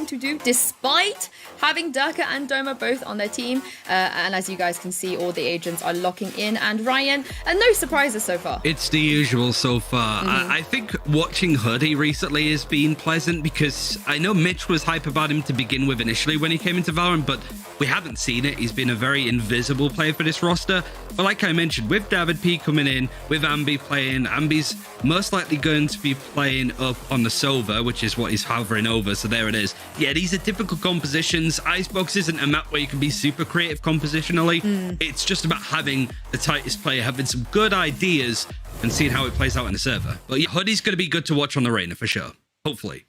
looking to do despite having Durka and Doma both on their team. And as you guys can see, all the agents are locking in. And Ryan, no surprises so far. It's the usual so far. I think watching Hoodie recently has been pleasant because I know Mitch was hype about him to begin with initially when he came into Valorant, but we haven't seen it. He's been a very invisible player for this roster. But like I mentioned, with David P coming in, with Ambi playing, Ambi's most likely going to be playing up on the Sova, which is what he's hovering over. So there it is. Yeah, these are difficult compositions. Icebox isn't a map where you can be super creative compositionally. It's just about having the tightest player, having some good ideas and seeing how it plays out in the server. But yeah, Hoodie's going to be good to watch on the Reina for sure. Hopefully.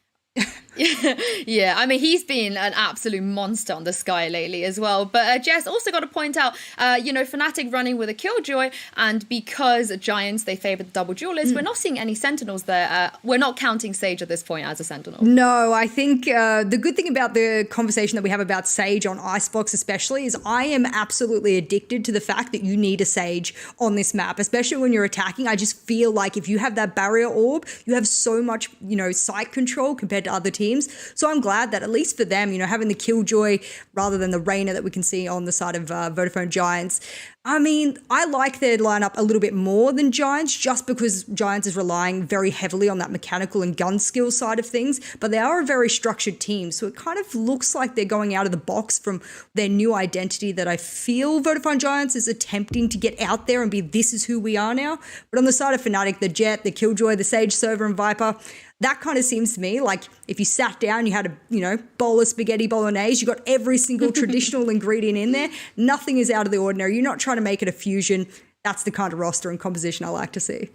Yeah, I mean, he's been an absolute monster on the Sky lately as well. But Jess, also got to point out, you know, Fnatic running with a Killjoy, and because Giants, they favor the double duelists, we're not seeing any Sentinels there. We're not counting Sage at this point as a Sentinel. No, I think the good thing about the conversation that we have about Sage on Icebox especially is I am absolutely addicted to the fact that you need a Sage on this map, especially when you're attacking. I just feel like if you have that barrier orb, you have so much, you know, site control compared to other teams. So I'm glad that at least for them, you know, having the Killjoy rather than the Reina that we can see on the side of Vodafone Giants. I mean, I like their lineup a little bit more than Giants just because Giants is relying very heavily on that mechanical and gun skill side of things, but they are a very structured team. So it kind of looks like they're going out of the box from their new identity that I feel Vodafone Giants is attempting to get out there and be, this is who we are now. But on the side of Fnatic, the Jet, the Killjoy, the Sage, Server and Viper, that kind of seems to me like if you sat down, you had a, you know, bowl of spaghetti bolognese, you got every single traditional ingredient in there. Nothing is out of the ordinary. You're not trying to make it a fusion. That's the kind of roster and composition I like to see.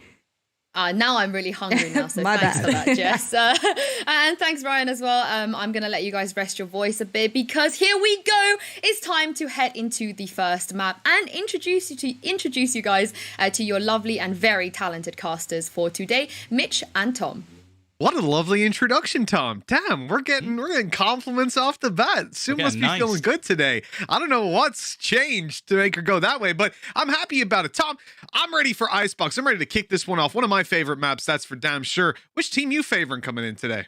Now I'm really hungry now, so thanks for that, Jess. And thanks, Ryan, as well. I'm going to let you guys rest your voice a bit because here we go. It's time to head into the first map and introduce you guys to your lovely and very talented casters for today, Mitch and Tom. What a lovely introduction, Tom. Damn, we're getting compliments off the bat. Sue must be feeling good today. I don't know what's changed to make her go that way, but I'm happy about it. Tom, I'm ready for Icebox. I'm ready to kick this one off. One of my favorite maps, that's for damn sure. Which team you favoring coming in today?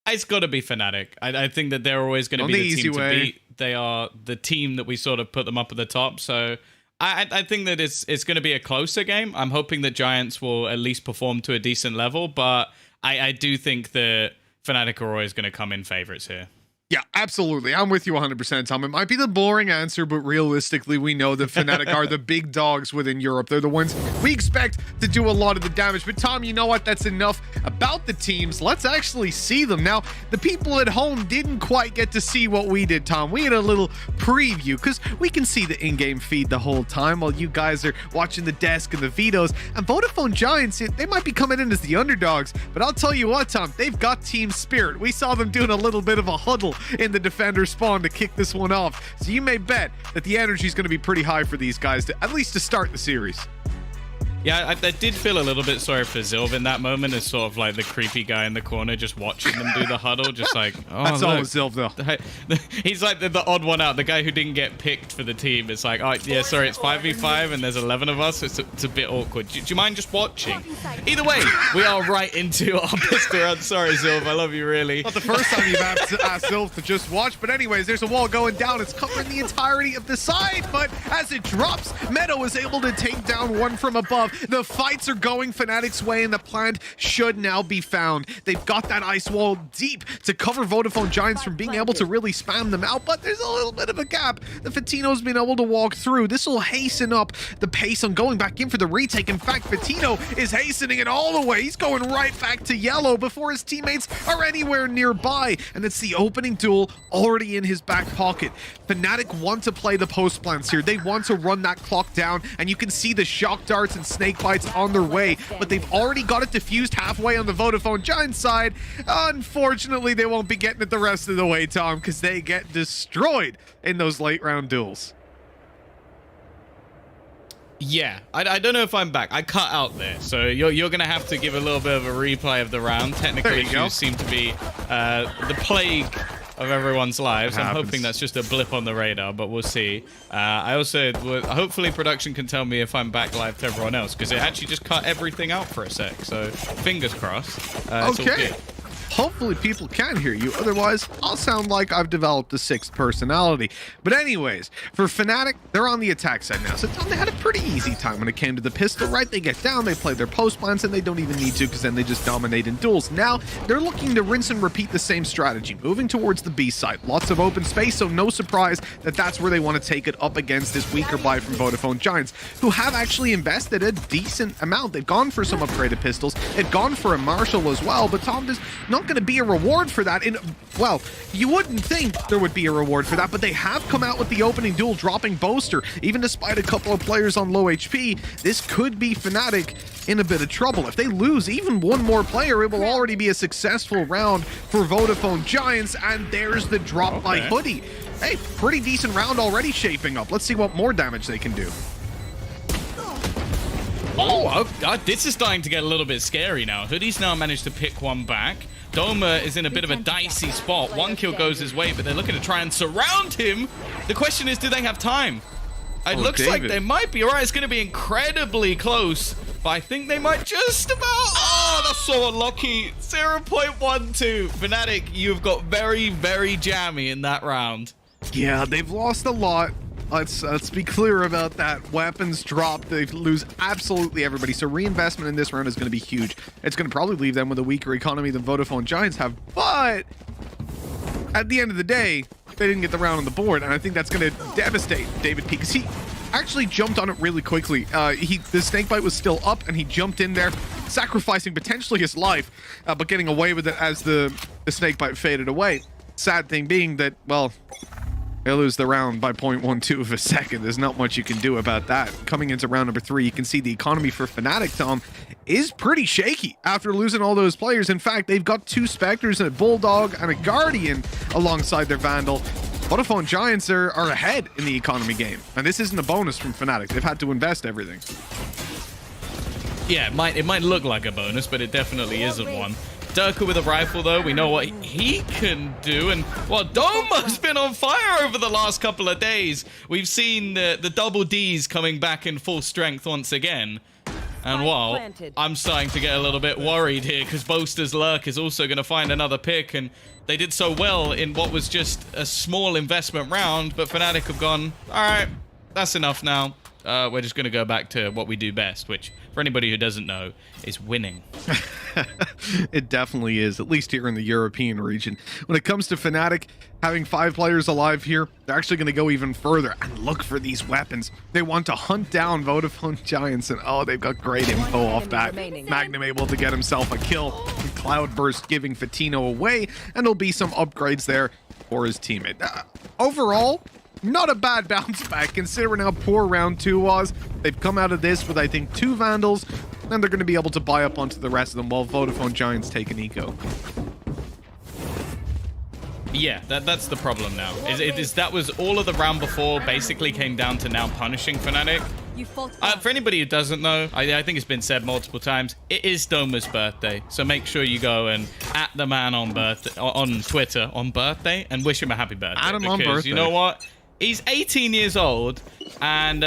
It's got to be Fnatic. I think that they're always going to be the team to beat. They are the team that we sort of put them up at the top, so I think that it's going to be a closer game. I'm hoping that Giants will at least perform to a decent level, but I do think that Fnatic are always going to come in favorites here. Yeah, absolutely. I'm with you 100%, Tom. It might be the boring answer, but realistically, we know that Fnatic are the big dogs within Europe. They're the ones we expect to do a lot of the damage. But Tom, you know what? That's enough about the teams. Let's actually see them. Now, the people at home didn't quite get to see what we did, Tom. We had a little preview because we can see the in-game feed the whole time while you guys are watching the desk and the vetoes. And Vodafone Giants, they might be coming in as the underdogs. But I'll tell you what, Tom, they've got team spirit. We saw them doing a little bit of a huddle in the defender spawn to kick this one off. So you may bet that the energy is going to be pretty high for these guys, to at least to start the series. Yeah, I did feel a little bit sorry for Zilv in that moment as sort of like the creepy guy in the corner just watching them do the huddle, just like, oh, that's always Zilv, though. He's like the odd one out, the guy who didn't get picked for the team. It's like, oh, yeah, sorry, it's 5v5 and there's 11 of us, so it's a bit awkward. Do you mind just watching? Either way, we are right into our pistol round. Sorry, Zilv, I love you, really. Not the first time you've asked Zilv to just watch, but anyways, there's a wall going down. It's covering the entirety of the side, but as it drops, Meadow is able to take down one from above. The fights are going Fnatic's way, and the plant should now be found. They've got that ice wall deep to cover Vodafone Giants from being able to really spam them out, but there's a little bit of a gap. The Fatino's been able to walk through. This will hasten up the pace on going back in for the retake. In fact, Fatino is hastening it all the way. He's going right back to yellow before his teammates are anywhere nearby, and it's the opening duel already in his back pocket. Fnatic want to play the post plants here. They want to run that clock down, and you can see the shock darts and snake bites on their way, but they've already got it diffused halfway on the Vodafone Giants side. Unfortunately, they won't be getting it the rest of the way, Tom, because they get destroyed in those late round duels. Yeah, I don't know if I'm back. I cut out there, so you're going to have to give a little bit of a replay of the round. Technical issues seem to be the plague of everyone's lives. I'm hoping that's just a blip on the radar, but we'll see. I also, hopefully production can tell me if I'm back live to everyone else, because it actually just cut everything out for a sec, so fingers crossed. It's all good. Hopefully people can hear you, otherwise I'll sound like I've developed a sixth personality. But anyways, for Fnatic, they're on the attack side now. So they had a pretty easy time when it came to the pistol, right? They get down, they play their post plans, and they don't even need to because then they just dominate in duels. Now, they're looking to rinse and repeat the same strategy, moving towards the B side. Lots of open space, so no surprise that that's where they want to take it up against this weaker buy from Vodafone Giants, who have actually invested a decent amount. They've gone for some upgraded pistols. They've gone for a Marshall as well, but Tom, there's not going to be a reward for that. Well, you wouldn't think there would be a reward for that, but they have come out with the opening duel, dropping Boaster. Even despite a couple of players on low HP, this could be Fnatic in a bit of trouble. If they lose even one more player, it will already be a successful round for Vodafone Giants, and there's the drop by Hoodie. Hey, pretty decent round already shaping up. Let's see what more damage they can do. Oh, this is starting to get a little bit scary now. Hoodie's now managed to pick one back. Doma is in a bit of a dicey spot. One kill goes his way, but they're looking to try and surround him. The question is, do they have time? It looks like they might be. All right, it's going to be incredibly close, but I think they might just about... Oh, that's so unlucky. 0.12. Fnatic, you've got very, very jammy in that round. Yeah, they've lost a lot. Let's be clear about that. Weapons drop. They lose absolutely everybody. So reinvestment in this round is going to be huge. It's going to probably leave them with a weaker economy than Vodafone Giants have. But at the end of the day, they didn't get the round on the board. And I think that's going to devastate David P, because he actually jumped on it really quickly. The snakebite was still up and he jumped in there, sacrificing potentially his life, but getting away with it as the snakebite faded away. Sad thing being that, well, they lose the round by 0.12 of a second. There's not much you can do about that. Coming into round number 3, you can see the economy for Fnatic, Tom, is pretty shaky after losing all those players. In fact, they've got 2 Spectres and a Bulldog and a Guardian alongside their Vandal. Vodafone Giants are ahead in the economy game. And this isn't a bonus from Fnatic. They've had to invest everything. Yeah, it might look like a bonus, but it definitely isn't one. Durka with a rifle, though, we know what he can do. And, well, Doma's been on fire over the last couple of days. We've seen the double Ds coming back in full strength once again. And, well, I'm starting to get a little bit worried here because Boaster's Lurk is also going to find another pick. And they did so well in what was just a small investment round. But Fnatic have gone, all right, that's enough now. We're just going to go back to what we do best, which, for anybody who doesn't know, is winning. It definitely is, at least here in the European region. When it comes to Fnatic, having 5 players alive here, they're actually going to go even further and look for these weapons. They want to hunt down Vodafone Giants, and oh, they've got great info off that. Magnum able to get himself a kill. Cloudburst giving Fatino away, and there'll be some upgrades there for his teammate. Overall, not a bad bounce back, considering how poor round 2 was. They've come out of this with, I think, 2 Vandals, and they're going to be able to buy up onto the rest of them while Vodafone Giants take an eco. Yeah, that's the problem now. That was all of the round before basically came down to now punishing Fnatic. For anybody who doesn't know, I think it's been said multiple times, it is Doma's birthday. So make sure you go and at the man on Twitter on birthday and wish him a happy birthday. At him on birthday. You know what? He's 18 years old, and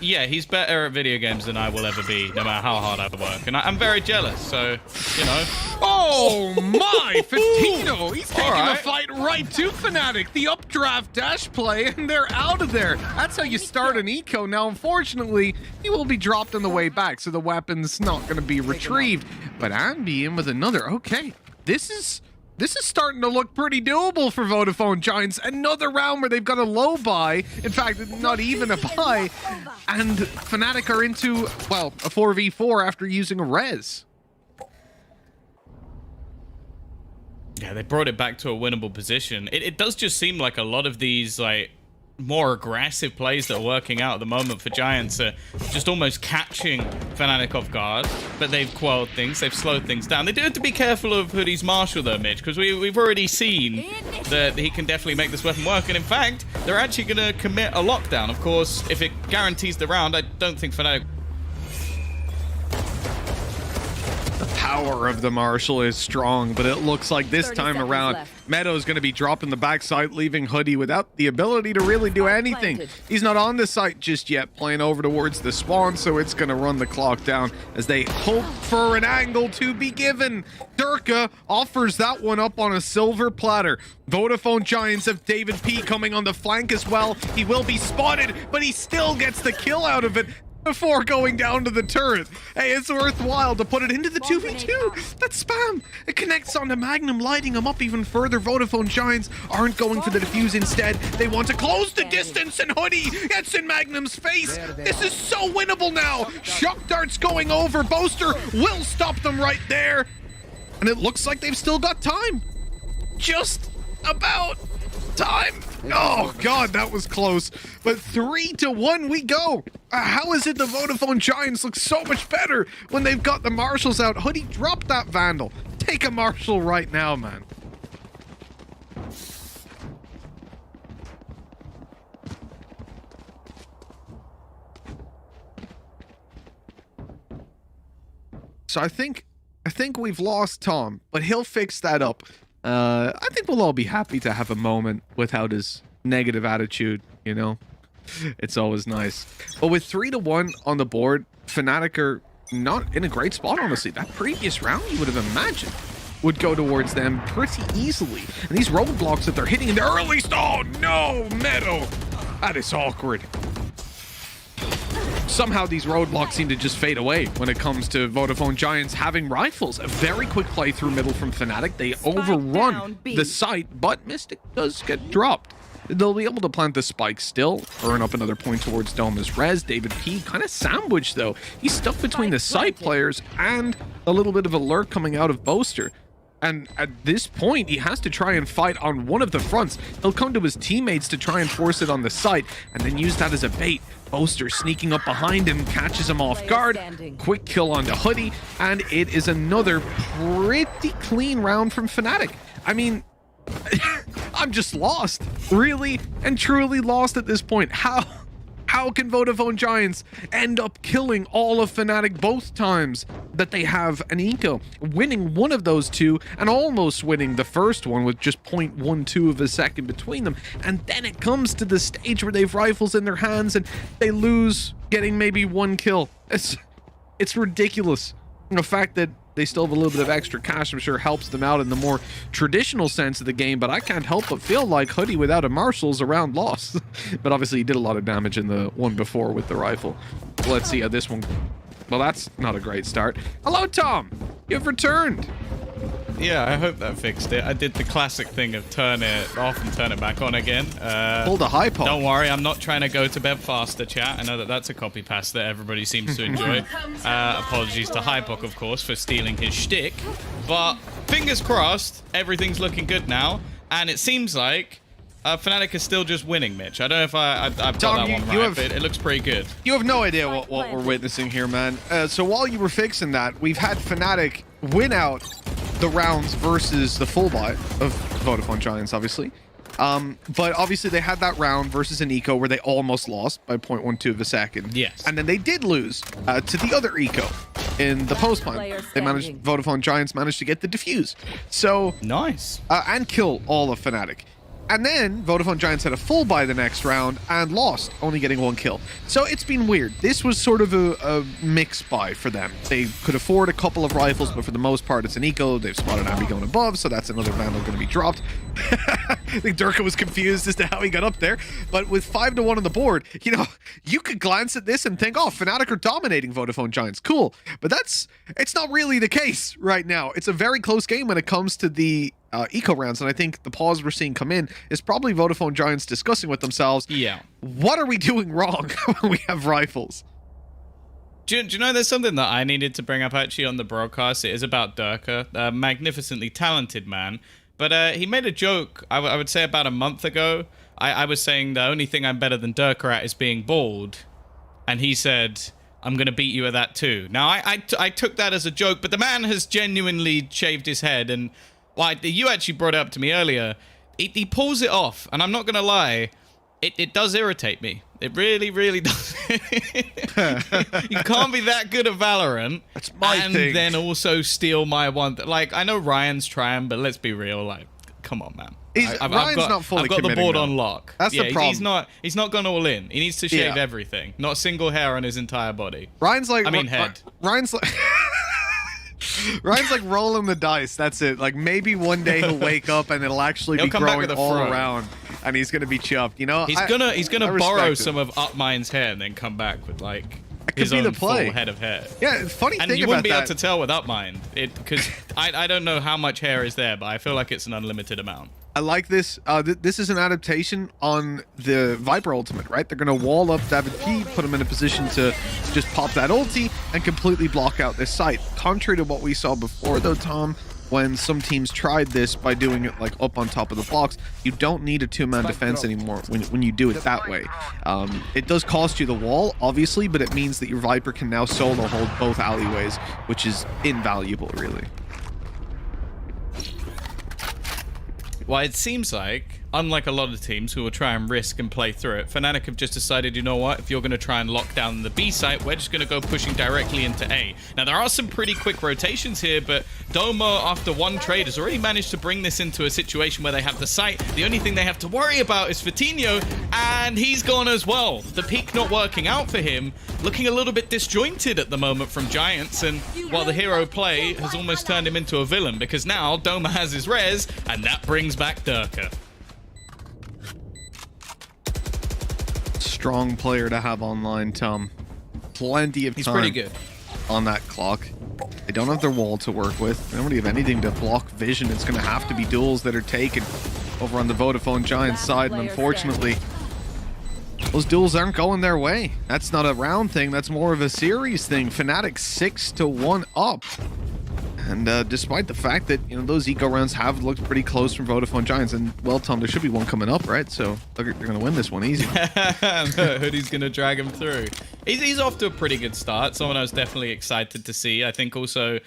yeah, he's better at video games than I will ever be, no matter how hard I work. And I'm very jealous, so, you know. Oh my, Fatino! He's taking the fight right to Fnatic. The updraft dash play, and they're out of there. That's how you start an eco. Now, unfortunately, he will be dropped on the way back, so the weapon's not going to be retrieved. But Ambi in with another. Okay, this is starting to look pretty doable for Vodafone Giants. Another round where they've got a low buy. In fact, not even a buy. And Fnatic are into, well, a 4v4 after using a res. Yeah, they brought it back to a winnable position. It does just seem like a lot of these, like, more aggressive plays that are working out at the moment for Giants are just almost catching Fnatic off guard, but they've quelled things, they've slowed things down. They do have to be careful of Hoodie's Marshall though, Mitch, because we've already seen that he can definitely make this weapon work, and in fact, they're actually going to commit a lockdown. Of course, if it guarantees the round, I don't think Fnatic... power of the Marshall is strong, but it looks like this time around, Meadow's going to be dropping the backside, leaving Hoodie without the ability to really do anything. He's not on the site just yet, playing over towards the spawn, so it's going to run the clock down as they hope for an angle to be given. Durka offers that one up on a silver platter. Vodafone Giants have David P coming on the flank as well. He will be spotted, but he still gets the kill out of it before going down to the turret. Hey, it's worthwhile to put it into the 2v2. That's spam. It connects onto Magnum, lighting him up even further. Vodafone Giants aren't going for the defuse instead. They want to close the distance, and Hoodie gets in Magnum's face. This is so winnable now. Shock darts going over. Boaster will stop them right there. And it looks like they've still got time. Just about time. Oh God, that was close. But 3-1 we go. How is it the Vodafone Giants look so much better when they've got the Marshals out? Hoodie, drop that Vandal. Take a Marshal right now, man. So I think we've lost Tom, but he'll fix that up. I think we'll all be happy to have a moment without his negative attitude, you know? It's always nice. But with 3-1 on the board, Fnatic are not in a great spot, honestly. That previous round, you would have imagined, would go towards them pretty easily. And these roadblocks that they're hitting in the early... Oh, no, Meadow! That is awkward. Somehow these roadblocks seem to just fade away when it comes to Vodafone Giants having rifles. A very quick play through middle from Fnatic. They overrun the site, but Mystic does get dropped. They'll be able to plant the spike still, earn up another point towards Doma's res. David P kind of sandwiched though. He's stuck between the site players and a little bit of a lurk coming out of Boaster. And at this point, he has to try and fight on one of the fronts. He'll come to his teammates to try and force it on the site and then use that as a bait. Boaster sneaking up behind him, catches him off guard. Quick kill onto Hoodie, and it is another pretty clean round from Fnatic. I mean, I'm just lost. Really and truly lost at this point. How can Vodafone Giants end up killing all of Fnatic both times that they have an eco? Winning one of those two and almost winning the first one with just 0.12 of a second between them. And then it comes to the stage where they've rifles in their hands and they lose, getting maybe one kill. It's ridiculous. The fact that they still have a little bit of extra cash, I'm sure, helps them out in the more traditional sense of the game, but I can't help but feel like Hoodie without a Marshall's a round loss. But obviously he did a lot of damage in the one before with the rifle. Let's see how this one... Well, that's not a great start. Hello, Tom! You've returned! Yeah, I hope that fixed it. I did the classic thing of turn it off and turn it back on again. Pull the high pop. Don't worry, I'm not trying to go to bed faster, chat. I know that that's a copy paste that everybody seems to enjoy. Apologies to Hypok, of course, for stealing his shtick. But fingers crossed, everything's looking good now. And it seems like Fnatic is still just winning, Mitch. I don't know if I've got that one right, but it looks pretty good. You have no idea what we're witnessing here, man. So while you were fixing that, we've had Fnatic win out the rounds versus the full buy of Vodafone Giants, obviously. But obviously they had that round versus an eco where they almost lost by 0.12 of a second. Yes. And then they did lose to the other eco in the post-plan. Vodafone Giants managed to get the defuse. So nice. And kill all of Fnatic. And then Vodafone Giants had a full buy the next round and lost, only getting one kill. So it's been weird. This was sort of a mixed buy for them. They could afford a couple of rifles, but for the most part, it's an eco. They've spotted Abby going above, so that's another Vandal going to be dropped. I think Durka was confused as to how he got up there. But with 5-1 on the board, you know, you could glance at this and think, oh, Fnatic are dominating Vodafone Giants. Cool. But it's not really the case right now. It's a very close game when it comes to the eco rounds, and I think the pause we're seeing come in is probably Vodafone Giants discussing with themselves, yeah, what are we doing wrong when we have rifles? Do you know there's something that I needed to bring up actually on the broadcast? It is about Durka, a magnificently talented man, but he made a joke, I would say about a month ago. I was saying the only thing I'm better than Durka at is being bald, and he said, I'm going to beat you at that too. Now, I took that as a joke, but the man has genuinely shaved his head, and you actually brought it up to me earlier. He pulls it off, and I'm not going to lie. It does irritate me. It really, really does. You can't be that good at Valorant and then also steal my one. Like, I know Ryan's trying, but let's be real. Like, come on, man. Ryan's not fully I've got the board though. on lock. That's the problem. He's not gone all in. He needs to shave everything. Not a single hair on his entire body. Ryan's like... I mean, head. Ryan's like... Ryan's like rolling the dice. That's it. Like, maybe one day he'll wake up and it'll actually be growing all around, and he's gonna be chopped. You know, he's gonna borrow some of Upmine's hair and then come back with like his own full head of hair. Yeah, funny thing about that. And you wouldn't be able to tell with Upmine, because I don't know how much hair is there, but I feel like it's an unlimited amount. I like this. This is an adaptation on the Viper ultimate, right? They're going to wall up David P, put him in a position to just pop that ulti and completely block out this site. Contrary to what we saw before, though, Tom, when some teams tried this by doing it like up on top of the blocks, you don't need a two-man defense anymore when you do it that way. It does cost you the wall, obviously, but it means that your Viper can now solo hold both alleyways, which is invaluable, really. Well, it seems like, unlike a lot of teams who will try and risk and play through it, Fnatic have just decided, you know what, if you're going to try and lock down the B site, we're just going to go pushing directly into A. Now, there are some pretty quick rotations here, but Doma, after one trade, has already managed to bring this into a situation where they have the site. The only thing they have to worry about is Vitinho, and he's gone as well. The peak not working out for him, looking a little bit disjointed at the moment from Giants, and while the hero play has almost turned him into a villain, because now Doma has his res, and that brings back Durka. Strong player to have online, Tom. Plenty of time. He's pretty good on that clock. They don't have their wall to work with. They don't really have anything to block vision. It's going to have to be duels that are taken over on the Vodafone Giants side, and unfortunately, those duels aren't going their way. That's not a round thing. That's more of a series thing. Fnatic 6-1 up. And despite the fact that, you know, those eco rounds have looked pretty close from Vodafone Giants, and well, Tom, there should be one coming up, right? So they're going to win this one easy. Hoodie's going to drag him through. He's off to a pretty good start. Someone I was definitely excited to see. I think also,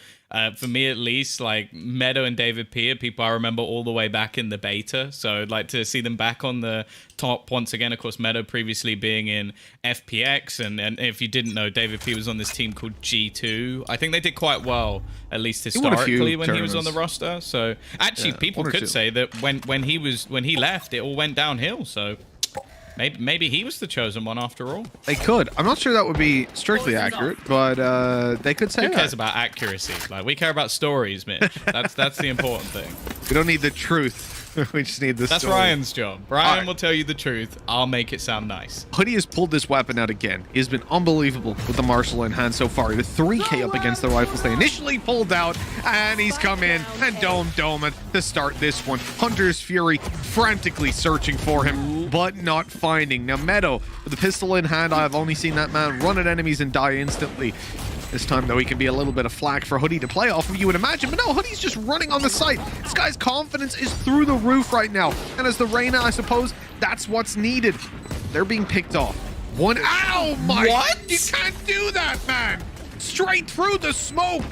for me at least, like Meadow and David P are people I remember all the way back in the beta. So I'd like to see them back on the top once again. Of course, Meadow previously being in FPX. And if you didn't know, David P was on this team called G2. I think they did quite well, at least historically, when he was on the roster. So actually, people could say that when he left, it all went downhill. So maybe he was the chosen one after all. They could. I'm not sure that would be strictly accurate, but they could say that. Who cares about accuracy? Like, we care about stories, Mitch. That's the important thing. We don't need the truth. We just need the story. That's Ryan's job. Ryan will tell you the truth. I'll make it sound nice. Hoodie has pulled this weapon out again. He has been unbelievable with the Marshall in hand so far. He had a 3K up against the rifles they initially pulled out, and he's come in and dome it to start this one. Hunter's Fury frantically searching for him, but not finding. Now Meadow, with the pistol in hand, I have only seen that man run at enemies and die instantly. This time, though, he can be a little bit of flack for Hoodie to play off of, you would imagine. But no, Hoodie's just running on the site. This guy's confidence is through the roof right now. And as the Reyna, I suppose, that's what's needed. They're being picked off. One. Ow, my. What? You can't do that, man. Straight through the smoke.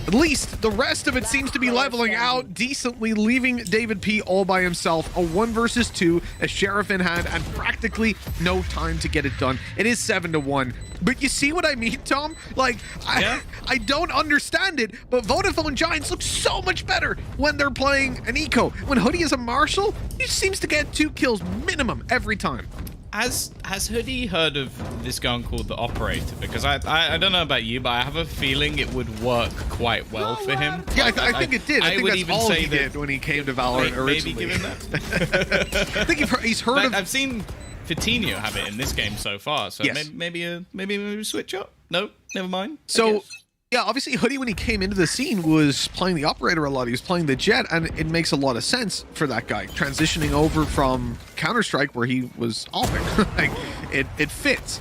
At least the rest of it seems to be leveling out decently, leaving David P all by himself. A 1 versus 2, a sheriff in hand, and practically no time to get it done. It is 7-1. But you see what I mean, Tom? Like, I don't understand it, but Vodafone Giants look so much better when they're playing an eco. When Hoodie is a Marshal, he seems to get 2 kills minimum every time. Has Hoodie heard of this gun called the Operator? Because I don't know about you, but I have a feeling it would work quite well for him. Yeah, I think it did. I think would that's even all say he did when he came to Valorant originally. Maybe given that. I think he's heard of... I've seen Vitinho have it in this game so far, so yes. maybe a switch up. No, never mind. So... yeah, obviously Hoodie, when he came into the scene, was playing the Operator a lot. He was playing the Jet, and it makes a lot of sense for that guy. Transitioning over from Counter-Strike, where he was offing. Like, it fits.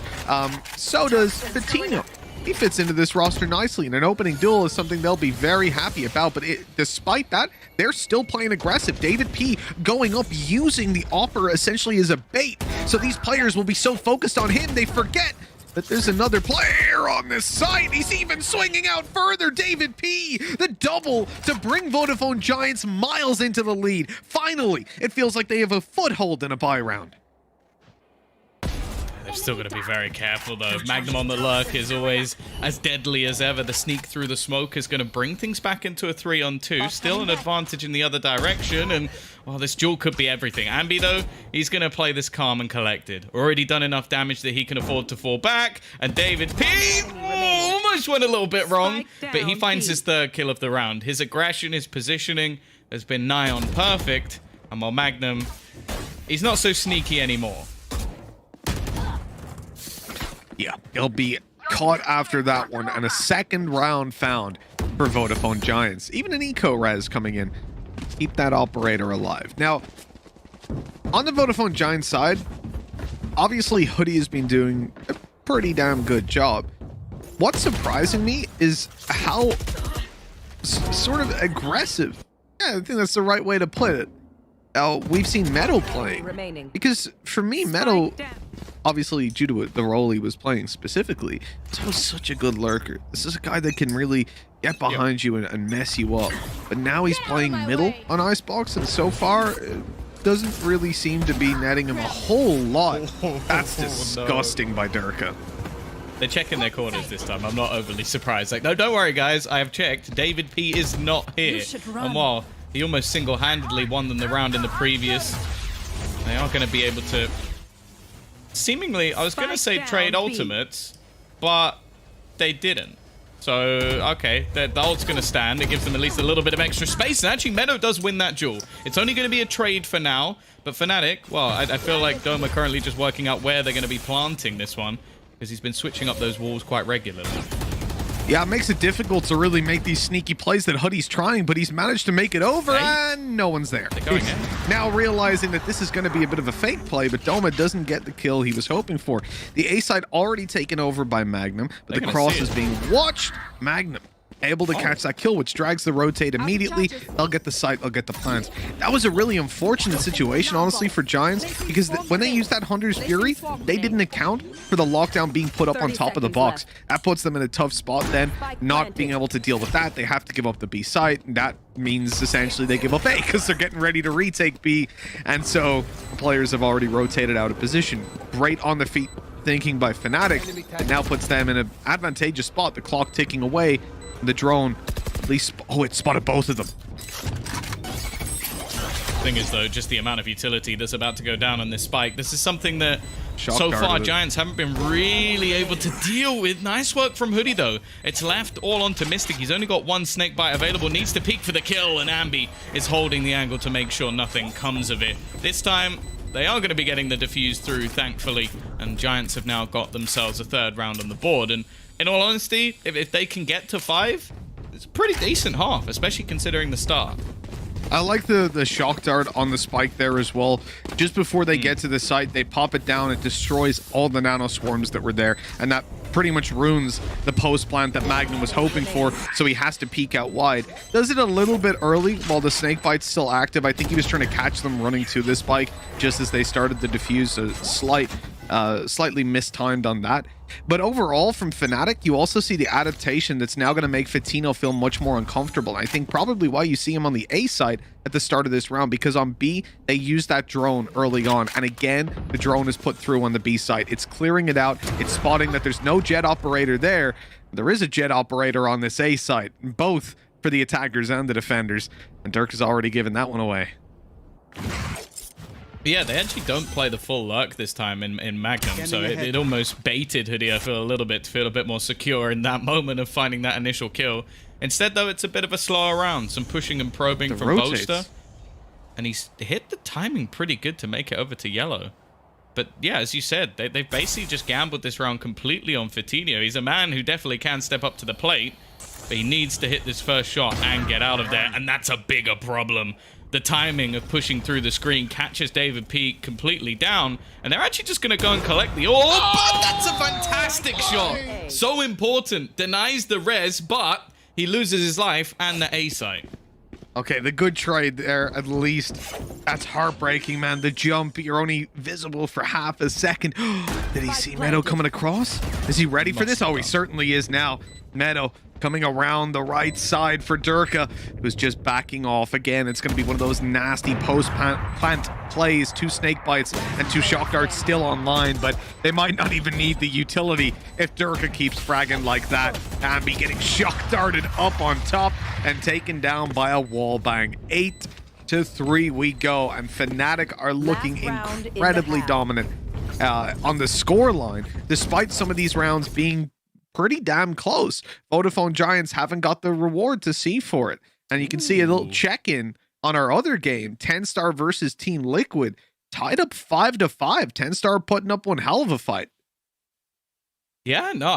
So does Vitinho. He fits into this roster nicely, and an opening duel is something they'll be very happy about. But despite that, they're still playing aggressive. David P going up, using the Opera essentially as a bait. So these players will be so focused on him, they forget that there's another player on this site. He's even swinging out further. David P, the double to bring Vodafone Giants miles into the lead. Finally, it feels like they have a foothold in a buy round. still got to be very careful, though. Magnum on the lurk is always as deadly as ever. The sneak through the smoke is going to bring things back into a 3-on-2. Still an advantage in the other direction, and, well, this duel could be everything. Ambi, though, he's going to play this calm and collected. Already done enough damage that he can afford to fall back, and David P almost went a little bit wrong, but he finds his third kill of the round. His aggression, his positioning has been nigh on perfect, and while Magnum, he's not so sneaky anymore. Yeah, he'll be caught after that one, and a second round found for Vodafone Giants. Even an eco-res coming in. Keep that operator alive. Now, on the Vodafone Giants side, obviously Hoodie has been doing a pretty damn good job. What's surprising me is how sort of aggressive, yeah, I think that's the right way to put it, we've seen Meadow playing. Because for me, Meadow, obviously due to the role he was playing specifically, this was such a good lurker. This is a guy that can really get behind you and mess you up. But now he's playing middle on Icebox, and so far it doesn't really seem to be netting him a whole lot. That's disgusting by Durka. They're checking their corners this time. I'm not overly surprised. Like, no, don't worry, guys. I have checked. David P is not here. And while he almost single-handedly won them the round in the previous, they are going to be able to seemingly, I was going to say trade ultimates, but they didn't. So, okay, the ult's going to stand. It gives them at least a little bit of extra space. And actually, Meadow does win that duel. It's only going to be a trade for now. But Fnatic, well, I feel like Doma currently just working out where they're going to be planting this one, because he's been switching up those walls quite regularly. Yeah, it makes it difficult to really make these sneaky plays that Hoodie's trying, but he's managed to make it over, and no one's there. Now realizing that this is going to be a bit of a fake play, but Doma doesn't get the kill he was hoping for. The A side already taken over by Magnum, but the cross is being watched. Magnum able to catch that kill, which drags the rotate immediately. They'll get the site, they'll get the plants. That was a really unfortunate situation, honestly, for Giants, because when they used that Hunter's Fury, they didn't account for the lockdown being put up on top of the box. That puts them in a tough spot then, not being able to deal with that. They have to give up the B site, and that means essentially they give up A, because they're getting ready to retake B, and so the players have already rotated out of position. Great on the feet thinking by Fnatic, and now puts them in an advantageous spot. The clock ticking away. The drone, at least, oh, it spotted both of them. Thing is, though, just the amount of utility that's about to go down on this spike. This is something that so far Giants haven't been really able to deal with. Nice work from Hoodie, though. It's left all onto Mystic. He's only got one snake bite available. Needs to peek for the kill, and Ambi is holding the angle to make sure nothing comes of it. This time, they are going to be getting the defuse through, thankfully, and Giants have now got themselves a third round on the board. And in all honesty, if they can get to 5, it's a pretty decent half, especially considering the start. I like the shock dart on the spike there as well. Just before they get to the site, they pop it down. It destroys all the nano swarms that were there, and that pretty much ruins the post plant that Magnum was hoping for, so he has to peek out wide. Does it a little bit early while the snake bite's still active. I think he was trying to catch them running to this spike just as they started the defuse, so slightly mistimed on that. But overall, from Fnatic, you also see the adaptation that's now going to make Fatino feel much more uncomfortable. And I think probably why you see him on the A side at the start of this round, because on B, they used that drone early on. And again, the drone is put through on the B side. It's clearing it out. It's spotting that there's no jet operator there. There is a jet operator on this A side, both for the attackers and the defenders. And Dirk has already given that one away. Yeah, they actually don't play the full lurk this time in Magnum, so it almost baited Hoodie, I feel, a little bit to feel a bit more secure in that moment of finding that initial kill. Instead, though, it's a bit of a slower round, some pushing and probing from Boaster. And he's hit the timing pretty good to make it over to yellow. But yeah, as you said, they've basically just gambled this round completely on Fatino. He's a man who definitely can step up to the plate, but he needs to hit this first shot and get out of there, and that's a bigger problem. The timing of pushing through the screen catches David P completely down, and they're actually just going to go and collect the orb. But that's a fantastic shot. So important. Denies the res, but he loses his life and the A site. Okay, the good trade there, at least. That's heartbreaking, man. The jump, you're only visible for half a second. Did he see Meadow coming across? Is he ready for this? Oh, he certainly is now. Meadow Coming around the right side for Durka, who's just backing off again. It's going to be one of those nasty post-plant plays. 2 snake bites and 2 shock darts still online, but they might not even need the utility if Durka keeps fragging like that. Ambi getting shock darted up on top and taken down by a wall bang. 8-3 we go, and Fnatic are looking incredibly dominant on the score line, despite some of these rounds being pretty damn close. Vodafone Giants haven't got the reward to see for it. And you can see a little check-in on our other game, 10-Star versus Team Liquid, tied up 5-5. 10-Star putting up one hell of a fight. Yeah, no,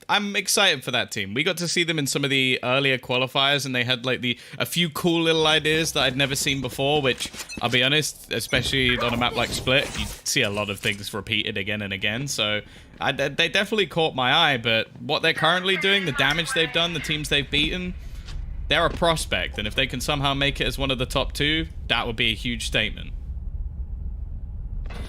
I'm excited for that team. We got to see them in some of the earlier qualifiers, and they had like a few cool little ideas that I'd never seen before, which I'll be honest, especially on a map like Split, you see a lot of things repeated again and again. So they definitely caught my eye, but what they're currently doing, the damage they've done, the teams they've beaten, they're a prospect. And if they can somehow make it as one of the top 2, that would be a huge statement.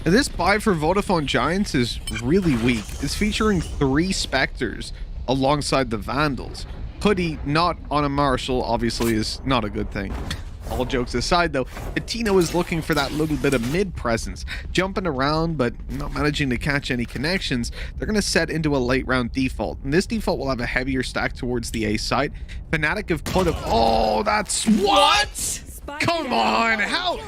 This buy for Vodafone Giants is really weak. It's featuring 3 Spectres alongside the Vandals. Hoodie not on a Marshall obviously is not a good thing. All jokes aside though, Patino is looking for that little bit of mid presence. Jumping around but not managing to catch any connections. They're going to set into a late round default. And this default will have a heavier stack towards the A site. Fnatic have put up... Oh, that's... What? Come on, how?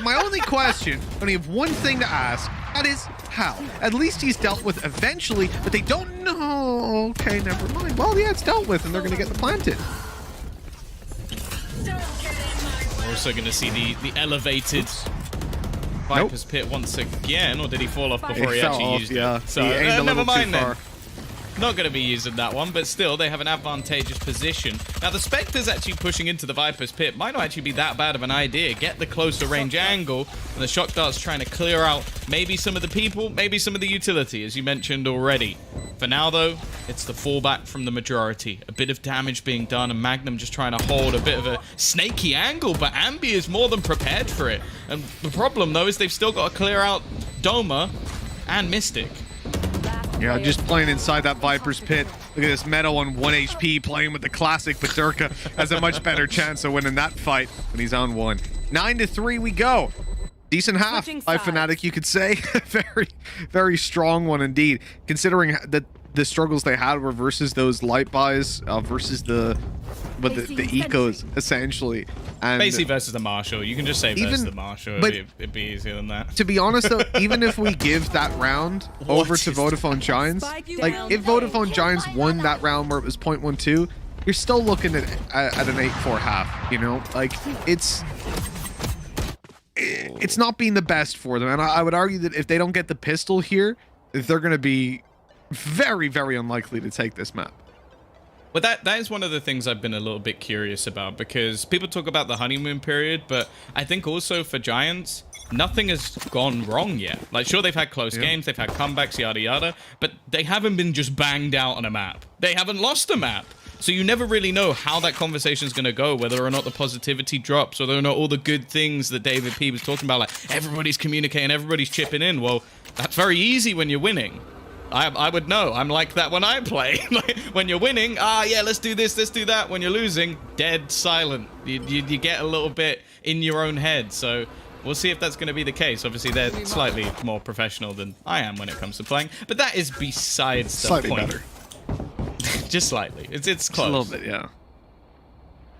My only question, I only have one thing to ask, that is how? At least he's dealt with eventually, but they don't know. Okay, never mind. Well, yeah, it's dealt with, and they're going to get the planted. We're also going to see the elevated Viper's Pit once again, or did he fall off before he actually used it? So never mind then. Not going to be using that one, but still, they have an advantageous position. Now, the Spectre's actually pushing into the Viper's Pit might not actually be that bad of an idea. Get the closer range angle, and the Shock Dart's trying to clear out maybe some of the people, maybe some of the utility, as you mentioned already. For now, though, it's the fallback from the majority. A bit of damage being done, and Magnum just trying to hold a bit of a snaky angle, but Ambi is more than prepared for it. And the problem, though, is they've still got to clear out Doma and Mystic. Yeah, just playing inside that Viper's Pit. Look at this Meadow on 1 HP playing with the classic, but Durka has a much better chance of winning that fight when he's on 1. 9-3 we go. Decent half by Fnatic, you could say. Very, very strong one indeed, considering that the struggles they had were versus those light buys, versus the ecos, essentially. And basically versus the Marshall. You can just say versus the Marshall. It'd be easier than that. To be honest, though, even if we give that round over to Vodafone Giants, like, if Vodafone Giants won that round where it was 0.12, you're still looking at an 8-4 half, you know? Like, it's not being the best for them. And I would argue that if they don't get the pistol here, they're going to be very, very unlikely to take this map. Well, that is one of the things I've been a little bit curious about, because people talk about the honeymoon period, but I think also for Giants, nothing has gone wrong yet. Like, sure, they've had close games, they've had comebacks, yada yada, but they haven't been just banged out on a map. They haven't lost a map. So you never really know how that conversation is going to go, whether or not the positivity drops, whether or not all the good things that David P was talking about, like everybody's communicating, everybody's chipping in. Well, that's very easy when you're winning. I would know. I'm like that when I play. Like, when you're winning, yeah, let's do this, let's do that. When you're losing, dead silent. You get a little bit in your own head. So we'll see if that's going to be the case. Obviously, they're slightly more professional than I am when it comes to playing. But that is besides the slightly point. Better. Just slightly. It's close. Just a little bit, yeah.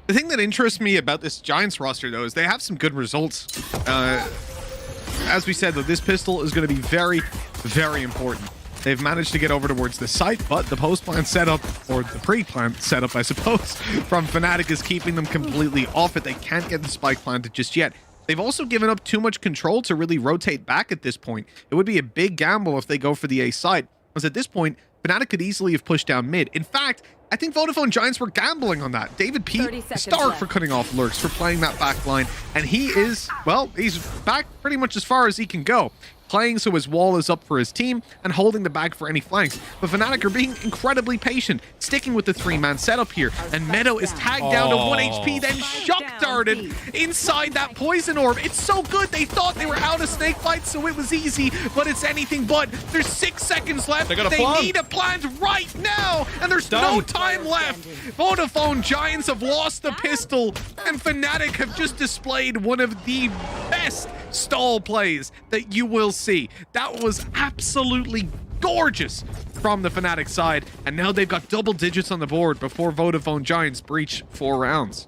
The thing that interests me about this Giants roster, though, is they have some good results. As we said, though, this pistol is going to be very, very important. They've managed to get over towards the site, but the post-plant setup, or the pre-plant setup, I suppose, from Fnatic is keeping them completely off it. They can't get the spike planted just yet. They've also given up too much control to really rotate back at this point. It would be a big gamble if they go for the A site, because at this point, Fnatic could easily have pushed down mid. In fact, I think Vodafone Giants were gambling on that. David P, star for cutting off lurks, for playing that back line. And he is, well, he's back pretty much as far as he can go. Playing so his wall is up for his team and holding the bag for any flanks. But Fnatic are being incredibly patient, sticking with the 3-man setup here. And Meadow is tagged down to 1 HP, then shock darted inside that poison orb. It's so good. They thought they were out of snake fights, so it was easy, but it's anything but. There's 6 seconds left. They need a plant right now, and there's no time left. Vodafone Giants have lost the pistol, and Fnatic have just displayed one of the best stall plays that you will see. That was absolutely gorgeous from the Fnatic side, and now they've got double digits on the board before Vodafone Giants breach 4 rounds.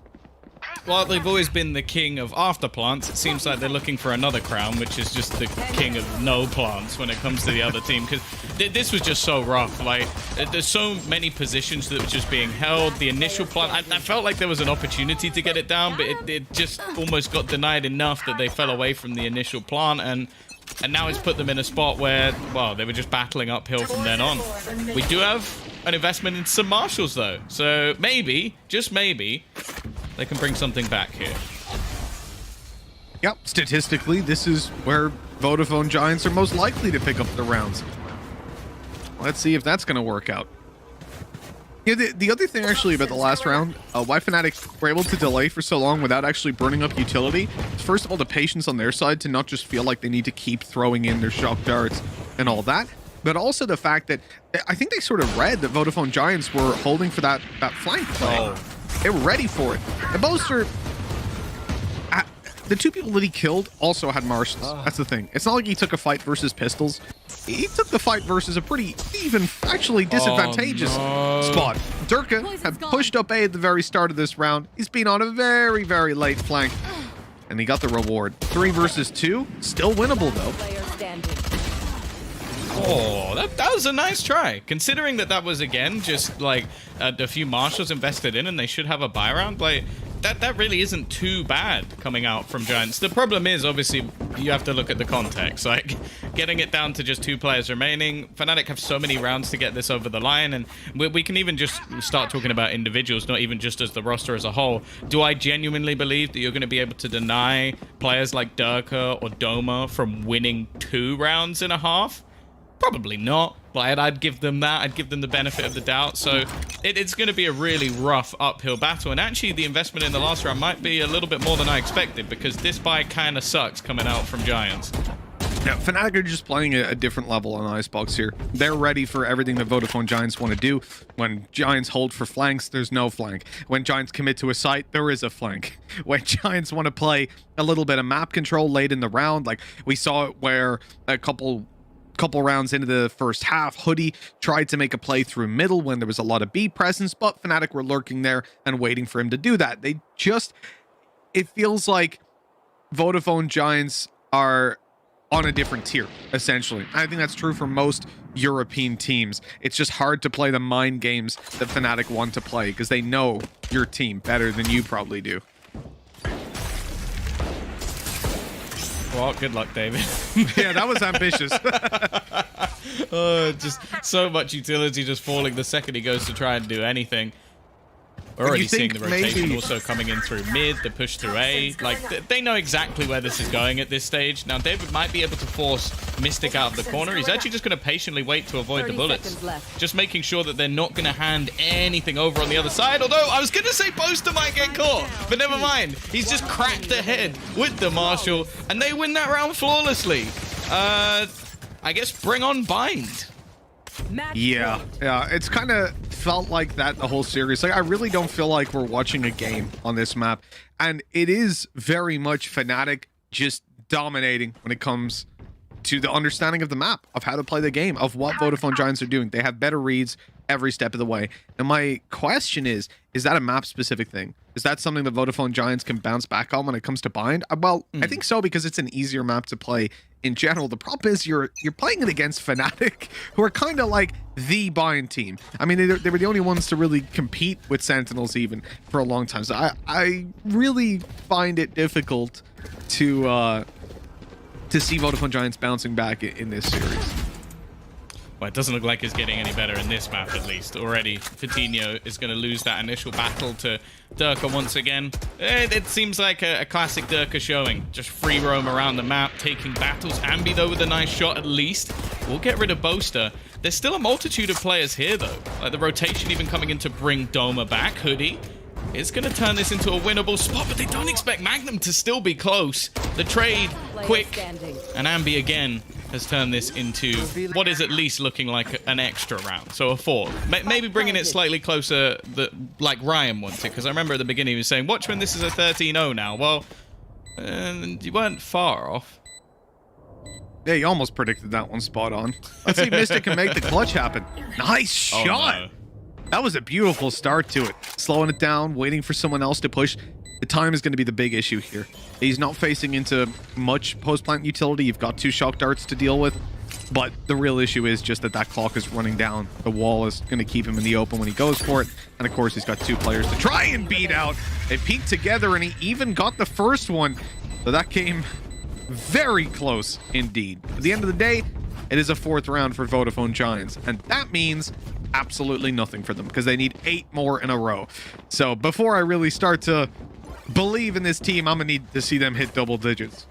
Well, they've always been the king of after plants. It seems like they're looking for another crown, which is just the king of no plants when it comes to the other team. Because this was just so rough. Like, there's so many positions that were just being held. The initial plant, I felt like there was an opportunity to get it down, but it just almost got denied enough that they fell away from the initial plant. And now it's put them in a spot where, well, they were just battling uphill from then on. We do have an investment in some marshals, though. So maybe, just maybe, they can bring something back here. Yep, statistically, this is where Vodafone Giants are most likely to pick up the rounds. Let's see if that's going to work out. Yeah, the other thing actually about the last round, why Fnatic were able to delay for so long without actually burning up utility, is first of all the patience on their side to not just feel like they need to keep throwing in their shock darts and all that, but also the fact that I think they sort of read that Vodafone Giants were holding for that flank play. Oh. They were ready for it. And Boaster, the 2 people that he killed also had marshals. That's the thing. It's not like he took a fight versus pistols. He took the fight versus a pretty even, actually disadvantageous spot. Durka had pushed up A at the very start of this round. He's been on a very, very late flank. And he got the reward. 3 versus 2. Still winnable, though. Oh, that was a nice try. Considering that was, again, just like a few marshals invested in and they should have a buy round. Like, that really isn't too bad coming out from Giants. The problem is, obviously, you have to look at the context. Like, getting it down to just 2 players remaining. Fnatic have so many rounds to get this over the line, and we can even just start talking about individuals, not even just as the roster as a whole. Do I genuinely believe that you're going to be able to deny players like Durka or Doma from winning 2 rounds and a half? Probably not. But I'd give them that. I'd give them the benefit of the doubt. So it's going to be a really rough uphill battle. And actually, the investment in the last round might be a little bit more than I expected, because this buy kind of sucks coming out from Giants. Yeah, Fnatic are just playing a different level on Icebox here. They're ready for everything that Vodafone Giants want to do. When Giants hold for flanks, there's no flank. When Giants commit to a site, there is a flank. When Giants want to play a little bit of map control late in the round, like we saw it where a couple rounds into the first half, Hoodie tried to make a play through middle when there was a lot of B presence, but Fnatic were lurking there and waiting for him to do that. It feels like Vodafone Giants are on a different tier, essentially. I think that's true for most European teams. It's just hard to play the mind games that Fnatic want to play because they know your team better than you probably do. Well, good luck, David. Yeah, that was ambitious. Just so much utility just falling the second he goes to try and do anything. Already seeing the rotation also coming in through mid, the push through A. Like, they know exactly where this is going at this stage. Now, David might be able to force Mystic out of the corner. He's actually just going to patiently wait to avoid the bullets. Just making sure that they're not going to hand anything over on the other side. Although, I was going to say Boaster might get caught, but never mind. He's just cracked ahead with the Marshal, and they win that round flawlessly. I guess bring on Bind. Yeah, it's kind of felt like that the whole series. Like, I really don't feel like we're watching a game on this map, and it is very much Fnatic just dominating when it comes to the understanding of the map, of how to play the game, of what Vodafone Giants are doing. They have better reads every step of the way. And my question is that a map specific thing? Is that something that Vodafone Giants can bounce back on when it comes to Bind? Well, I think so, because it's an easier map to play in general. The problem is you're playing it against Fnatic, who are kind of like the Bind team. I mean, they were the only ones to really compete with Sentinels even for a long time. So I really find it difficult to see Vodafone Giants bouncing back in this series. Well, it doesn't look like it's getting any better in this map, at least. Already, Coutinho is going to lose that initial battle to Durka once again. It seems like a classic Durka showing. Just free roam around the map, taking battles. Ambi, though, with a nice shot at least. We'll get rid of Boaster. There's still a multitude of players here, though. Like the rotation even coming in to bring Doma back. Hoodie is going to turn this into a winnable spot, but they don't expect Magnum to still be close. The trade, quick, and Ambi again has turned this into what is at least looking like an extra round. So a 4. Maybe bringing it slightly closer like Ryan wanted, because I remember at the beginning he was saying, watch when this is a 13-0 now. Well, you weren't far off. Yeah, you almost predicted that one spot on. Let's see if Mystic can make the clutch happen. Nice shot. Oh, no. That was a beautiful start to it. Slowing it down, waiting for someone else to push. The time is going to be the big issue here. He's not facing into much post-plant utility. You've got 2 shock darts to deal with. But the real issue is just that clock is running down. The wall is going to keep him in the open when he goes for it. And of course, he's got 2 players to try and beat out. They peeked together and he even got the first one. So that came very close indeed. At the end of the day, it is a 4th round for Vodafone Giants. And that means absolutely nothing for them because they need 8 more in a row. So before I really start to believe in this team, I'm gonna need to see them hit double digits.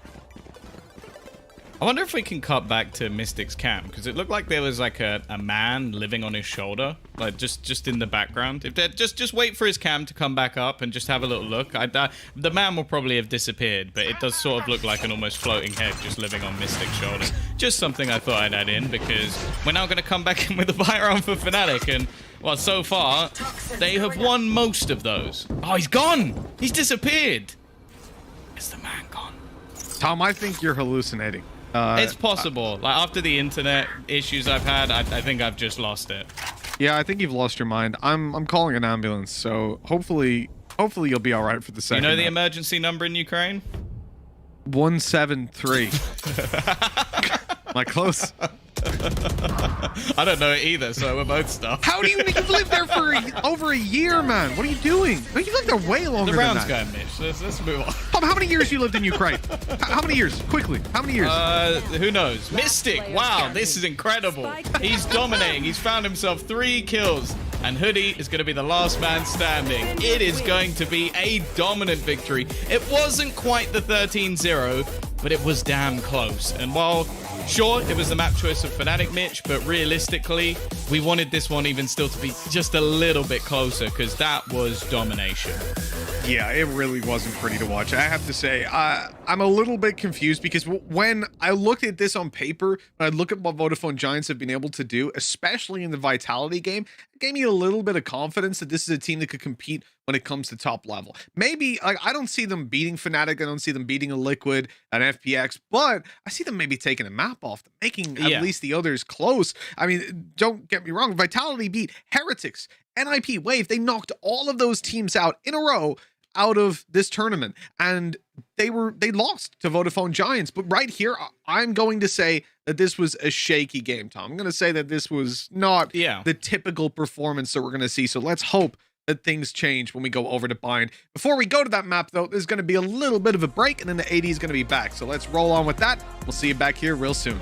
I wonder if we can cut back to Mystic's cam, because it looked like there was like a man living on his shoulder, like just in the background. If that just wait for his cam to come back up and just have a little look. The man will probably have disappeared, but it does sort of look like an almost floating head just living on Mystic's shoulder. Just something I thought I'd add in, because we're now going to come back in with a buy round for Fnatic, and well, so far they have won most of those. Oh, he's gone. He's disappeared. Is the man gone? Tom, I think you're hallucinating. It's possible. Like after the internet issues I've had, I think I've just lost it. Yeah, I think you've lost your mind. I'm calling an ambulance, so hopefully you'll be all right for the second. You know the emergency number in Ukraine? 173. Am I close? I don't know it either, so we're both stuck. How do you've lived there for over a year, man? What are you doing? No, you lived there way longer the than round's that. going, Mitch. Let's move on. Tom, how many years you lived in Ukraine? How many years? Quickly, how many years? Who knows? Mystic, wow, this is incredible. He's dominating. He's found himself 3 kills. And Hoodie is going to be the last man standing. It is going to be a dominant victory. It wasn't quite the 13-0, but it was damn close. And while, sure, it was the map choice of Fnatic, Mitch, but realistically, we wanted this one even still to be just a little bit closer, because that was domination. Yeah, it really wasn't pretty to watch. I have to say, I'm a little bit confused because when I looked at this on paper, when I look at what Vodafone Giants have been able to do, especially in the Vitality game, it gave me a little bit of confidence that this is a team that could compete when it comes to top level. Maybe, I don't see them beating Fnatic, I don't see them beating a Liquid, an FPX, but I see them maybe taking a map off them, making at least the others close. I mean, don't get me wrong, Vitality beat Heretics, NIP, Wave, they knocked all of those teams out in a row out of this tournament, and they lost to Vodafone Giants. But right here, I'm going to say that this was a shaky game, Tom. I'm going to say that this was not the typical performance that we're going to see. So let's hope that things change when we go over to Bind. Before we go to that map, though, there's going to be a little bit of a break, and then the AD is going to be back. So let's roll on with that. We'll see you back here real soon.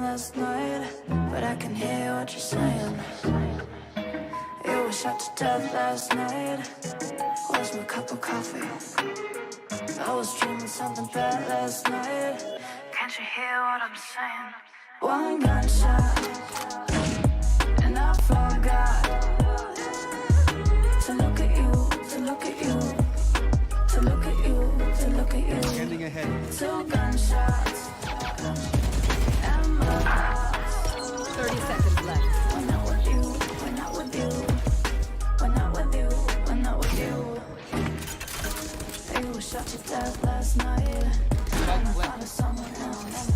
Last night, but I can hear what you're saying. You were shot to death last night. Where's my cup of coffee? I was dreaming something bad last night. Can't you hear what I'm saying? One gunshot, and I forgot to look at you, to look at you, to look at you, to look at you. Standing ahead. 2 gunshots. 30 seconds left. We're not with you, we're not with you. We're not with you, we're not with you. You were shot to death last night. And I thought of someone else.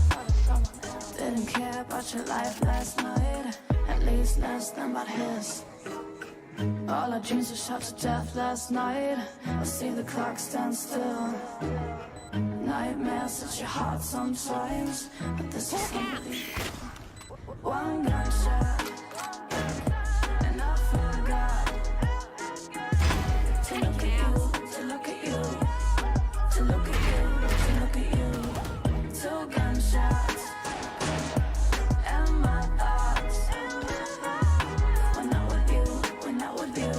Didn't care about your life last night. At least less than about his. All our dreams were shot to death last night. I see the clock stand still. Nightmares at your heart sometimes, but this is somebody. One gunshot, and I forgot to look at you, to look at you, to look at you, to look at you. Two gunshots, and my thoughts. When not with you, when not with you,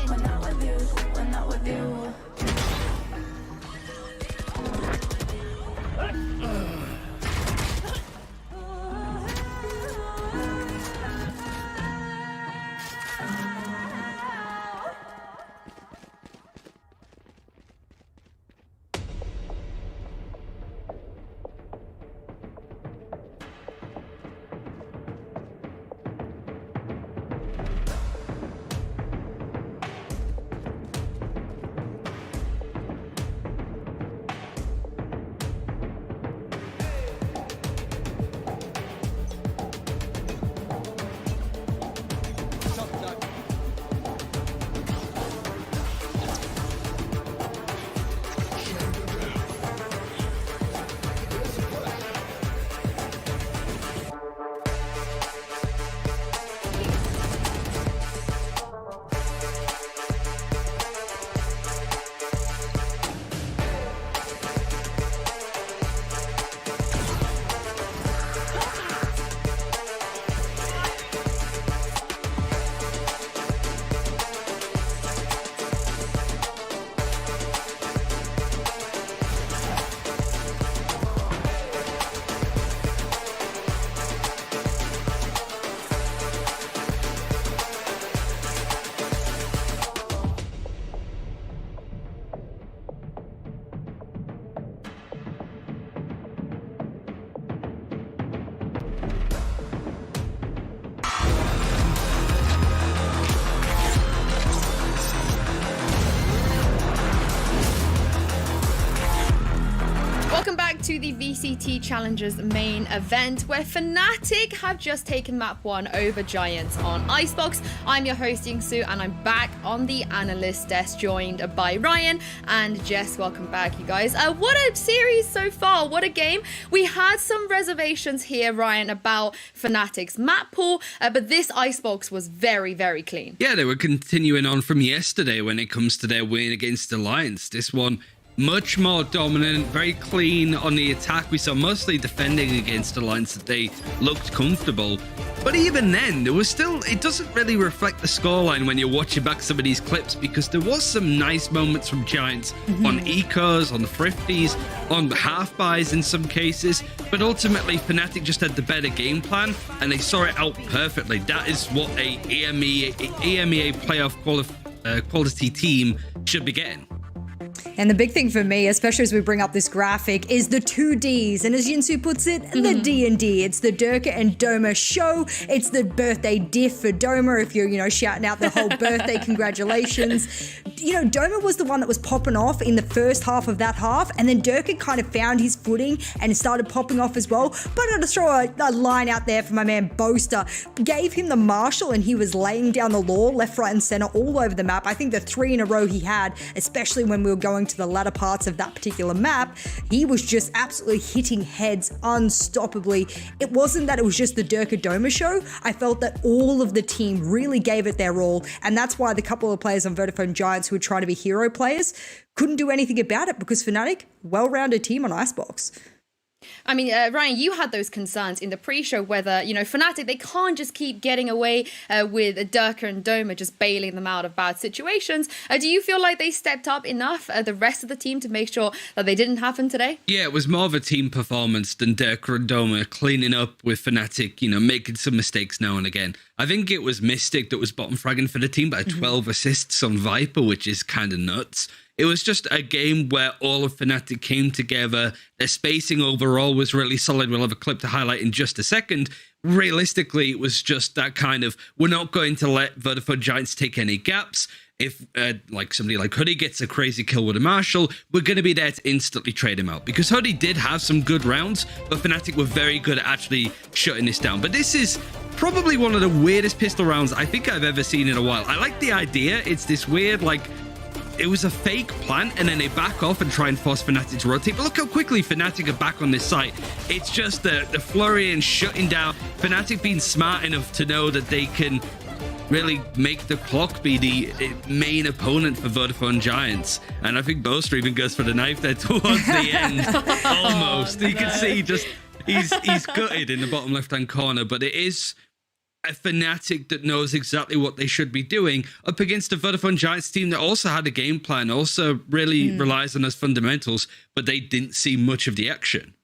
when not with you, when not with you. Welcome back to the VCT Challengers main event, where Fnatic have just taken map 1 over Giants on Icebox. I'm your host, Yingsu, and I'm back on the analyst desk, joined by Ryan and Jess. Welcome back, you guys. What a series so far. What a game. We had some reservations here, Ryan, about Fnatic's map pool, but this Icebox was very, very clean. Yeah, they were continuing on from yesterday when it comes to their win against Alliance. This one, much more dominant, very clean on the attack. We saw mostly defending against Alliance that they looked comfortable. But even then, there was still, it doesn't really reflect the scoreline when you're watching back some of these clips, because there was some nice moments from Giants on ecos, on the thrifties, on the half buys in some cases. But ultimately, Fnatic just had the better game plan and they saw it out perfectly. That is what a EMEA playoff quality team should be getting. And the big thing for me, especially as we bring up this graphic, is the 2 Ds. And as Yinsu puts it, the D&D. It's the Durka and Doma show. It's the birthday diff for Doma, if you're, shouting out the whole birthday congratulations. Doma was the one that was popping off in the first half of that half, and then Durka kind of found his footing and started popping off as well. But I'll just throw a line out there for my man Boaster. Gave him the Marshall and he was laying down the law left, right and center all over the map. I think the 3 in a row he had, especially when we were going to the latter parts of that particular map, he was just absolutely hitting heads unstoppably. It wasn't that it was just the Durka Doma show. I felt that all of the team really gave it their all, and that's why the couple of players on Vodafone Giants who were trying to be hero players couldn't do anything about it, because Fnatic, well-rounded team on Icebox. I mean, Ryan, you had those concerns in the pre-show whether, Fnatic, they can't just keep getting away with Durka and Doma just bailing them out of bad situations. Do you feel like they stepped up enough, the rest of the team, to make sure that they didn't happen today? Yeah, it was more of a team performance than Durka and Doma cleaning up with Fnatic, making some mistakes now and again. I think it was Mystic that was bottom fragging for the team, but 12 assists on Viper, which is kind of nuts. It was just a game where all of Fnatic came together. Their spacing overall was really solid. We'll have a clip to highlight in just a second. Realistically, it was just that kind of, we're not going to let Vodafone Giants take any gaps. If somebody like Hoodie gets a crazy kill with a Marshall, we're going to be there to instantly trade him out. Because Hoodie did have some good rounds, but Fnatic were very good at actually shutting this down. But this is probably one of the weirdest pistol rounds I think I've ever seen in a while. I like the idea. It's this weird, it was a fake plant, and then they back off and try and force Fnatic to rotate. But look how quickly Fnatic are back on this site. It's just the flurry and shutting down. Fnatic being smart enough to know that they can really make the clock be the main opponent for Vodafone Giants. And I think Boaster even goes for the knife there towards the end. Almost. You can see just he's gutted in the bottom left-hand corner, but it is a Fnatic that knows exactly what they should be doing up against a Vodafone Giants team that also had a game plan, also really relies on those fundamentals, but they didn't see much of the action.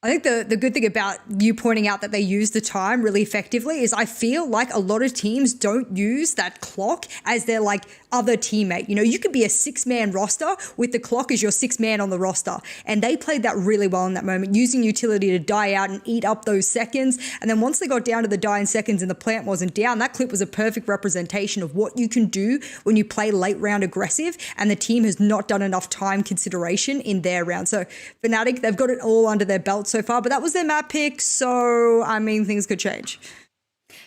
I think the good thing about you pointing out that they use the time really effectively is I feel like a lot of teams don't use that clock as their like other teammate. You know, you could be a 6-man roster with the clock as your 6th man on the roster. And they played that really well in that moment, using utility to die out and eat up those seconds. And then once they got down to the dying seconds and the plant wasn't down, that clip was a perfect representation of what you can do when you play late round aggressive and the team has not done enough time consideration in their round. So Fnatic, they've got it all under their belt so far, but that was their map pick, so I mean things could change.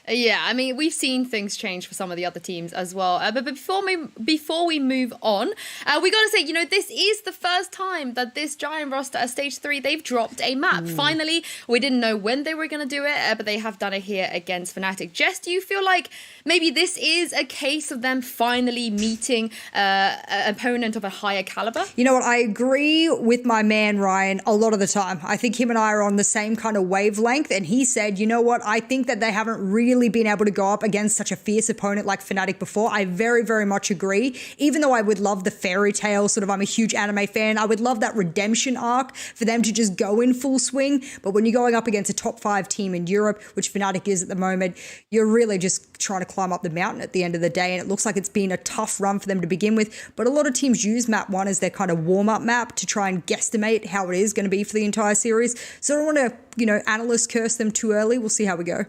Yeah, I mean, we've seen things change for some of the other teams as well. But before we move on, we got to say, you know, this is the first time that this Giant roster at Stage 3, they've dropped a map. Finally, we didn't know when they were going to do it, but they have done it here against Fnatic. Jess, do you feel like maybe this is a case of them finally meeting an opponent of a higher caliber? You know what? I agree with my man, Ryan, a lot of the time. I think him and I are on the same kind of wavelength. And he said, you know what? I think that they haven't really been able to go up against such a fierce opponent like Fnatic before. I very, very much agree. Even though I would love the fairy tale, sort of, I'm a huge anime fan, I would love that redemption arc for them to just go in full swing. But when you're going up against a top 5 team in Europe, which Fnatic is at the moment, you're really just trying to climb up the mountain at the end of the day. And it looks like it's been a tough run for them to begin with. But a lot of teams use map 1 as their kind of warm-up map to try and guesstimate how it is going to be for the entire series. So I don't want to, you know, analyst curse them too early. We'll see how we go.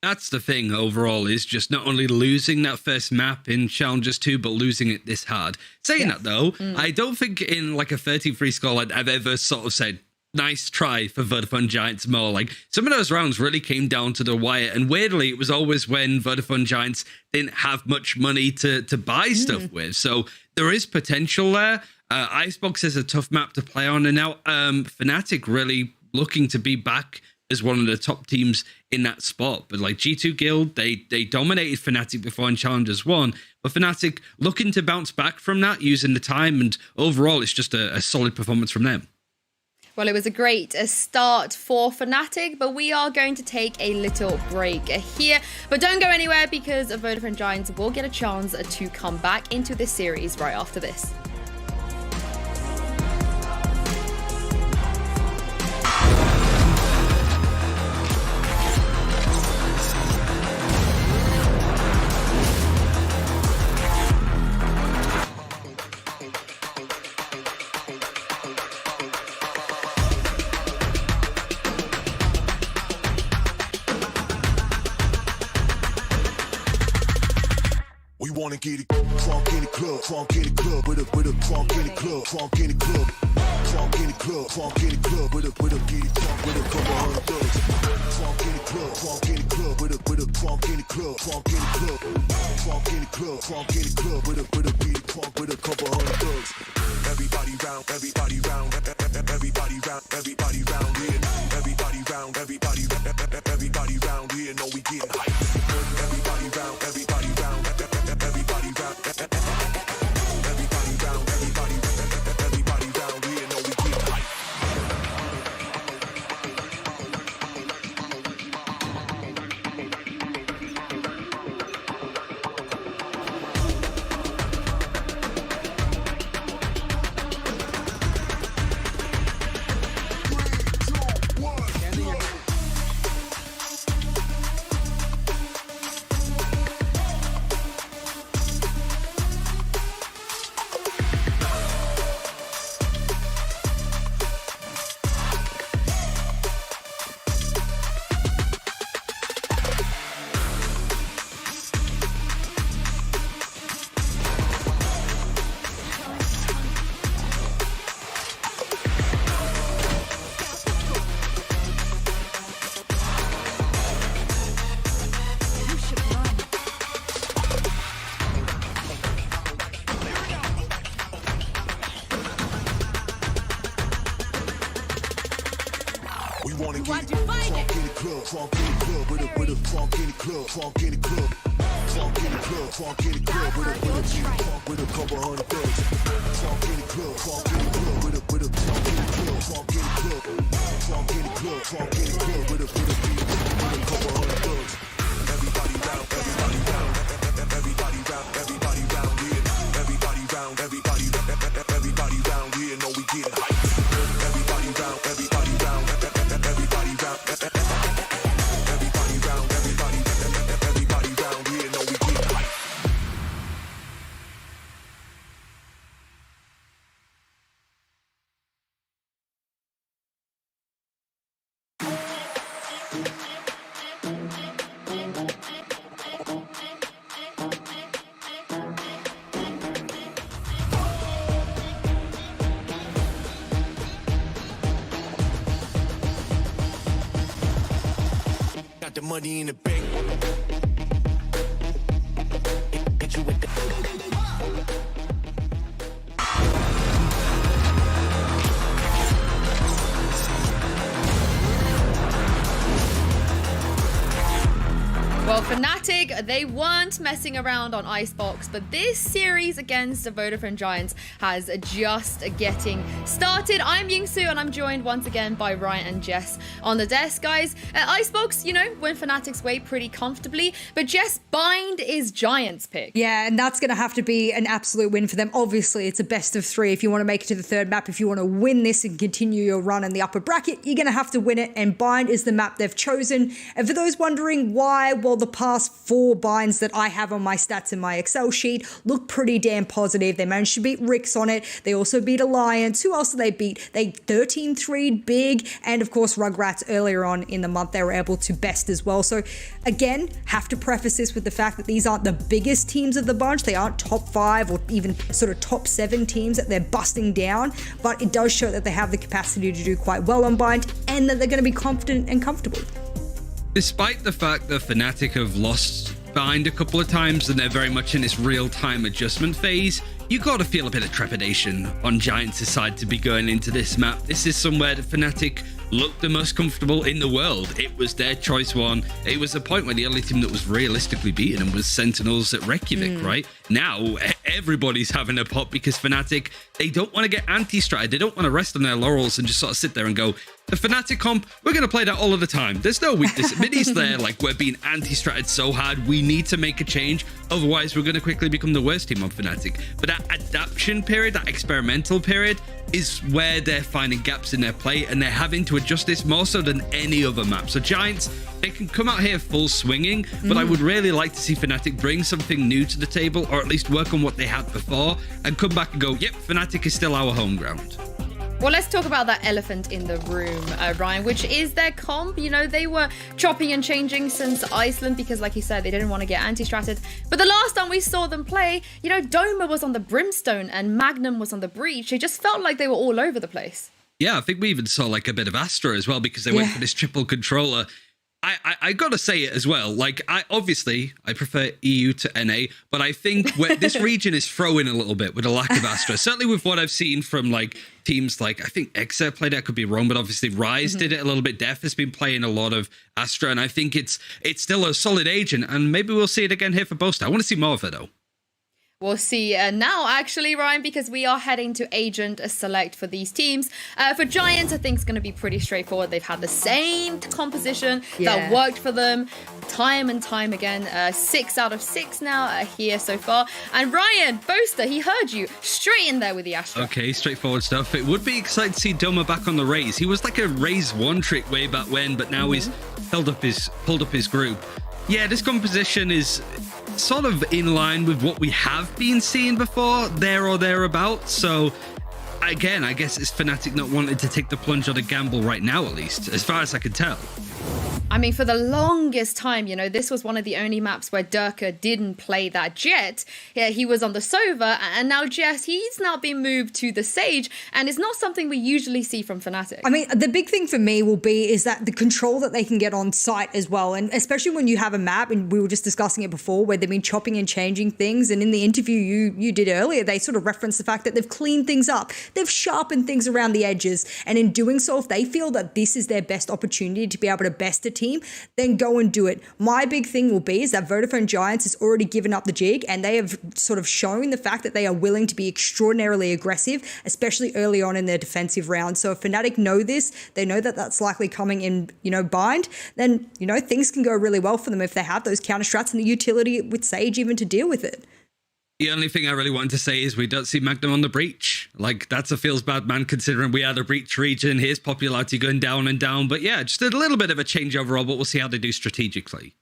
That's the thing overall, is just not only losing that first map in Challengers 2, but losing it this hard. Saying that though, I don't think in like a 13-3 score I've ever sort of said, nice try for Vodafone Giants more. Like, some of those rounds really came down to the wire, and weirdly it was always when Vodafone Giants didn't have much money to buy stuff with. So there is potential there. Icebox is a tough map to play on, and now Fnatic really looking to be back as one of the top teams in that spot. But like G2 Guild, they dominated Fnatic before in Challengers 1, but Fnatic looking to bounce back from that using the time, and overall it's just a solid performance from them. Well, it was a great start for Fnatic, but we are going to take a little break here. But don't go anywhere, because Vodafone Giants will get a chance to come back into this series right after this. Wanna get it crunk in the club, crunk in the club, with a crunk in the club, crunk in the club, crunk in the club, crunk in the club, with a get it crunk with a couple hundred thugs. Crunk in the club, crunk in the club, with a crunk in the club, crunk in the club, crunk in the club, crunk in the club, with a get it crunk with a couple hundred thugs. Everybody round, everybody round, everybody round, everybody round here. Everybody round, everybody round here. Know we getting hype. Everybody round, everybody round. Everybody round, everybody round here, know we get hype. We wanna get it crunk in the club, crunk in the club, with a crunk in the club, crunk in the club, crunk in the club, crunk in the club, with a couple hundred thugs. Crunk in the club, crunk in the club, with a crunk in the club, crunk in the club, crunk in the club, crunk in the club, with a couple hundred thugs. Everybody round, everybody round, everybody round, everybody round here, everybody round, everybody round here, know we getting hype. Everybody round, everybody round, everybody round, everybody round, everybody round here, know we getting hype. Got the money in the bank. Hit you with the Well, Fnatic, they weren't messing around on Icebox, but this series against the Vodafone Giants has just getting started. I'm Yingsu, and I'm joined once again by Ryan and Jess on the desk. Guys, Icebox, you know, win Fnatic's way pretty comfortably, but Jess, Bind is Giants' pick. Yeah, and that's going to have to be an absolute win for them. Obviously, it's a best of 3 if you want to make it to the third map. If you want to win this and continue your run in the upper bracket, you're going to have to win it, and Bind is the map they've chosen. And for those wondering why, well, the past 4 binds that I have on my stats in my Excel sheet look pretty damn positive. They managed to beat Rix on it. They also beat Alliance. Who else did they beat? They 13-3'd Big, and of course Rugrats earlier on in the month they were able to best as well. So again, have to preface this with the fact that these aren't the biggest teams of the bunch. They aren't top 5 or even sort of top 7 teams that they're busting down, but it does show that they have the capacity to do quite well on Bind and that they're going to be confident and comfortable. Despite the fact that Fnatic have lost Bind a couple of times and they're very much in this real-time adjustment phase, you got to feel a bit of trepidation on Giants' side to be going into this map. This is somewhere that Fnatic looked the most comfortable in the world. It was their choice one. It was a point where the only team that was realistically beating them was Sentinels at Reykjavik, right? Now, everybody's having a pop because Fnatic, they don't want to get anti-stratted. They don't want to rest on their laurels and just sort of sit there and go, the Fnatic comp, we're going to play that all of the time. There's no weakness. Minnie's there, like, we're being anti-stratted so hard. We need to make a change. Otherwise, we're going to quickly become the worst team on Fnatic. But that adaptation period, that experimental period, is where they're finding gaps in their play, and they're having to adjust this more so than any other map. So Giants, they can come out here full swinging, but I would really like to see Fnatic bring something new to the table, or at least work on what they had before, and come back and go, yep, Fnatic is still our home ground. Well, let's talk about that elephant in the room, Ryan, which is their comp. You know, they were chopping and changing since Iceland because, like you said, they didn't want to get anti-stratted. But the last time we saw them play, you know, Doma was on the Brimstone and Magnum was on the Breach. It just felt like they were all over the place. Yeah, I think we even saw like a bit of Astra as well because they went for this triple controller. I gotta say it as well. Like, I prefer EU to NA, but I think this region is throwing a little bit with a lack of Astra. Certainly with what I've seen from like teams like, I think Exa played it, I could be wrong, but obviously Rise did it a little bit. Def has been playing a lot of Astra, and I think it's still a solid agent, and maybe we'll see it again here for Boast. I want to see more of it though. We'll see now, actually, Ryan, because we are heading to Agent Select for these teams. For Giants, I think it's going to be pretty straightforward. They've had the same composition that worked for them time and time again. 6 out of 6 now here so far. And Ryan, Boaster, he heard you straight in there with the Astra. Okay, straightforward stuff. It would be exciting to see Doma back on the Raze. He was like a Raze one trick way back when, but now he's pulled up his group. Yeah, this composition is sort of in line with what we have been seeing before, there or thereabouts. So again, I guess it's Fnatic not wanting to take the plunge on a gamble right now, at least, as far as I can tell. I mean, for the longest time, you know, this was one of the only maps where Durka didn't play that Jet. Yeah, he was on the Sova, and now Jess, he's now been moved to the Sage, and it's not something we usually see from Fnatic. I mean, the big thing for me will be is that the control that they can get on site as well, and especially when you have a map, and we were just discussing it before, where they've been chopping and changing things, and in the interview you did earlier, they sort of referenced the fact that they've cleaned things up, they've sharpened things around the edges, and in doing so, if they feel that this is their best opportunity to be able to best a team, then go and do it. My big thing will be is that Vodafone Giants has already given up the jig, and they have sort of shown the fact that they are willing to be extraordinarily aggressive, especially early on in their defensive round. So if Fnatic know this, they know that that's likely coming in, you know, bind, then, you know, things can go really well for them if they have those counter strats and the utility with Sage even to deal with it. The only thing I really want to say is we don't see Magnum on the breach. Like, that's a feels bad man considering we are the breach region. His popularity going down and down. But yeah, just a little bit of a change overall, but we'll see how they do strategically.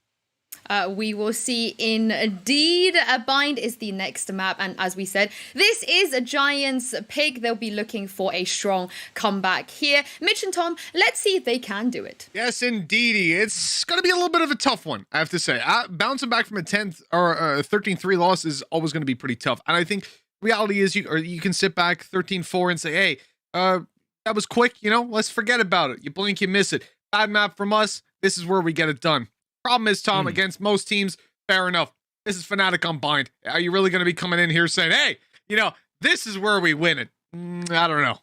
We will see indeed. Bind is the next map, and as we said, this is a Giants pick. They'll be looking for a strong comeback here. Mitch and Tom, let's see if they can do it. Yes, indeedy. It's going to be a little bit of a tough one, I have to say. Bouncing back from a 10th or 13-3 loss is always going to be pretty tough. And I think reality is you can sit back 13-4 and say, hey, that was quick, you know, let's forget about it. You blink, you miss it. Bad map from us. This is where we get it done. Problem is, Tom, against most teams, fair enough. This is Fnatic on Bind. Are you really going to be coming in here saying, hey, you know, this is where we win it? I don't know.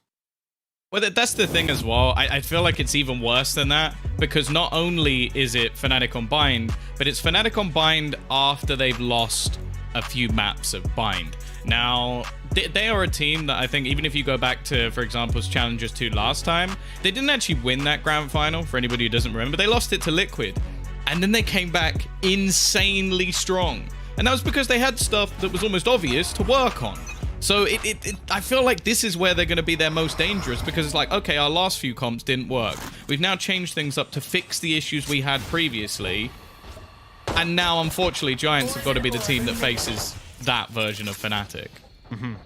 Well, that's the thing as well. I feel like it's even worse than that, because not only is it Fnatic on Bind, but it's Fnatic on Bind after they've lost a few maps of Bind. Now, they are a team that I think, even if you go back to, for example, Challengers 2 last time, they didn't actually win that grand final, for anybody who doesn't remember. They lost it to Liquid. And then they came back insanely strong. And that was because they had stuff that was almost obvious to work on. So I feel like this is where they're going to be their most dangerous, because it's like, okay, our last few comps didn't work. We've now changed things up to fix the issues we had previously. And now, unfortunately, Giants have got to be the team that faces that version of Fnatic.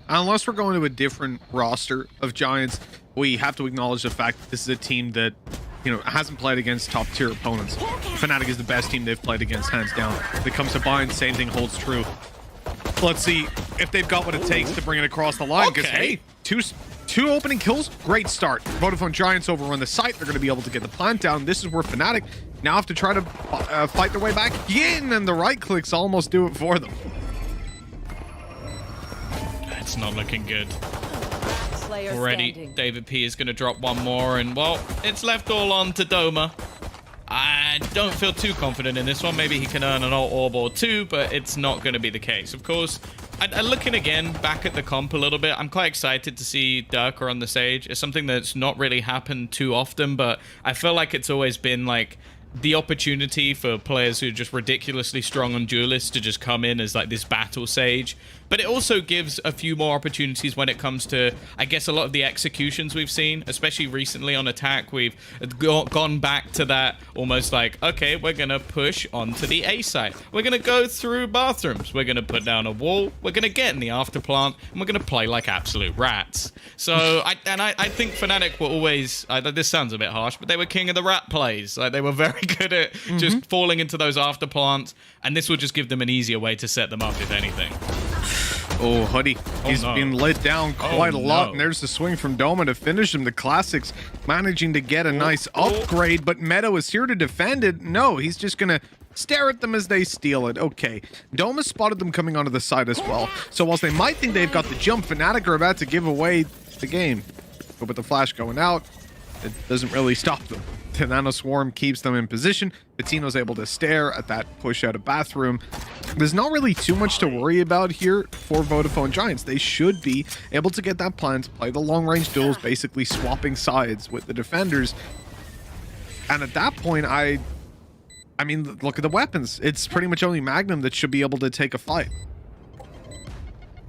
Unless we're going to a different roster of Giants, we have to acknowledge the fact that this is a team that, you know, hasn't played against top tier opponents. Fnatic is the best team they've played against, hands down. When it comes to Bind, same thing holds true. Let's see if they've got what it takes to bring it across the line, because hey, two opening kills, great start. Vodafone Giants overrun the site. They're going to be able to get the plant down. This is where Fnatic now have to try to fight their way back in, and the right clicks almost do it for them. It's not looking good. Already, David P is going to drop one more, and well, it's left all on to Doma. I don't feel too confident in this one. Maybe he can earn an alt orb or two, but it's not going to be the case. Of course, looking again back at the comp a little bit, I'm quite excited to see Durka on the Sage. It's something that's not really happened too often, but I feel like it's always been like the opportunity for players who are just ridiculously strong on duelists to just come in as like this battle Sage. But it also gives a few more opportunities when it comes to, I guess, a lot of the executions we've seen, especially recently on attack. We've gone back to that almost like, okay, we're going to push onto the A site. We're going to go through bathrooms. We're going to put down a wall. We're going to get in the after plant, and we're going to play like absolute rats. So, I think Fnatic were always, this sounds a bit harsh, but they were king of the rat plays. Like, they were very good at just falling into those after plants, and this will just give them an easier way to set them up, if anything. Oh, Hoodie, he's been let down quite a lot, and there's the swing from Doma to finish him. The Classics managing to get a nice upgrade, but Meadow is here to defend it. No, he's just going to stare at them as they steal it. Okay, Doma spotted them coming onto the side as well. So whilst they might think they've got the jump, Fnatic are about to give away the game. But with the flash going out, it doesn't really stop them. The Nano Swarm keeps them in position. Patino's able to stare at that push out of bathroom. There's not really too much to worry about here for Vodafone Giants. They should be able to get that plan to play the long-range duels, basically swapping sides with the defenders. And at that point, I mean, look at the weapons. It's pretty much only Magnum that should be able to take a fight.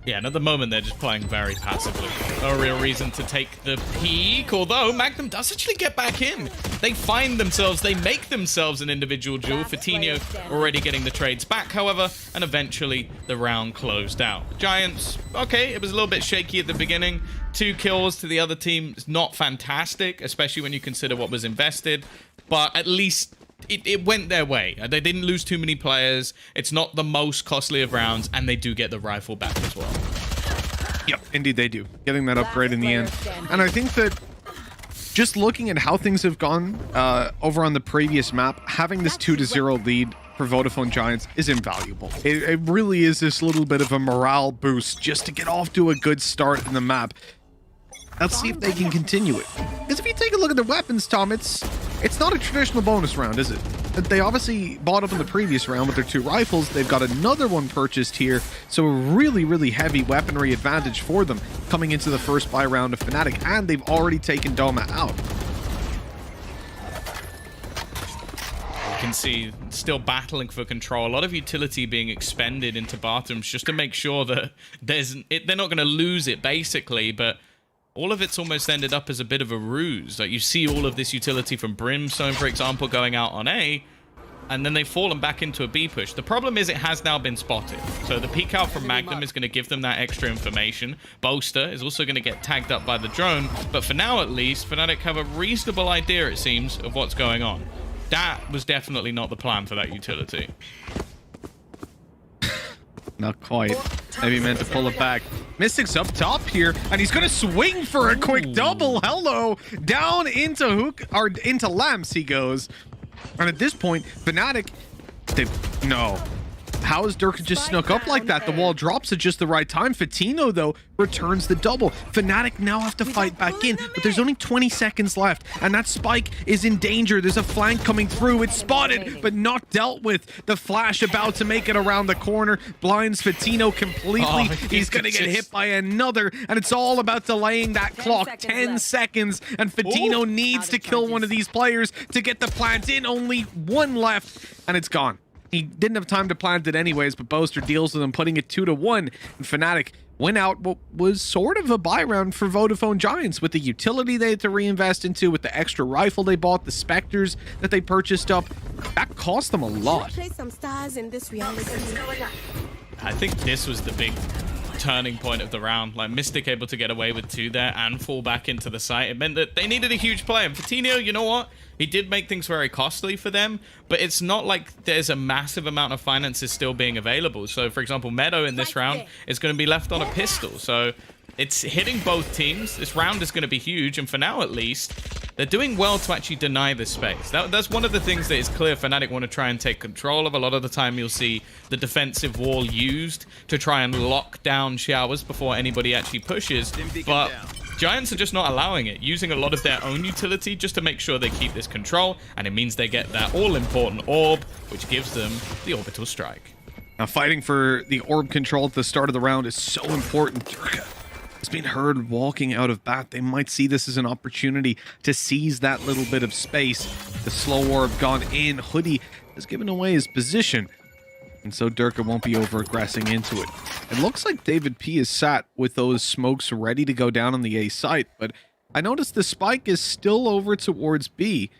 Yeah, and at the moment, they're just playing very passively. No real reason to take the peak, although Magnum does actually get back in. They find themselves, they make themselves an individual duel. Fatino already getting the trades back, however, and eventually the round closed out. Giants, okay, it was a little bit shaky at the beginning. 2 kills to the other team is not fantastic, especially when you consider what was invested, but at least it went their way. They didn't lose too many players. It's not the most costly of rounds, and they do get the rifle back as well. Yep, indeed they do. Getting that upgrade in the end. And I think that just looking at how things have gone over on the previous map, having this 2-0 lead for Vodafone Giants is invaluable. It really is this little bit of a morale boost just to get off to a good start in the map. Let's see if they can continue it. Because if you take a look at the weapons, Tom, it's not a traditional bonus round, is it? They obviously bought up in the previous round with their 2 rifles. They've got another one purchased here. So a really, really heavy weaponry advantage for them coming into the first buy round of Fnatic. And they've already taken Doma out. You can see still battling for control. A lot of utility being expended into bathrooms just to make sure that they're not going to lose it, basically. But all of it's almost ended up as a bit of a ruse. Like, you see all of this utility from Brimstone, for example, going out on A, and then they've fallen back into a B push. The problem is it has now been spotted. So the peek out from Magnum is going to give them that extra information. Boaster is also going to get tagged up by the drone. But for now, at least, Fnatic have a reasonable idea, it seems, of what's going on. That was definitely not the plan for that utility. Not quite. Maybe meant to pull it back. Mystic's up top here, and he's gonna swing for a quick double. Hello, down into Hook, or into Lamps he goes. And at this point, Fnatic, no. How is Dirk just snuck up like that? The wall drops at just the right time. Fatino, though, returns the double. Fnatic now have to fight back in, but there's only 20 seconds left, and that spike is in danger. There's a flank coming through. It's spotted, but not dealt with. The flash about to make it around the corner. Blinds Fatino completely. He's going to get hit by another, and it's all about delaying that clock. 10 seconds, and Fatino needs to kill one of these players to get the plant in. Only one left, and it's gone. He didn't have time to plant it anyways, but Boaster deals with him, putting it 2-1. And Fnatic went out what was sort of a buy round for Vodafone Giants with the utility they had to reinvest into, with the extra rifle they bought, the Spectres that they purchased up. That cost them a lot. Play some stars in this reality. I think this was the big turning point of the round. Like, Mystic able to get away with 2 there and fall back into the site. It meant that they needed a huge play. And Fatino, you know what? He did make things very costly for them, but it's not like there's a massive amount of finances still being available. So, for example, Meadow in this round is going to be left on a pistol. So it's hitting both teams. This round is going to be huge, and for now at least, they're doing well to actually deny this space. That's one of the things that is clear Fnatic want to try and take control of. A lot of the time you'll see the defensive wall used to try and lock down showers before anybody actually pushes, but Giants are just not allowing it, using a lot of their own utility just to make sure they keep this control, and it means they get that all-important orb, which gives them the orbital strike. Now, fighting for the orb control at the start of the round is so important. Durka has been heard walking out of bat. They might see this as an opportunity to seize that little bit of space. The slow orb gone in. Hoodie has given away his position, and so Durka won't be over-aggressing into it. It looks like David P is sat with those smokes ready to go down on the A site, but I noticed the spike is still over towards B,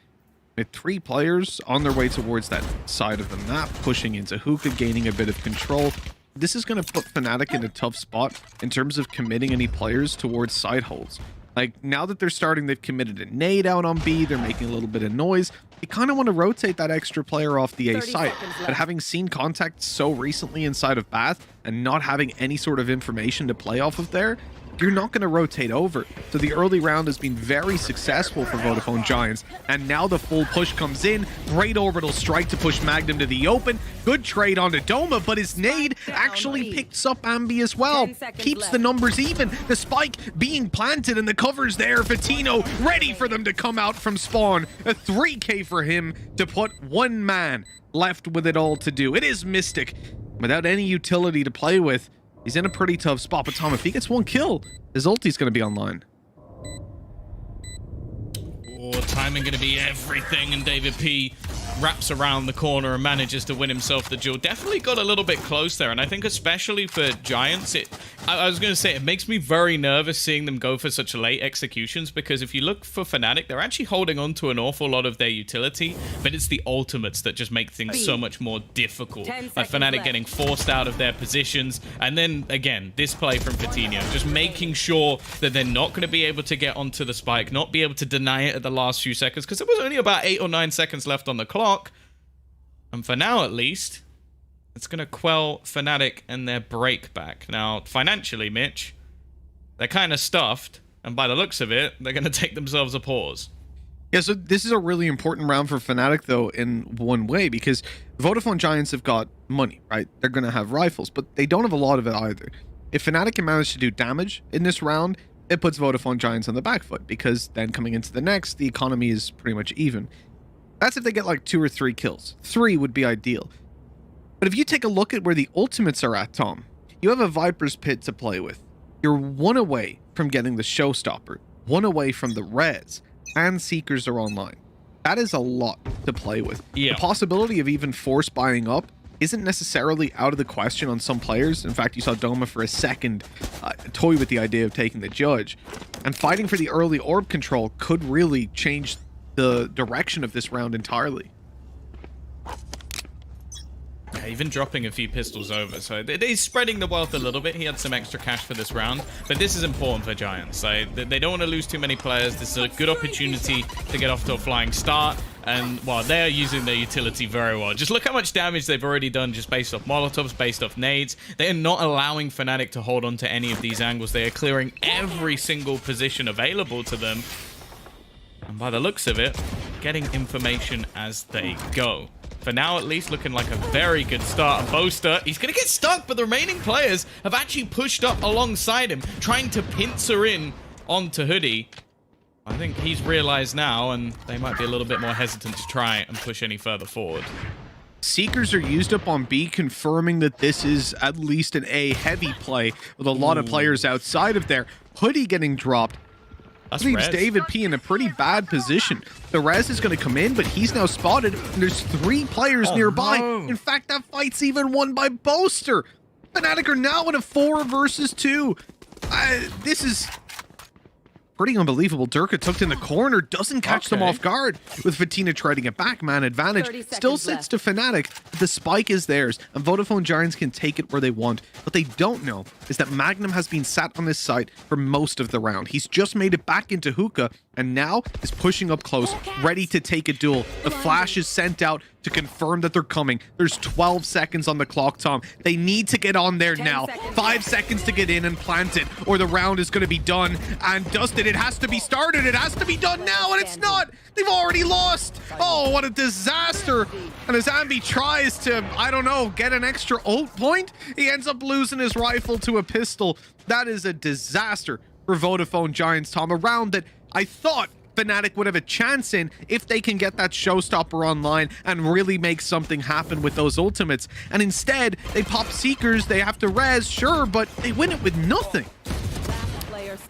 with 3 players on their way towards that side of the map, pushing into Hookah, gaining a bit of control. This is going to put Fnatic in a tough spot in terms of committing any players towards side holds. Like, now that they're starting, they've committed a nade out on B, they're making a little bit of noise. You kind of want to rotate that extra player off the A site. But having seen contact so recently inside of Bath and not having any sort of information to play off of there, you're not going to rotate over. So the early round has been very successful for Vodafone Giants, and now the full push comes in. Great orbital strike to push Magnum to the open. Good trade onto Doma, but his nade actually picks up Ambi as well. Keeps the numbers even. The spike being planted and the cover's there. Fatino ready for them to come out from spawn. A 3K for him to put one man left with it all to do. It is Mystic. Without any utility to play with, he's in a pretty tough spot. But Tom, if he gets one kill, his ulti's going to be online. Oh, timing going to be everything, and David P wraps around the corner and manages to win himself the duel. Definitely got a little bit close there, and I think especially for Giants, I was going to say, it makes me very nervous seeing them go for such late executions, because if you look for Fnatic, they're actually holding on to an awful lot of their utility, but it's the ultimates that just make things so much more difficult. Like Fnatic getting forced out of their positions, and then, again, this play from Fatino, just making sure that they're not going to be able to get onto the spike, not be able to deny it at the last few seconds, because there was only about 8 or 9 seconds left on the clock. clock. And for now, at least, it's going to quell Fnatic and their break back. Now, financially, Mitch, they're kind of stuffed. And by the looks of it, they're going to take themselves a pause. Yeah, so this is a really important round for Fnatic, though, in one way, because Vodafone Giants have got money, right? They're going to have rifles, but they don't have a lot of it either. If Fnatic can manage to do damage in this round, it puts Vodafone Giants on the back foot, because then coming into the next, the economy is pretty much even. That's if they get like 2 or 3 kills. 3 would be ideal. But if you take a look at where the ultimates are at, Tom, you have a Viper's Pit to play with. You're 1 away from getting the Showstopper, 1 away from the Res, and Seekers are online. That is a lot to play with. Yeah. The possibility of even force buying up isn't necessarily out of the question on some players. In fact, you saw Doma for a second toy with the idea of taking the Judge. And fighting for the early orb control could really change the direction of this round entirely. Yeah, even dropping a few pistols over. So he's spreading the wealth a little bit. He had some extra cash for this round. But this is important for Giants. So they don't want to lose too many players. This is a good opportunity to get off to a flying start. And, well, they're using their utility very well. Just look how much damage they've already done just based off Molotovs, based off nades. They are not allowing Fnatic to hold on to any of these angles. They are clearing every single position available to them. And by the looks of it, getting information as they go. For now, at least, looking like a very good start. And Boaster, he's going to get stuck, but the remaining players have actually pushed up alongside him, trying to pincer in onto Hoodie. I think he's realized now, and they might be a little bit more hesitant to try and push any further forward. Seekers are used up on B, confirming that this is at least an A heavy play with a lot of players outside of there. Hoodie getting dropped. That's leaves Rez. David P in a pretty bad position. The Rez is going to come in, but he's now spotted, and there's 3 players nearby. No. In fact, that fight's even won by Boaster. Fnatic are now in a 4 versus 2. This is pretty unbelievable. Durka tucked in the corner, doesn't catch them off guard. With Fatina trading it back, man advantage. Still sits to Fnatic. The spike is theirs, and Vodafone Giants can take it where they want. What they don't know is that Magnum has been sat on this site for most of the round. He's just made it back into hookah, and now is pushing up close, ready to take a duel. The flash is sent out to confirm that they're coming. There's 12 seconds on the clock, Tom. They need to get on there now. 5 seconds to get in and plant it, or the round is going to be done and dusted. It has to be started. It has to be done now, and it's not. They've already lost. Oh, what a disaster. And as Ambi tries to, I don't know, get an extra ult point, he ends up losing his rifle to a pistol. That is a disaster for Vodafone Giants, Tom. A round that I thought Fnatic would have a chance in if they can get that Showstopper online and really make something happen with those ultimates. And instead, they pop Seekers, they have to res, sure, but they win it with nothing.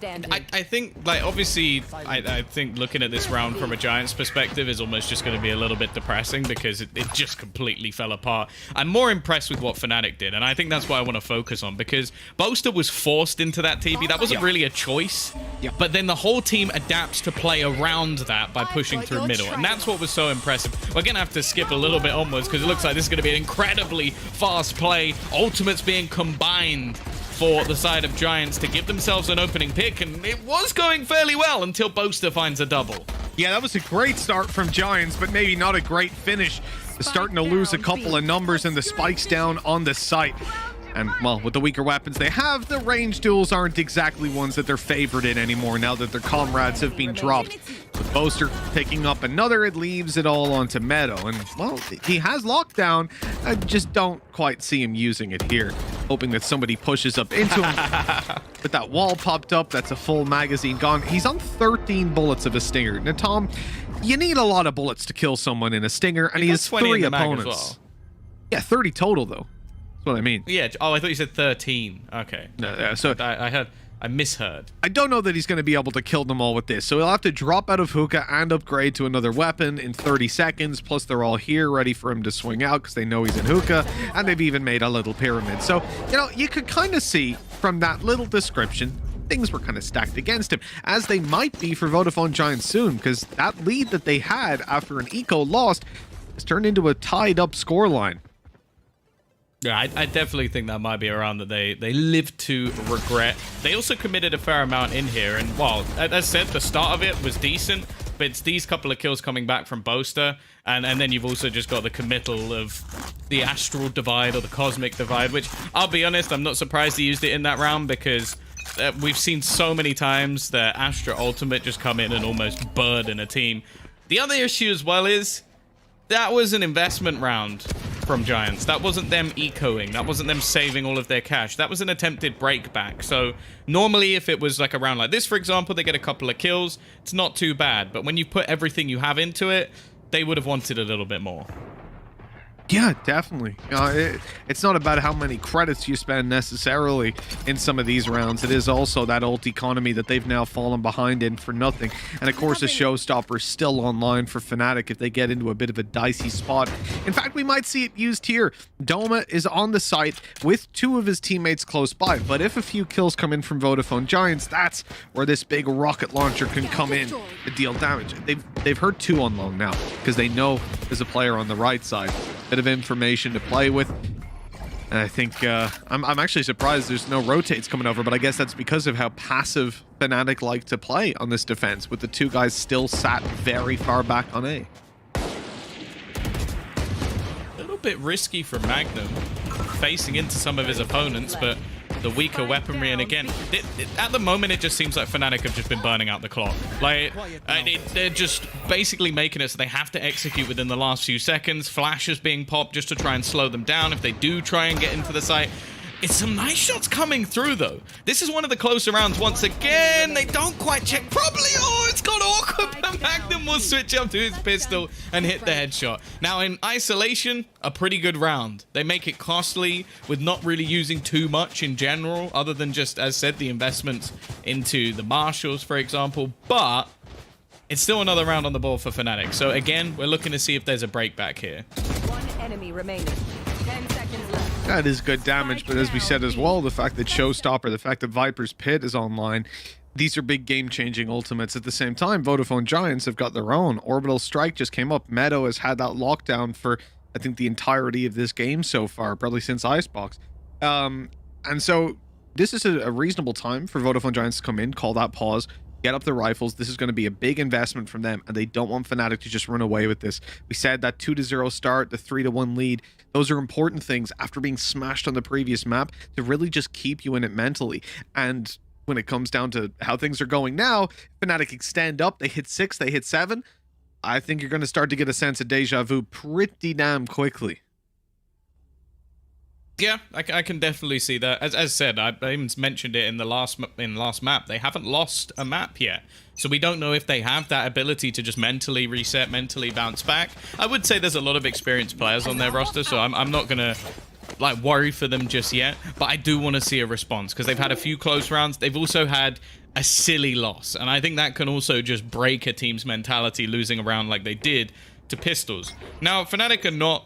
I think, like, obviously, I think looking at this round from a Giants perspective is almost just going to be a little bit depressing because it just completely fell apart. I'm more impressed with what Fnatic did, and I think that's what I want to focus on, because Boaster was forced into that TB. That wasn't really a choice, but then the whole team adapts to play around that by pushing through middle, and that's what was so impressive. We're going to have to skip a little bit onwards because it looks like this is going to be an incredibly fast play. Ultimates being combined for the side of Giants to give themselves an opening pick, and it was going fairly well until Boaster finds a double. Yeah, that was a great start from Giants, but maybe not a great finish. They're starting to lose a couple of numbers, and the spikes down on the site. And, well, with the weaker weapons they have, the range duels aren't exactly ones that they're favored in anymore now that their comrades have been dropped. With Boaster picking up another, it leaves it all onto Meadow. And, well, he has lockdown. I just don't quite see him using it here. Hoping that somebody pushes up into him. But that wall popped up. That's a full magazine gone. He's on 13 bullets of a Stinger. Now, Tom, you need a lot of bullets to kill someone in a Stinger, and he has 3 opponents. Well. Yeah, 30 total, though. What I mean. Yeah. Oh, I thought you said 13. Okay. No, so I misheard. I don't know that he's going to be able to kill them all with this. So he'll have to drop out of hookah and upgrade to another weapon in 30 seconds. Plus, they're all here ready for him to swing out because they know he's in hookah. And they've even made a little pyramid. So, you know, you could kind of see from that little description, things were kind of stacked against him, as they might be for Vodafone Giants soon, because that lead that they had after an eco lost has turned into a tied up scoreline. Yeah, I definitely think that might be a round that they live to regret. They also committed a fair amount in here, and while, as said, the start of it was decent, but it's these couple of kills coming back from Boaster, and then you've also just got the committal of the Astral Divide or the Cosmic Divide, which, I'll be honest, I'm not surprised he used it in that round, because we've seen so many times the Astra ultimate just come in and almost burden a team. The other issue as well is, that was an investment round from Giants. That wasn't them ecoing. That wasn't them saving all of their cash. That was an attempted break back. So normally if it was like a round like this, for example, they get a couple of kills, it's not too bad. But when you put everything you have into it, they would have wanted a little bit more. Yeah, definitely. It's not about how many credits you spend necessarily in some of these rounds. It is also that ult economy that they've now fallen behind in for nothing. And of course, the showstopper is still online for Fnatic if they get into a bit of a dicey spot. In fact, we might see it used here. Doma is on the site with 2 of his teammates close by. But if a few kills come in from Vodafone Giants, that's where this big rocket launcher can come in to deal damage. They've heard 2 on long now because they know there's a player on the right side. Bit of information to play with, and I think I'm actually surprised there's no rotates coming over, but I guess that's because of how passive Fnatic like to play on this defense, with the 2 guys still sat very far back on A. A little bit risky for Magnum, facing into some of his opponents, but the weaker weaponry, and again, at the moment it just seems like Fnatic have just been burning out the clock. Like, they're just basically making it so they have to execute within the last few seconds. Flashes being popped just to try and slow them down if they do try and get into the site. It's some nice shots coming through, though. This is one of the closer rounds once again. They don't quite check properly. Oh, it's got awkward, but Magnum will switch up to his pistol and hit the headshot. Now, in isolation, a pretty good round. They make it costly with not really using too much in general, other than just, as said, the investments into the Marshals, for example. But it's still another round on the board for Fnatic. So, again, we're looking to see if there's a breakback here. 1 enemy remaining. 10 seconds left. That is good damage, but as we said as well, the fact that Showstopper, the fact that Viper's Pit is online, these are big game-changing ultimates. At the same time, Vodafone Giants have got their own. Orbital Strike just came up. Meadow has had that lockdown for, I think, the entirety of this game so far, probably since Icebox. And so this is a reasonable time for Vodafone Giants to come in, call that pause, get up the rifles. This is going to be a big investment from them, and they don't want Fnatic to just run away with this. We said that 2-0 start, the 3-1 lead, those are important things after being smashed on the previous map to really just keep you in it mentally. And when it comes down to how things are going now, Fnatic extend up, they hit 6, they hit 7. I think you're going to start to get a sense of deja vu pretty damn quickly. Yeah, I can definitely see that. As said, I even mentioned it in the last map. They haven't lost a map yet, so we don't know if they have that ability to just mentally reset, mentally bounce back. I would say there's a lot of experienced players on their roster, so I'm not gonna like worry for them just yet. But I do want to see a response because they've had a few close rounds. They've also had a silly loss, and I think that can also just break a team's mentality, losing a round like they did to Pistols. Now, Fnatic are not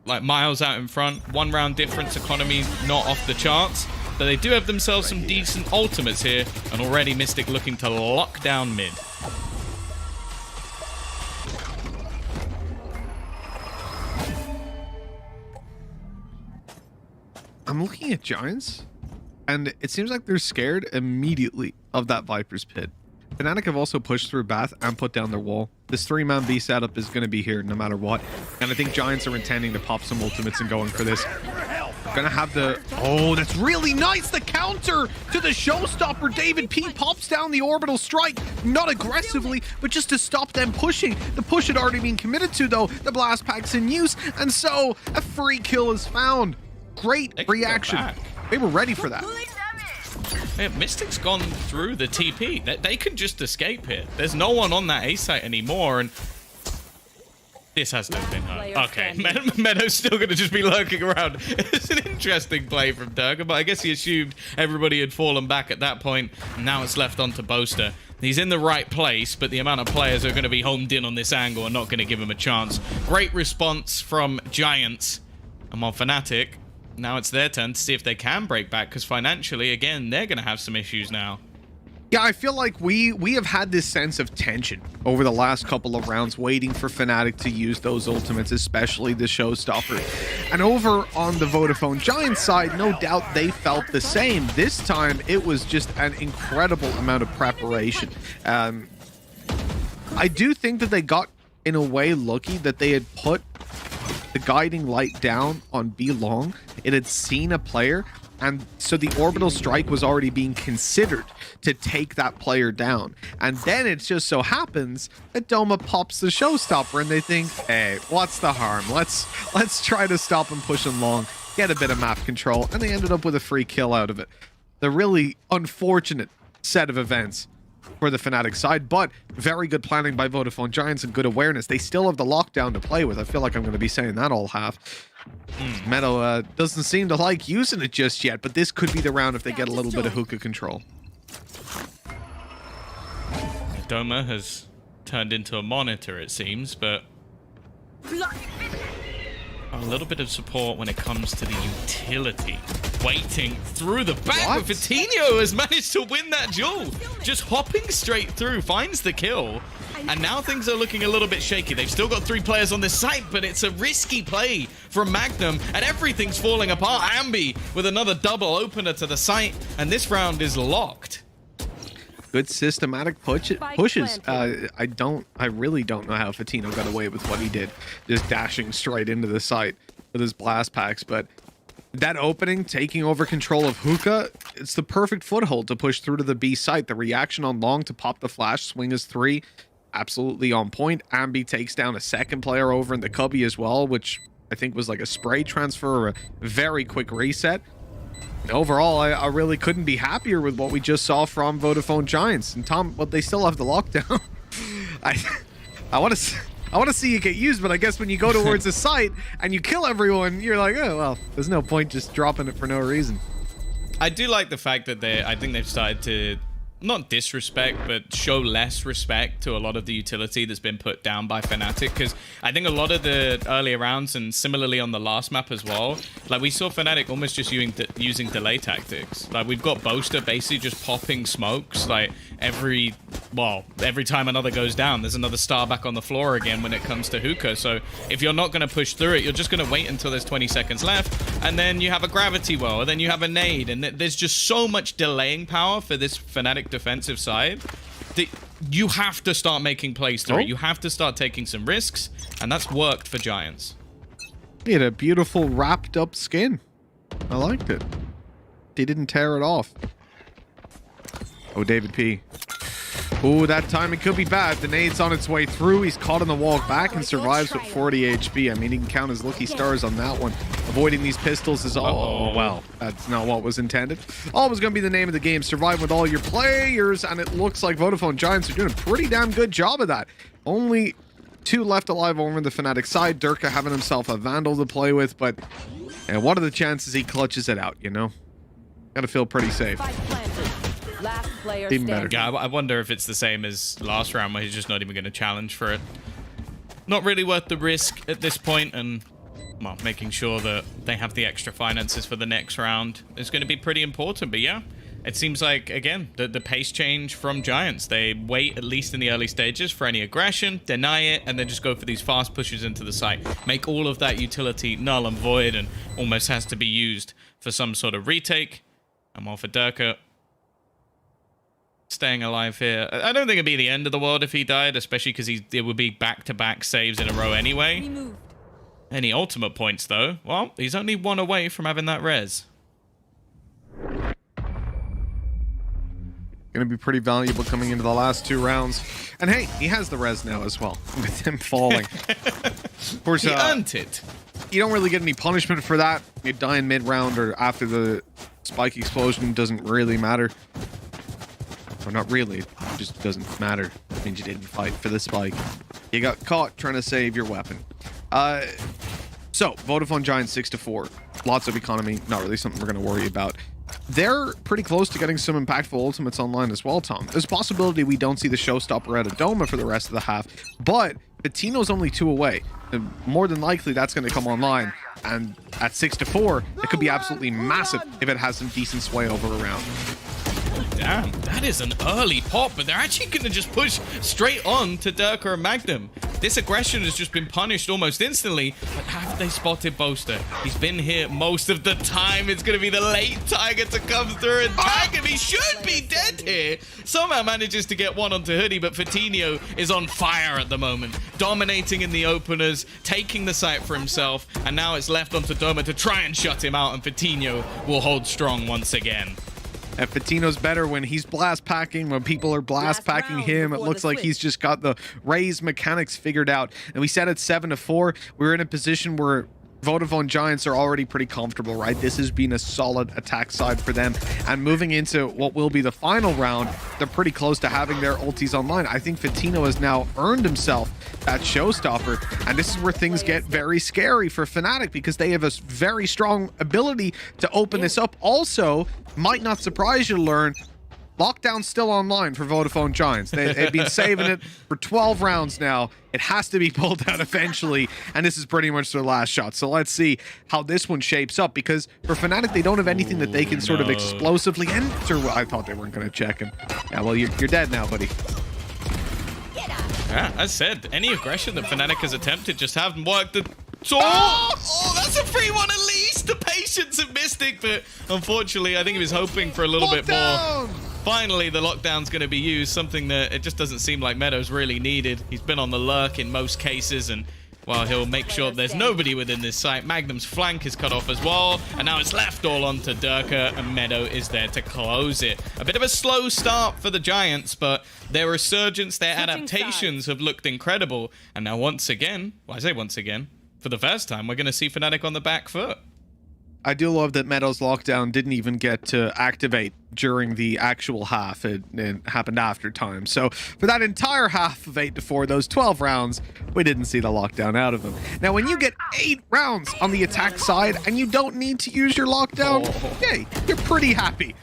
like miles out in front. 1 round difference economy, not off the charts, but they do have themselves some decent ultimates here, and already Mystic looking to lock down mid. I'm looking at Giants, and it seems like they're scared immediately of that Viper's Pit. Fnatic have also pushed through Bath and put down their wall. This 3-man B setup is going to be here no matter what. And I think Giants are intending to pop some ultimates and going for this. Gonna have the... Oh, that's really nice! The counter to the showstopper. David P pops down the orbital strike. Not aggressively, but just to stop them pushing. The push had already been committed to, though. The blast pack's in use. And so, a free kill is found. Great reaction. They were ready for that. Yeah, Mystic's gone through the TP. They can just escape here. There's no one on that A site anymore, and this has to have been her. Okay, Meadow's still going to just be lurking around. It's an interesting play from Durga, but I guess he assumed everybody had fallen back at that point, and now it's left on to Boaster. He's in the right place, but the amount of players who are going to be homed in on this angle are not going to give him a chance. Great response from Giants. And on Fnatic, now it's their turn to see if they can break back, because financially, again, they're going to have some issues now. Yeah, I feel like we have had this sense of tension over the last couple of rounds, waiting for Fnatic to use those ultimates, especially the showstopper. And over on the Vodafone Giants side, no doubt they felt the same. This time, it was just an incredible amount of preparation. I I do think that they got, in a way, lucky that they had put the guiding light down on B long. It had seen a player, and so the orbital strike was already being considered to take that player down. And then it just so happens that Doma pops the showstopper, and they think, hey, what's the harm? Let's try to stop him pushing long, get a bit of map control, and they ended up with a free kill out of it. The really unfortunate set of events for the Fnatic side, but very good planning by Vodafone Giants and good awareness. They still have the lockdown to play with. I feel like I'm going to be saying that all half. Meadow doesn't seem to like using it just yet, but this could be the round if they get a little bit of hookah control. Doma has turned into a monitor, it seems, but a little bit of support when it comes to the utility. Waiting through the back, but Vitinho has managed to win that duel. Just hopping straight through, finds the kill. And now things are looking a little bit shaky. They've still got 3 players on this site, but it's a risky play from Magnum, and everything's falling apart. Ambi with another double opener to the site, and this round is locked. Good systematic pushes. I really don't know how Vitinho got away with what he did, just dashing straight into the site with his blast packs, but that opening, taking over control of hookah, it's the perfect foothold to push through to the B site. The reaction on long to pop the flash, swing is 3, absolutely on point. Ambi takes down a second player over in the cubby as well, which I think was like a spray transfer or a very quick reset. Overall, I really couldn't be happier with what we just saw from Vodafone Giants. And Tom, well, they still have the lockdown. I want to see you get used, but I guess when you go towards a site and you kill everyone, you're like, oh, well, there's no point just dropping it for no reason. I do like the fact that I think they've started to not disrespect, but show less respect to a lot of the utility that's been put down by Fnatic, because I think a lot of the earlier rounds, and similarly on the last map as well, like we saw Fnatic almost just using delay tactics. Like we've got Boaster basically just popping smokes, like every time another goes down, there's another star back on the floor again when it comes to hookah. So if you're not going to push through it, you're just going to wait until there's 20 seconds left, and then you have a gravity well, and then you have a nade, and there's just so much delaying power for this Fnatic defensive side that you have to start making plays through. You have to start taking some risks, and that's worked for Giants. He had a beautiful wrapped up skin. I liked it. They didn't tear it off. Oh, David P. Oh, that time it could be bad. The nade's on its way through. He's caught on the walk back and survives with 40 HP. I mean, he can count his lucky stars on that one. Avoiding these pistols is oh, well, that's not what was intended. Always going to be the name of the game. Survive with all your players, and it looks like Vodafone Giants are doing a pretty damn good job of that. Only 2 left alive over on the Fnatic side. Durka having himself a Vandal to play with, but what are the chances he clutches it out, you know? Gotta feel pretty safe. Last player Even better. Yeah, I wonder if it's the same as last round where he's just not even going to challenge for it. Not really worth the risk at this point, and well, making sure that they have the extra finances for the next round is going to be pretty important. But yeah, it seems like, again, the pace change from Giants. They wait, at least in the early stages, for any aggression, deny it, and then just go for these fast pushes into the site. Make all of that utility null and void, and almost has to be used for some sort of retake. And while for Durka, staying alive here, I don't think it'd be the end of the world if he died, especially because it would be back-to-back saves in a row anyway. Any ultimate points, though, well, he's only 1 away from having that res. Going to be pretty valuable coming into the last 2 rounds. And hey, he has the res now as well, with him falling. Of course, he earned it. You don't really get any punishment for that. You die in mid-round or after the spike explosion, doesn't really matter. Or not really, it just doesn't matter. It means you didn't fight for the spike. You got caught trying to save your weapon. So, Vodafone Giants 6-4. Lots of economy, not really something we're going to worry about. They're pretty close to getting some impactful ultimates online as well, Tom. There's a possibility we don't see the showstopper out of Doma for the rest of the half, but Vitinho's only 2 away. And more than likely, that's going to come online. And at 6-4, it could be absolutely massive if it has some decent sway over around. Damn, that is an early pop, but they're actually going to just push straight on to Durka and Magnum. this aggression has just been punished almost instantly. But have they spotted Boaster? He's been here most of the time. It's going to be the late Tiger to come through and tag him. He should be dead here. Somehow manages to get one onto Hoodie, but Fatinho is on fire at the moment, dominating in the openers, taking the site for himself, and now it's left onto Doma to try and shut him out, and Fatinho will hold strong once again. And Fatino's better when he's blast packing, when people are blast packing him. It looks like he's just got the Raze mechanics figured out. And we said it's 7-4. We're in a position where Vodafone Giants are already pretty comfortable, right? This has been a solid attack side for them. And moving into what will be the final round, they're pretty close to having their ultis online. I think Fatino has now earned himself that showstopper. And this is where things get very scary for Fnatic, because they have a very strong ability to open this up. Also, might not surprise you to learn, lockdown's still online for Vodafone Giants. They've been saving it for 12 rounds now. It has to be pulled out eventually, and this is pretty much their last shot. So let's see how this one shapes up, because for Fnatic, they don't have anything that they can sort of explosively enter. Well, I thought they weren't going to check him. Yeah, well, you're dead now, buddy. Yeah, as said, any aggression that Fnatic has attempted just haven't worked. Oh, that's a free one at least. The patience of Mystic, but unfortunately, I think he was hoping for a little bit more. Finally, the lockdown's going to be used, something that it just doesn't seem like Meadows really needed. He's been on the lurk in most cases, and well, he'll make sure there's nobody within this site. Magnum's flank is cut off as well, and now it's left all onto Durka, and Meadow is there to close it. A bit of a slow start for the Giants, but their resurgence, their adaptations have looked incredible. And now once again, well, I say once again, for the first time, we're going to see Fnatic on the back foot. I do love that Meadows lockdown didn't even get to activate during the actual half. It happened after time. So for that entire half of 8-4, those 12 rounds, we didn't see the lockdown out of them. Now, when you get 8 rounds on the attack side and you don't need to use your lockdown, yay, you're pretty happy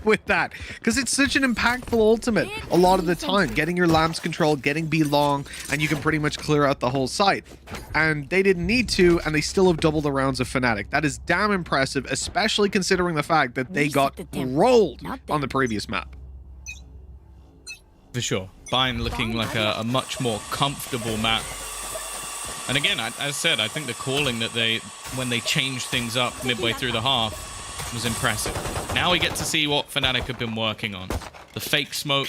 with that, because it's such an impactful ultimate a lot of the time. Getting your lamps controlled, getting B long, and you can pretty much clear out the whole site. And they didn't need to, and they still have doubled the rounds of Fnatic. That is damn impressive, especially considering the fact that they got rolled on the previous map. For sure. Bind looking like a much more comfortable map. And again, as said, I think the calling that when they changed things up midway through the half was impressive. Now we get to see what Fnatic have been working on. The fake smoke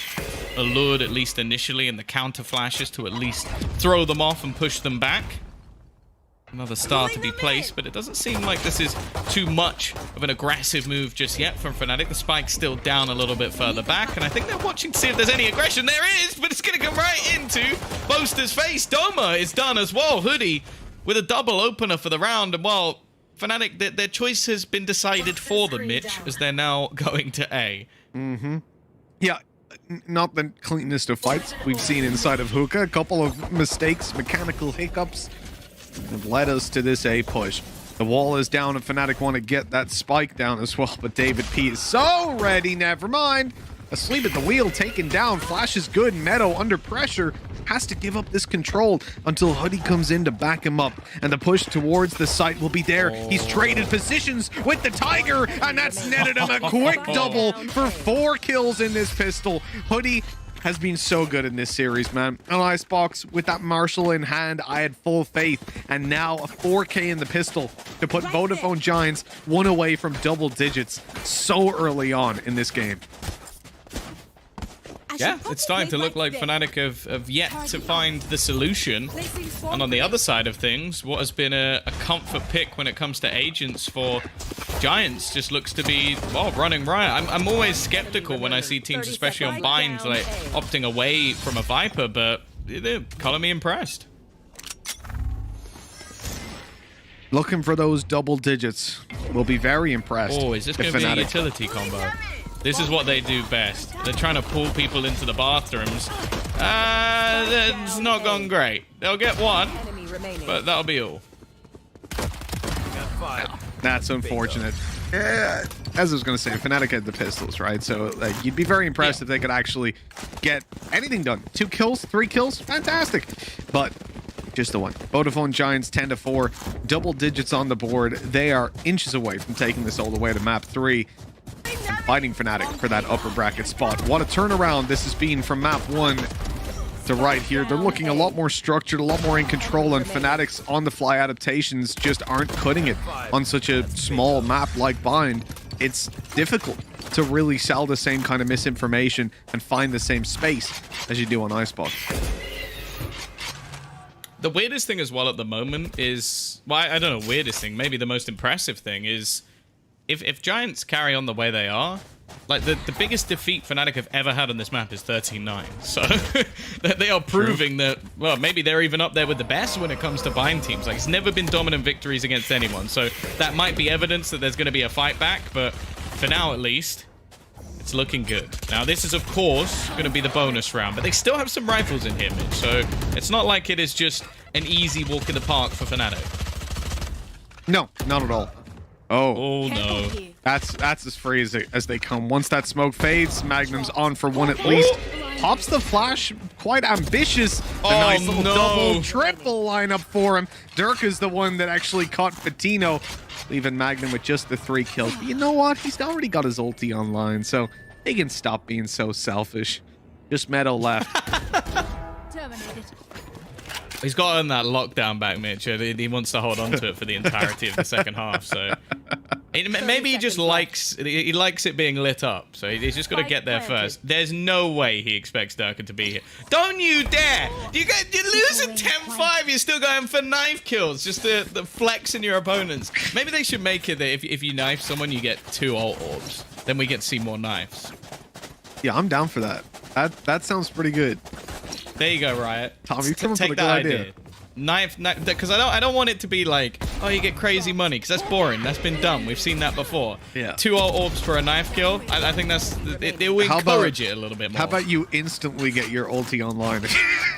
allured, at least initially, and the counter flashes to at least throw them off and push them back. Another star to be placed, but it doesn't seem like this is too much of an aggressive move just yet from Fnatic. The spike's still down a little bit further back, and I think they're watching to see if there's any aggression. There is, but it's going to come right into Boaster's face. Doma is done as well. Hoodie with a double opener for the round, and well, Fnatic, their choice has been decided for them, Mitch, as they're now going to A. Yeah, not the cleanest of fights we've seen inside of Hookah. A couple of mistakes, mechanical hiccups have led us to this A push. The wall is down and Fnatic want to get that spike down as well, but David P is so ready. Never mind. Asleep at the wheel, taken down. Flash is good. Meadow under pressure has to give up this control until Hoodie comes in to back him up, and the push towards the site will be there. He's traded positions with the Tiger, and that's netted him a quick double for 4 kills in this pistol. Hoodie has been so good in this series, man. On Icebox, with that Marshall in hand, I had full faith, and now a 4K in the pistol to put Vodafone Giants 1 away from double digits so early on in this game. Yeah, it's starting to look like Fnatic have yet to find the solution. And on the other side of things, what has been a comfort pick when it comes to agents for Giants just looks to be, well, running riot. I'm always skeptical when I see teams, especially on Bind, like opting away from a Viper, but they're calling me impressed. Looking for those double digits. We'll be very impressed. Oh, is this going to be a utility combo? This is what they do best. They're trying to pull people into the bathrooms. It's not gone great. They'll get one, but that'll be all. That's unfortunate. Yeah, as I was going to say, Fnatic had the pistols, right? So like, you'd be very impressed if they could actually get anything done. 2 kills, 3 kills, fantastic. But just the one. Vodafone Giants 10-4, double digits on the board. They are inches away from taking this all the way to map 3. And fighting Fnatic for that upper bracket spot. What a turnaround this has been from map 1 to right here. They're looking a lot more structured, a lot more in control, and Fnatic's on-the-fly adaptations just aren't cutting it on such a small map like Bind. It's difficult to really sell the same kind of misinformation and find the same space as you do on Icebox. The weirdest thing as well at the moment is, well, I don't know, weirdest thing, maybe the most impressive thing is if Giants carry on the way they are, like the biggest defeat Fnatic have ever had on this map is 13-9. So they are proving that, well, maybe they're even up there with the best when it comes to Bind teams. Like, it's never been dominant victories against anyone. So that might be evidence that there's going to be a fight back, but for now at least, it's looking good. Now, this is, of course, going to be the bonus round, but they still have some rifles in here, Mitch. So it's not like it is just an easy walk in the park for Fnatic. No, not at all. Oh no. That's as free as they come. Once that smoke fades, Magnum's on for one at least. Pops the flash, quite ambitious. A nice little double, triple lineup for him. Dirk is the one that actually caught Fatino, leaving Magnum with just the 3 kills. But you know what? He's already got his ulti online, so he can stop being so selfish. Just Meadow left. Terminated. He's gotten that lockdown back, Mitch. He wants to hold on to it for the entirety of the second half. So maybe he just likes it being lit up. So he's just got to get there first. There's no way he expects Durkin to be here. Don't you dare! You're losing 10-5. You're still going for knife kills, just the flex in your opponents. Maybe they should make it that if you knife someone, you get 2 ult orbs. Then we get to see more knives. Yeah, I'm down for that. That sounds pretty good. There you go, Riot. Tom, you're coming Take for the that good idea. idea. Knife, because I don't want it to be like, oh, you get crazy money, because that's boring. That's been done. We've seen that before. Yeah. 2 ult orbs for a knife kill. I think it will encourage it a little bit more. How about you instantly get your ulti online?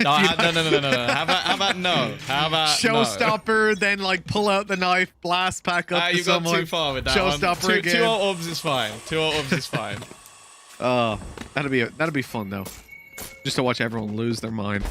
No. How about no? How about Showstopper, then like pull out the knife, blast back up to you've someone. gone too far with that Showstopper one. again. 2 ult orbs is fine. 2 ult orbs is fine. That'd be fun though. Just to watch everyone lose their mind.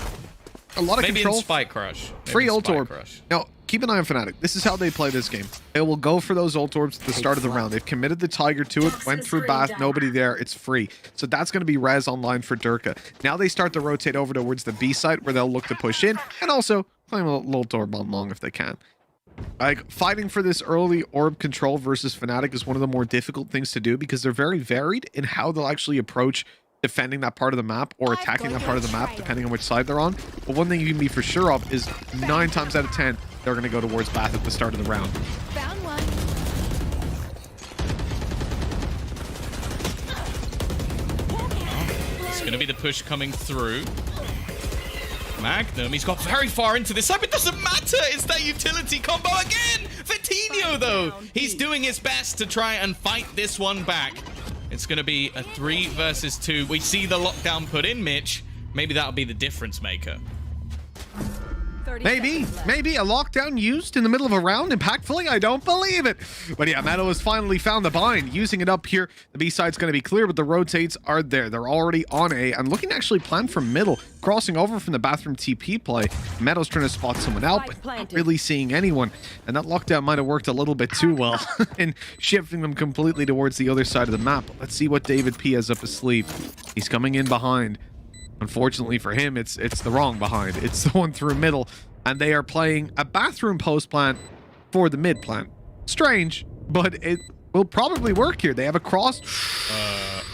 A lot of Maybe control. in Spike Crush. Free ult orb. Now, keep an eye on Fnatic. This is how they play this game. They will go for those ult orbs at the start of the round. They've committed the Tiger to it, went through Bath, nobody there, it's free. So that's going to be res online for Durka. Now they start to rotate over towards the B site where they'll look to push in and also claim a little ult orb on long if they can. Like, fighting for this early orb control versus Fnatic is one of the more difficult things to do because they're very varied in how they'll actually approach defending that part of the map or attacking that part of the map, depending on which side they're on. But one thing you can be for sure of is 9 times out of 10, they're going to go towards Bath at the start of the round. Found one. It's going to be the push coming through. Magnum, he's got very far into this side, but it doesn't matter. It's that utility combo again. Vitinho, though, he's doing his best to try and fight this one back. It's going to be a 3 versus 2. We see the lockdown put in, Mitch. Maybe that'll be the difference maker. Maybe a lockdown used in the middle of a round impactfully. I don't believe it. But yeah, Meadow has finally found the bind. Using it up here. The B side's going to be clear, but the rotates are there. They're already on A and looking to actually plan from middle, crossing over from the bathroom TP play. Meadow's trying to spot someone out, but not really seeing anyone. And that lockdown might have worked a little bit too well in shifting them completely towards the other side of the map. But let's see what David P has up his sleeve. He's coming in behind. Unfortunately for him, it's the wrong behind. It's the one through middle, and they are playing a bathroom post plant for the mid plant. Strange, but it will probably work here. They have a cross.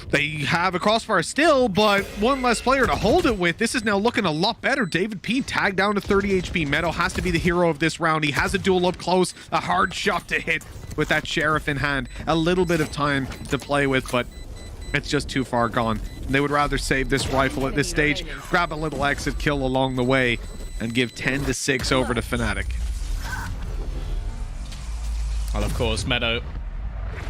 They have a crossfire still, but one less player to hold it with. This is now looking a lot better. David P tagged down to 30 HP. Meadow has to be the hero of this round. He has a duel up close, a hard shot to hit with that Sheriff in hand. A little bit of time to play with, but it's just too far gone. They would rather save this rifle at this stage, grab a little exit kill along the way, and give 10-6 over to Fnatic. Well, of course, Meadow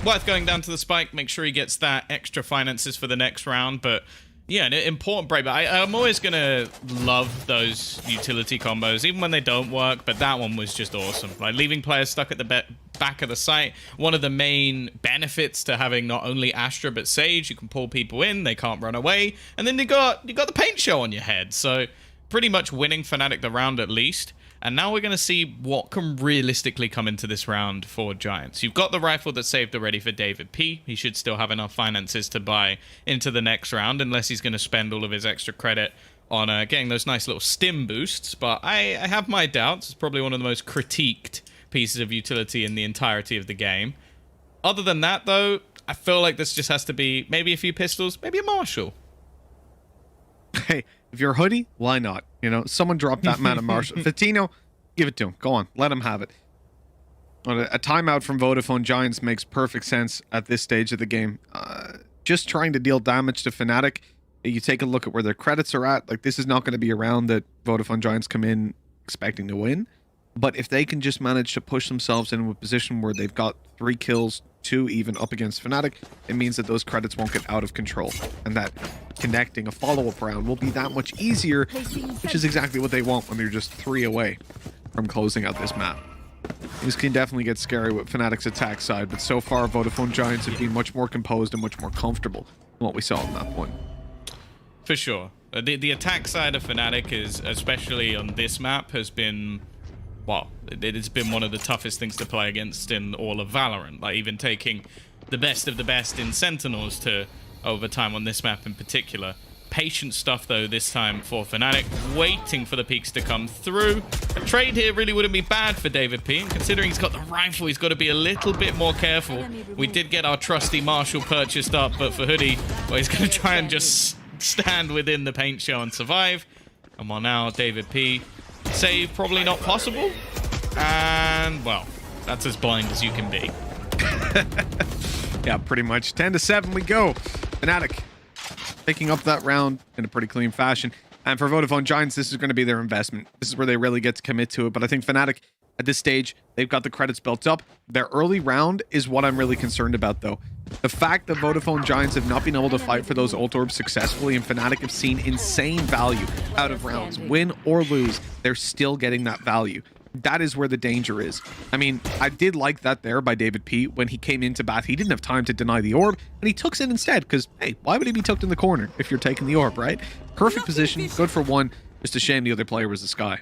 worth going down to the spike, make sure he gets that extra finances for the next round. But yeah, an important break. But I'm always going to love those utility combos, even when they don't work. But that one was just awesome. Like, leaving players stuck at the back of the site. One of the main benefits to having not only Astra but Sage, you can pull people in, they can't run away. And then you got the paint show on your head. So pretty much winning Fnatic the round at least. And now we're going to see what can realistically come into this round for Giants. You've got the rifle that's saved already for David P. He should still have enough finances to buy into the next round, unless he's going to spend all of his extra credit on getting those nice little stim boosts, but I have my doubts. It's probably one of the most critiqued pieces of utility in the entirety of the game. Other than that, though, I feel like this just has to be maybe a few pistols, maybe a Marshall. Hey, if you're Hoodie, why not? You know, someone dropped that man a Marshall. Fatino, give it to him. Go on, let him have it. A timeout from Vodafone Giants makes perfect sense at this stage of the game. Just trying to deal damage to Fnatic. You take a look at where their credits are at. Like, this is not going to be a round that Vodafone Giants come in expecting to win. But if they can just manage to push themselves into a position where they've got 3 kills, 2 even up against Fnatic, it means that those credits won't get out of control. And that connecting a follow-up round will be that much easier, which is exactly what they want when they're just 3 away from closing out this map. This can definitely get scary with Fnatic's attack side, but so far Vodafone Giants have been much more composed and much more comfortable than what we saw on that point. For sure. The attack side of Fnatic is, especially on this map, has been, well, it has been one of the toughest things to play against in all of Valorant. Like, even taking the best of the best in Sentinels to overtime on this map in particular. Patient stuff, though, this time for Fnatic, waiting for the peaks to come through. A trade here really wouldn't be bad for David P, and considering he's got the rifle, he's got to be a little bit more careful. We did get our trusty Marshall purchased up, but for Hoodie, well, he's going to try and just stand within the paint shell and survive. And while now, David P, save probably not possible. And, well, that's as blind as you can be. Yeah, pretty much. 10-7 we go. Fnatic picking up that round in a pretty clean fashion. And for Vodafone Giants, this is going to be their investment. This is where they really get to commit to it. But I think Fnatic, at this stage, they've got the credits built up. Their early round is what I'm really concerned about, though. The fact that Vodafone Giants have not been able to fight for those ult orbs successfully, and Fnatic have seen insane value out of rounds. Win or lose, they're still getting that value. That is where the danger is. I mean, I did like that there by David P. When he came into bat, he didn't have time to deny the orb, and he took it instead, because, hey, why would he be tucked in the corner if you're taking the orb, right? Perfect position, good for one. Just a shame the other player was the Sky.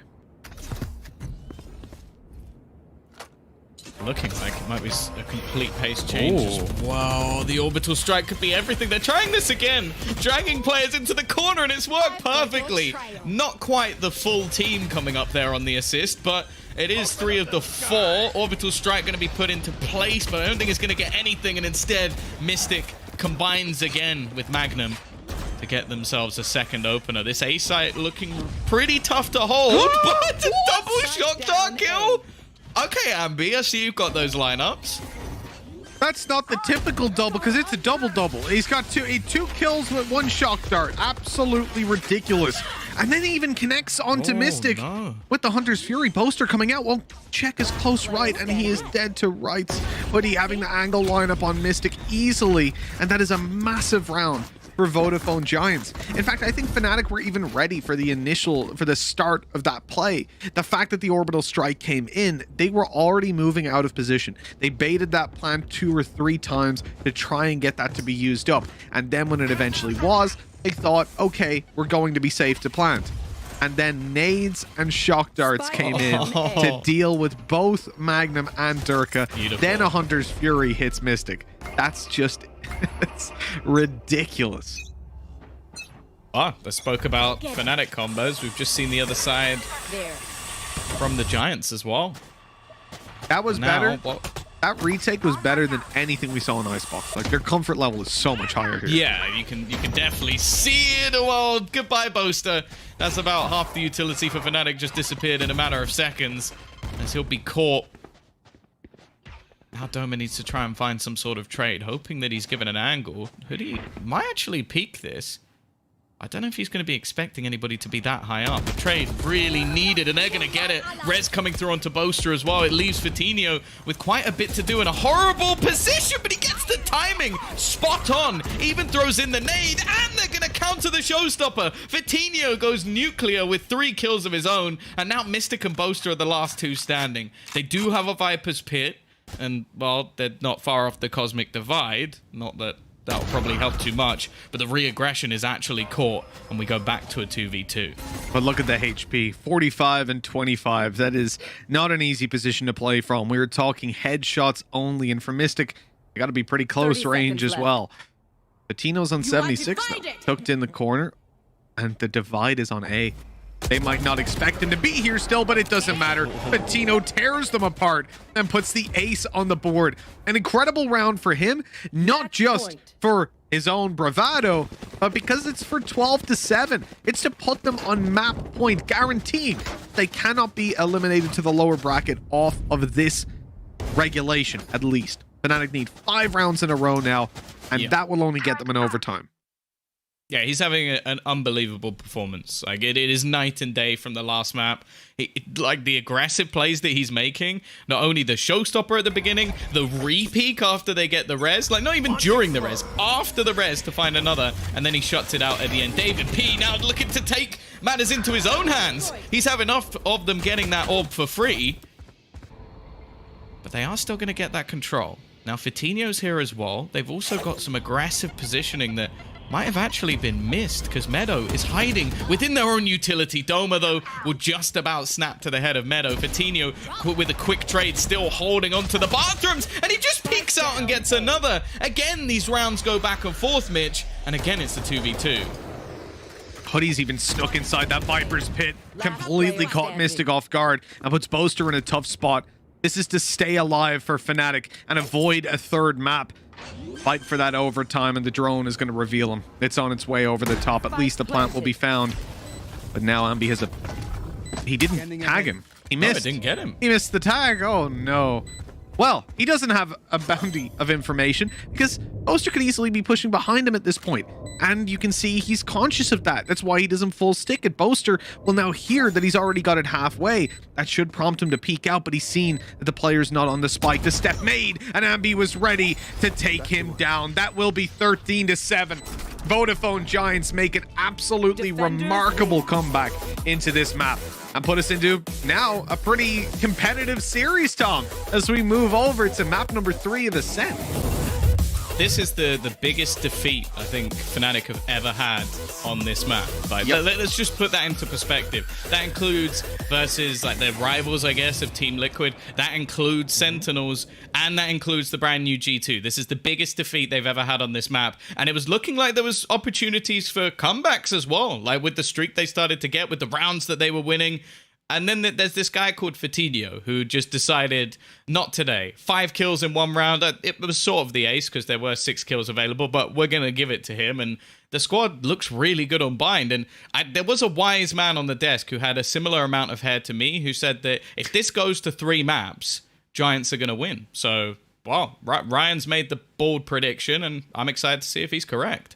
Looking like it might be a complete pace change. Wow, the orbital strike could be everything. They're trying this again. Dragging players into the corner, and it's worked perfectly. Not quite the full team coming up there on the assist, but it is 3 of the 4. Orbital strike going to be put into place, but I don't think it's going to get anything, and instead, Mystic combines again with Magnum to get themselves a second opener. This A site looking pretty tough to hold, but a double shock dart kill. Okay, Ambi, I see you've got those lineups. That's not the typical double, because it's a double-double. He's got 2 kills with 1 shock dart. Absolutely ridiculous. And then he even connects onto Mystic with the Hunter's Fury poster coming out. Well, check his close right, and he is dead to rights. But he having the angle lineup on Mystic easily, and that is a massive round for Vodafone Giants. In fact, I think Fnatic were even ready for the start of that play. The fact that the orbital strike came in, they were already moving out of position. They baited that plant 2 or 3 times to try and get that to be used up. And then when it eventually was, they thought, okay, we're going to be safe to plant. And then nades and shock darts came in to deal with both Magnum and Durka. Beautiful. Then a Hunter's Fury hits Mystic. That's just... it's ridiculous. They spoke about Fnatic combos. We've just seen the other side from the Giants as well. That was better. That retake was better than anything we saw in Icebox. Like, their comfort level is so much higher here. Yeah, you can definitely see it. Well, goodbye, Boaster. That's about half the utility for Fnatic just disappeared in a matter of seconds, as he'll be caught. Now Doma needs to try and find some sort of trade, hoping that he's given an angle. Hoodie might actually peek this. I don't know if he's going to be expecting anybody to be that high up. The trade really needed, and they're going to get it. Rez coming through onto Boaster as well. It leaves Fatinho with quite a bit to do in a horrible position, but he gets the timing spot on. Even throws in the nade, and they're going to counter the showstopper. Fatinho goes nuclear with 3 kills of his own, and now Mystic and Boaster are the last 2 standing. They do have a Viper's Pit, and, well, they're not far off the Cosmic Divide. Not that that'll probably help too much, but the re-aggression is actually caught, and we go back to a 2v2. But look at the HP, 45 and 25. That is not an easy position to play from. We were talking headshots only, and for Mystic, you got to be pretty close range as well. Patino's on 76, though. Tucked in the corner. And the divide is on A. They might not expect him to be here still, but it doesn't matter. Patino tears them apart and puts the ace on the board. An incredible round for him, not just for his own bravado, but because it's for 12-7. It's to put them on map point, guaranteeing they cannot be eliminated to the lower bracket off of this regulation, at least. Fnatic need 5 rounds in a row now, and that will only get them in overtime. Yeah, he's having an unbelievable performance. Like, it is night and day from the last map. Like, the aggressive plays that he's making, not only the showstopper at the beginning, the re-peek after they get the res, like, not even during the res, after the res to find another, and then he shuts it out at the end. David P now looking to take matters into his own hands. He's had enough of them getting that orb for free, but they are still going to get that control. Now, Fitino's here as well. They've also got some aggressive positioning that might have actually been missed, because Meadow is hiding within their own utility. Doma, though, will just about snap to the head of Meadow. Fitino, with a quick trade, still holding onto the bathrooms, and he just peeks out and gets another. Again, these rounds go back and forth, Mitch, and again, it's the 2v2. Hoodie's even snuck inside that Viper's pit, completely caught Mystic off guard, and puts Boaster in a tough spot. This is to stay alive for Fnatic and avoid a third map. Fight for that overtime, and the drone is going to reveal him. It's on its way over the top. At least the plant will be found. But now Ambi has a... He didn't tag him. He missed. No, it didn't get him. He missed the tag. Oh, no. Well, he doesn't have a bounty of information, because Boaster could easily be pushing behind him at this point. And you can see he's conscious of that. That's why he doesn't full stick it. Boaster will now hear that he's already got it halfway. That should prompt him to peek out, but he's seen that the player's not on the spike. The step made, and Ambi was ready to take him down. That will be 13-7. Vodafone Giants make an absolutely remarkable comeback into this map and put us into now a pretty competitive series, Tom, as we move over to map number 3 of the set. This is the biggest defeat I think Fnatic have ever had on this map. Like, let's just put that into perspective. That includes versus like their rivals, I guess, of Team Liquid. That includes Sentinels, and that includes the brand new G2. This is the biggest defeat they've ever had on this map, and it was looking like there was opportunities for comebacks as well. Like with the streak they started to get, with the rounds that they were winning. And then there's this guy called Fitino who just decided, not today. 5 kills in 1 round. It was sort of the ace because there were 6 kills available, but we're going to give it to him. And the squad looks really good on bind. And there was a wise man on the desk who had a similar amount of hair to me who said that if this goes to 3 maps, Giants are going to win. So, well, Ryan's made the bold prediction, and I'm excited to see if he's correct.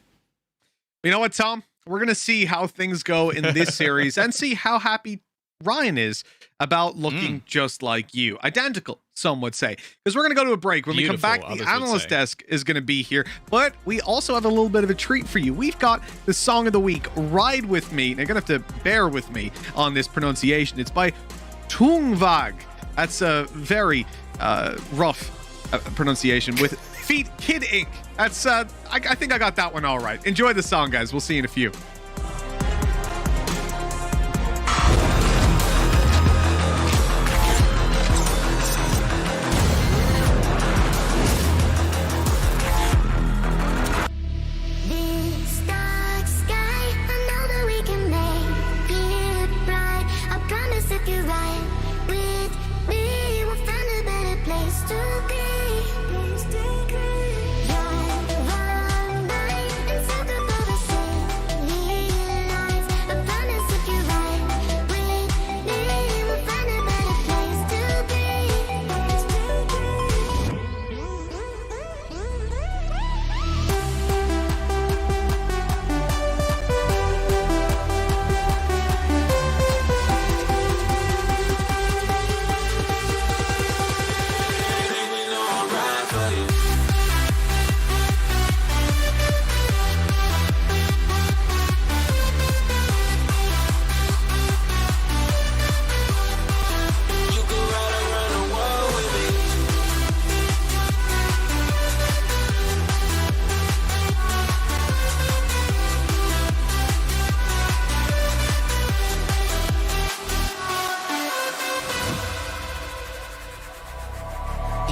You know what, Tom? We're going to see how things go in this series and see how happy Ryan is about looking just like you. Identical, some would say. Because we're going to go to a break. When we come back, the analyst desk is going to be here. But we also have a little bit of a treat for you. We've got the song of the week, Ride With Me. Now, you're going to have to bear with me on this pronunciation. It's by Tungvag. That's a very rough pronunciation with Feet Kid Inc. That's, I think I got that one all right. Enjoy the song, guys. We'll see you in a few.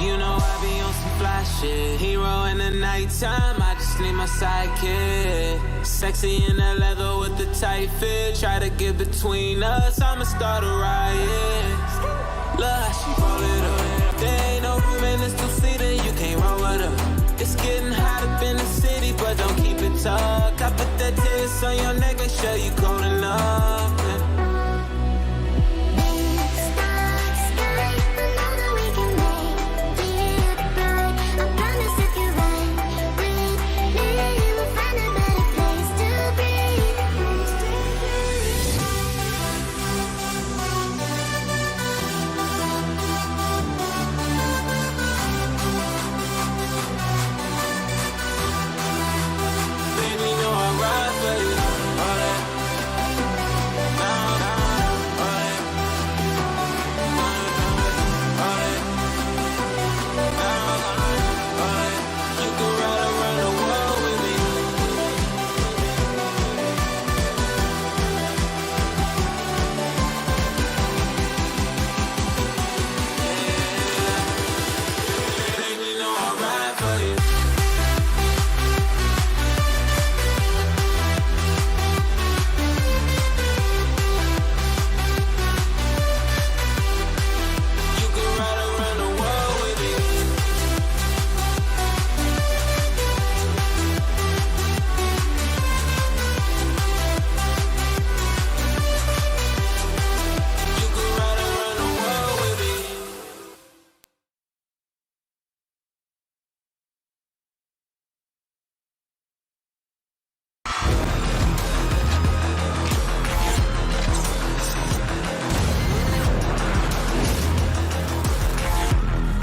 You know I be on some fly shit. Hero in the nighttime, I just need my sidekick. Sexy in that leather with the tight fit. Try to get between us, I'ma start a riot. Look how she roll it up. There ain't no room in this two-seater, you can't roll with her. It's getting hot up in the city, but don't keep it tucked. I put that test on your neck, make sure you cold enough.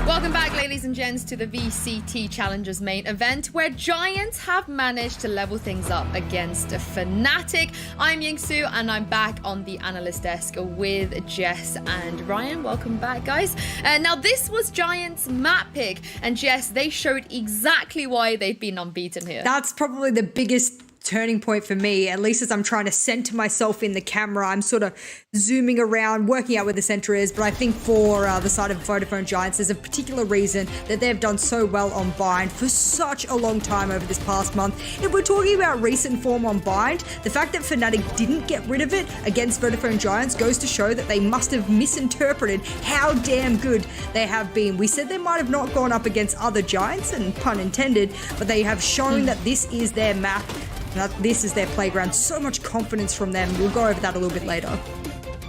Welcome back, ladies and gents, to the VCT Challengers main event, where Giants have managed to level things up against Fnatic. I'm Yingsu, and I'm back on the analyst desk with Jess and Ryan. Welcome back, guys. Now, this was Giants' map pick, and Jess, they showed exactly why they've been unbeaten here. That's probably the biggest turning point for me, at least as I'm trying to center myself in the camera. I'm sort of zooming around, working out where the center is, but I think for the side of Vodafone Giants, there's a particular reason that they've done so well on Bind for such a long time over this past month. If we're talking about recent form on Bind, the fact that Fnatic didn't get rid of it against Vodafone Giants goes to show that they must have misinterpreted how damn good they have been. We said they might have not gone up against other Giants, and pun intended, but they have shown that this is their map, that this is their playground. So much confidence from them. We'll go over that a little bit later.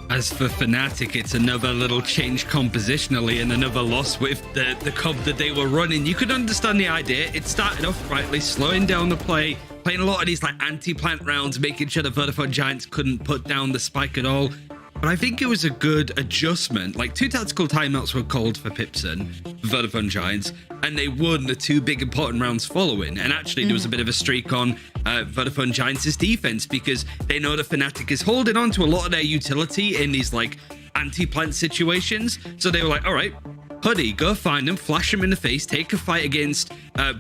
As for Fnatic, it's another little change compositionally and another loss with the comp that they were running. You could understand the idea. It started off rightly, slowing down the play, playing a lot of these like anti-plant rounds, making sure the Vodafone Giants couldn't put down the spike at all. But I think it was a good adjustment. Like 2 tactical timeouts were called for Pipson, Vodafone Giants, and they won the 2 big important rounds following. And actually there was a bit of a streak on Vodafone Giants' defense, because they know that Fnatic is holding on to a lot of their utility in these like anti-plant situations. So they were like, all right, Hoodie, go find them, flash them in the face, take a fight against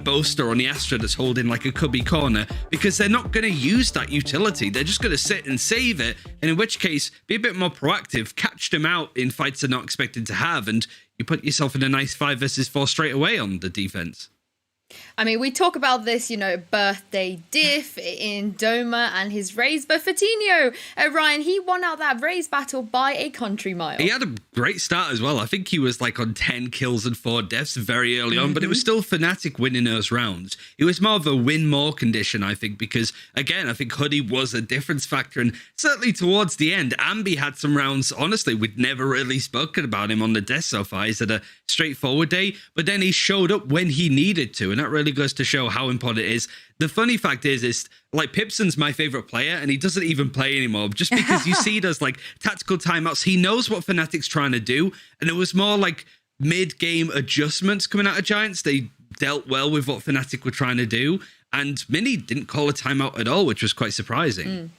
Boaster on the Astra that's holding like a cubby corner, because they're not going to use that utility. They're just going to sit and save it, and in which case, be a bit more proactive, catch them out in fights they're not expected to have, and you put yourself in a nice 5 versus 4 straight away on the defense. I mean, we talk about this, you know, birthday diff in Doma and his Raze, but Fatinho, Ryan, he won out that Raze battle by a country mile. He had a great start as well. I think he was like on 10 kills and 4 deaths very early on, but it was still Fnatic winning those rounds. It was more of a win more condition, I think, because again, I think Hoodie was a difference factor, and certainly towards the end, Ambi had some rounds, honestly, we'd never really spoken about him on the desk so far. He's had a straightforward day, but then he showed up when he needed to, and that really goes to show how important it is. The funny fact is like Pipson's my favorite player, and he doesn't even play anymore just because you see those like tactical timeouts. He knows what Fnatic's trying to do, and it was more like mid-game adjustments coming out of Giants. They dealt well with what Fnatic were trying to do, and Mini didn't call a timeout at all, which was quite surprising.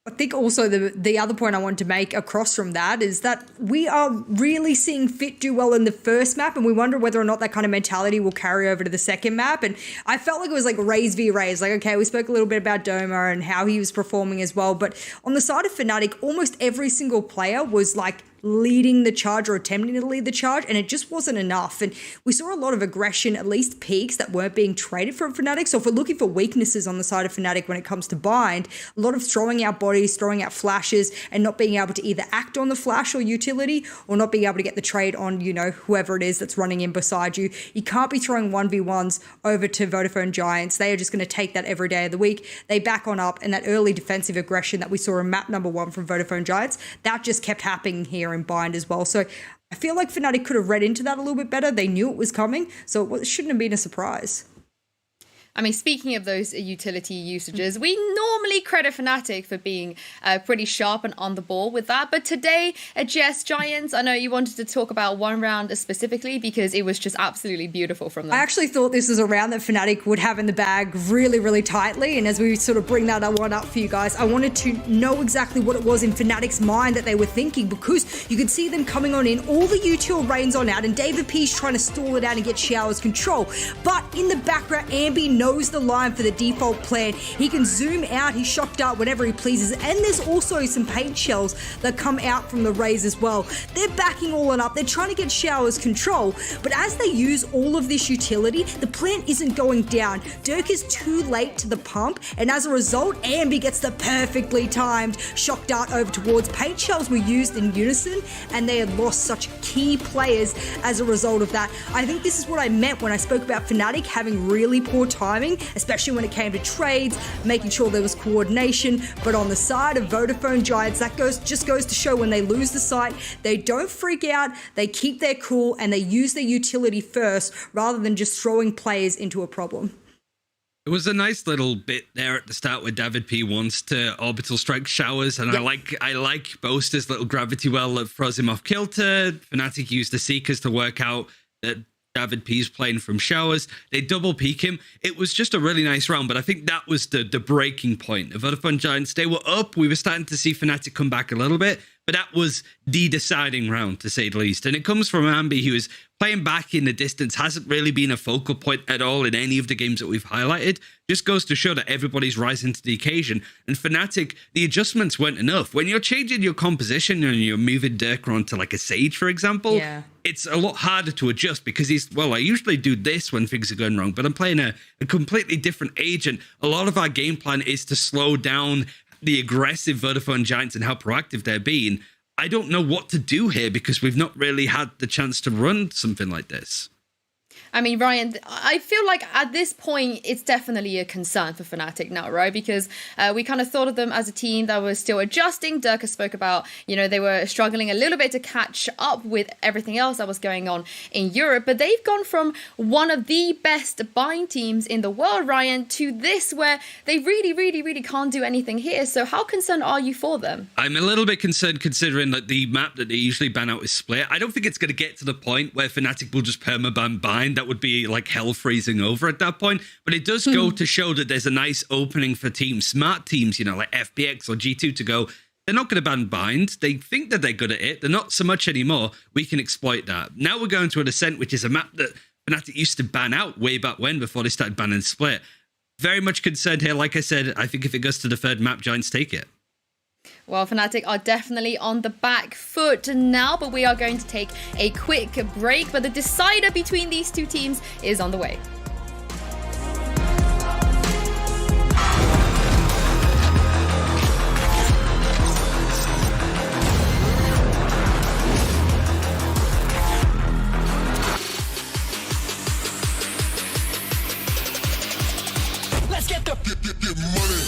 I think also the other point I want to make across from that is that we are really seeing Fit do well in the first map, and we wonder whether or not that kind of mentality will carry over to the second map. And I felt like it was like Raze v Raze. Like, okay, we spoke a little bit about Doma and how he was performing as well, but on the side of Fnatic, almost every single player was like leading the charge or attempting to lead the charge, and it just wasn't enough. And we saw a lot of aggression, at least peaks, that weren't being traded from Fnatic. So if we're looking for weaknesses on the side of Fnatic when it comes to bind, a lot of throwing out bodies, throwing out flashes, and not being able to either act on the flash or utility, or not being able to get the trade on, you know, whoever it is that's running in beside you. You can't be throwing 1v1s over to Vodafone Giants. They are just going to take that every day of the week. They back on up, and that early defensive aggression that we saw in map number 1 from Vodafone Giants, that just kept happening here in bind as well. So I feel like Fnatic could have read into that a little bit better. They knew it was coming, so it shouldn't have been a surprise. I mean, speaking of those utility usages, we normally credit Fnatic for being pretty sharp and on the ball with that. But today at VGIA, I know you wanted to talk about one round specifically because it was just absolutely beautiful from them. I actually thought this was a round that Fnatic would have in the bag really, really tightly. And as we sort of bring that one up for you guys, I wanted to know exactly what it was in Fnatic's mind that they were thinking, because you could see them coming on in, all the util reigns on out, and David P's trying to stall it out and get Showers control. But in the background, Ambi knows the line for the default plan. He can zoom out his shock dart whenever he pleases, and there's also some paint shells that come out from the Raze as well. They're backing all on up. They're trying to get Showers control, but as they use all of this utility, the plant isn't going down. Dirk is too late to the pump, and as a result, Ambi gets the perfectly timed shock dart over towards. Paint shells were used in unison, and they had lost such key players as a result of that. I think this is what I meant when I spoke about Fnatic having really poor timing, especially when it came to trades, making sure there was coordination. But on the side of Vodafone Giants, that just goes to show when they lose the site, they don't freak out, they keep their cool, and they use their utility first rather than just throwing players into a problem. It was a nice little bit there at the start where David P wants to orbital strike Showers, and yep. I like Boaster's little gravity well that throws him off kilter. Fnatic used the Seekers to work out that David P's playing from Showers. They double peak him. It was just a really nice round, but I think that was the breaking point. The Vodafone Giants, they were up. We were starting to see Fnatic come back a little bit, but that was the deciding round, to say the least. And it comes from Ambi, who is playing back in the distance, hasn't really been a focal point at all in any of the games that we've highlighted. Just goes to show that everybody's rising to the occasion. And Fnatic, the adjustments weren't enough. When you're changing your composition and you're moving Dirk onto like a Sage, for example, it's a lot harder to adjust because I usually do this when things are going wrong, but I'm playing a completely different agent. A lot of our game plan is to slow down the aggressive Vodafone Giants and how proactive they're being. I don't know what to do here because we've not really had the chance to run something like this. I mean, Ryan, I feel like at this point, it's definitely a concern for Fnatic now, right? Because we kind of thought of them as a team that was still adjusting. Dirk spoke about, they were struggling a little bit to catch up with everything else that was going on in Europe. But they've gone from one of the best bind teams in the world, Ryan, to this where they really, really, really can't do anything here. So how concerned are you for them? I'm a little bit concerned considering that the map that they usually ban out is Split. I don't think it's going to get to the point where Fnatic will just permaban bind. That would be like hell freezing over at that point. But it does go to show that there's a nice opening for teams, smart teams, like FPX or G2 to go, they're not going to ban bind. They think that they're good at it. They're not so much anymore. We can exploit that. Now we're going to an Ascent, which is a map that Fnatic used to ban out way back when, before they started banning Split. Very much concerned here. Like I said, I think if it goes to the third map, Giants take it. Well, Fnatic are definitely on the back foot now, but we are going to take a quick break. But the decider between these two teams is on the way. Let's get money.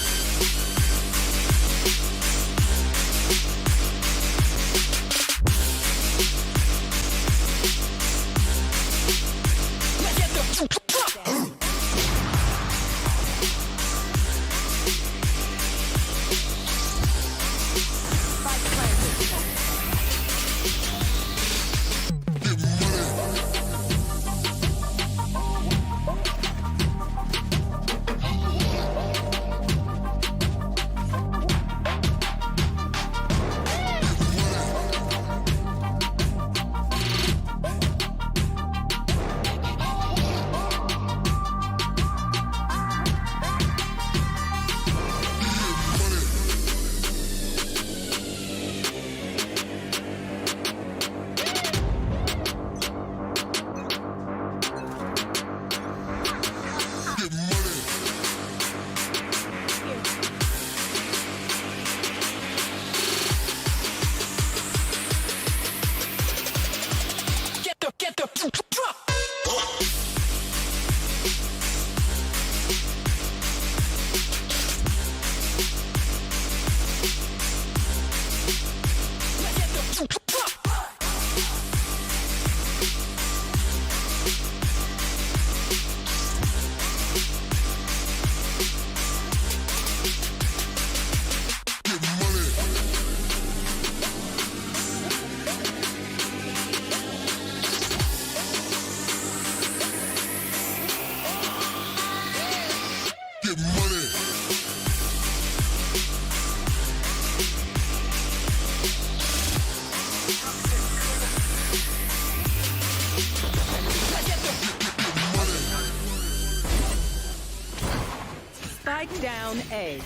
Spike down A.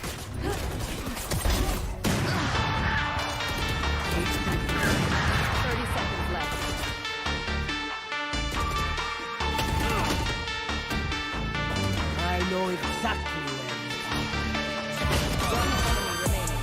30 seconds left. I know exactly where you are. One enemy remaining.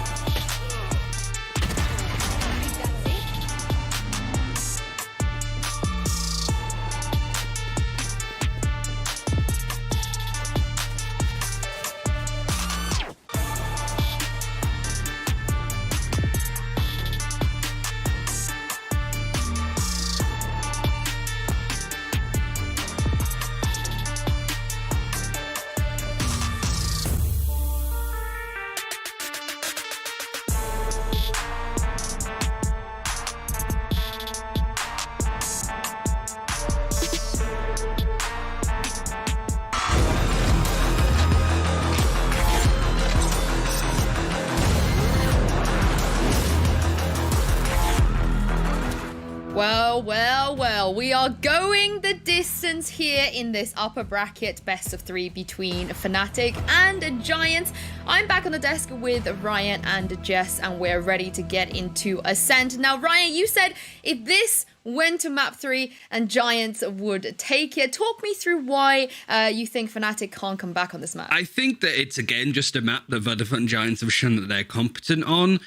Well, we are going the distance here in this upper bracket best of 3 between Fnatic and Giants. I'm back on the desk with Ryan and Jess, and we're ready to get into Ascent. Now, Ryan, you said if this went to map 3 and Giants would take it. Talk me through why you think Fnatic can't come back on this map. I think that it's, again, just a map that Vodafone and Giants have shown that they're competent on.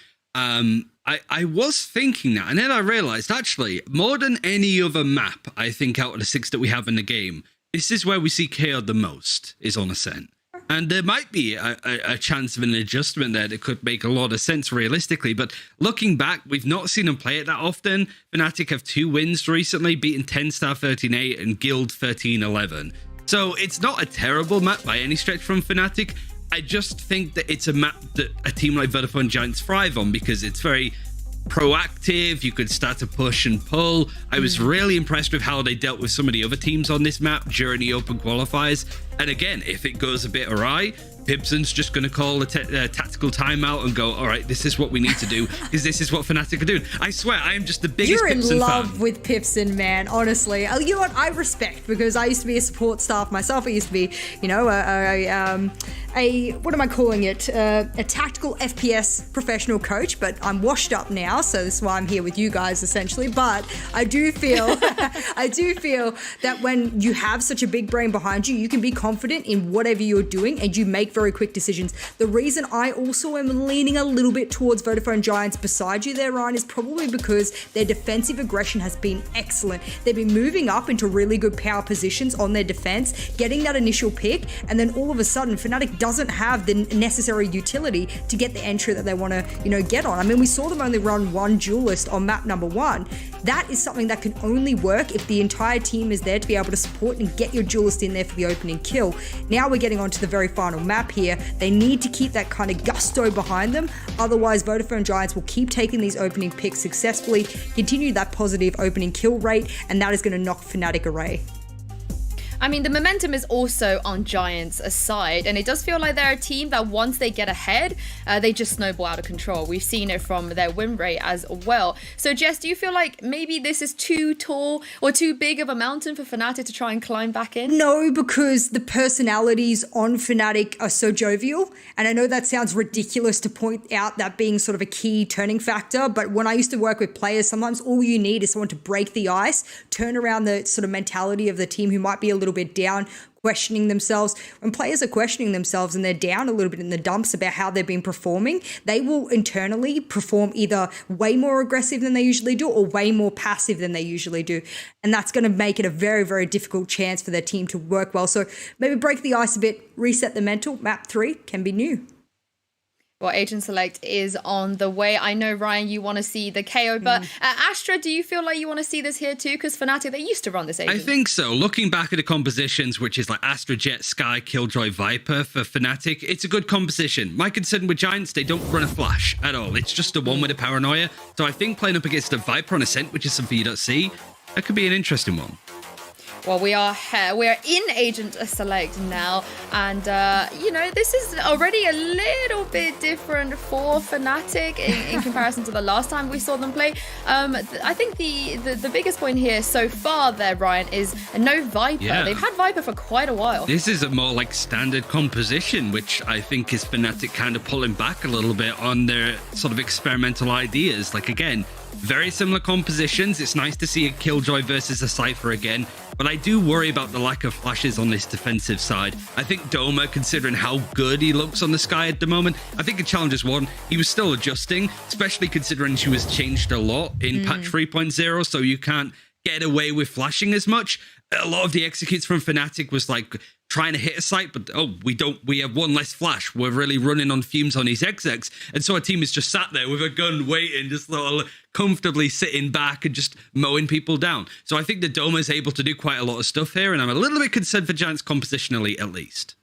I was thinking that, and then I realized, actually, more than any other map, I think, out of the 6 that we have in the game, this is where we see KO'd the most, is on Ascent. And there might be a chance of an adjustment there that could make a lot of sense realistically. But looking back, we've not seen them play it that often. Fnatic have 2 wins recently, beating 10-star 13-8 and Guild 13-11. So it's not a terrible map by any stretch from Fnatic. I just think that it's a map that a team like Vodafone Giants thrive on because it's very proactive. You could start to push and pull. I was really impressed with how they dealt with some of the other teams on this map during the open qualifiers. And again, if it goes a bit awry, Pibson's just going to call a tactical timeout and go, all right, this is what we need to do because this is what Fnatic are doing. I swear, I am just the biggest Pibson fan. You're in love with Pibson, man, honestly. You know what? I respect, because I used to be a support staff myself. I used to be, you know, what am I calling it? A tactical FPS professional coach, but I'm washed up now, so this is why I'm here with you guys, essentially. But I do feel, that when you have such a big brain behind you, you can be confident in whatever you're doing and you make very quick decisions. The reason I also am leaning a little bit towards Vodafone Giants beside you there, Ryan, is probably because their defensive aggression has been excellent. They've been moving up into really good power positions on their defense, getting that initial pick, and then all of a sudden, Fnatic doesn't have the necessary utility to get the entry that they want to, you know, get on. I mean, we saw them only run 1 duelist on map number 1. That is something that can only work if the entire team is there to be able to support and get your duelist in there for the opening kill. Now we're getting onto the very final map here. They need to keep that kind of gusto behind them. Otherwise, Vodafone Giants will keep taking these opening picks successfully, continue that positive opening kill rate, and that is going to knock Fnatic away. I mean, the momentum is also on Giants' side, and it does feel like they're a team that once they get ahead, they just snowball out of control. We've seen it from their win rate as well. So, Jess, do you feel like maybe this is too tall or too big of a mountain for Fnatic to try and climb back in? No, because the personalities on Fnatic are so jovial, and I know that sounds ridiculous to point out that being sort of a key turning factor, but when I used to work with players, sometimes all you need is someone to break the ice, turn around the sort of mentality of the team who might be a little bit down, questioning themselves. When players are questioning themselves and they're down a little bit in the dumps about how they've been performing, they will internally perform either way more aggressive than they usually do or way more passive than they usually do. And that's going to make it a very, very difficult chance for their team to work well. So maybe break the ice a bit, reset the mental. Map 3 can be new. Well, Agent Select is on the way. I know, Ryan, you want to see the KO, but Astra, do you feel like you want to see this here too? Because Fnatic, they used to run this agent. I think so. Looking back at the compositions, which is like Astra, Jet, Sky, Killjoy, Viper for Fnatic, it's a good composition. My concern with Giants, they don't run a flash at all. It's just the one with a paranoia. So I think playing up against a Viper on Ascent, which is something you don't see, that could be an interesting one. Well, we are in Agent Select now, and you know, this is already a little bit different for Fnatic in comparison to the last time we saw them play. I think the biggest point here so far there, Ryan, is no Viper. Yeah. They've had Viper for quite a while. This is a more like standard composition, which I think is Fnatic kind of pulling back a little bit on their sort of experimental ideas. Like, again, very similar compositions. It's nice to see a Killjoy versus a Cypher again, but I do worry about the lack of flashes on this defensive side. I think Doma, considering how good he looks on the Sky at the moment, I think in Challengers 1, he was still adjusting, especially considering she was changed a lot in patch 3.0, so you can't get away with flashing as much. A lot of the executes from Fnatic was like trying to hit a site, but we have one less flash. We're really running on fumes on his XX. And so our team is just sat there with a gun waiting, just little comfortably sitting back and just mowing people down. So I think the Doma is able to do quite a lot of stuff here, and I'm a little bit concerned for Giants compositionally at least.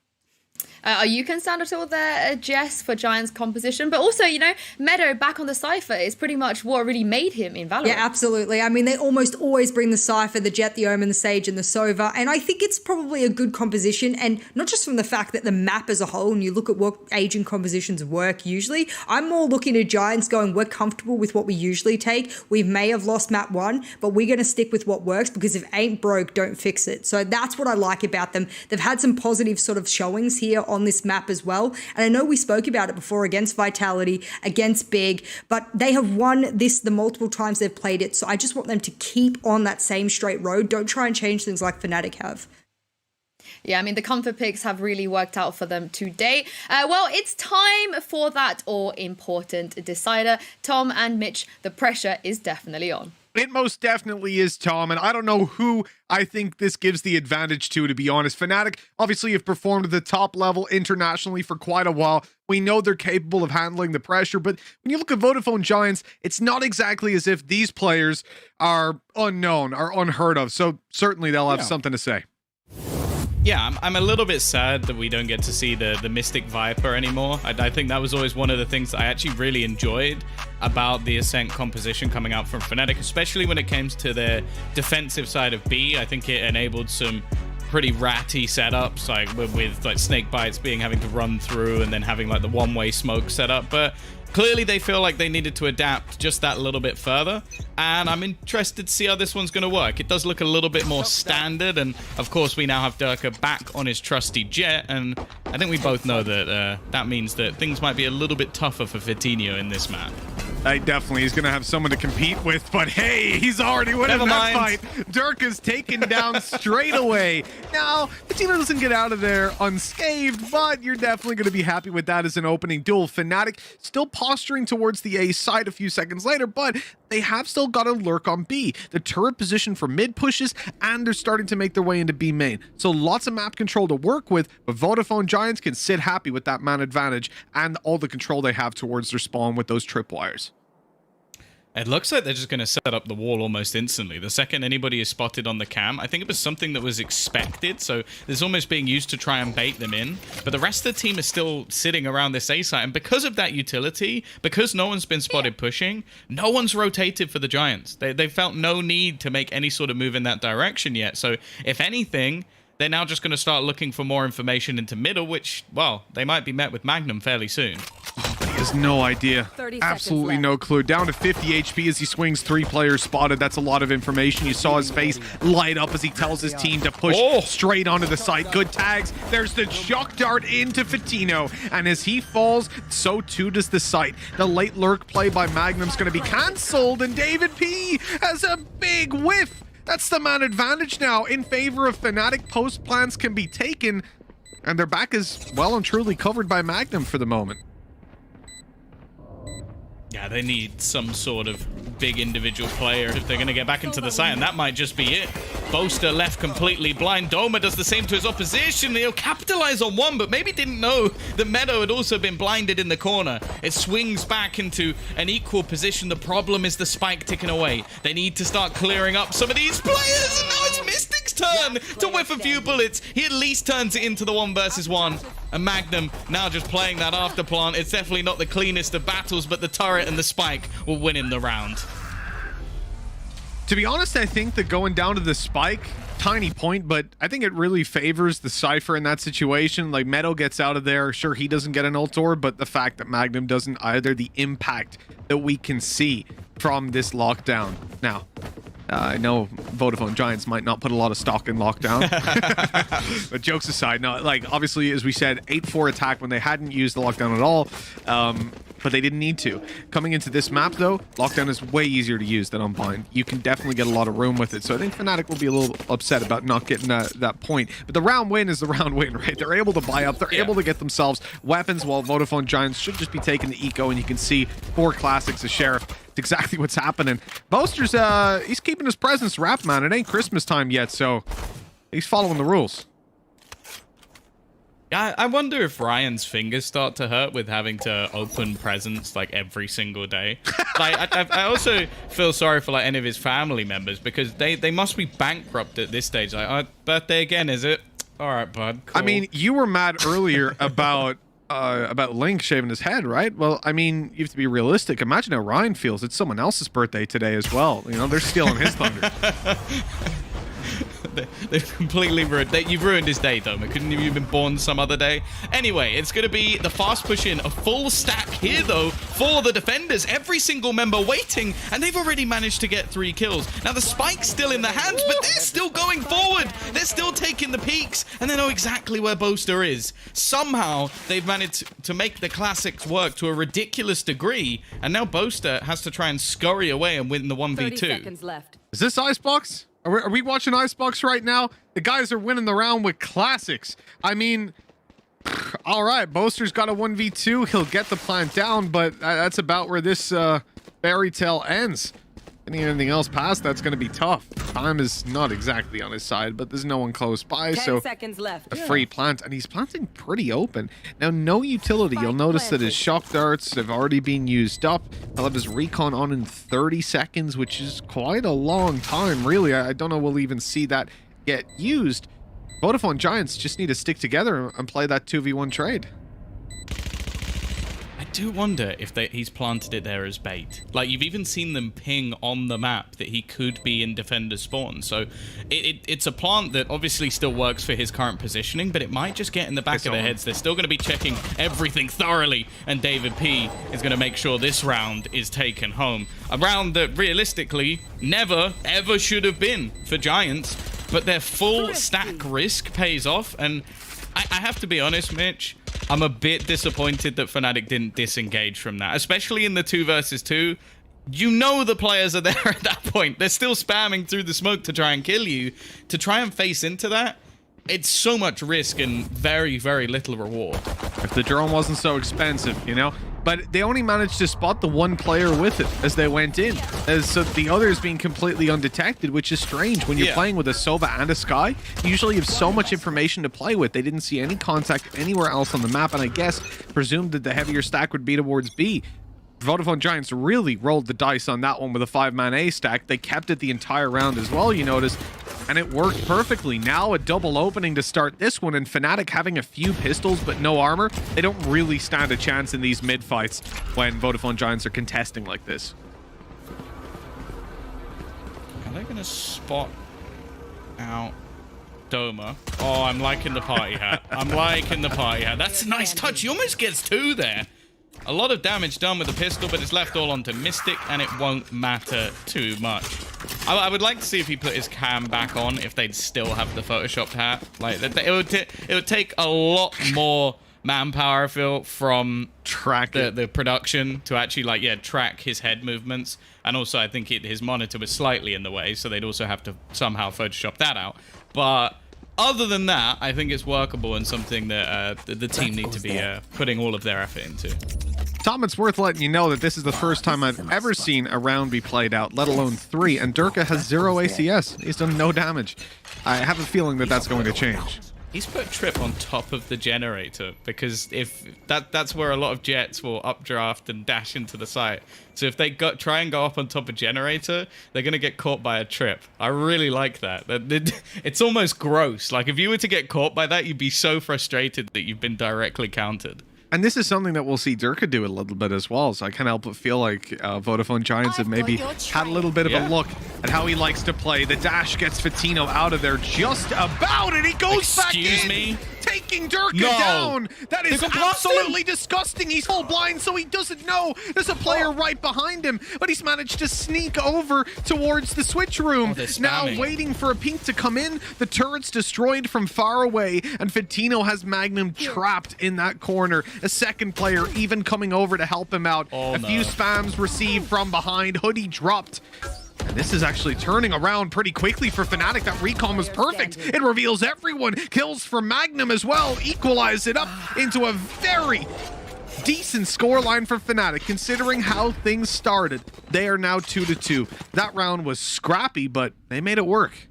Are you concerned at all there, Jess, for Giants' composition? But also, you know, Meadow back on the Cypher is pretty much what really made him in Valorant. Yeah, absolutely. I mean, they almost always bring the Cypher, the Jet, the Omen, the Sage, and the Sova. And I think it's probably a good composition. And not just from the fact that the map as a whole, and you look at what agent compositions work usually, I'm more looking at Giants going, we're comfortable with what we usually take. We may have lost map 1, but we're going to stick with what works, because if it ain't broke, don't fix it. So that's what I like about them. They've had some positive sort of showings here on this map as well. And I know we spoke about it before against Vitality, against Big, but they have won this the multiple times they've played it. So I just want them to keep on that same straight road. Don't try and change things like Fnatic have. Yeah, I mean, the comfort picks have really worked out for them to date. Well, it's time for that all-important decider. Tom and Mitch, the pressure is definitely on. It most definitely is, Tom, and I don't know who I think this gives the advantage to be honest. Fnatic obviously have performed at the top level internationally for quite a while. We know they're capable of handling the pressure, but when you look at Vodafone Giants, it's not exactly as if these players are unknown, are unheard of, so certainly they'll have something to say. Yeah, I'm a little bit sad that we don't get to see the Mystic Viper anymore. I think that was always one of the things that I actually really enjoyed about the Ascent composition coming out from Fnatic, especially when it came to their defensive side of B. I think it enabled some pretty ratty setups, like with like snake bites having to run through and then having like the one-way smoke setup. But clearly they feel like they needed to adapt just that little bit further, and I'm interested to see how this one's going to work. It does look a little bit more standard, and of course we now have Durka back on his trusty Jet, and I think we both know that that means that things might be a little bit tougher for Vitinho in this map. Definitely, he's going to have someone to compete with, but hey, he's already winning that fight. Durka's taken down straight away. Now, Vitinho doesn't get out of there unscathed, but you're definitely going to be happy with that as an opening duel. Fnatic still posturing towards the A side a few seconds later, but they have still got to lurk on B. The turret position for mid pushes, and they're starting to make their way into B main. So lots of map control to work with, but Vodafone Giants can sit happy with that man advantage and all the control they have towards their spawn with those tripwires. It looks like they're just going to set up the wall almost instantly. The second anybody is spotted on the cam, I think it was something that was expected, so it's almost being used to try and bait them in. But the rest of the team is still sitting around this A site, and because of that utility, because no one's been spotted pushing, no one's rotated for the Giants. They felt no need to make any sort of move in that direction yet. So if anything, they're now just going to start looking for more information into middle, which, well, they might be met with Magnum fairly soon. He has no idea. Absolutely no clue. Down to 50 HP as he swings 3 players spotted. That's a lot of information. You saw his face light up as he tells his team to push straight onto the site. Good tags. There's the shock dart into Vitinho. And as he falls, so too does the site. The late lurk play by Magnum's going to be cancelled, and David P has a big whiff. That's the man advantage now in favor of Fnatic. Post plans can be taken, and their back is well and truly covered by Magnum for the moment. Yeah, yeah, they need some sort of big individual player if they're going to get back into the site, and that might just be it. Boaster left completely blind. Doma does the same to his opposition. He'll capitalize on one, but maybe didn't know that Meadow had also been blinded in the corner. It swings back into an equal position. The problem is the spike ticking away. They need to start clearing up some of these players, and now it's Mystic's turn to whiff a few bullets. He at least turns it into the 1 versus 1. And Magnum now just playing that after plant. It's definitely not the cleanest of battles, but the turret and the spike will win him the round. To be honest, I think that going down to the spike, tiny point, but I think it really favors the Cypher in that situation. Like, Meadow gets out of there. Sure, he doesn't get an ult orb, but the fact that Magnum doesn't either, the impact that we can see from this lockdown. Now, I know Vodafone Giants might not put a lot of stock in lockdown, but jokes aside, no, like, obviously, as we said, 8-4 attack when they hadn't used the lockdown at all, but they didn't need to. Coming into this map, though, lockdown is way easier to use than Unbind. You can definitely get a lot of room with it, so I think Fnatic will be a little upset about not getting that point, but the round win is the round win, right? They're able to buy up, they're able to get themselves weapons, while Vodafone Giants should just be taking the eco, and you can see 4 classics of Sheriff. Exactly what's happening. Boaster's he's keeping his presence wrapped, man. It ain't Christmas time yet, so he's following the rules. I wonder if Ryan's fingers start to hurt with having to open presents like every single day. Like, I also feel sorry for like any of his family members, because they must be bankrupt at this stage. Like, birthday again, is it? All right, bud. Cool. I mean, you were mad earlier about Link shaving his head, right? Well, I mean, you have to be realistic. Imagine how Ryan feels. It's someone else's birthday today as well. You know, they're stealing his thunder. They've completely ruined. You've ruined his day, Doma. Couldn't you have been born some other day? Anyway, it's going to be the fast push in. A full stack here, though, for the defenders. Every single member waiting, and they've already managed to get 3 kills. Now, the spike's still in their hands, but they're still going forward. They're still taking the peaks, and they know exactly where Boaster is. Somehow, they've managed to make the classics work to a ridiculous degree, and now Boaster has to try and scurry away and win the 1v2. 30 seconds left. Is this Icebox? Are we watching Icebox right now? The guys are winning the round with classics. I mean, all right, Boaster's got a 1v2. He'll get the plant down, but that's about where this fairy tale ends. Anything else past that's going to be tough. Time is not exactly on his side, but there's no one close by, 10 so seconds left. a free plant, and he's planting pretty open. Now, no utility. You'll notice that his shock darts have already been used up. He'll have his recon on in 30 seconds, which is quite a long time, really. I don't know we'll even see that get used. Vodafone Giants just need to stick together and play that 2v1 trade. I do wonder if he's planted it there as bait. Like, you've even seen them ping on the map that he could be in defender spawn. So it's a plant that obviously still works for his current positioning, but it might just get in the back of their heads. They're still going to be checking everything thoroughly, and David P is going to make sure this round is taken home. A round that realistically never, ever should have been for Giants, but their full stack risk pays off, and I have to be honest, Mitch, I'm a bit disappointed that Fnatic didn't disengage from that, especially in the 2 versus 2. You know the players are there at that point. They're still spamming through the smoke to try and kill you. To try and face into that, it's so much risk and very, very little reward. If the drone wasn't so expensive, you know? But they only managed to spot the one player with it as they went in. So the others being completely undetected, which is strange. When you're playing with a Sova and a Skye, you usually have so much information to play with. They didn't see any contact anywhere else on the map, and I guess presumed that the heavier stack would be towards B. Vodafone Giants really rolled the dice on that one with a 5-man A stack. They kept it the entire round as well, you notice, and it worked perfectly. Now a double opening to start this one, and Fnatic having a few pistols but no armor. They don't really stand a chance in these mid fights when Vodafone Giants are contesting like this. Are they going to spot out Doma? Oh, I'm liking the party hat. I'm liking the party hat. That's a nice touch. He almost gets 2 there. A lot of damage done with the pistol, but it's left all onto Mystic, and it won't matter too much. I would like to see if he put his cam back on, if they'd still have the photoshopped hat. Like, it would take a lot more manpower, I feel, from the production to actually, like, track his head movements. And also, I think his monitor was slightly in the way, so they'd also have to somehow Photoshop that out. But other than that, I think it's workable and something that the team need to be putting all of their effort into. Tom, it's worth letting you know that this is the first time I've ever seen a round be played out, let alone 3, and Durka has 0 ACS. He's done no damage. I have a feeling that that's going to change. He's put Trip on top of the generator because if that's where a lot of Jets will updraft and dash into the site. So if they try and go up on top of generator, they're going to get caught by a Trip. I really like that. It's almost gross. Like if you were to get caught by that, you'd be so frustrated that you've been directly countered. And this is something that we'll see Durka do a little bit as well. So I can't help but feel like Vodafone Giants have maybe had a little bit of a look at how he likes to play. The dash gets Fatino out of there just about, and he goes back in, taking Durka down. That is absolutely disgusting. He's full blind, so he doesn't know there's a player right behind him, but he's managed to sneak over towards the switch room. Now waiting for a pink to come in. The turret's destroyed from far away, and Fatino has Magnum trapped in that corner. A second player even coming over to help him out. A few spams received from behind. Hoodie dropped. And this is actually turning around pretty quickly for Fnatic. That recon was perfect. It reveals everyone. Kills from Magnum as well. Equalize it up into a very decent scoreline for Fnatic, considering how things started. They are now 2-2. That round was scrappy, but they made it work.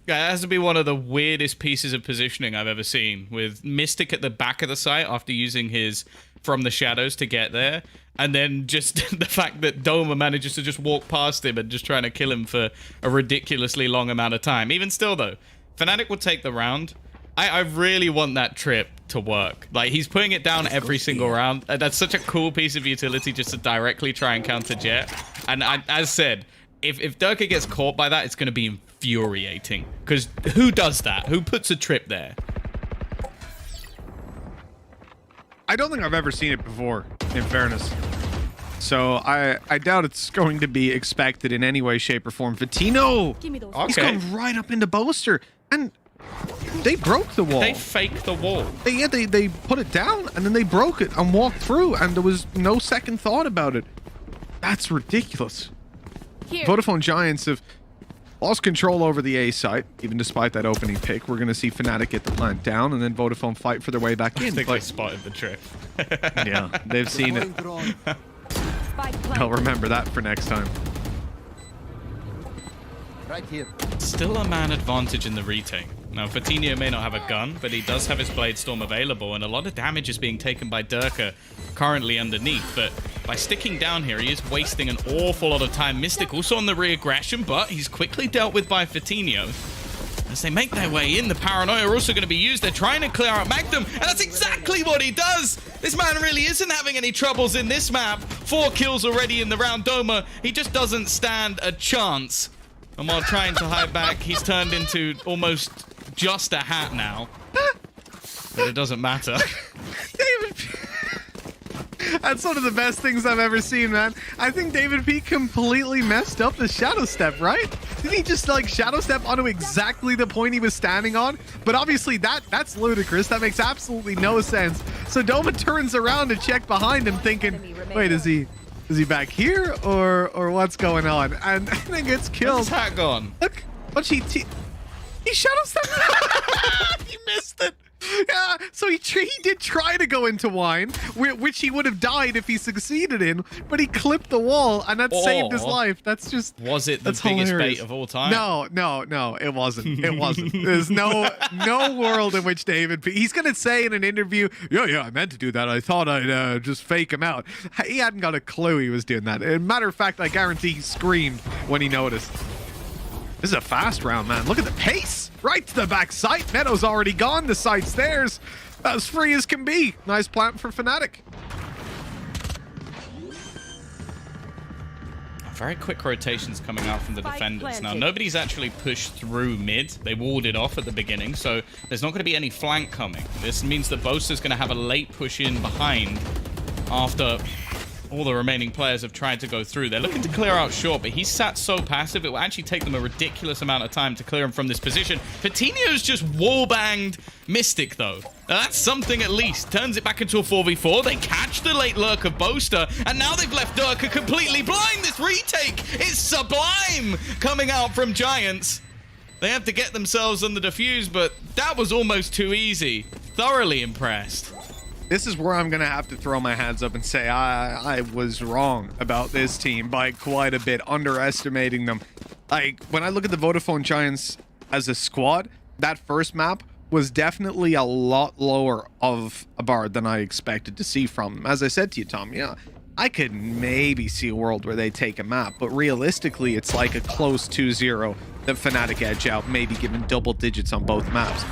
Yeah, it has to be one of the weirdest pieces of positioning I've ever seen, with Mystic at the back of the site after using his From the Shadows to get there, and then just the fact that Doma manages to just walk past him and just trying to kill him for a ridiculously long amount of time. Even still, though, Fnatic will take the round. I really want that Trip to work. Like, he's putting it down every single round. That's such a cool piece of utility just to directly try and counter Jet. And as said, if Durka gets caught by that, it's going to be infuriating. Because who does that? Who puts a Trip there? I don't think I've ever seen it before, in fairness. So I doubt it's going to be expected in any way, shape, or form. Fatino! He's gone right up into Boaster. And they broke the wall. They faked the wall. They put it down, and then they broke it and walked through, and there was no second thought about it. That's ridiculous. Vodafone Giants have lost control over the A site, even despite that opening pick. We're going to see Fnatic get the plant down, and then Vodafone fight for their way back in. I think they spotted the Trip. Yeah, they've seen it. I'll remember that for next time. Right here. Still a man advantage in the retake. Now, Fatino may not have a gun, but he does have his Blade Storm available, and a lot of damage is being taken by Durka currently underneath. But by sticking down here, he is wasting an awful lot of time. Mystic also on the reaggression, but he's quickly dealt with by Fatino. As they make their way in, the Paranoia are also going to be used. They're trying to clear out Magnum, and that's exactly what he does. This man really isn't having any troubles in this map. 4 kills already in the round. Doma, he just doesn't stand a chance. And while trying to hide back, he's turned into almost just a hat now. But it doesn't matter. David, that's one of the best things I've ever seen, man. I think David P completely messed up the shadow step, right? Didn't he just like shadow step onto exactly the point he was standing on? But obviously that's ludicrous. That makes absolutely no sense. So Doma turns around to check behind him thinking, wait, is he back here or what's going on? And then gets killed. Where's his hat gone? Look, what he shadow stepped. He missed it. Yeah, so he did try to go into wine, which he would have died if he succeeded in, but he clipped the wall, and that saved his life. That's just... Was it the biggest bait of all time? No, it wasn't. It wasn't. There's no world in which David... He's going to say in an interview, yeah, I meant to do that. I thought I'd just fake him out. He hadn't got a clue he was doing that. As a matter of fact, I guarantee he screamed when he noticed. This is a fast round, man. Look at the pace. Right to the back site. Meadow's already gone. The site's theirs. As free as can be. Nice plant for Fnatic. Very quick rotations coming out from the defenders. Now, nobody's actually pushed through mid. They walled it off at the beginning, so there's not going to be any flank coming. This means that Boaster's going to have a late push in behind after all the remaining players have tried to go through. They're looking to clear out short, but he's sat so passive, it will actually take them a ridiculous amount of time to clear him from this position. Fatino's just wall-banged Mystic, though. Now, that's something at least. Turns it back into a 4v4. They catch the late lurk of Boaster, and now they've left Durka completely blind. This retake is sublime coming out from Giants. They have to get themselves on the defuse, but that was almost too easy. Thoroughly impressed. this is where I'm going to have to throw my hands up and say I was wrong about this team by quite a bit, underestimating them. Like, when I look at the Vodafone Giants as a squad, that first map was definitely a lot lower of a bar than I expected to see from them. As I said to you, Tom, yeah, I could maybe see a world where they take a map, but realistically, it's like a close 2-0 that Fnatic edge out, maybe given double digits on both maps.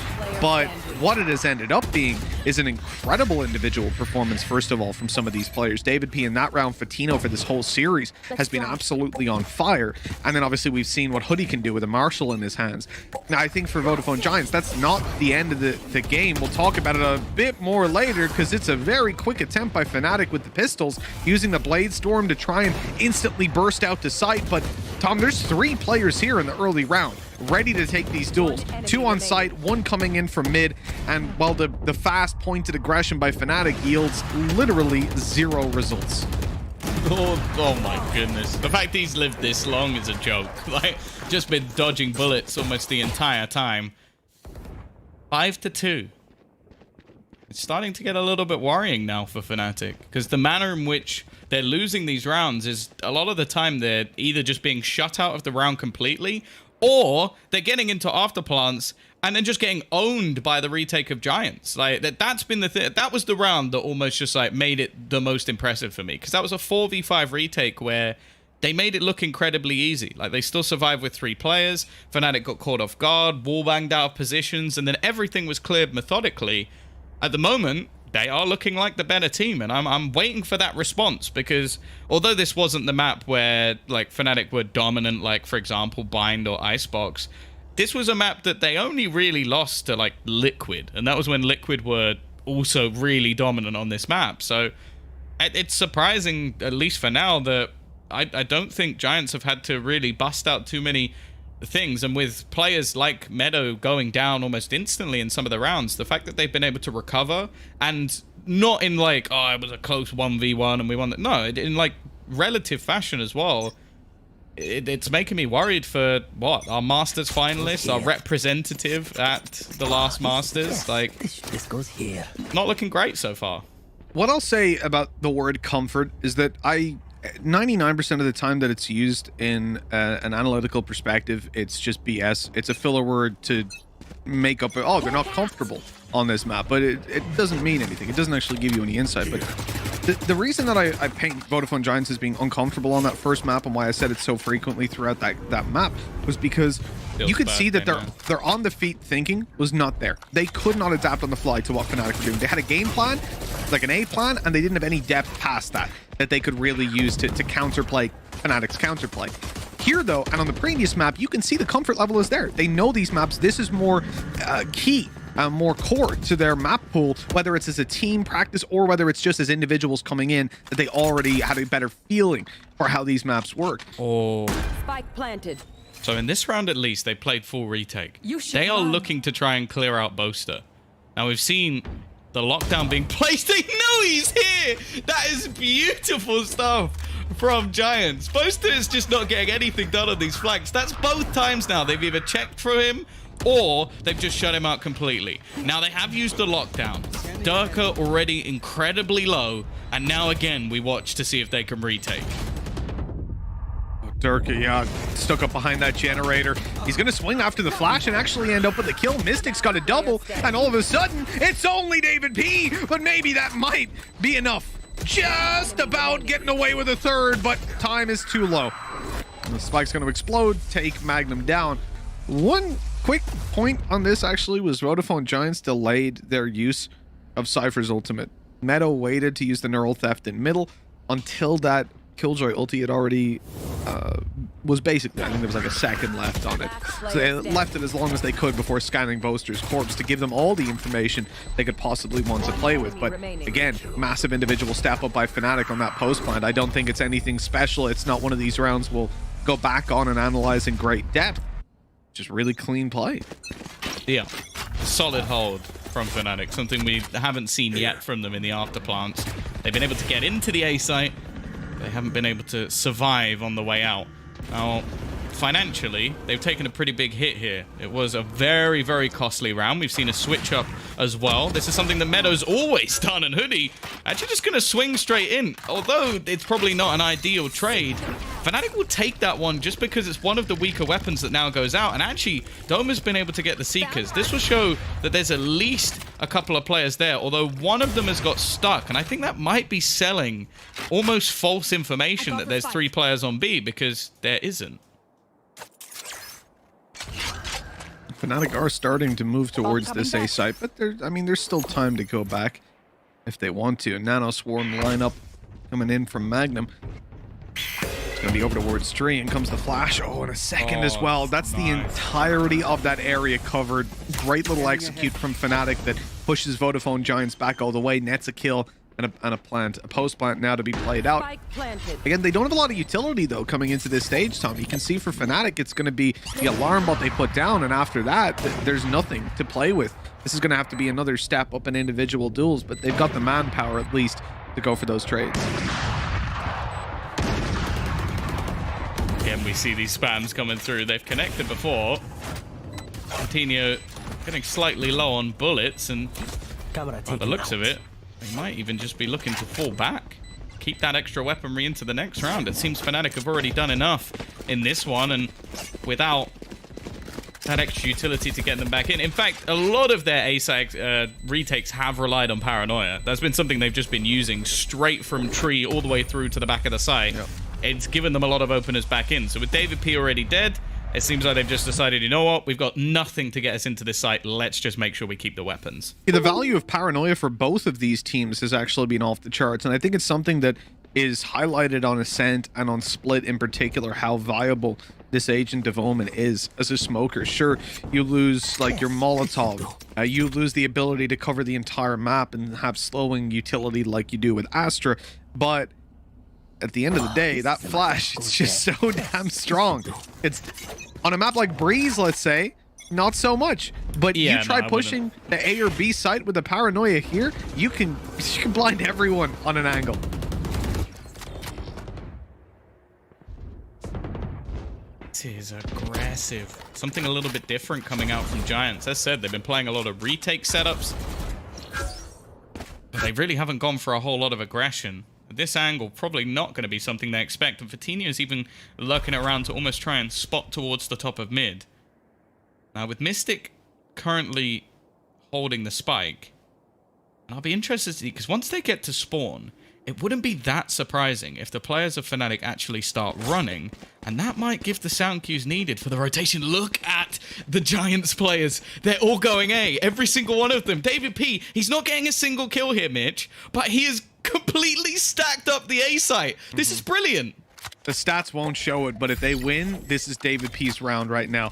But what it has ended up being is an incredible individual performance, first of all, from some of these players. David P in that round, Fatino for this whole series has been absolutely on fire. And then obviously we've seen what Hoodie can do with a Marshall in his hands. Now, I think for Vodafone Giants, that's not the end of the game. We'll talk about it a bit more later because it's a very quick attempt by Fnatic with the pistols, using the Blade Storm to try and instantly burst out to sight. But Tom, there's 3 players here in the early round ready to take these duels. 2 on site, 1 coming in from mid, and while the fast pointed aggression by Fnatic yields literally 0 results. Oh my goodness. The fact he's lived this long is a joke. Like, just been dodging bullets almost the entire time. 5-2. It's starting to get a little bit worrying now for Fnatic, because the manner in which they're losing these rounds is a lot of the time they're either just being shut out of the round completely, or they're getting into afterplants and then just getting owned by the retake of Giants. Like, that's been the thing. That was the round that almost just like made it the most impressive for me, because that was a 4v5 retake where they made it look incredibly easy. Like, they still survived with 3 players. Fnatic got caught off guard, wallbanged out of positions, and then everything was cleared methodically. At the moment, they are looking like the better team, and I'm waiting for that response, because although this wasn't the map where like Fnatic were dominant, like for example Bind or Icebox, this was a map that they only really lost to like Liquid, and that was when Liquid were also really dominant on this map. So it's surprising, at least for now, that I don't think Giants have had to really bust out too many things, and with players like Meadow going down almost instantly in some of the rounds, the fact that they've been able to recover, and not in like, oh, it was a close 1v1 and we won that. No, in like relative fashion as well. It's making me worried for what, our Masters finalists, our representative at the last Masters. Like, this goes here. Not looking great so far. What I'll say about the word comfort is that 99% of the time that it's used in an analytical perspective, it's just BS. It's a filler word to make up, oh, they're not comfortable on this map, but it doesn't mean anything. It doesn't actually give you any insight. But the reason that I paint Vodafone Giants as being uncomfortable on that first map, and why I said it so frequently throughout that map, was because you could see that their on the feet thinking was not there. They could not adapt on the fly to what Fnatic were doing. They had a game plan, like an A plan, and they didn't have any depth past that they could really use to counterplay Fnatic's counterplay. Here, though, and on the previous map, you can see the comfort level is there. They know these maps. This is more key, more core to their map pool, whether it's as a team practice or whether it's just as individuals coming in, that they already had a better feeling for how these maps work. Oh. Spike planted. So in this round, at least, they played full retake. They are looking to try and clear out Boaster. Now, we've seen the lockdown being placed. They know he's here. That is beautiful stuff from Giants. Boaster is just not getting anything done on these flanks. That's both times now. They've either checked for him or they've just shut him out completely. Now, they have used the lockdown. Durka already incredibly low. And now, again, we watch to see if they can retake. Durka, yeah, stuck up behind that generator. He's going to swing after the flash and actually end up with a kill. Mystic's got a double, and all of a sudden, it's only David P, but maybe that might be enough. Just about getting away with a third, but time is too low. And the spike's going to explode, take Magnum down. One quick point on this, actually, was Vodafone Giants delayed their use of Cypher's ultimate. Meadow waited to use the Neural Theft in middle until that Killjoy ulti had already was basically, I think there was like a second left on it. So they left it as long as they could before scanning Boaster's corpse to give them all the information they could possibly want to play with. But again, massive individual step up by Fnatic on that post plant. I don't think it's anything special. It's not one of these rounds we'll go back on and analyze in great depth. Just really clean play. Yeah, solid hold from Fnatic. Something we haven't seen yet from them in the afterplants. They've been able to get into the A site. They haven't been able to survive on the way out. Now, financially, they've taken a pretty big hit here. It was a very, very costly round. We've seen a switch up as well. This is something that Meadow's always done, and Hoodie actually just going to swing straight in. Although it's probably not an ideal trade, Fnatic will take that one just because it's one of the weaker weapons that now goes out. And actually, Dome has been able to get the Seekers. This will show that there's at least a couple of players there, although one of them has got stuck. And I think that might be selling almost false information that there's 3 players on B, because there isn't. Fnatic are starting to move towards this A site, but there's still time to go back if they want to. And Nano Swarm lineup coming in from Magnum. It's going to be over towards Tree, and comes the flash. Oh, in a second as well. That's the entirety of that area covered. Great little execute from Fnatic that pushes Vodafone Giants back all the way, nets a kill. And a post plant now to be played out. Again, they don't have a lot of utility though coming into this stage, Tom. You can see for Fnatic, it's going to be the alarm bot they put down, and after that, there's nothing to play with. This is going to have to be another step up in individual duels, but they've got the manpower at least to go for those trades. Again, we see these spams coming through. They've connected before. Coutinho getting slightly low on bullets, and by the looks of it, they might even just be looking to fall back. Keep that extra weaponry into the next round. It seems Fnatic have already done enough in this one, and without that extra utility to get them back in. In fact, a lot of their A-side retakes have relied on Paranoia. That's been something they've just been using straight from Tree all the way through to the back of the site. Yep. It's given them a lot of openers back in. So with David P already dead, it seems like they've just decided, you know what, we've got nothing to get us into this site. Let's just make sure we keep the weapons. The value of Paranoia for both of these teams has actually been off the charts, and I think it's something that is highlighted on Ascent and on Split in particular, how viable this Agent of Omen is as a smoker. Sure, you lose like your Molotov, you lose the ability to cover the entire map and have slowing utility like you do with Astra, but at the end of the day, that flash, it's just so damn strong. It's on a map like Breeze, let's say, not so much. But yeah, you try pushing the A or B site with a Paranoia here, you can blind everyone on an angle. This is aggressive. Something a little bit different coming out from Giants. As said, they've been playing a lot of retake setups, but they really haven't gone for a whole lot of aggression. This angle probably not going to be something they expect, and Coutinho is even lurking around to almost try and spot towards the top of mid. Now with Mystic currently holding the spike, and I'll be interested to see, because once they get to spawn, it wouldn't be that surprising if the players of Fnatic actually start running, and that might give the sound cues needed for the rotation. Look at the Giants players. They're all going A, every single one of them. David P, he's not getting a single kill here, Mitch, but he is completely stacked up the A site. This is brilliant. The stats won't show it, but if they win, this is David P's round right now.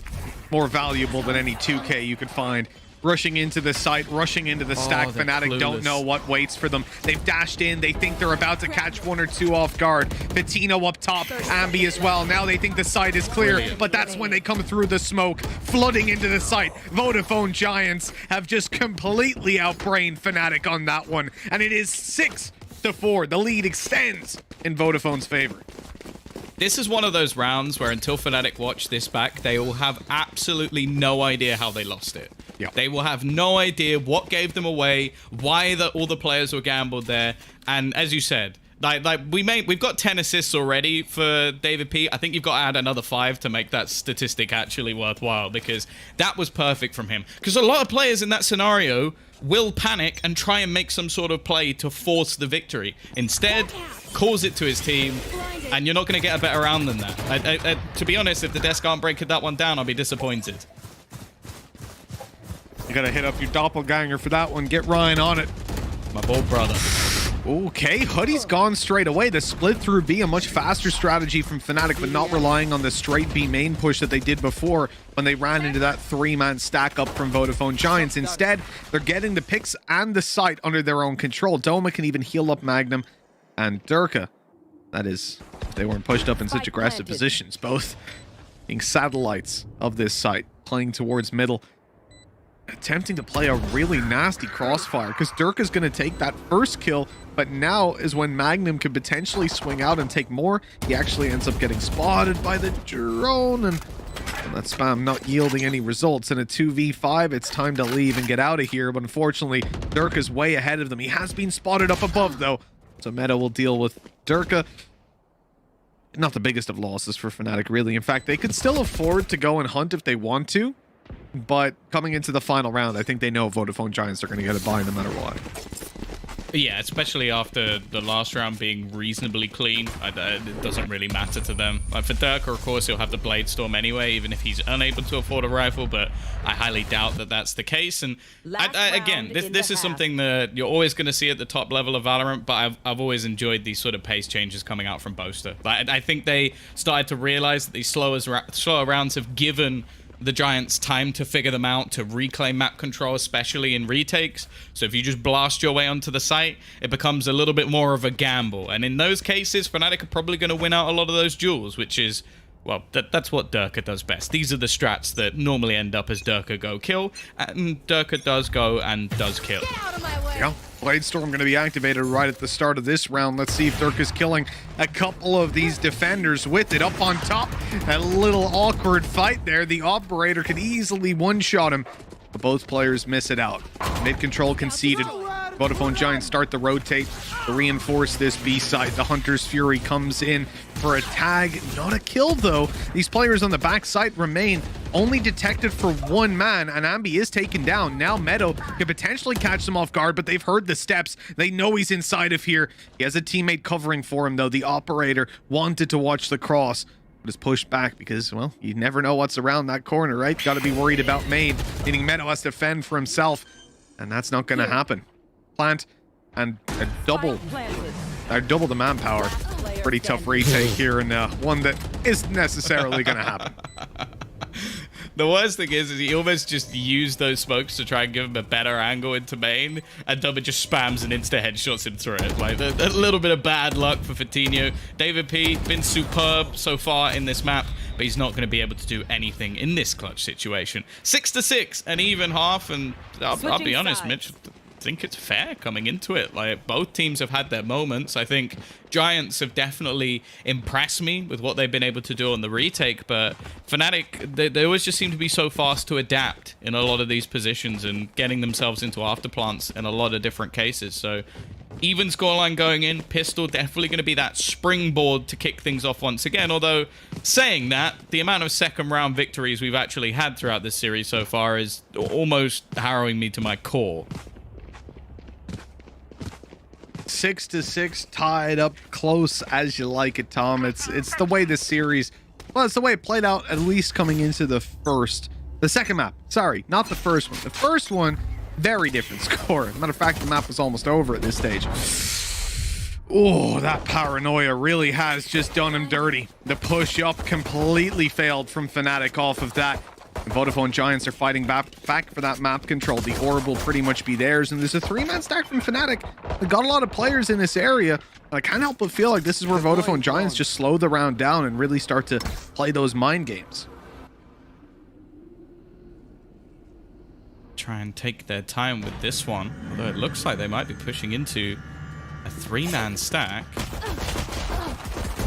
More valuable than any 2K you could find. Rushing into the site, rushing into the stack. Fnatic clueless. Don't know what waits for them. They've dashed in. They think they're about to catch one or two off guard. Patino up top, Ambi as well. Now they think the site is clear, brilliant. But that's when they come through the smoke, flooding into the site. Vodafone Giants have just completely outbrained Fnatic on that one, and it is 6-4. The lead extends in Vodafone's favor. This is one of those rounds where until Fnatic watch this back, they will have absolutely no idea how they lost it. Yep. They will have no idea what gave them away, why all the players were gambled there. And as you said, we've got 10 assists already for David P. I think you've got to add another 5 to make that statistic actually worthwhile, because that was perfect from him. Because a lot of players in that scenario will panic and try and make some sort of play to force the victory. Instead, calls it to his team, and you're not going to get a better round than that. To be honest, if the desk aren't breaking that one down, I'll be disappointed. You got to hit up your doppelganger for that one. Get Ryan on it. My bold brother. Okay, Hoodie's gone straight away. The split through B, a much faster strategy from Fnatic, but not relying on the straight B main push that they did before when they ran into that 3-man stack up from Vodafone Giants. Instead, they're getting the picks and the site under their own control. Doma can even heal up Magnum and Durka. That is, if they weren't pushed up in such aggressive positions, both being satellites of this site, playing towards middle. attempting to play a really nasty crossfire because Dirk is going to take that first kill, but now is when Magnum could potentially swing out and take more. He actually ends up getting spotted by the drone, and that spam not yielding any results. In a 2v5, it's time to leave and get out of here, but unfortunately, Dirk is way ahead of them. He has been spotted up above, though, so Meta will deal with Durka. Not the biggest of losses for Fnatic, really. In fact, they could still afford to go and hunt if they want to, but coming into the final round, I think they know Vodafone Giants are going to get a buy no matter what. Yeah, especially after the last round being reasonably clean. It doesn't really matter to them. For Durka, of course, he'll have the Blade Storm anyway, even if he's unable to afford a rifle, but I highly doubt that that's the case. And again, this is something that you're always going to see at the top level of Valorant, but I've always enjoyed these sort of pace changes coming out from Boaster. I think they started to realize that these slower rounds have given the Giants time to figure them out, to reclaim map control, especially in retakes. So if you just blast your way onto the site, it becomes a little bit more of a gamble. And in those cases, Fnatic are probably going to win out a lot of those duels, which is, well, that's what Durka does best. These are the strats that normally end up as Durka go kill, and Durka does go and does kill. Get out of my way. Yeah, Blade Storm going to be activated right at the start of this round. Let's see if Dirk is killing a couple of these defenders with it. Up on top, a little awkward fight there. The operator could easily one-shot him, but both players miss it out. Mid control conceded. Vodafone Giants start the rotate to reinforce this B side. The Hunter's Fury comes in for a tag. Not a kill, though. These players on the back side remain only detected for one man, and Ambi is taken down. Now Meadow could potentially catch them off guard, but they've heard the steps. They know he's inside of here. He has a teammate covering for him, though. The operator wanted to watch the cross, but is pushed back because, well, you never know what's around that corner, right? Got to be worried about main, meaning Meadow has to fend for himself, and that's not going to happen. Plant and double the manpower. Pretty tough retake here, and one that isn't necessarily going to happen. The worst thing is he almost just used those smokes to try and give him a better angle into main, and Dubba just spams and insta-headshots him through it. Like, a little bit of bad luck for Fatinho. David P, been superb so far in this map, but he's not going to be able to do anything in this clutch situation. 6-6, an even half, and I'll be honest, Mitch, I think it's fair coming into it. Like, both teams have had their moments. I think Giants have definitely impressed me with what they've been able to do on the retake, but Fnatic, they always just seem to be so fast to adapt in a lot of these positions and getting themselves into afterplants in a lot of different cases. So even scoreline going in, Pistol definitely going to be that springboard to kick things off once again. Although, saying that, the amount of second round victories we've actually had throughout this series so far is almost harrowing me to my core. 6-6, tied up close as you like it, Tom. It's the way this series, well, it's the way it played out, at least coming into the second map. Sorry, not the first one. The first one, very different score. Matter of fact, the map was almost over at this stage. Oh, that paranoia really has just done him dirty. The push up completely failed from Fnatic off of that. Vodafone Giants are fighting back for that map control. The orb will pretty much be theirs, and there's a 3-man stack from Fnatic. They've got a lot of players in this area. I can't help but feel like this is where Vodafone Giants just slow the round down and really start to play those mind games. Try and take their time with this one, although it looks like they might be pushing into a 3-man stack.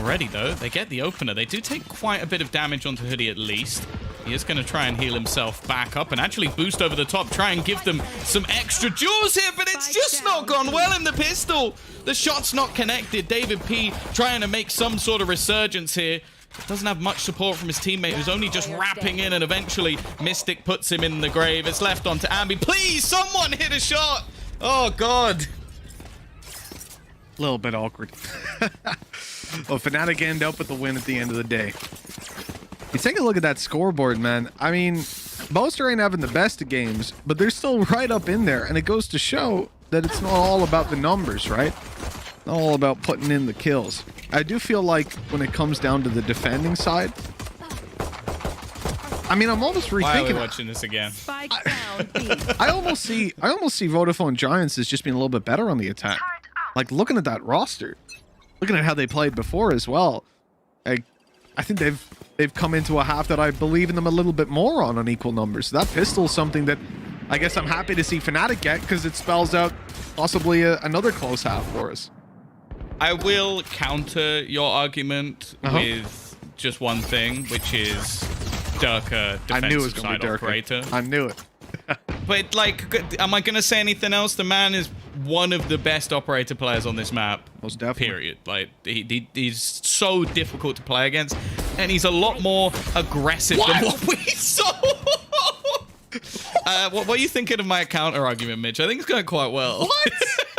Already, though, they get the opener. They do take quite a bit of damage onto Hoodie at least. He is going to try and heal himself back up and actually boost over the top, try and give them some extra duels here, but it's just not gone well in the Pistol. The shot's not connected. David P trying to make some sort of resurgence here. Doesn't have much support from his teammate, who's only just wrapping in, and eventually Mystic puts him in the grave. It's left onto Ambi. Please, someone hit a shot. Oh, God. A little bit awkward. Well, Fnatic end up with the win at the end of the day. You take a look at that scoreboard, man. I mean, Boaster ain't having the best of games, but they're still right up in there, and it goes to show that it's not all about the numbers, right? Not all about putting in the kills. I do feel like when it comes down to the defending side, I mean, I'm almost rethinking. Why are we watching this again? I almost see Vodafone Giants as just being a little bit better on the attack. Like, looking at that roster, looking at how they played before as well, I think they've come into a half that I believe in them a little bit more on equal numbers. So that Pistol is something that I guess I'm happy to see Fnatic get, because it spells out possibly another close half for us. I will counter your argument with just one thing, which is Durka defensive side operator. I knew it. But, like, am I going to say anything else? The man is one of the best operator players on this map. Most definitely. Period. Like, he's so difficult to play against, and he's a lot more aggressive than what we saw. What are you thinking of my counter argument, Mitch? I think it's going quite well. What?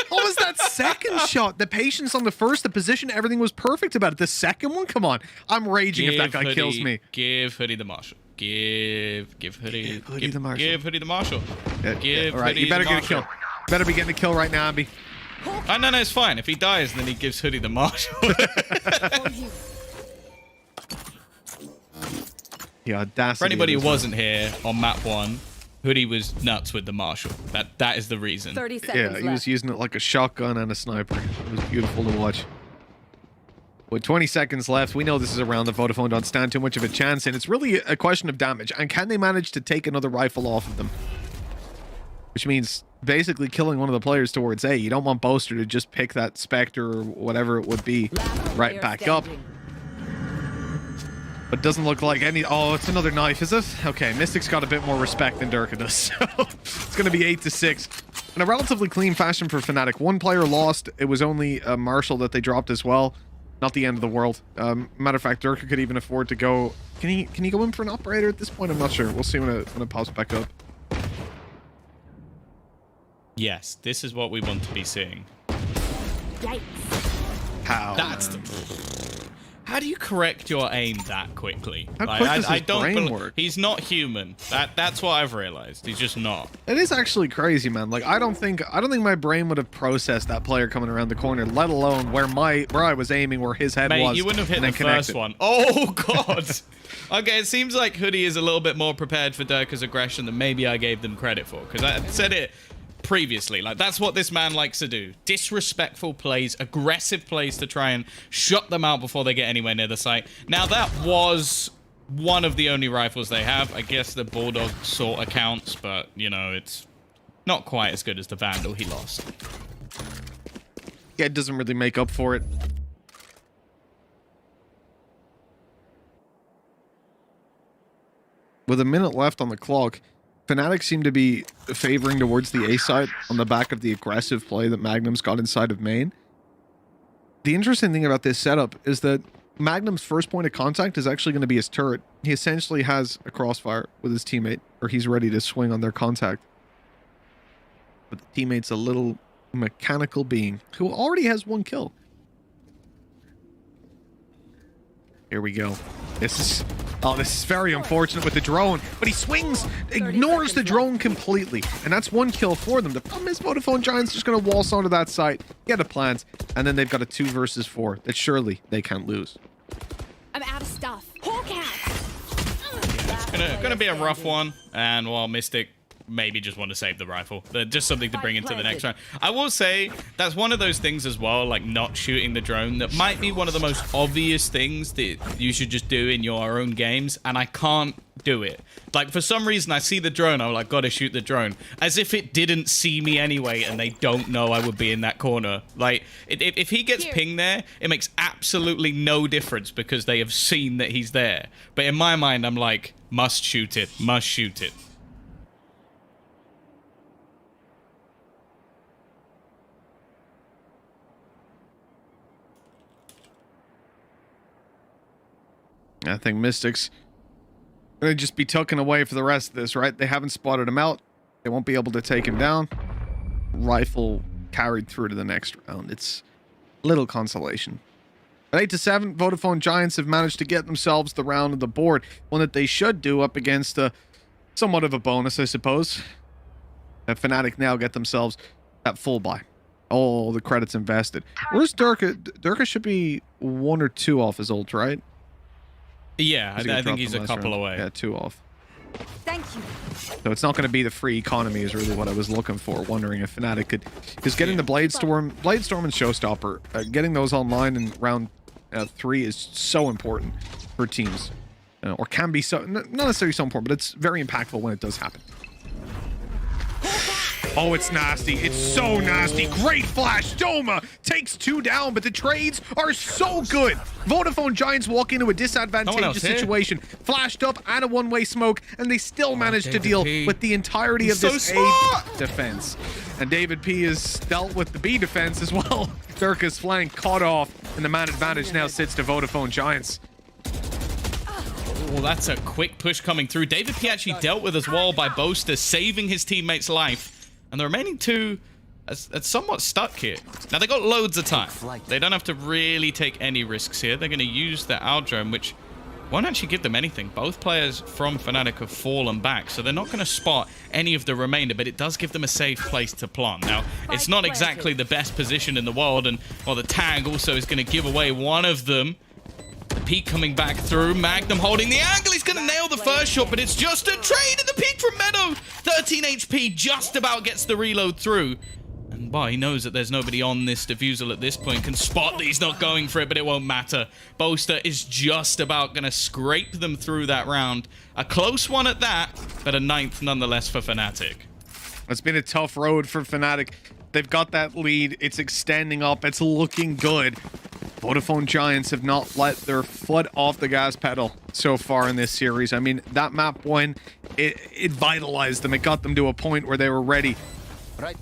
What was that second shot? The patience on the first, the position, everything was perfect about it. The second one? Come on. I'm raging if that guy kills me. Give Hoodie the Marshal. Give Hoodie the Marshal. Give Hoodie the Marshal. Yeah. All right, you better get a kill. Better be getting a kill right now, Abby. Oh, no, it's fine. If he dies, then he gives Hoodie the Marshal. The audacity. For anybody who wasn't here on map 1, Hoodie was nuts with the Marshal. That is the reason. 30 seconds Yeah, he was using it like a shotgun and a sniper. It was beautiful to watch. With 20 seconds left, we know this is a round that Vodafone don't stand too much of a chance in. It's really a question of damage, and can they manage to take another rifle off of them? Which means basically killing one of the players towards A. You don't want Boaster to just pick that Spectre or whatever it would be right back up. But doesn't look like any... Oh, it's another knife, is it? Okay, Mystic's got a bit more respect than Durka does, so it's going to be 8-6. In a relatively clean fashion for Fnatic. One player lost. It was only a Marshall that they dropped as well. Not the end of the world. Matter of fact, Durka could even afford to go... Can he go in for an operator at this point? I'm not sure. We'll see when it pops back up. Yes, this is what we want to be seeing. Yikes. How? How do you correct your aim that quickly? How quick does his brain work? He's not human. That's what I've realized. He's just not. It is actually crazy, man. Like I don't think my brain would have processed that player coming around the corner, let alone where I was aiming, where his head was. You wouldn't have hit the first one. Oh god. Okay, it seems like Hoodie is a little bit more prepared for Durka's aggression than maybe I gave them credit for, because I said it previously. Like, that's what this man likes to do. Disrespectful plays, aggressive plays to try and shut them out before they get anywhere near the site. Now, that was one of the only rifles they have. I guess the Bulldog sort of counts, but, you know, it's not quite as good as the Vandal he lost. Yeah, it doesn't really make up for it. With a minute left on the clock, Fnatic seem to be favoring towards the A side on the back of the aggressive play that Magnum's got inside of main. The interesting thing about this setup is that Magnum's first point of contact is actually going to be his turret. He essentially has a crossfire with his teammate, or he's ready to swing on their contact. But the teammate's a little mechanical being who already has one kill. Here we go. This is very unfortunate with the drone, but he swings, ignores the drone completely, and that's one kill for them. The problem is Vodafone Giants just going to waltz onto that site, get a plant, and then they've got a 2 versus 4 that surely they can't lose. I'm out of stuff. Hawkeye. It's gonna be a rough one, and while Mystic maybe just want to save the rifle. Just something to bring into the next round. I will say that's one of those things as well, like not shooting the drone, that might be one of the most obvious things that you should just do in your own games, and I can't do it. Like, for some reason, I see the drone, I'm like, gotta shoot the drone. As if it didn't see me anyway, and they don't know I would be in that corner. Like, if he gets pinged there, it makes absolutely no difference because they have seen that he's there. But in my mind, I'm like, must shoot it, must shoot it. I think Mystics going to just be tucking away for the rest of this, right? They haven't spotted him out. They won't be able to take him down. Rifle carried through to the next round. It's little consolation. At 8-7, Vodafone Giants have managed to get themselves the round of the board. One that they should do up against somewhat of a bonus, I suppose. Fnatic now get themselves that full buy. All the credits invested. Where's Durka? Durka should be 1 or 2 off his ult, right? Yeah, I think he's a couple away. Yeah, 2 off. Thank you. So it's not going to be the free economy is really what I was looking for, wondering if Fnatic could... Because getting the Bladestorm and Showstopper, getting those online in round 3 is so important for teams. Or can be so... Not necessarily so important, but it's very impactful when it does happen. Oh, it's nasty. It's so nasty. Great flash. Doma takes 2 down, but the trades are so good. Vodafone Giants walk into a disadvantageous situation. Flashed up and a one-way smoke, and they still manage to deal with the entirety of this A defense. And David P has dealt with the B defense as well. Durka's flank caught off, and the man advantage now sits to Vodafone Giants. Well, that's a quick push coming through. David P actually dealt with as well by Boaster saving his teammate's life. And the remaining two are somewhat stuck here. Now, they got loads of time. They don't have to really take any risks here. They're going to use the Aldrome, which won't actually give them anything. Both players from Fnatic have fallen back, so they're not going to spot any of the remainder, but it does give them a safe place to plant. Now, it's not exactly the best position in the world, and while the tag also is going to give away one of them. The peak coming back through. Magnum holding the angle. He's going to nail the first shot, but it's just a trade. And the peak from Meadow. 13 HP just about gets the reload through. And well, he knows that there's nobody on this diffusal at this point. Can spot that he's not going for it, but it won't matter. Boaster is just about going to scrape them through that round. A close one at that, but a 9th nonetheless for Fnatic. It's been a tough road for Fnatic. They've got that lead. It's extending up. It's looking good. Vodafone Giants have not let their foot off the gas pedal so far in this series. I mean, that map win, it vitalized them. It got them to a point where they were ready to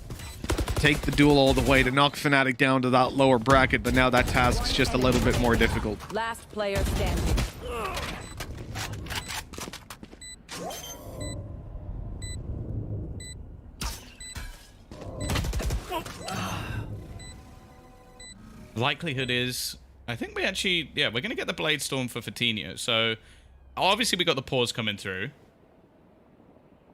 take the duel all the way to knock Fnatic down to that lower bracket, but now that task's just a little bit more difficult. Last player standing. Likelihood is, I think we actually, yeah, we're going to get the Blade Storm for Fatinho. So, obviously we got the pause coming through.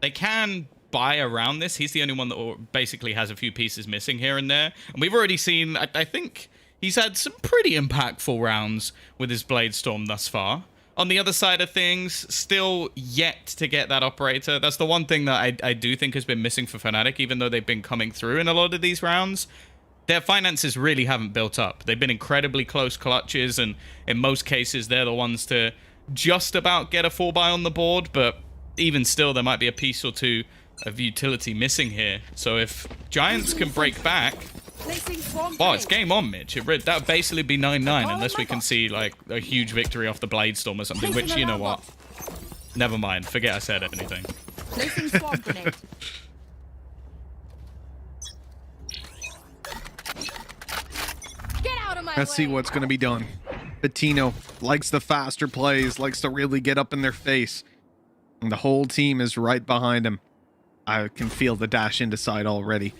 They can buy around this. He's the only one that basically has a few pieces missing here and there. And we've already seen, I think he's had some pretty impactful rounds with his Blade Storm thus far. On the other side of things, still yet to get that operator. That's the one thing that I do think has been missing for Fnatic, even though they've been coming through in a lot of these rounds. Their finances really haven't built up. They've been incredibly close clutches, and in most cases, they're the ones to just about get a 4-buy on the board, but even still, there might be a piece or two of utility missing here. So if Giants can break back, well, it's game on, Mitch. That would basically be 9-9, unless we can see like a huge victory off the Blade Storm or something, which, you know what? Never mind. Forget I said anything. Let's see what's going to be done. Fatinho likes the faster plays, likes to really get up in their face. And the whole team is right behind him. I can feel the dash into side already.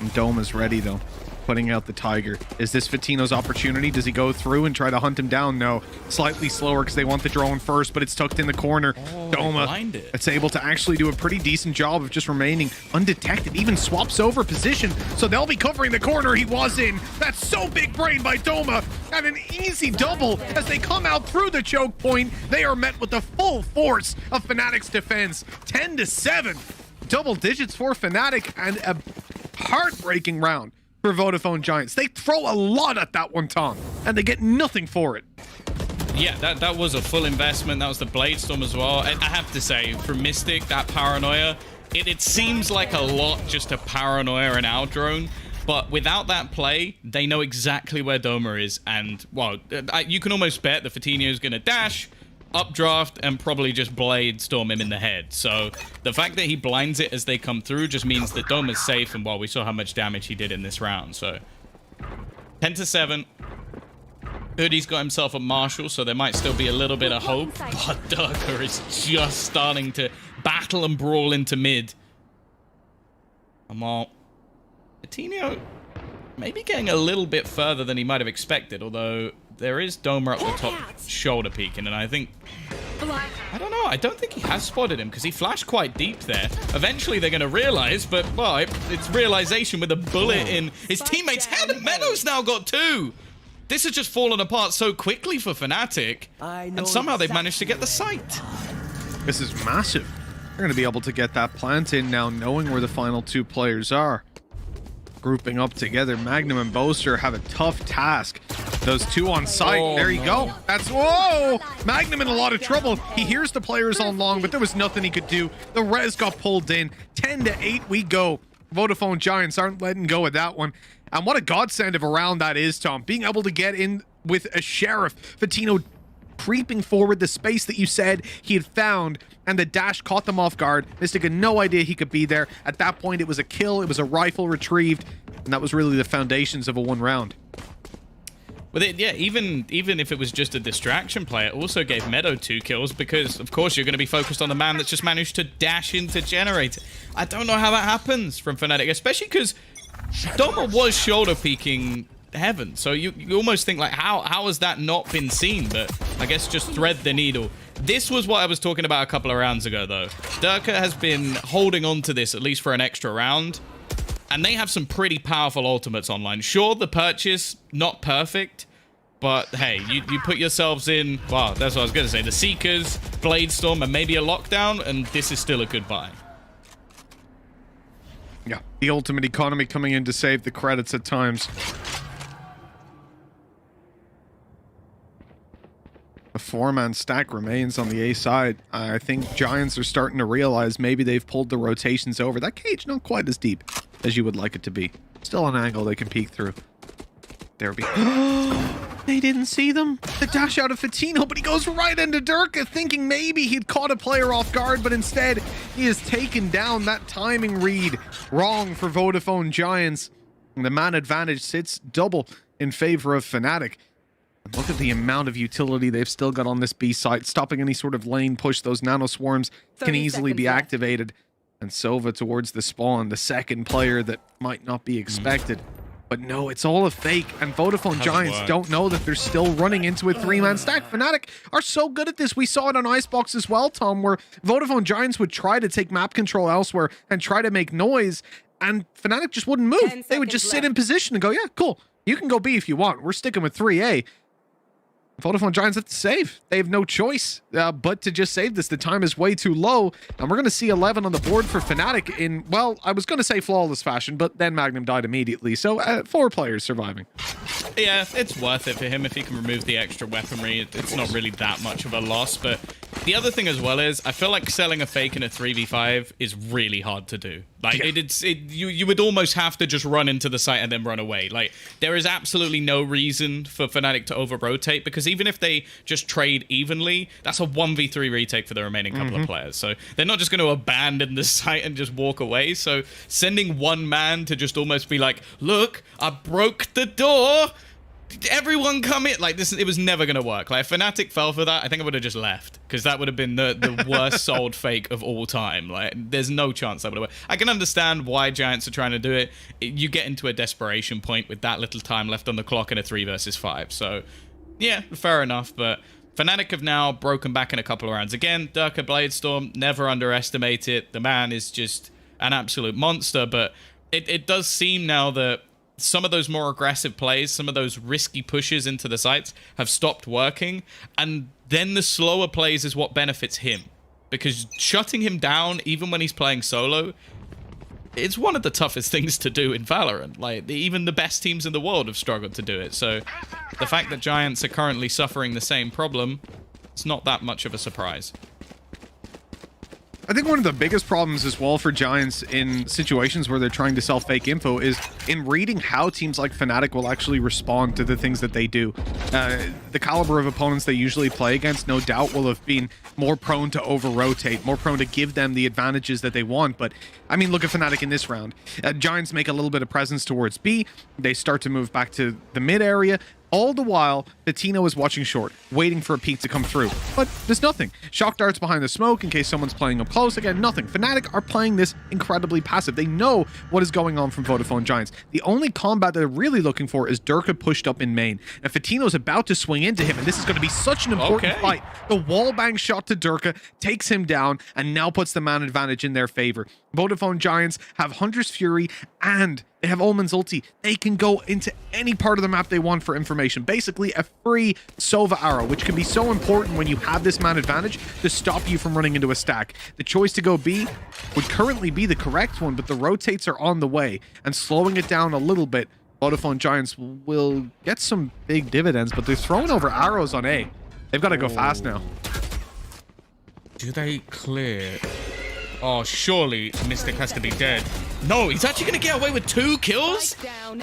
And Dome is ready, though. Putting out the Tiger. Is this Fatino's opportunity? Does he go through and try to hunt him down? No. Slightly slower because they want the drone first, but it's tucked in the corner. Doma, it's able to actually do a pretty decent job of just remaining undetected. Even swaps over position, so they'll be covering the corner he was in. That's so big brain by Doma. And an easy double as they come out through the choke point. They are met with the full force of Fnatic's defense. 10-7. Double digits for Fnatic, and a heartbreaking round for Vodafone Giants. They throw a lot at that one, Tom, and they get nothing for it. Yeah, that was a full investment. That was the Blade Storm as well. And I have to say, for Mystic, that paranoia, it seems like a lot just to paranoia an Aldrone. But without that play, they know exactly where Doma is. And, well, you can almost bet that Fatinho's going to dash, updraft, and probably just Blade Storm him in the head. So the fact that he blinds it as they come through just means that Doma's safe, and well, we saw how much damage he did in this round. So 10-7. Hoodie's got himself a Marshall, so there might still be a little bit of hope, but Durka is just starting to battle and brawl into mid. Well, Fatinho maybe getting a little bit further than he might have expected, although there is Doma up the top shoulder peeking, and I think, I don't know, I don't think he has spotted him because he flashed quite deep there. Eventually they're going to realize, but, well, it's realization with a bullet in his teammate's head, and Meadows now got 2. This has just fallen apart so quickly for Fnatic, and somehow they've managed to get the site. This is massive. They're going to be able to get that plant in now, knowing where the final 2 players are. Grouping up together, Magnum and Boaster have a tough task. Those 2 on site. There you go. That's, whoa! Magnum in a lot of trouble. He hears the players on long, but there was nothing he could do. The res got pulled in. 10-8 we go. Vodafone Giants aren't letting go of that one. And what a godsend of a round that is, Tom. Being able to get in with a Sheriff. Fatino creeping forward the space that you said he had found, and the dash caught them off guard. Mystic had no idea he could be there. At that point, it was a kill. It was a rifle retrieved. And that was really the foundations of a one round. With it, yeah, even if it was just a distraction play, it also gave Meadow 2 kills because, of course, you're going to be focused on the man that's just managed to dash into Generator. I don't know how that happens from Fnatic, especially because Doma was shoulder peeking Heaven. So you almost think, like, how has that not been seen? But I guess just thread the needle. This was what I was talking about a couple of rounds ago, though. Durka has been holding on to this, at least for an extra round. And they have some pretty powerful ultimates online. Sure, the purchase, not perfect. But, hey, you put yourselves in... Wow, that's what I was going to say. The Seekers, Bladestorm, and maybe a Lockdown. And this is still a good buy. Yeah, the ultimate economy coming in to save the credits at times. The 4-man stack remains on the A side. I think Giants are starting to realize maybe they've pulled the rotations over. That cage not quite as deep as you would like it to be. Still an angle they can peek through. There be. They didn't see them. The dash out of Fatino, but he goes right into Durka, thinking maybe he'd caught a player off guard, but instead he has taken down. That timing read wrong for Vodafone Giants. And the man advantage sits double in favor of Fnatic. Look at the amount of utility they've still got on this B site. Stopping any sort of lane push. Those nano swarms can easily be activated. And Sova towards the spawn, the second player that might not be expected. But no, it's all a fake. And Vodafone Giants don't know that they're still running into a 3-man stack. Fnatic are so good at this. We saw it on Icebox as well, Tom, where Vodafone Giants would try to take map control elsewhere and try to make noise. And Fnatic just wouldn't move. They would just sit in position and go, yeah, cool. You can go B if you want. We're sticking with 3A. Vodafone Giants have to save. They have no choice but to just save this. The time is way too low, and we're going to see 11 on the board for Fnatic in, well, I was going to say flawless fashion, but then Magnum died immediately, so 4 players surviving. Yeah, it's worth it for him if he can remove the extra weaponry. It's not really that much of a loss, but the other thing as well is I feel like selling a fake in a 3v5 is really hard to do. Like, you would almost have to just run into the site and then run away. Like, there is absolutely no reason for Fnatic to over-rotate, because even if they just trade evenly, that's a 1v3 retake for the remaining couple of players. So they're not just going to abandon the site and just walk away. So sending one man to just almost be like, look, I broke the door, everyone come in. Like, this, it was never going to work. Like, if Fnatic fell for that, I think I would have just left, because that would have been the worst sold fake of all time. Like, there's no chance that would have worked. I can understand why Giants are trying to do it. You get into a desperation point with that little time left on the clock in a 3 versus 5. So, yeah, fair enough. But Fnatic have now broken back in a couple of rounds. Again, Durka Bladestorm, never underestimate it. The man is just an absolute monster. But it does seem now that some of those more aggressive plays, some of those risky pushes into the sites have stopped working. And then the slower plays is what benefits him. Because shutting him down, even when he's playing solo, it's one of the toughest things to do in Valorant. Like, even the best teams in the world have struggled to do it. So the fact that Giants are currently suffering the same problem, it's not that much of a surprise. I think one of the biggest problems as well for Giants in situations where they're trying to sell fake info is in reading how teams like Fnatic will actually respond to the things that they do. The caliber of opponents they usually play against, no doubt, will have been more prone to over-rotate, more prone to give them the advantages that they want. But, I mean, look at Fnatic in this round. Giants make a little bit of presence towards B. They start to move back to the mid area. All the while, Fatino is watching short, waiting for a peek to come through. But there's nothing. Shock darts behind the smoke in case someone's playing up close. Again, nothing. Fnatic are playing this incredibly passive. They know what is going on from Vodafone Giants. The only combat that they're really looking for is Durka pushed up in main. And Fatino's about to swing into him, and this is going to be such an important fight. The wallbang shot to Durka takes him down, and now puts the man advantage in their favor. Vodafone Giants have Hunter's Fury, and they have Omen's ulti. They can go into any part of the map they want for information. Basically, a free Sova arrow, which can be so important when you have this man advantage to stop you from running into a stack. The choice to go B would currently be the correct one, but the rotates are on the way, and slowing it down a little bit, Vodafone Giants will get some big dividends, but they're throwing over arrows on A. They've got to go fast now. Do they clear? Oh, surely Mystic has to be dead. No, he's actually going to get away with 2 kills?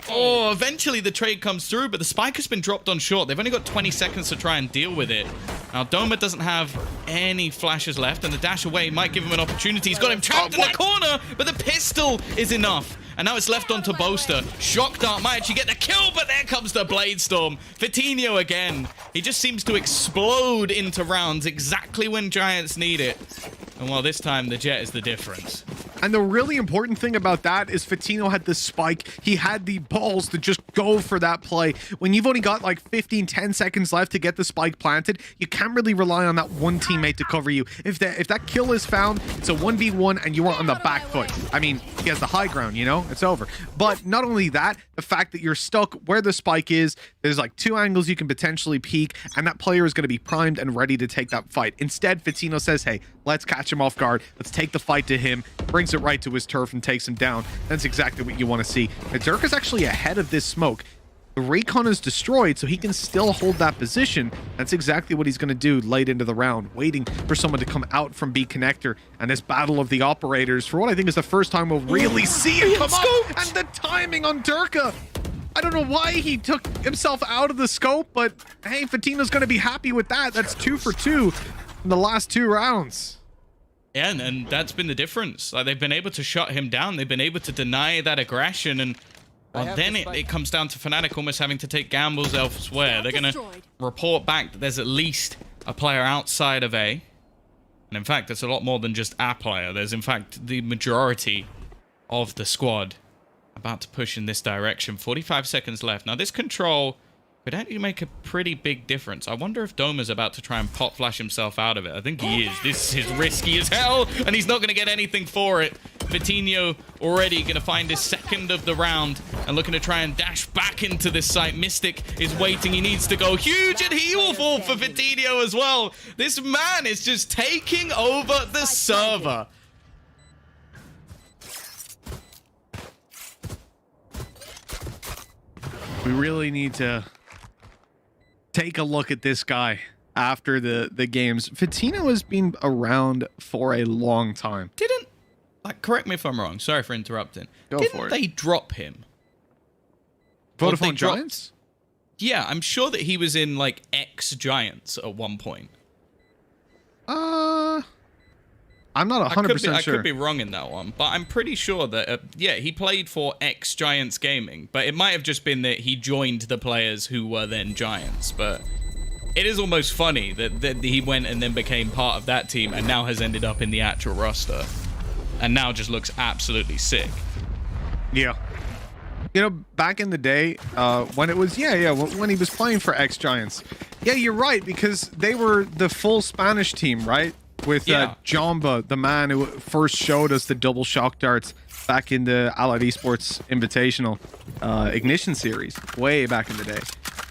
Oh, eventually the trade comes through, but the spike has been dropped on short. They've only got 20 seconds to try and deal with it. Now, Doma doesn't have any flashes left, and the dash away might give him an opportunity. He's got him trapped in the corner, but the pistol is enough. And now it's left on to Boaster. Shock Dart might actually get the kill, but there comes the Blade Storm. Vitinho again. He just seems to explode into rounds exactly when Giants need it. And well, this time the Jet is the difference. And the really important thing about that is Vitinho had the spike. He had the balls to just go for that play. When you've only got like 10 seconds left to get the spike planted, you can't really rely on that one teammate to cover you. If that kill is found, it's a 1v1 and you are on the back foot. I mean, he has the high ground, you know? It's over. But not only that, the fact that you're stuck where the spike is, there's like 2 angles you can potentially peek, and that player is going to be primed and ready to take that fight. Instead, Vitinho says, hey, let's catch him off guard. Let's take the fight to him. Brings it right to his turf and takes him down. That's exactly what you want to see. And Dirk is actually ahead of this smoke. The recon is destroyed, so he can still hold that position. That's exactly what he's going to do late into the round, waiting for someone to come out from B connector. And this battle of the operators, for what I think is the first time we'll really see it come up. And the timing on Durka. I don't know why he took himself out of the scope, but hey, Fatino's going to be happy with that. That's 2 for 2 in the last 2 rounds. Yeah, and that's been the difference. Like, they've been able to shut him down. They've been able to deny that aggression, and well, then it comes down to Fnatic almost having to take gambles elsewhere. They're going to report back that there's at least a player outside of A. And in fact, that's a lot more than just a player. There's, in fact, the majority of the squad about to push in this direction. 45 seconds left. Now, this control could actually make a pretty big difference. I wonder if Doma's about to try and pop flash himself out of it. I think he is. This is risky as hell, and he's not going to get anything for it. Vitinho already going to find his second of the round and looking to try and dash back into this site. Mystic is waiting. He needs to go huge, and he will fall for Vitinho as well. This man is just taking over the server. We really need to take a look at this guy after the games. Vitinho has been around for a long time. Correct me if I'm wrong. Sorry for interrupting. Didn't they drop him? Vodafone Giants? Yeah, I'm sure that he was in like X Giants at one point. I'm not 100% sure. I could be wrong in that one, but I'm pretty sure that, yeah, he played for X Giants Gaming, but it might have just been that he joined the players who were then Giants, but it is almost funny that he went and then became part of that team and now has ended up in the actual roster and now just looks absolutely sick. Yeah. You know, back in the day, when it was, when he was playing for X Giants. Yeah, you're right, because they were the full Spanish team, right? With Jamba, the man who first showed us the double shock darts back in the Allied Esports Invitational Ignition series, way back in the day.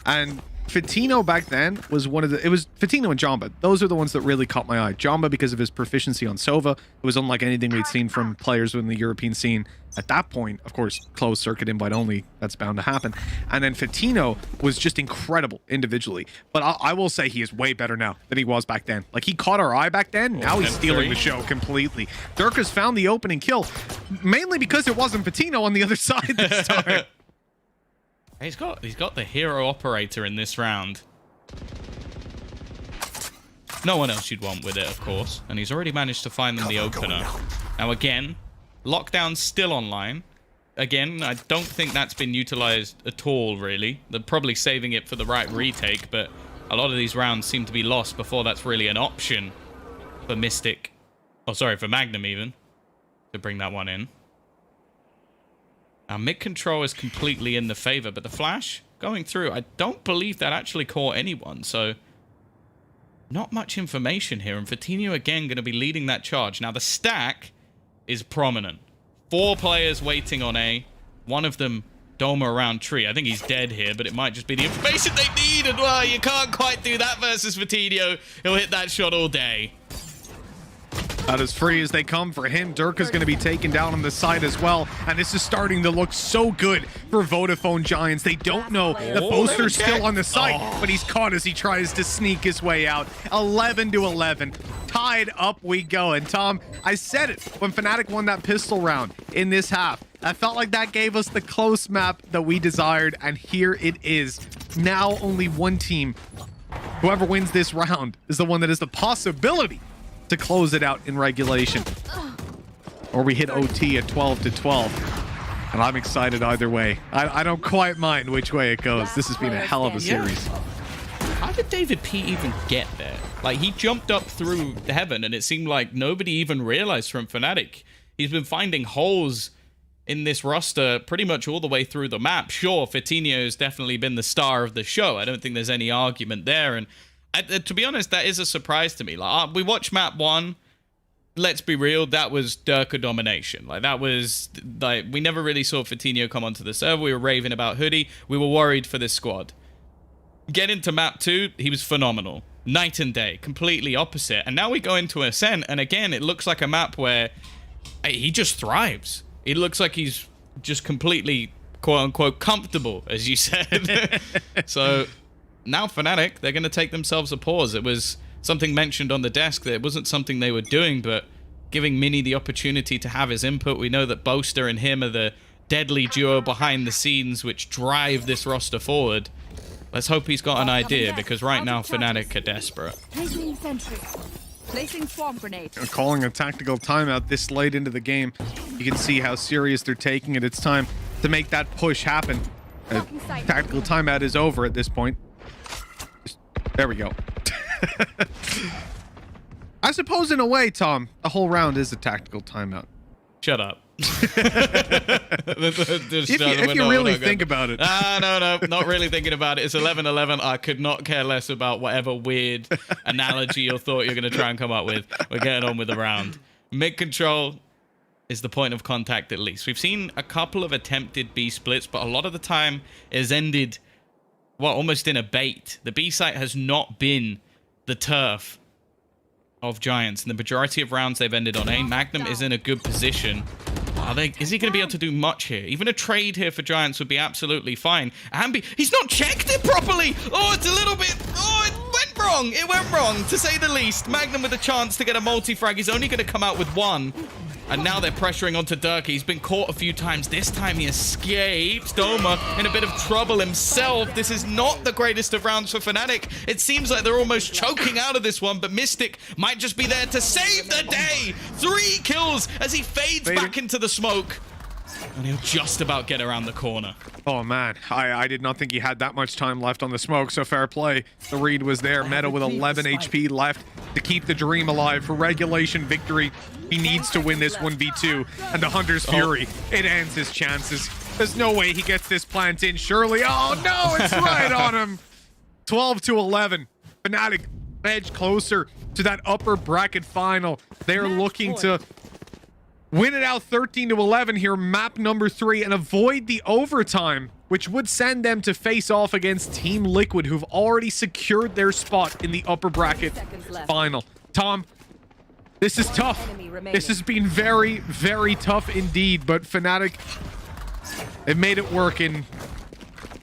And Vitinho back then was one of the... It was Vitinho and Jamba. Those are the ones that really caught my eye. Jamba because of his proficiency on Sova. It was unlike anything we'd seen from players in the European scene at that point. Of course, closed circuit invite only. That's bound to happen. And then Vitinho was just incredible individually. But I will say he is way better now than he was back then. Like, he caught our eye back then. Now he's stealing the show completely. Dirk has found the opening kill, mainly because it wasn't Vitinho on the other side this time. He's got the hero operator in this round. No one else you'd want with it, of course. And he's already managed to find them the opener. Now again, lockdown's still online. Again, I don't think that's been utilized at all, really. They're probably saving it for the right retake, but a lot of these rounds seem to be lost before that's really an option for Mystic. Oh, sorry, for Magnum even, to bring that one in. Now, mid-control is completely in the favor, but the flash going through, I don't believe that actually caught anyone, so not much information here. And Vitinho, again, going to be leading that charge. Now, the stack is prominent. 4 players waiting on A. One of them, Doma around tree. I think he's dead here, but it might just be the information they need. And, well, you can't quite do that versus Vitinho. He'll hit that shot all day. About as free as they come for him. Dirk is going to be taken down on the side as well. And this is starting to look so good for Vodafone Giants. They don't know the Boaster's still on the side, but he's caught as he tries to sneak his way out. 11-11. Tied up we go. And Tom, I said it when Fnatic won that pistol round in this half. I felt like that gave us the close map that we desired, and here it is. Now only one team. Whoever wins this round is the one that has the possibility to close it out in regulation. Or we hit OT at 12-12. And I'm excited either way. I don't quite mind which way it goes. This has been a hell of a series. How did David P even get there? Like, he jumped up through heaven, and it seemed like nobody even realized from Fnatic. He's been finding holes in this roster pretty much all the way through the map. Sure, Fatinho's definitely been the star of the show. I don't think there's any argument there. And to be honest, that is a surprise to me. Like, we watched map 1. Let's be real, that was Durka domination. Like, that was, like, we never really saw Fatinho come onto the server. We were raving about Hoodie. We were worried for this squad. Get into map 2, he was phenomenal. Night and day, completely opposite. And now we go into Ascent, and again, it looks like a map where he just thrives. It looks like he's just completely, quote-unquote, comfortable, as you said. So now Fnatic, they're going to take themselves a pause. It was something mentioned on the desk that it wasn't something they were doing, but giving Mini the opportunity to have his input. We know that Boaster and him are the deadly duo behind the scenes which drive this roster forward. Let's hope he's got an idea, because right now Fnatic are desperate. Placing sentry. Placing swarm grenade. Calling a tactical timeout this late into the game. You can see how serious they're taking it. It's time to make that push happen. Tactical timeout is over at this point. There we go. I suppose in a way, Tom, the whole round is a tactical timeout. Shut up. If you really think about it. No, not really thinking about it. It's 11-11. I could not care less about whatever weird analogy or thought you're going to try and come up with. We're getting on with the round. Mid control is the point of contact, at least. We've seen a couple of attempted B splits, but a lot of the time is ended, well, almost in a bait. The B site has not been the turf of Giants. In the majority of rounds, they've ended on A. Magnum is in a good position. Is he going to be able to do much here? Even a trade here for Giants would be absolutely fine. Ambi, he's not checked it properly. Oh, it's a little bit... Oh, it went wrong. It went wrong, to say the least. Magnum with a chance to get a multi-frag. He's only going to come out with one. And now they're pressuring onto Durka. He's been caught a few times. This time he escapes. Doma in a bit of trouble himself. This is not the greatest of rounds for Fnatic. It seems like they're almost choking out of this one, but Mystic might just be there to save the day. 3 kills as he fades back into the smoke. And he'll just about get around the corner. Oh, man. I did not think he had that much time left on the smoke, so fair play. The read was there. Meta with 11 HP left to keep the dream alive for regulation victory. He needs to win this 1v2, and the Hunter's Fury, it ends his chances. There's no way he gets this plant in, surely. Oh, no, it's right on him. 12-11. Fnatic edge closer to that upper bracket final. They're looking to win it out 13-11 here, map number 3, and avoid the overtime, which would send them to face off against Team Liquid, who've already secured their spot in the upper bracket final. Tom, this is tough. This has been very, very tough indeed, but Fnatic, they've made it work in,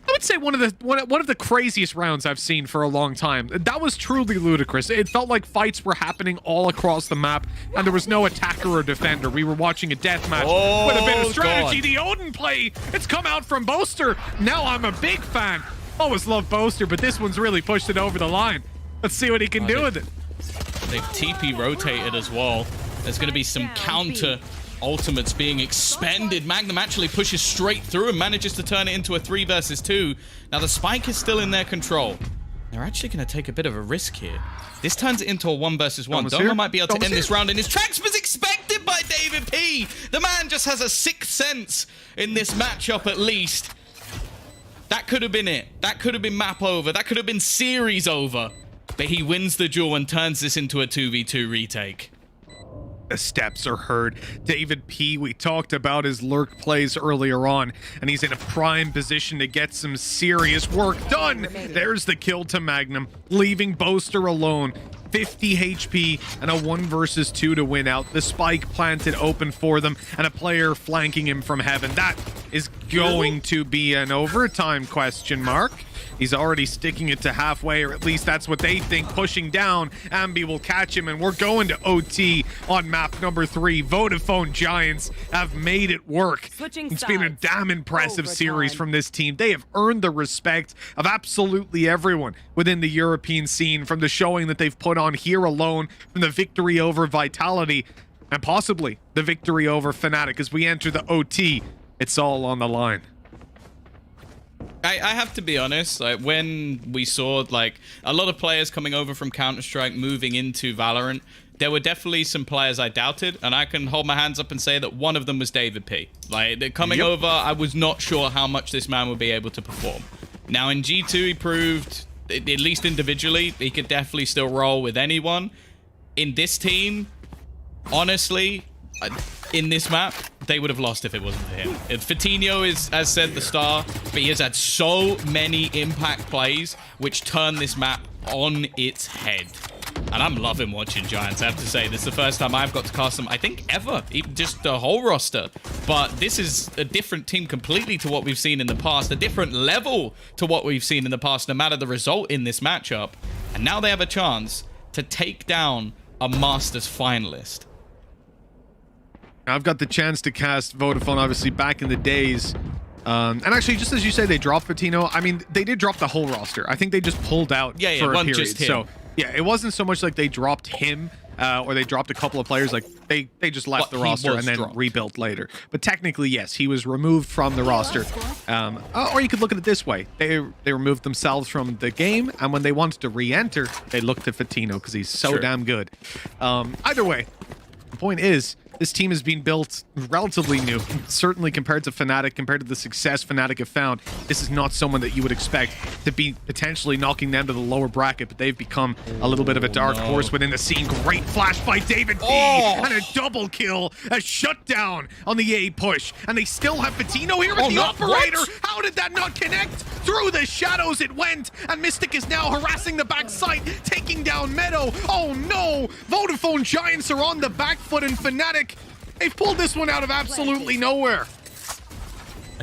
I would say, one of the craziest rounds I've seen for a long time. That was truly ludicrous. It felt like fights were happening all across the map, and there was no attacker or defender. We were watching a deathmatch with a bit of strategy. The Odin play, it's come out from Boaster. Now I'm a big fan. Always loved Boaster, but this one's really pushed it over the line. Let's see what he can do with it. They've TP rotated as well. There's going to be some counter ultimates being expended. Magnum actually pushes straight through and manages to turn it into a 3 versus 2. Now the spike is still in their control. They're actually going to take a bit of a risk here. This turns it into a 1 versus 1. Doma might be able to end this round in his tracks, was expected by David P. The man just has a 6th sense in this matchup at least. That could have been it. That could have been map over. That could have been series over. But he wins the duel and turns this into a 2v2 retake. The steps are heard. David P, we talked about his lurk plays earlier on, and he's in a prime position to get some serious work done. There's the kill to Magnum, leaving Boaster alone. 50 HP and a 1 versus 2 to win out. The spike planted open for them and a player flanking him from heaven. That is going to be an overtime question mark. He's already sticking it to halfway, or at least that's what they think. Pushing down, Ambi will catch him, and we're going to OT on map number 3. Vodafone Giants have made it work. It's been a damn impressive series from this team. They have earned the respect of absolutely everyone within the European scene, from the showing that they've put on here alone, from the victory over Vitality, and possibly the victory over Fnatic. As we enter the OT, it's all on the line. I have to be honest, like, when we saw like a lot of players coming over from Counter-Strike moving into Valorant, there were definitely some players I doubted, and I can hold my hands up and say that one of them was David P. Like, coming over, I was not sure how much this man would be able to perform. Now in G2, he proved, at least individually, he could definitely still roll with anyone. In this team, honestly, in this map, they would have lost if it wasn't for him. Fatinho is, as said, the star, but he has had so many impact plays which turn this map on its head. And I'm loving watching Giants, I have to say. This is the first time I've got to cast them, I think, ever. Even just the whole roster. But this is a different team completely to what we've seen in the past. A different level to what we've seen in the past, no matter the result in this matchup. And now they have a chance to take down a Masters finalist. I've got the chance to cast Vodafone, obviously, back in the days. And actually, just as you say, they dropped Fatinho. I mean, they did drop the whole roster. I think they just pulled out for a period. Just him. So, yeah, it wasn't so much like they dropped him or they dropped a couple of players. Like, they just left the roster and then rebuilt later. But technically, yes, he was removed from the roster. Or you could look at it this way. They removed themselves from the game, and when they wanted to re-enter, they looked to Fatinho because he's so damn good. Either way, the point is, this team has been built relatively new, certainly compared to Fnatic, compared to the success Fnatic have found. This is not someone that you would expect to be potentially knocking them to the lower bracket, but they've become a little bit of a dark horse within the scene. Great flash by David P, and a double kill, a shutdown on the A push, and they still have Fatinho here with the operator. How did that not connect? Through the shadows it went, and Mystic is now harassing the backside, taking down Meadow. Oh no, Vodafone Giants are on the back foot, and Fnatic, they've pulled this one out of absolutely nowhere.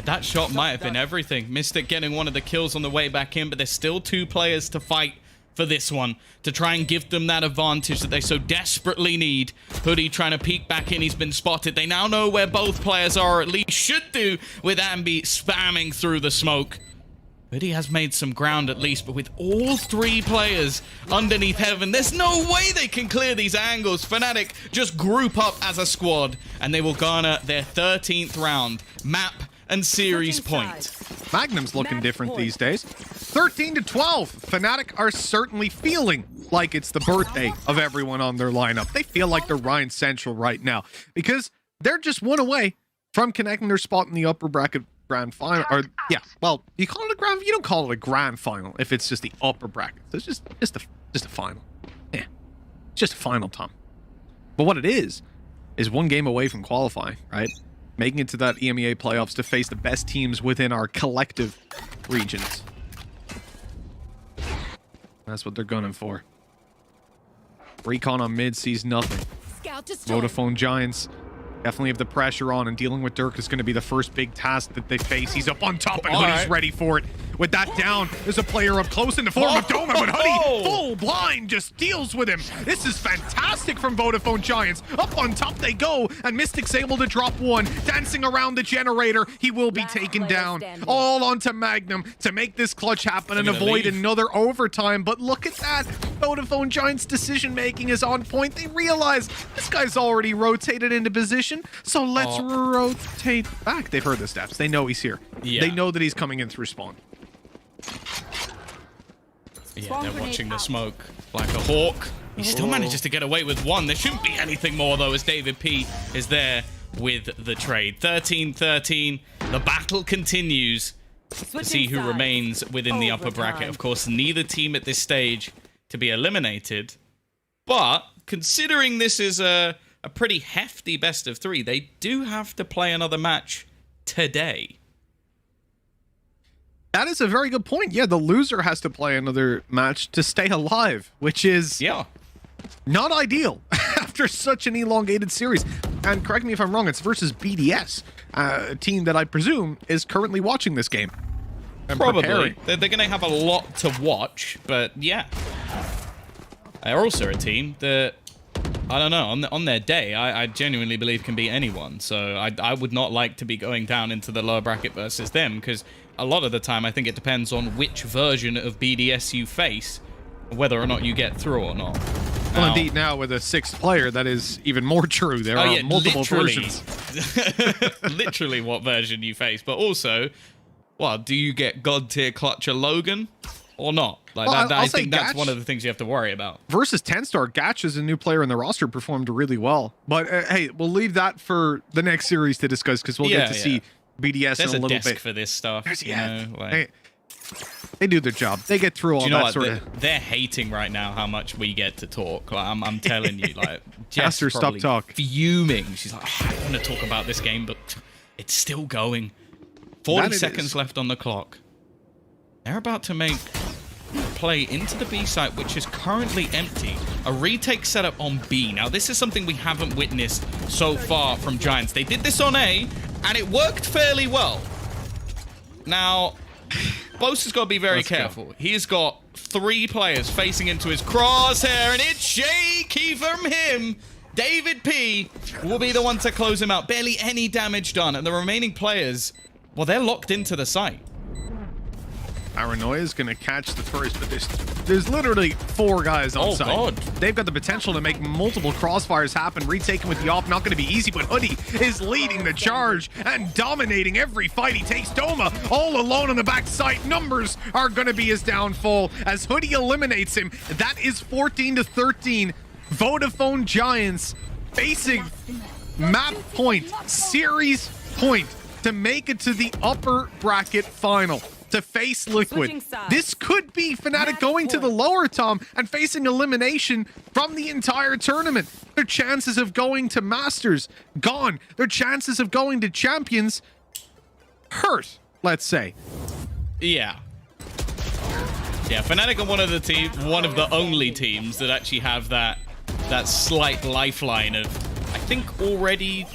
That shot might have been everything. Mystic getting one of the kills on the way back in, but there's still 2 players to fight for this one, to try and give them that advantage that they so desperately need. Hoodie trying to peek back in. He's been spotted. They now know where both players are, or at least should do, with Ambi spamming through the smoke. Hoodie has made some ground at least, but with all 3 players underneath heaven, there's no way they can clear these angles. Fnatic just group up as a squad, and they will garner their 13th round map and series point. Magnum's looking different these days. 13-12. Fnatic are certainly feeling like it's the birthday of everyone on their lineup. They feel like they're Ryan Central right now, because they're just one away from connecting their spot in the upper bracket grand final. Or yeah, well, you call it a grand, you don't call it a grand final if it's just the upper bracket. So it's just a final. Yeah, it's just a final, Tom. But what it is one game away from qualifying, right? Making it to that EMEA playoffs to face the best teams within our collective regions. That's what they're gunning for. Recon on mid sees nothing. Vodafone Giants definitely have the pressure on, and dealing with Dirk is going to be the first big task that they face. He's up on top, and Hoodie's ready for it. With that down, there's a player up close in the form of Doma, but Hoodie, full blind, just deals with him. This is fantastic from Vodafone Giants. Up on top they go, and Mystic's able to drop one. Dancing around the generator, he will be taken down. All onto Magnum to make this clutch happen and avoid another overtime. But look at that. Vodafone Giants' decision-making is on point. They realize this guy's already rotated into position, so let's rotate back. They've heard the steps. They know he's here. Yeah. They know that he's coming in through spawn. Yeah, they're watching the smoke like a hawk. He still manages to get away with one. There shouldn't be anything more, though, as David P is there with the trade. 13-13. The battle continues to see who remains within the upper bracket. Of course, neither team at this stage to be eliminated. But considering this is a pretty hefty best of 3, they do have to play another match today. That is a very good point. Yeah, the loser has to play another match to stay alive, which is not ideal after such an elongated series. And correct me if I'm wrong, it's versus BDS, a team that I presume is currently watching this game. Probably. They're going to have a lot to watch, but yeah. They're also a team that, I don't know, on their day, I genuinely believe can beat anyone. So I would not like to be going down into the lower bracket versus them, because a lot of the time I think it depends on which version of BDS you face, whether or not you get through or not. Well, indeed, now with a 6th player, that is even more true. There are multiple versions. Literally what version you face, but also, well, do you get God tier clutcher Logan or not? Like well, I think that's one of the things you have to worry about. Versus 10-star, Gatch is a new player in the roster, performed really well. But hey, we'll leave that for the next series to discuss, because we'll get to see BDS in a little bit. There's a desk for this stuff. Hey, they do their job. They get through all that sort of... They're hating right now how much we get to talk. Like, I'm telling you, like, Jess Master, stop talk. Fuming. She's like, oh, I want to talk about this game, but it's still going. 40 seconds left on the clock. They're about to make play into the B site, which is currently empty. A retake setup on B. Now, this is something we haven't witnessed so far from Giants. They did this on A, and it worked fairly well. Now, Bose has got to be very careful. He's got 3 players facing into his crosshair, and it's shaky from him. David P will be the one to close him out. Barely any damage done, and the remaining players, well, they're locked into the site. Aranoia is going to catch the first, but there's literally 4 guys on site. God. They've got the potential to make multiple crossfires happen. Retaking with the off, not going to be easy, but Hoodie is leading the charge and dominating every fight. He takes Doma all alone on the back site. Numbers are going to be his downfall as Hoodie eliminates him. That is 14-13. Vodafone Giants facing map point, series point to make it to the upper bracket final. To face Liquid. This could be Fnatic going to the lower, Tom, and facing elimination from the entire tournament. Their chances of going to Masters, gone. Their chances of going to Champions, hurt, let's say. Yeah. Yeah, Fnatic are one of the only teams that actually have that slight lifeline of, I think, already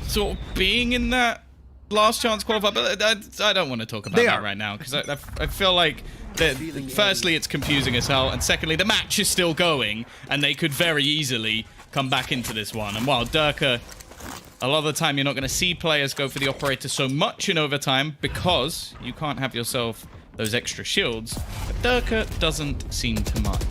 sort of being in that last chance qualifier, but I don't want to talk about that right now, because I feel like that, firstly, it's confusing as hell, and secondly, the match is still going, and they could very easily come back into this one. And while Durka, a lot of the time, you're not going to see players go for the operator so much in overtime because you can't have yourself those extra shields, but Durka doesn't seem to mind.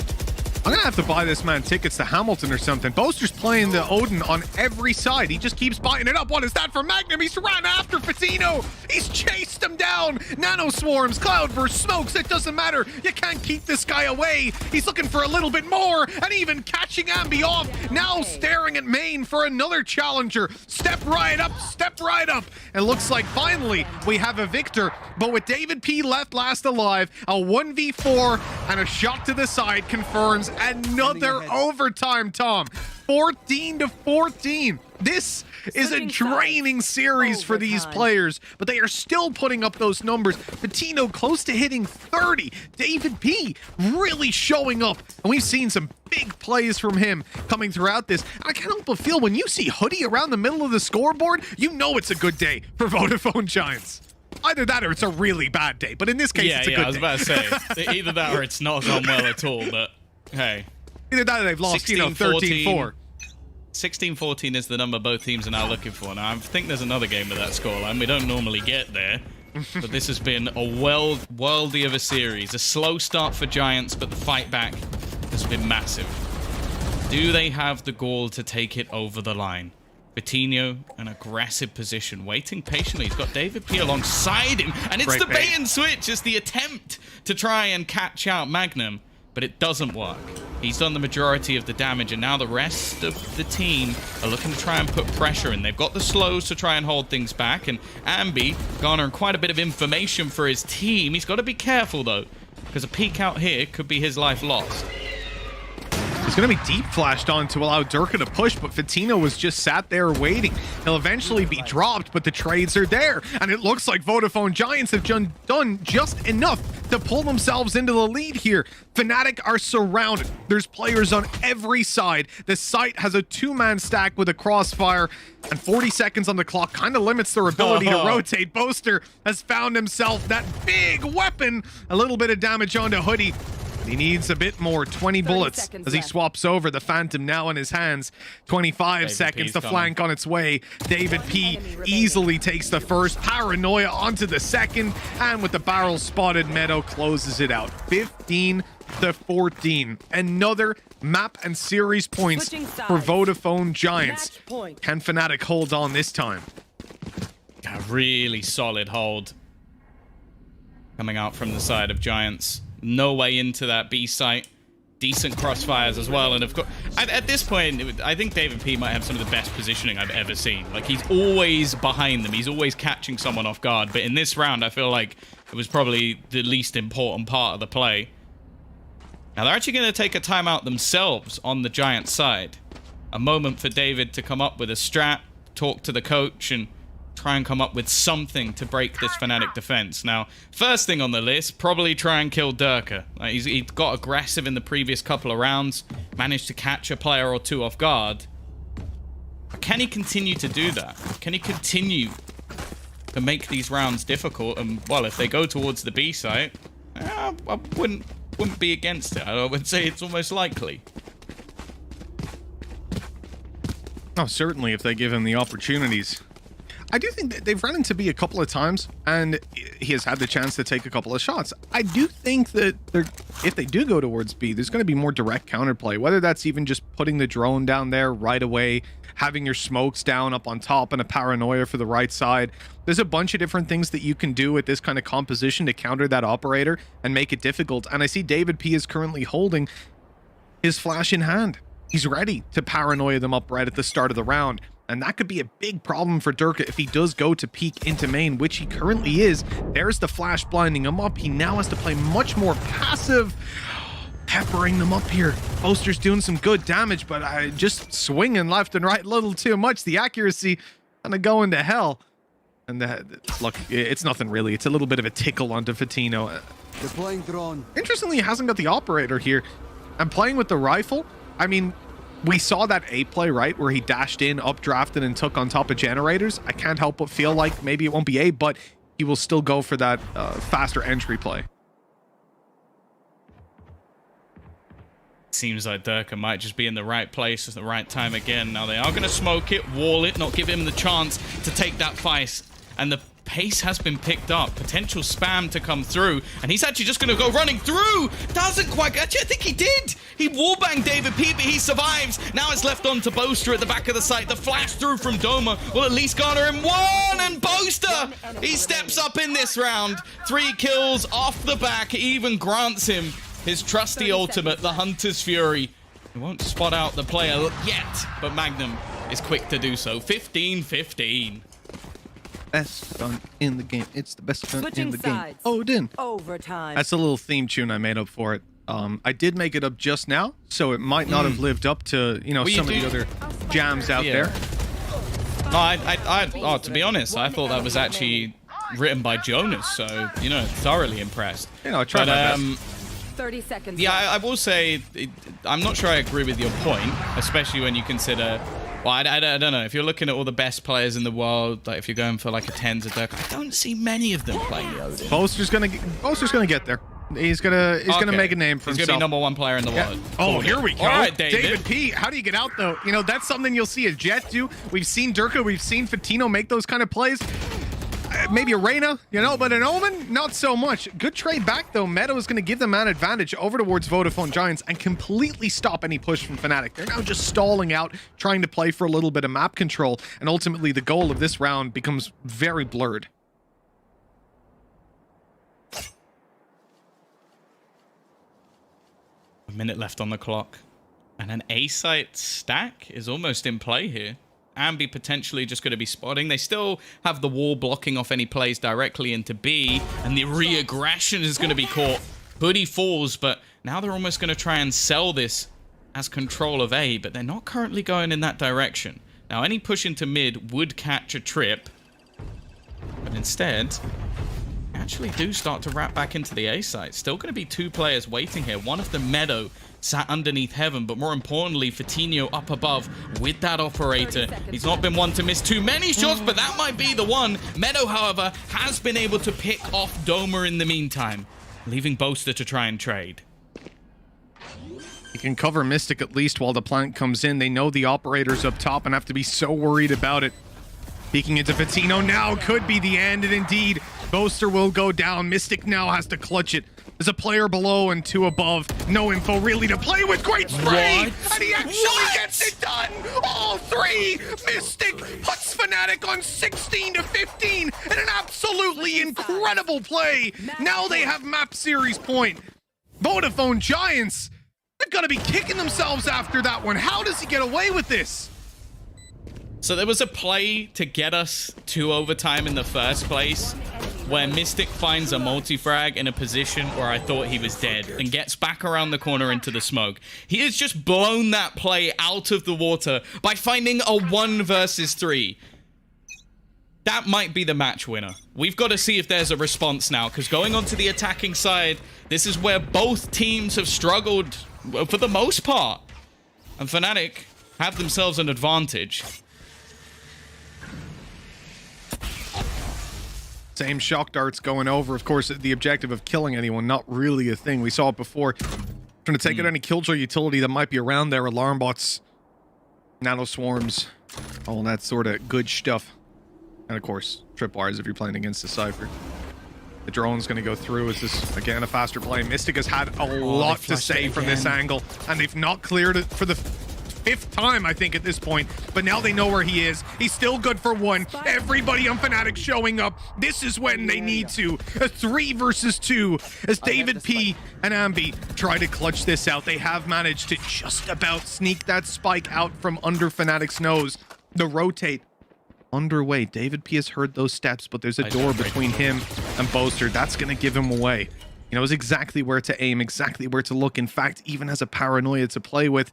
I'm gonna have to buy this man tickets to Hamilton or something. Boaster's playing the Odin on every side. He just keeps buying it up. What is that for Magnum? He's ran after Fatino. He's chased him down. Nano swarms, Cloudburst, smokes. It doesn't matter. You can't keep this guy away. He's looking for a little bit more, and even catching Ambi off. Now staring at main for another challenger. Step right up, step right up. And looks like finally we have a victor. But with David P left last alive, a 1v4 and a shot to the side confirms another overtime, Tom. 14-14. This is a draining series for these players, but they are still putting up those numbers. Patino close to hitting 30. David P really showing up, and we've seen some big plays from him coming throughout this. And I can't help but feel when you see Hoodie around the middle of the scoreboard, you know it's a good day for Vodafone Giants. Either that or it's a really bad day, but in this case, it's a good day. I was about to say, either that or it's not gone well at all, but hey. Either that or they've lost, 13-4. 16-14 is the number both teams are now looking for. Now, I think there's another game with that scoreline. We don't normally get there, but this has been a worldy of a series. A slow start for Giants, but the fight back has been massive. Do they have the gall to take it over the line? Vitinho, an aggressive position, waiting patiently. He's got David P alongside him, and it's the bait and switch. It's the attempt to try and catch out Magnum, but it doesn't work. He's done the majority of the damage, and now the rest of the team are looking to try and put pressure in. They've got the slows to try and hold things back, and Ambi garnering quite a bit of information for his team. He's got to be careful, though, because a peek out here could be his life lost. It's going to be deep flashed on to allow Durka to push, but Fatino was just sat there waiting. He'll eventually be dropped, but the trades are there. And it looks like Vodafone Giants have done just enough to pull themselves into the lead here. Fnatic are surrounded. There's players on every side. The site has a 2-man stack with a crossfire, and 40 seconds on the clock kind of limits their ability to rotate. Boaster has found himself that big weapon. A little bit of damage onto Hoodie. He needs a bit more. 20 bullets as he swaps over. The Phantom now in his hands. 25 seconds. The flank on its way. David P easily takes the first. Paranoia onto the second. And with the barrel spotted, Meadow closes it out. 15-14. Another map and series points for Vodafone Giants. Can Fnatic hold on this time? A really solid hold coming out from the side of Giants. No way into that B site. Decent crossfires as well. And of course, at this point, I think David P might have some of the best positioning I've ever seen. Like, he's always behind them. He's always catching someone off guard. But in this round, I feel like it was probably the least important part of the play. Now, they're actually going to take a timeout themselves on the Giant side. A moment for David to come up with a strat, talk to the coach, and try and come up with something to break this Fnatic defense. Now, first thing on the list, probably try and kill Durka. He got aggressive in the previous couple of rounds, managed to catch a player or two off guard. But can he continue to do that? Can he continue to make these rounds difficult? And, well, if they go towards the B site, I wouldn't be against it. I would say it's almost likely. Oh, certainly, if they give him the opportunities. I do think that they've run into B a couple of times, and he has had the chance to take a couple of shots. I do think that if they do go towards B, there's going to be more direct counterplay, whether that's even just putting the drone down there right away, having your smokes down up on top, and a paranoia for the right side. There's a bunch of different things that you can do with this kind of composition to counter that operator and make it difficult. And I see David P is currently holding his flash in hand. He's ready to paranoia them up right at the start of the round. And that could be a big problem for Durka if he does go to peek into main, which he currently is. There's the flash blinding him up. He now has to play much more passive, peppering them up here. Boaster's doing some good damage, but just swinging left and right a little too much. The accuracy kind of going to hell. And look, it's nothing really. It's a little bit of a tickle onto Fatino. Deploying drone. Interestingly, he hasn't got the operator here. And playing with the rifle, I mean, we saw that A play, right, where he dashed in, updrafted, and took on top of generators. I can't help but feel like maybe it won't be A, but he will still go for that faster entry play. Seems like Durka might just be in the right place at the right time again. Now they are going to smoke it, wall it, not give him the chance to take that fight. And the pace has been picked up. Potential spam to come through. And he's actually just going to go running through. Doesn't quite... Actually, I think he did. He wallbanged David P, but he survives. Now it's left on to Boaster at the back of the site. The flash through from Doma will at least garner him one. And Boaster, he steps up in this round. 3 kills off the back. It even grants him his trusty ultimate, the Hunter's Fury. He won't spot out the player yet, but Magnum is quick to do so. 15-15. Best gun in the game. It's the best gun in the game. Odin. Overtime. That's a little theme tune I made up for it. I did make it up just now, so it might not have lived up to, you know, some of the other jams out there. No, to be honest, I thought that was actually written by Jonas, so, you know, thoroughly impressed. You know, I tried my best. 30 seconds. Yeah, I will say, I'm not sure I agree with your point, especially when you consider... Well, I don't know. If you're looking at all the best players in the world, like if you're going for like a tens of Dirk, I don't see many of them playing Odin. Boaster's gonna get there. He's gonna make a name for himself. He's gonna be #1 player in the world. Oh, here we go. All right, David P. How do you get out though? You know, that's something you'll see a Jet do. We've seen Durka, we've seen Fatino make those kind of plays. Maybe a Reyna, you know, but an Omen, not so much. Good trade back, though. Meadow is going to give the man advantage over towards Vodafone Giants and completely stop any push from Fnatic. They're now just stalling out, trying to play for a little bit of map control, and ultimately the goal of this round becomes very blurred. A minute left on the clock. And an A-site stack is almost in play here. Ambi potentially just going to be spotting. They still have the wall blocking off any plays directly into B, and the re-aggression is going to be caught. Hoodie falls, but now they're almost going to try and sell this has control of A, but they're not currently going in that direction. Now, any push into mid would catch a trip, but instead, actually do start to wrap back into the A site. Still going to be 2 players waiting here. One of them, Meadow, sat underneath Heaven, but more importantly, Fatinho up above with that operator. He's not been one to miss too many shots, but that might be the one. Meadow, however, has been able to pick off Doma in the meantime, leaving Boaster to try and trade. He can cover Mystic at least while the plant comes in. They know the operator's up top and have to be so worried about it. Peeking into Fatinho now could be the end, and indeed, Boaster will go down. Mystic now has to clutch it. There's a player below and 2 above. No info really to play with. Great spray! And he actually gets it done! All 3! Mystic puts Fnatic on 16 to 15 in an absolutely incredible play. Now they have map series point. Vodafone Giants, they're gonna be kicking themselves after that one. How does he get away with this? So there was a play to get us to overtime in the first place, where Mystic finds a multi-frag in a position where I thought he was dead and gets back around the corner into the smoke. He has just blown that play out of the water by finding a 1 versus 3. That might be the match winner. We've got to see if there's a response now, because going on to the attacking side, this is where both teams have struggled for the most part. And Fnatic have themselves an advantage. Same shock darts going over. Of course, the objective of killing anyone, not really a thing. We saw it before. Trying to take out any killjoy utility that might be around there. Alarm bots, nano swarms, all that sort of good stuff. And of course, tripwires if you're playing against the Cypher. The drone's going to go through. Is this, again, a faster play? Mystic has had a lot to say from this angle, and they've not cleared it for the 5th time, I think, at this point. But now they know where he is. He's still good for 1. Everybody on Fnatic showing up. This is when they need to. A 3 versus 2 as David P and Ambi try to clutch this out. They have managed to just about sneak that spike out from under Fnatic's nose. The rotate underway. David P has heard those steps, but there's a door between him and Boaster. That's going to give him away. He knows exactly where to aim, exactly where to look. In fact, even has a paranoia to play with.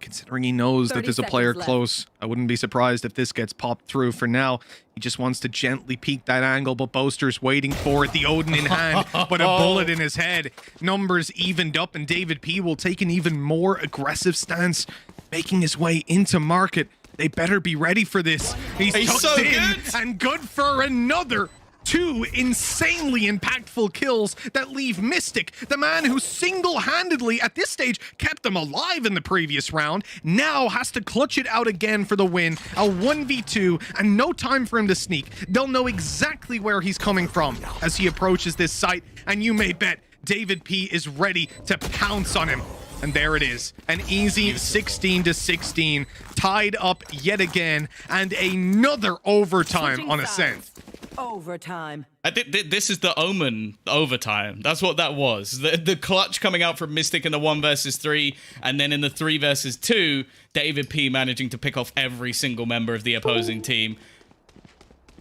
Considering he knows that there's a player close, I wouldn't be surprised if this gets popped through. For now, he just wants to gently peek that angle, but Boaster's waiting for it. The Odin in hand, but a bullet in his head. Numbers evened up, and David P will take an even more aggressive stance, making his way into market. They better be ready for this. He's tucked so in, good. and good for another 2 insanely impactful kills that leave Mystic, the man who single-handedly at this stage kept them alive in the previous round, now has to clutch it out again for the win. A 1v2 and no time for him to sneak. They'll know exactly where he's coming from as he approaches this site, and you may bet David P is ready to pounce on him. And there it is, an easy 16 to 16, tied up yet again, and another overtime on Ascent. Overtime. I think this is the Omen overtime. That's what that was. The clutch coming out from Mystic in the 1 versus 3, and then in the 3 versus 2, David P managing to pick off every single member of the opposing team.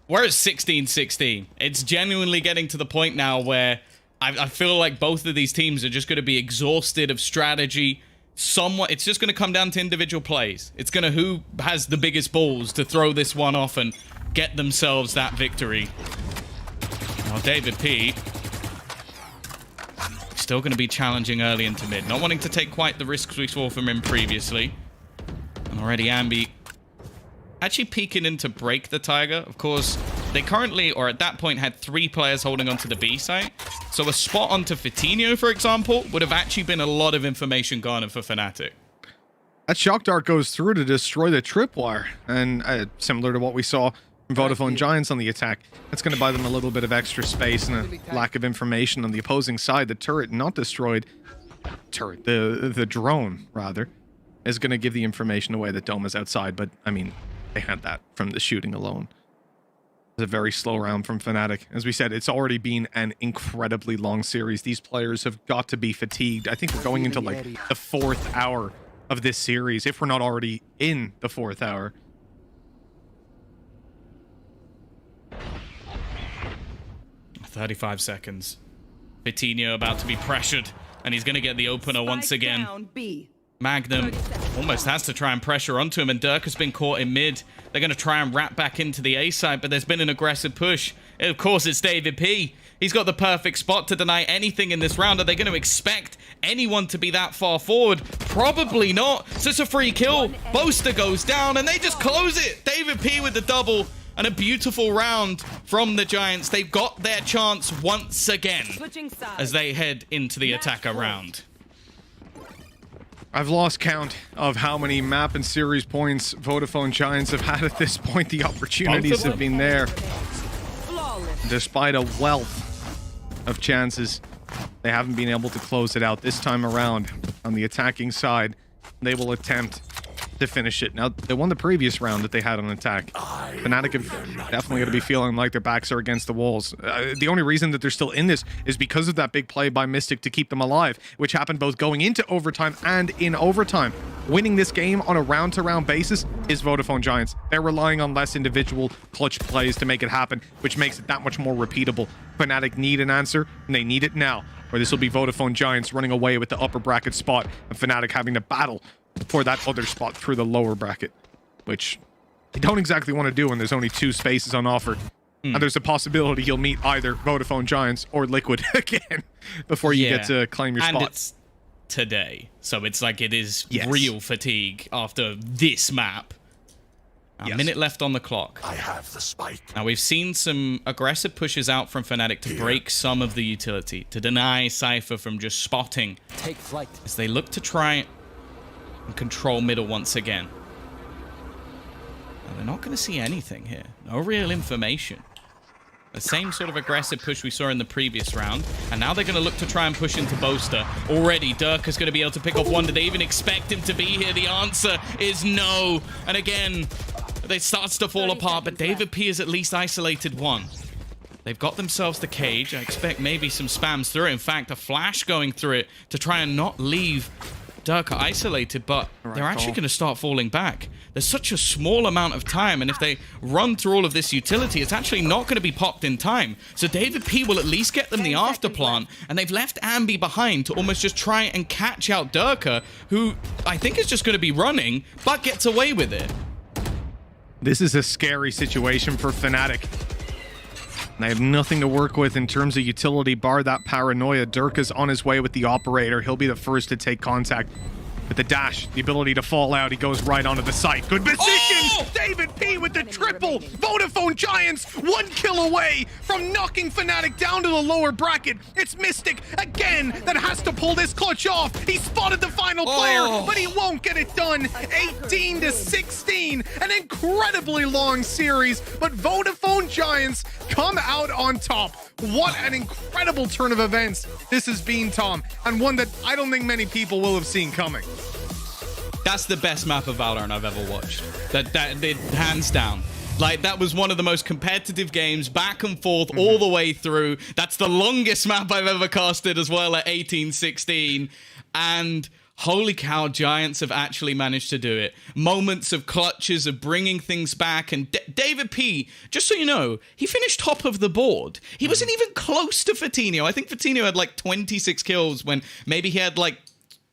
We're at 16-16. It's genuinely getting to the point now where I feel like both of these teams are just going to be exhausted of strategy. Somewhat, it's just going to come down to individual plays. It's going to who has the biggest balls to throw this one off and get themselves that victory. Now, David P still going to be challenging early into mid, not wanting to take quite the risks we saw from him previously. And already Ambi actually peeking in to break the Tiger. Of course, they currently, or at that point, had 3 players holding onto the B site. So a spot onto Fatinho, for example, would have actually been a lot of information garnered for Fnatic. That shock dart goes through to destroy the tripwire, and similar to what we saw from Vodafone Giants on the attack, that's going to buy them a little bit of extra space and a lack of information on the opposing side. The turret not destroyed, the drone rather, is going to give the information away that Dome is outside, but I mean, they had that from the shooting alone. It's a very slow round from Fnatic. As we said, it's already been an incredibly long series. These players have got to be fatigued. I think we're going into like the 4th hour of this series, if we're not already in the 4th hour. "35 seconds. Fatinho about to be pressured And he's going to get the opener once again. Down, B. Magnum almost has to try and pressure onto him, and Dirk has been caught in mid. They're going to try and wrap back into the A side, but there's been an aggressive push. And of course, it's David P. He's got the perfect spot to deny anything in this round. Are they going to expect anyone to be that far forward? Probably not. So it's a free kill. Boaster goes down, and they just close it. David P with the double. And a beautiful round from the Giants. They've got their chance once again as they head into the attacker round. I've lost count of how many map and series points Vodafone Giants have had at this point. The opportunities have been there. Despite a wealth of chances, they haven't been able to close it out. This time around, on the attacking side, they will attempt to finish it. Now, they won the previous round that they had on attack. Fnatic have definitely going to be feeling like their backs are against the walls. The only reason that they're still in this is because of that big play by Mystic to keep them alive, which happened both going into overtime and in overtime. Winning this game on a round-to-round basis is Vodafone Giants. They're relying on less individual clutch plays to make it happen, which makes it that much more repeatable. Fnatic need an answer, and they need it now, or this will be Vodafone Giants running away with the upper bracket spot, and Fnatic having to battle for that other spot through the lower bracket, which you don't exactly want to do when there's only 2 spaces on offer. And there's a possibility you'll meet either Vodafone Giants or Liquid again before you get to claim your spot. And it's today, so it's like it is real fatigue after this map. A minute left on the clock. I have the spike. Now, we've seen some aggressive pushes out from Fnatic to break some of the utility, to deny Cypher from just spotting. Take flight. As they look to try and control middle once again. Now, they're not going to see anything here. No real information. The same sort of aggressive push we saw in the previous round. And now they're going to look to try and push into Boaster. Already, Dirk is going to be able to pick off one. Did they even expect him to be here? The answer is no. And again, it starts to fall apart, but David P has at least isolated one. They've got themselves the cage. I expect maybe some spams through it. In fact, a flash going through it to try and not leave Dirk isolated, but they're actually going to start falling back. There's such a small amount of time, and if they run through all of this utility, it's actually not going to be popped in time. So David P will at least get them the afterplant, and they've left Ambi behind to almost just try and catch out Durka, who I think is just going to be running, but gets away with it. This is a scary situation for Fnatic. They have nothing to work with in terms of utility, bar that paranoia. Durka's on his way with the operator. He'll be the first to take contact. With the dash, the ability to fall out, he goes right onto the site. Good position! Oh! David P with the triple! Vodafone Giants 1 kill away from knocking Fnatic down to the lower bracket. It's Mystic again that has to pull this clutch off. He spotted the final player, but he won't get it done. 18-16, an incredibly long series, but Vodafone Giants come out on top. What an incredible turn of events this has been, Tom, and one that I don't think many people will have seen coming. That's the best map of Valorant I've ever watched. That hands down. Like, that was one of the most competitive games, back and forth, all the way through. That's the longest map I've ever casted as well at 18-16. And holy cow, Giants have actually managed to do it. Moments of clutches, of bringing things back. And David P, just so you know, he finished top of the board. He wasn't even close to Fatinho. I think Fatinho had like 26 kills when maybe he had like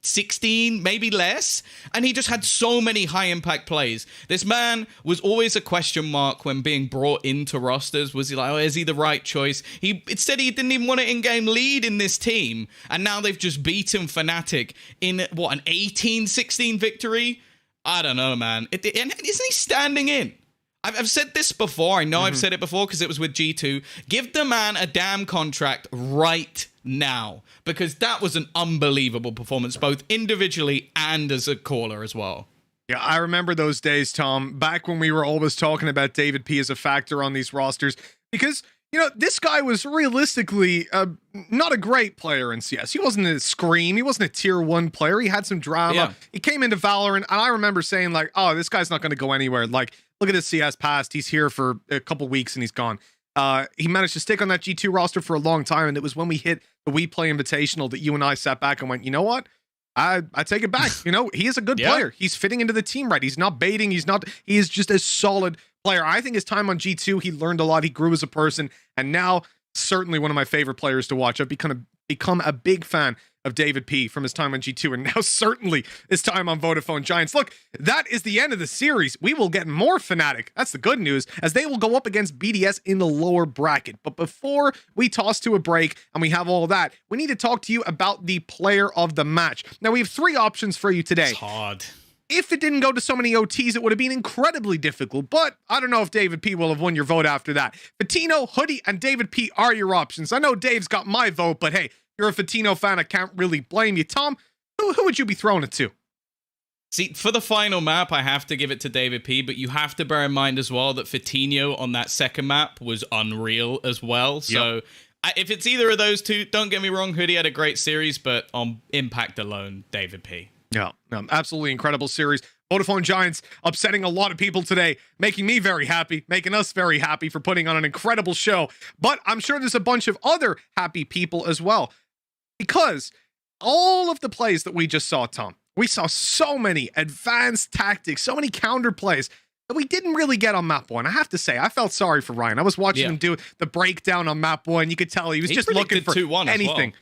16, maybe less, and he just had so many high-impact plays. This man was always a question mark when being brought into rosters. Was he like, oh, is he the right choice? It said he didn't even want an in-game lead in this team, and now they've just beaten Fnatic in, what, an 18-16 victory? I don't know, man. And isn't he standing in? I've said this before. I know I've said it before because it was with G2. Give the man a damn contract right now, because that was an unbelievable performance, both individually and as a caller as well. Yeah, I remember those days, Tom, back when we were always talking about David P as a factor on these rosters, because, you know, this guy was realistically not a great player in CS. He wasn't a scream. He wasn't a tier 1 player. He had some drama. Yeah. He came into Valorant, and I remember saying, like, oh, this guy's not going to go anywhere. Like, look at his CS past. He's here for a couple weeks, and he's gone. He managed to stick on that G2 roster for a long time, and it was when we hit the We Play Invitational that you and I sat back and went, you know what? I take it back. You know, he is a good player. He's fitting into the team right. He's not baiting. He is just a solid player. I think his time on G2, he learned a lot. He grew as a person, and now certainly one of my favorite players to watch. I've become a big fan of David P from his time on G2 and now certainly his time on Vodafone Giants. Look, that is the end of the series. We will get more Fnatic. That's the good news, as they will go up against BDS in the lower bracket. But before we toss to a break and we have all that, we need to talk to you about the player of the match. Now, we have 3 options for you today. It's hard. If it didn't go to so many OTs, it would have been incredibly difficult, but I don't know if David P will have won your vote after that. Fatino, Hoodie, and David P are your options. I know Dave's got my vote, but hey, you're a Fatino fan, I can't really blame you. Tom, who would you be throwing it to? See, for the final map, I have to give it to David P, but you have to bear in mind as well that Fatino on that second map was unreal as well. So if it's either of those two, don't get me wrong, Hoodie had a great series, but on impact alone, David P. Yeah, absolutely incredible series. Vodafone Giants upsetting a lot of people today, making me very happy, making us very happy for putting on an incredible show. But I'm sure there's a bunch of other happy people as well, because all of the plays that we just saw, Tom, we saw so many advanced tactics, so many counter plays that we didn't really get on map 1. I have to say, I felt sorry for Ryan. I was watching him do the breakdown on map 1. You could tell he was just looking for anything.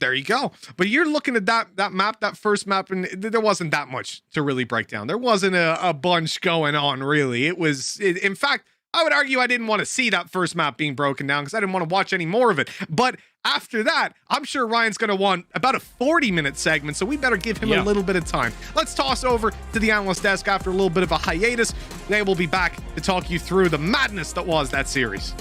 There you go. But you're looking at that map, that first map, and there wasn't that much to really break down. There wasn't a bunch going on, really. In fact, I would argue I didn't want to see that first map being broken down because I didn't want to watch any more of it. But after that, I'm sure Ryan's going to want about a 40-minute segment, so we better give him a little bit of time. Let's toss over to the analyst desk after a little bit of a hiatus. They will be back to talk you through the madness that was that series.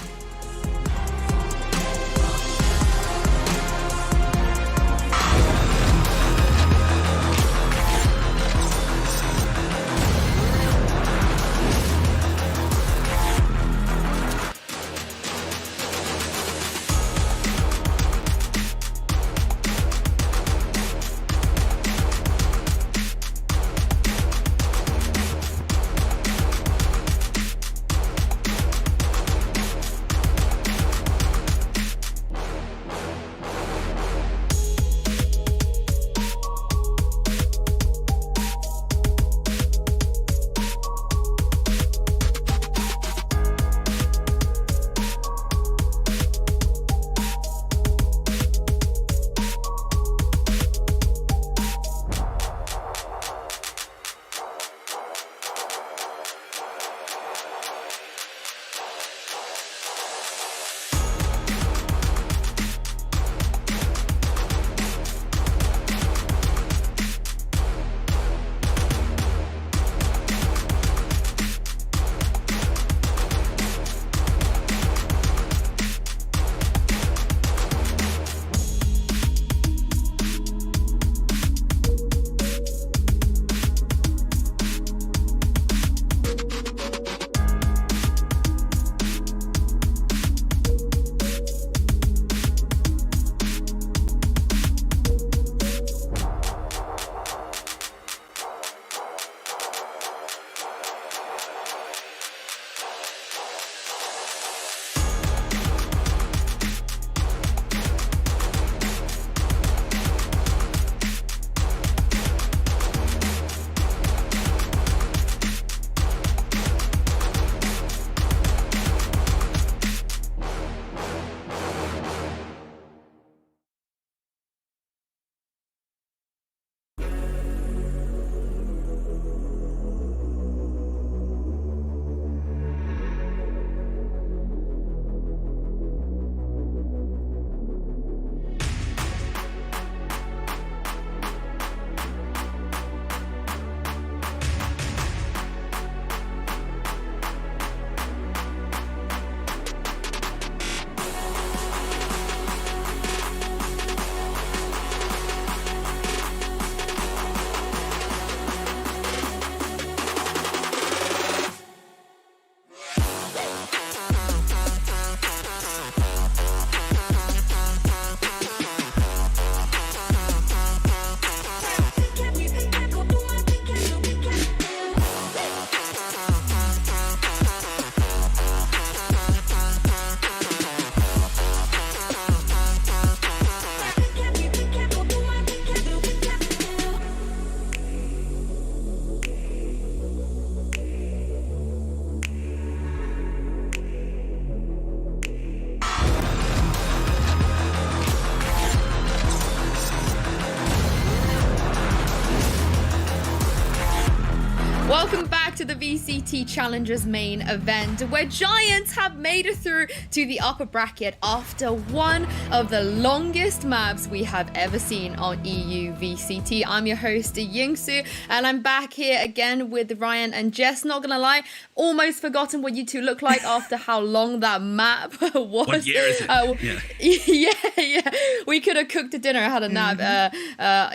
VCT Challengers main event, where Giants have made it through to the upper bracket after one of the longest maps we have ever seen on EU VCT. I'm your host, Yingsu, and I'm back here again with Ryan and Jess. Not gonna lie, almost forgotten what you two look like after how long that map was. What year is it? Yeah. We could have cooked a dinner, had a nap,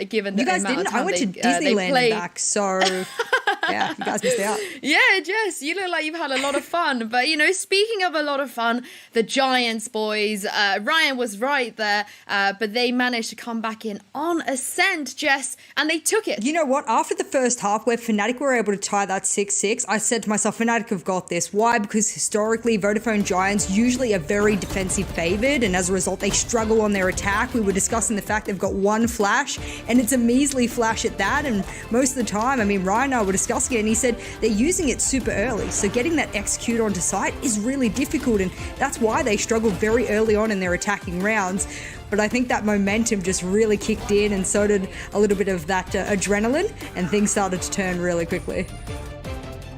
given the you guys amount didn't. of time I went to they Disneyland played. and back, so yeah, you guys missed out. Yeah, Jess, you look like you've had a lot of fun. But, you know, speaking of a lot of fun, the Giants boys, Ryan was right there, but they managed to come back in on Ascent, Jess, and they took it. You know what? After the first half where Fnatic were able to tie that 6-6, I said to myself, Fnatic have got this. Why? Because historically, Vodafone Giants usually are very defensive favoured, and as a result, they struggle on their attack. We were discussing the fact they've got one flash, and it's a measly flash at that, and most of the time, I mean, Ryan and I were discussing it, and he said they're using it super early, so getting that execute onto site is really difficult, and that's why they struggled very early on in their attacking rounds. But I think that momentum just really kicked in, and so did a little bit of that adrenaline, and things started to turn really quickly.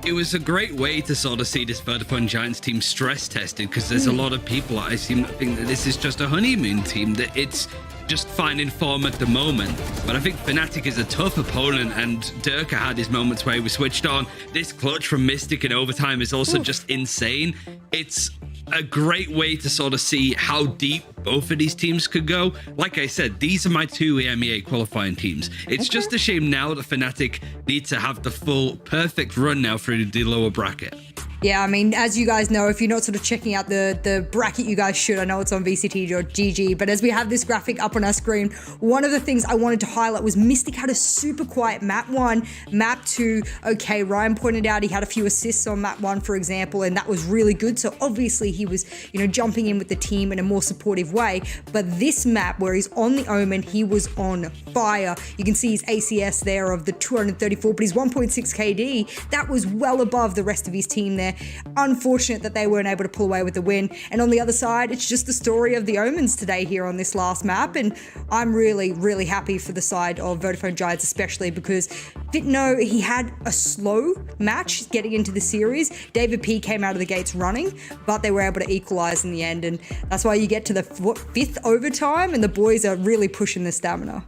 It was a great way to sort of see this Vodafone Giants team stress tested, because there's a lot of people I seem to think that this is just a honeymoon team, that it's just finding form at the moment. But I think Fnatic is a tough opponent, and Durka had his moments where he was switched on. This clutch from Mystic in overtime is also just insane. It's a great way to sort of see how deep both of these teams could go. Like I said, these are my two EMEA qualifying teams. It's just a shame now that Fnatic need to have the full perfect run now through the lower bracket. Yeah, I mean, as you guys know, if you're not sort of checking out the bracket, you guys should. I know it's on VCT.gg, but as we have this graphic up on our screen, one of the things I wanted to highlight was Mystic had a super quiet map 1, map 2. Okay, Ryan pointed out he had a few assists on map 1, for example, and that was really good. So obviously he was, you know, jumping in with the team in a more supportive way. But this map where he's on the Omen, he was on fire. You can see his ACS there of the 234, but he's 1.6 KD. That was well above the rest of his team there. Unfortunate that they weren't able to pull away with the win. And on the other side, it's just the story of the Omens today here on this last map. And I'm really, really happy for the side of Vodafone Giants, especially because didn't know he had a slow match getting into the series. David P came out of the gates running, but they were able to equalize in the end. And that's why you get to the 5th overtime and the boys are really pushing the stamina.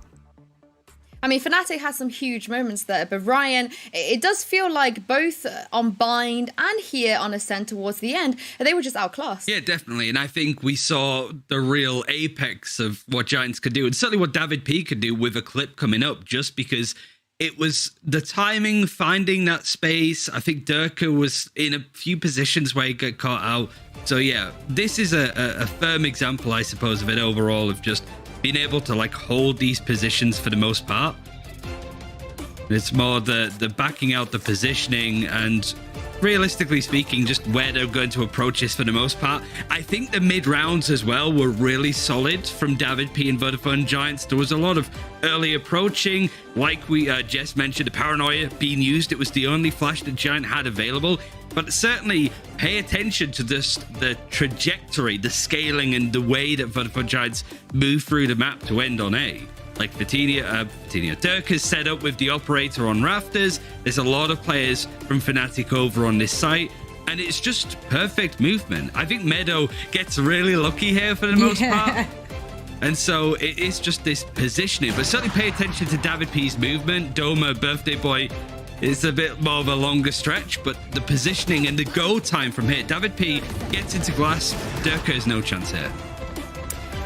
I mean, Fnatic has some huge moments there, but Ryan, it does feel like both on Bind and here on Ascent towards the end, they were just outclassed. Yeah, definitely. And I think we saw the real apex of what Giants could do, and certainly what David P could do with a clip coming up, just because it was the timing, finding that space. I think Durka was in a few positions where he got caught out. So yeah, this is a firm example, I suppose, of it overall, of just being able to like hold these positions for the most part. It's more the backing out the positioning and realistically speaking, just where they're going to approach this for the most part. I think the mid rounds as well were really solid from David P and Vodafone Giants. There was a lot of early approaching, like we just mentioned, the paranoia being used. It was the only flash that Giant had available. But certainly pay attention to just the trajectory, the scaling, and the way that Vodafone Giants move through the map to end on A. Like Durk is set up with the operator on rafters. There's a lot of players from Fnatic over on this site, and it's just perfect movement. I think Meadow gets really lucky here for the most part. And so it is just this positioning. But certainly pay attention to David P's movement. Doma, Birthday Boy, it's a bit more of a longer stretch, but the positioning and the go time from here. David P gets into glass. Durka has no chance here.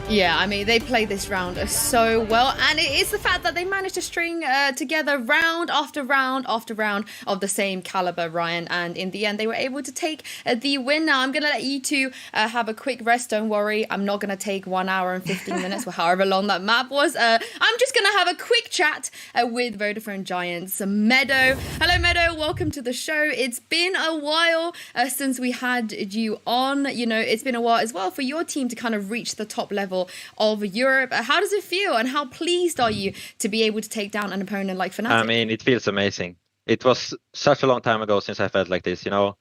Yeah, I mean, they played this round so well, and it is the fact that they managed to string together round after round after round of the same caliber, Ryan, and in the end, they were able to take the win. Now, I'm going to let you two have a quick rest, don't worry. I'm not going to take 1 hour and 15 minutes, or however long that map was. I'm just going to have a quick chat with Vodafone Giants Meadow. Hello, Meadow. Welcome to the show. It's been a while since we had you on. You know, it's been a while as well for your team to kind of reach the top level of Europe. How does it feel, and how pleased are you to be able to take down an opponent like Fnatic? I mean, it feels amazing. It was such a long time ago since I felt like this, you know.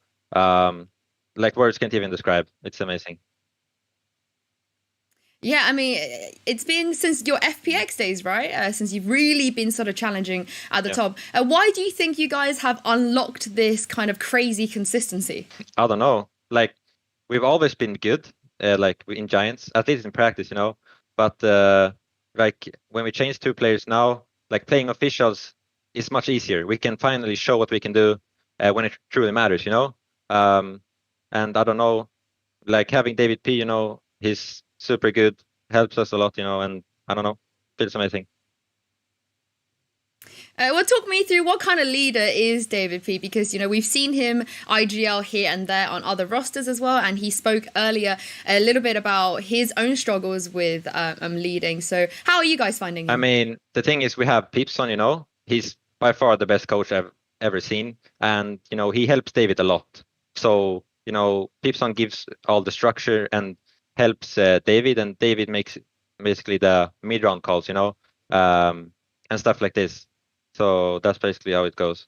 Like words can't even describe. It's amazing. Yeah, I mean, it's been since your FPX days, right? Since you've really been sort of challenging at the top. Why do you think you guys have unlocked this kind of crazy consistency? I don't know. Like, we've always been good, like in Giants, at least in practice, you know. But like when we change 2 players now, like playing officials is much easier. We can finally show what we can do when it truly matters, you know. And I don't know, like having David P, you know, he's super good, helps us a lot, you know, and I don't know, feels amazing. Well, talk me through what kind of leader is David P, because, you know, we've seen him IGL here and there on other rosters as well, and he spoke earlier a little bit about his own struggles with leading. So how are you guys finding him? I mean, the thing is, we have Peepson, you know, he's by far the best coach I've ever seen, and, you know, he helps David a lot. So, you know, Peepson gives all the structure and helps David, and David makes basically the mid-round calls, you know, and stuff like this. So that's basically how it goes.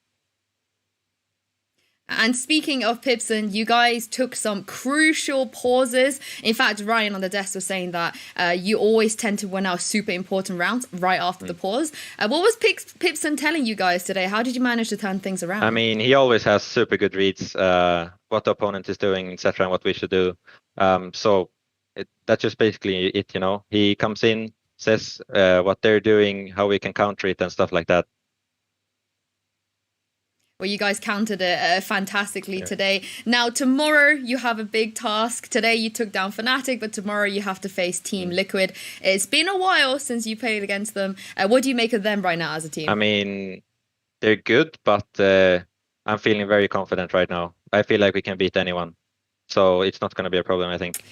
And speaking of Pipson, you guys took some crucial pauses. In fact, Ryan on the desk was saying that you always tend to win out super important rounds right after the pause. What was Pipson telling you guys today? How did you manage to turn things around? I mean, he always has super good reads, what the opponent is doing, etc., and what we should do. So that's just basically it, you know. He comes in, says what they're doing, how we can counter it, and stuff like that. Well, you guys countered it fantastically today. Now, tomorrow you have a big task. Today you took down Fnatic, but tomorrow you have to face Team Liquid. It's been a while since you played against them. What do you make of them right now as a team? I mean, they're good, but I'm feeling very confident right now. I feel like we can beat anyone. So it's not going to be a problem, I think.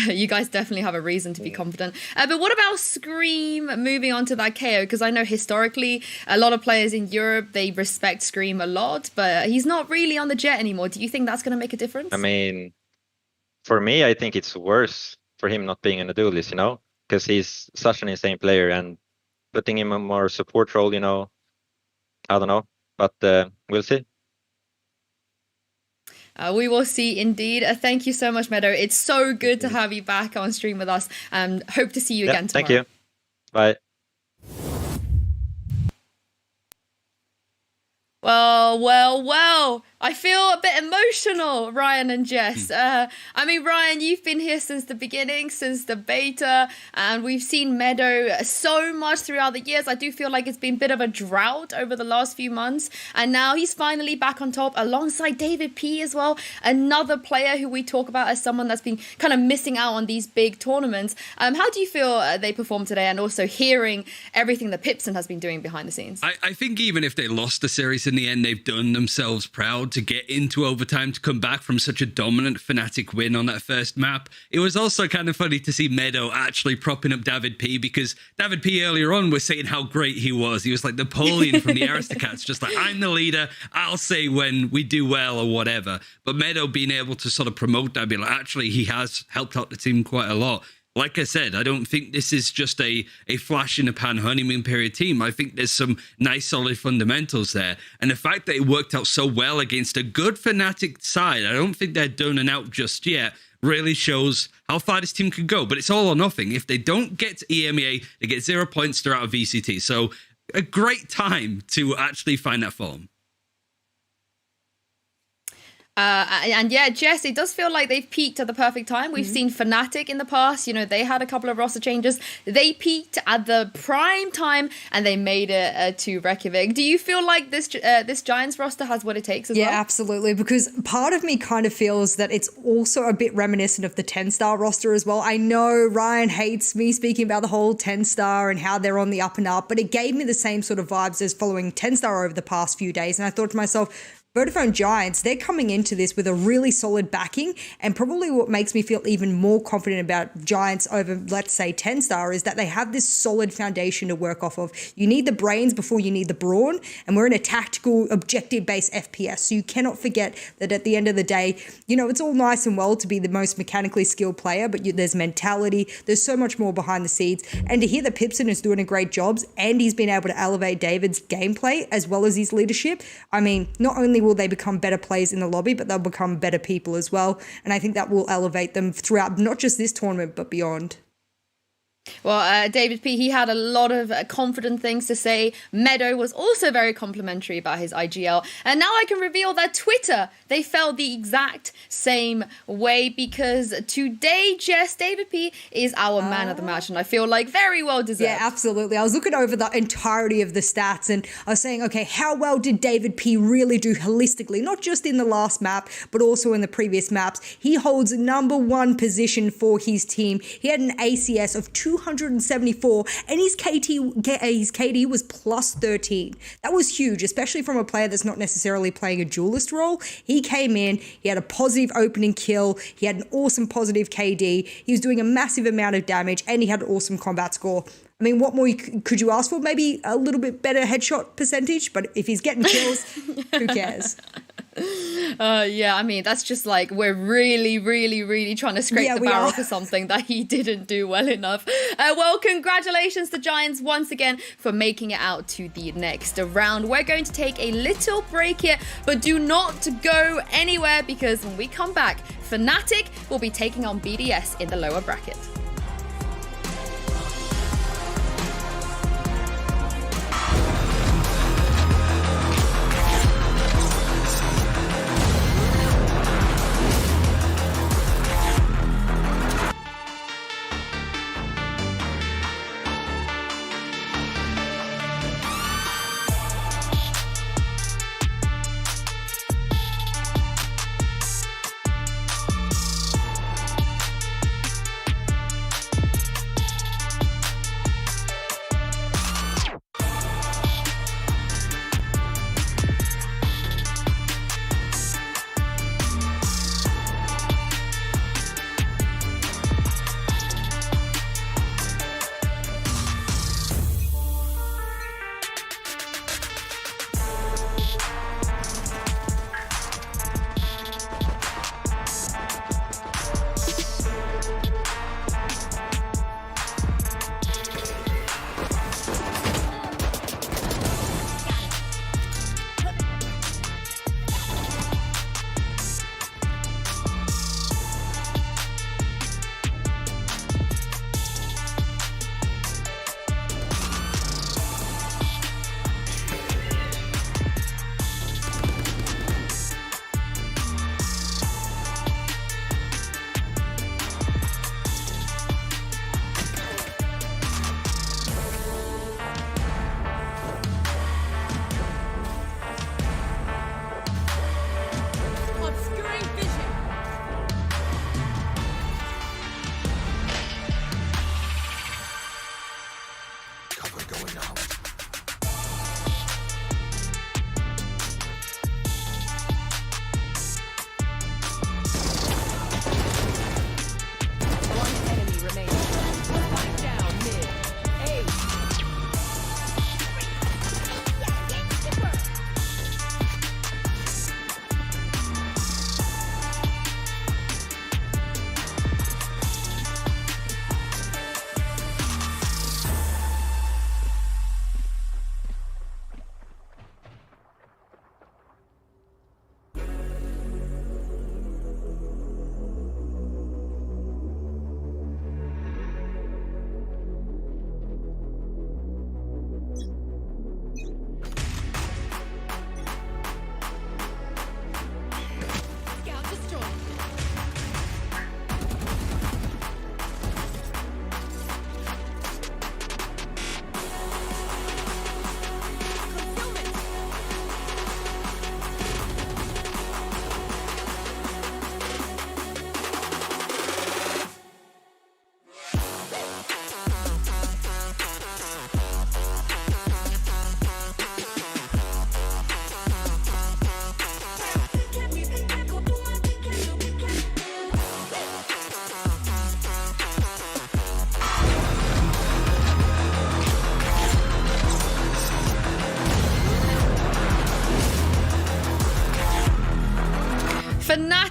You guys definitely have a reason to be confident. But what about Scream moving on to that KO? Because I know historically a lot of players in Europe, they respect Scream a lot, but he's not really on the Jet anymore. Do you think that's going to make a difference? I mean, for me, I think it's worse for him not being in a duelist, you know, because he's such an insane player, and putting him in a more support role, you know, I don't know, but we'll see. We will see indeed. Thank you so much, Meadow. It's so good to have you back on stream with us, and hope to see you again tomorrow. Thank you. Bye. Well. I feel a bit emotional, Ryan and Jess. I mean, Ryan, you've been here since the beginning, since the beta, and we've seen Meadow so much throughout the years. I do feel like it's been a bit of a drought over the last few months, and now he's finally back on top alongside David P as well, another player who we talk about as someone that's been kind of missing out on these big tournaments. How do you feel they performed today, and also hearing everything that Pipson has been doing behind the scenes? I think even if they lost the series in the end, they've done themselves proud to get into overtime, to come back from such a dominant Fnatic win on that first map. It was also kind of funny to see Meadow actually propping up David P, because David P earlier on was saying how great he was. He was like Napoleon from the Aristocats, just like, I'm the leader, I'll say when we do well or whatever. But Meadow being able to sort of promote that, be like, actually, he has helped out the team quite a lot. Like I said, I don't think this is just a flash in the pan honeymoon period team. I think there's some nice solid fundamentals there. And the fact that it worked out so well against a good Fnatic side, I don't think they're done and out just yet, really shows how far this team can go. But it's all or nothing. If they don't get to EMEA, they get 0 points, they're out of VCT. So a great time to actually find that form. And yeah, Jess, it does feel like they've peaked at the perfect time. We've seen Fnatic in the past, you know, they had a couple of roster changes. They peaked at the prime time and they made it to Reykjavik. Do you feel like this Giants roster has what it takes as well? Yeah, absolutely. Because part of me kind of feels that it's also a bit reminiscent of the 10-star roster as well. I know Ryan hates me speaking about the whole 10-star and how they're on the up and up, but it gave me the same sort of vibes as following 10-star over the past few days. And I thought to myself, Vodafone Giants, they're coming into this with a really solid backing, and probably what makes me feel even more confident about Giants over, let's say, 10-star is that they have this solid foundation to work off of. You need the brains before you need the brawn, and we're in a tactical, objective-based FPS, so you cannot forget that at the end of the day, you know, it's all nice and well to be the most mechanically skilled player, but there's mentality, there's so much more behind the scenes, and to hear that Pipson is doing a great job, and he's been able to elevate David's gameplay as well as his leadership, I mean, not only will they become better players in the lobby, but they'll become better people as well. And I think that will elevate them throughout not just this tournament, but beyond. Well, David P, he had a lot of confident things to say. Meadow was also very complimentary about his IGL. And now I can reveal that Twitter, they felt the exact same way, because today, Jess, David P is our man of the match. And I feel like very well deserved. Yeah, absolutely. I was looking over the entirety of the stats and I was saying, okay, how well did David P really do holistically? Not just in the last map, but also in the previous maps. He holds number 1 position for his team. He had an ACS of 274 and his KD was plus 13. That was huge, especially from a player that's not necessarily playing a duelist role. He came in, he had a positive opening kill, he had an awesome positive KD, he was doing a massive amount of damage, and he had an awesome combat score. I mean, what more could you ask for? Maybe a little bit better headshot percentage, but if he's getting kills, who cares? Yeah, I mean, that's just like we're really trying to scrape the barrel for something that he didn't do well enough. Well, congratulations to Giants once again for making it out to the next round. We're going to take a little break here, but do not go anywhere, because when we come back, Fnatic will be taking on BDS in the lower bracket.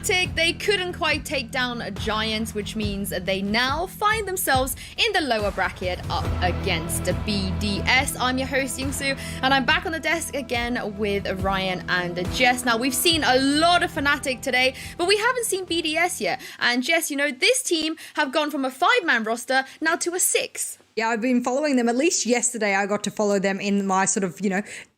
Fnatic, they couldn't quite take down Giants, which means they now find themselves in the lower bracket up against BDS. I'm your host, Yingsu, and I'm back on the desk again with Ryan and Jess. Now, we've seen a lot of Fnatic today, but we haven't seen BDS yet. And Jess, you know, this team have gone from a 5-man roster now to a 6. Yeah, I've been following them. At least yesterday I got to follow them in my sort of,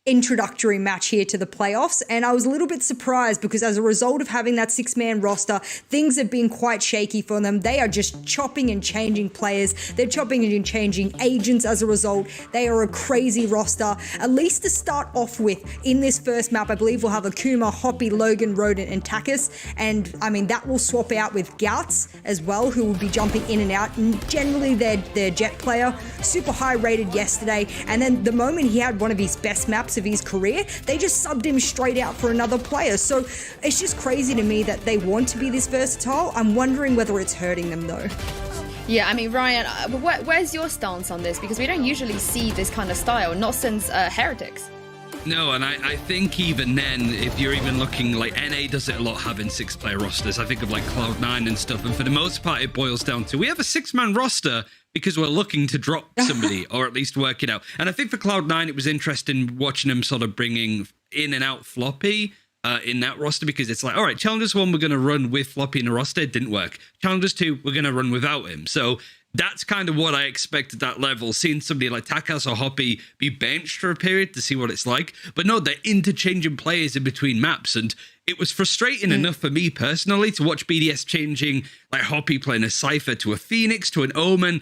introductory match here to the playoffs. And I was a little bit surprised because as a result of having that 6-man roster, things have been quite shaky for them. They are just chopping and changing players. They're chopping and changing agents as a result. They are a crazy roster. At least to start off with, in this first map, I believe we'll have Akuma, Hoppy, Logan, Rodent, and Takis. And I mean, that will swap out with Gouts as well, who will be jumping in and out. And generally, they're Jet player, super high rated yesterday. And then the moment he had one of his best maps of his career, they just subbed him straight out for another player. So it's just crazy to me that they want to be this versatile. I'm wondering whether it's hurting them though. Yeah, I mean, Ryan, where's your stance on this? Because we don't usually see this kind of style, not since Heretics. No, and I think even then, if you're even looking like NA does it a lot having 6-player rosters. I think of like Cloud9 and stuff. And for the most part, it boils down to we have a 6-man roster because we're looking to drop somebody or at least work it out. And I think for Cloud9, it was interesting watching them sort of bringing in and out Floppy in that roster, because it's like, all right, Challengers 1, we're going to run with Floppy in the roster. It didn't work. Challengers 2, we're going to run without him. So that's kind of what I expect at that level, seeing somebody like Takas or Hoppy be benched for a period to see what it's like. But no, they're interchanging players in between maps, and it was frustrating enough for me personally to watch BDS changing, like Hoppy playing a Cypher to a Phoenix to an Omen.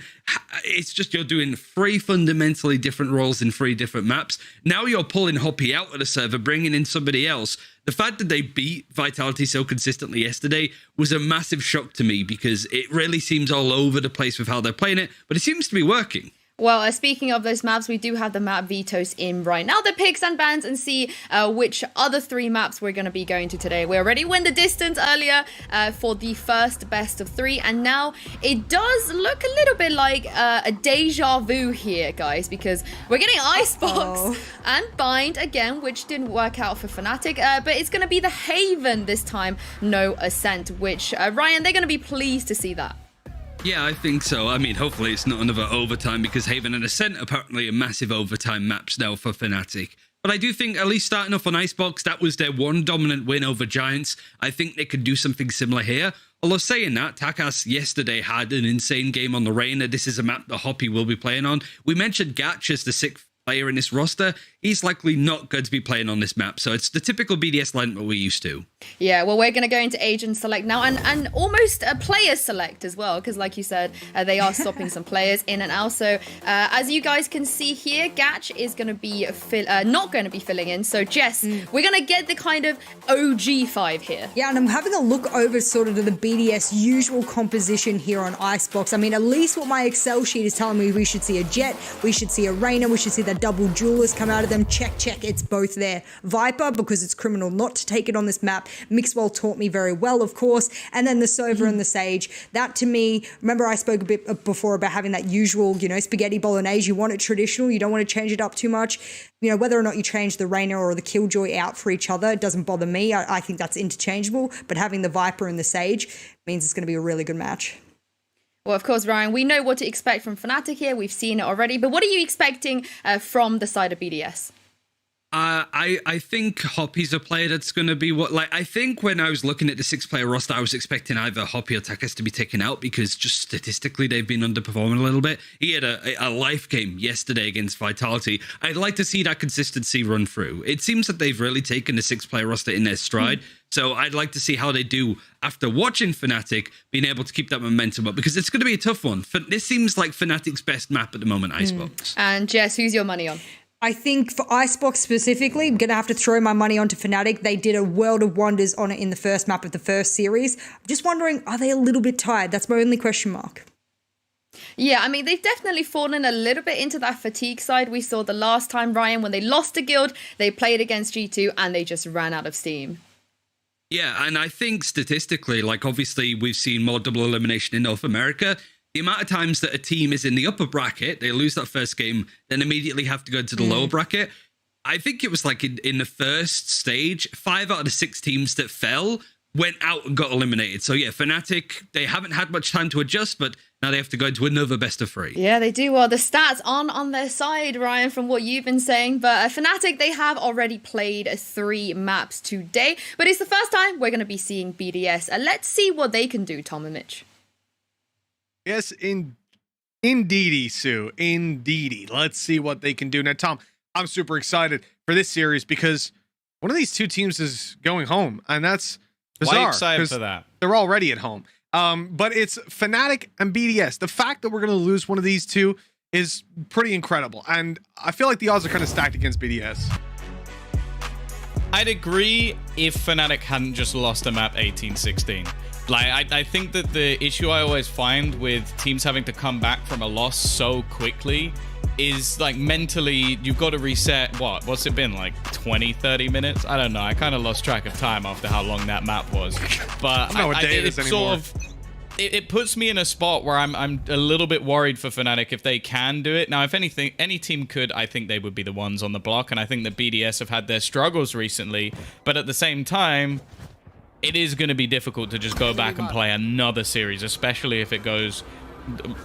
It's just you're doing 3 fundamentally different roles in 3 different maps. Now you're pulling Hoppy out of the server, bringing in somebody else. The fact that they beat Vitality so consistently yesterday was a massive shock to me, because it really seems all over the place with how they're playing it, but it seems to be working. Well, speaking of those maps, we do have the map vetoes in right now, the picks and bans, and see which other 3 maps we're going to be going to today. We already went the distance earlier for the first best of 3, and now it does look a little bit like a deja vu here, guys, because we're getting Icebox and Bind again, which didn't work out for Fnatic, but it's going to be the Haven this time, no Ascent, which, Ryan, they're going to be pleased to see that. Yeah, I think so. I mean, hopefully it's not another overtime, because Haven and Ascent apparently are massive overtime maps now for Fnatic. But I do think, at least starting off on Icebox, that was their one dominant win over Giants. I think they could do something similar here. Although saying that, Takas yesterday had an insane game on the Reina. This is a map that Hoppy will be playing on. We mentioned Gatch as the 6th player in this roster. He's likely not going to be playing on this map, so it's the typical BDS lineup we're used to. Yeah, well, we're going to go into agent select now, and almost a player select as well, because like you said, they are stopping some players in and out. So as you guys can see here, Gatch is going to be not going to be filling in. So Jess, we're going to get the kind of OG 5 here. Yeah, and I'm having a look over sort of to the BDS usual composition here on Icebox. I mean, at least what my Excel sheet is telling me, we should see a Jet, we should see a Reina, we should see the double Jewelers come out of them. Check, it's both there. Viper, because it's criminal not to take it on this map. Mixwell taught me very well, of course. And then the Sova and the Sage. That to me, remember I spoke a bit before about having that usual, spaghetti bolognese. You want it traditional. You don't want to change it up too much. Whether or not you change the Reina or the Killjoy out for each other, it doesn't bother me. I think that's interchangeable. But having the Viper and the Sage means it's going to be a really good match. Well, of course, Ryan, we know what to expect from Fnatic here. We've seen it already. But what are you expecting from the side of BDS? I think Hoppy's a player that's going to be I think when I was looking at the 6-player roster, I was expecting either Hoppy or Takas to be taken out, because just statistically they've been underperforming a little bit. He had a life game yesterday against Vitality. I'd like to see that consistency run through. It seems that they've really taken the 6-player roster in their stride. So I'd like to see how they do after watching Fnatic being able to keep that momentum up, because it's going to be a tough one. This seems like Fnatic's best map at the moment, Icebox. And Jess, who's your money on? I think for Icebox specifically, I'm going to have to throw my money onto Fnatic. They did a world of wonders on it in the first map of the first series. I'm just wondering, are they a little bit tired? That's my only question mark. Yeah, I mean, they've definitely fallen a little bit into that fatigue side. We saw the last time, Ryan, when they lost to Guild, they played against G2 and they just ran out of steam. Yeah, and I think statistically, obviously we've seen more double elimination in North America. The amount of times that a team is in the upper bracket, they lose that first game, then immediately have to go into the lower bracket. I think it was in the first stage, 5 out of the 6 teams that fell went out and got eliminated. So yeah, Fnatic, they haven't had much time to adjust, but now they have to go into another best of 3. Yeah, they do. Well, the stats aren't on their side, Ryan, from what you've been saying. But Fnatic, they have already played 3 maps today. But it's the first time we're going to be seeing BDS. Let's see what they can do, Tom and Mitch. Yes, indeedy, Sue. Indeedy. Let's see what they can do. Now, Tom, I'm super excited for this series because one of these two teams is going home, and that's bizarre. Why are you excited for that? They're already at home. But it's Fnatic and BDS. The fact that we're going to lose one of these two is pretty incredible, and I feel like the odds are kind of stacked against BDS. I'd agree if Fnatic hadn't just lost a map 18-16. Like, I think that the issue I always find with teams having to come back from a loss so quickly is, like, mentally, you've got to reset, what's it been, like 20-30 minutes? I don't know. I kind of lost track of time after how long that map was. But I don't know what day it is anymore. It puts me in a spot where I'm a little bit worried for Fnatic if they can do it. Now, if anything, any team could, I think they would be the ones on the block, and I think that BDS have had their struggles recently. But at the same time, it is going to be difficult to just go back and play another series, especially if it goes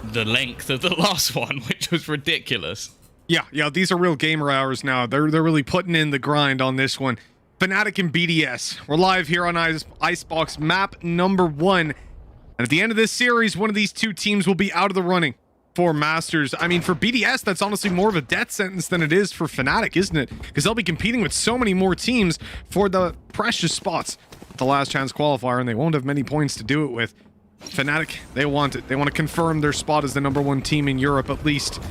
the length of the last one, which was ridiculous. Yeah, these are real gamer hours now. They're really putting in the grind on this one. Fnatic and BDS. We're live here on Icebox map number 1. And at the end of this series, one of these two teams will be out of the running for Masters. I mean, for BDS, that's honestly more of a death sentence than it is for Fnatic, isn't it? Because they'll be competing with so many more teams for the precious spots at the last chance qualifier, and they won't have many points to do it with. Fnatic, they want it. They want to confirm their spot as the #1 team in Europe, at least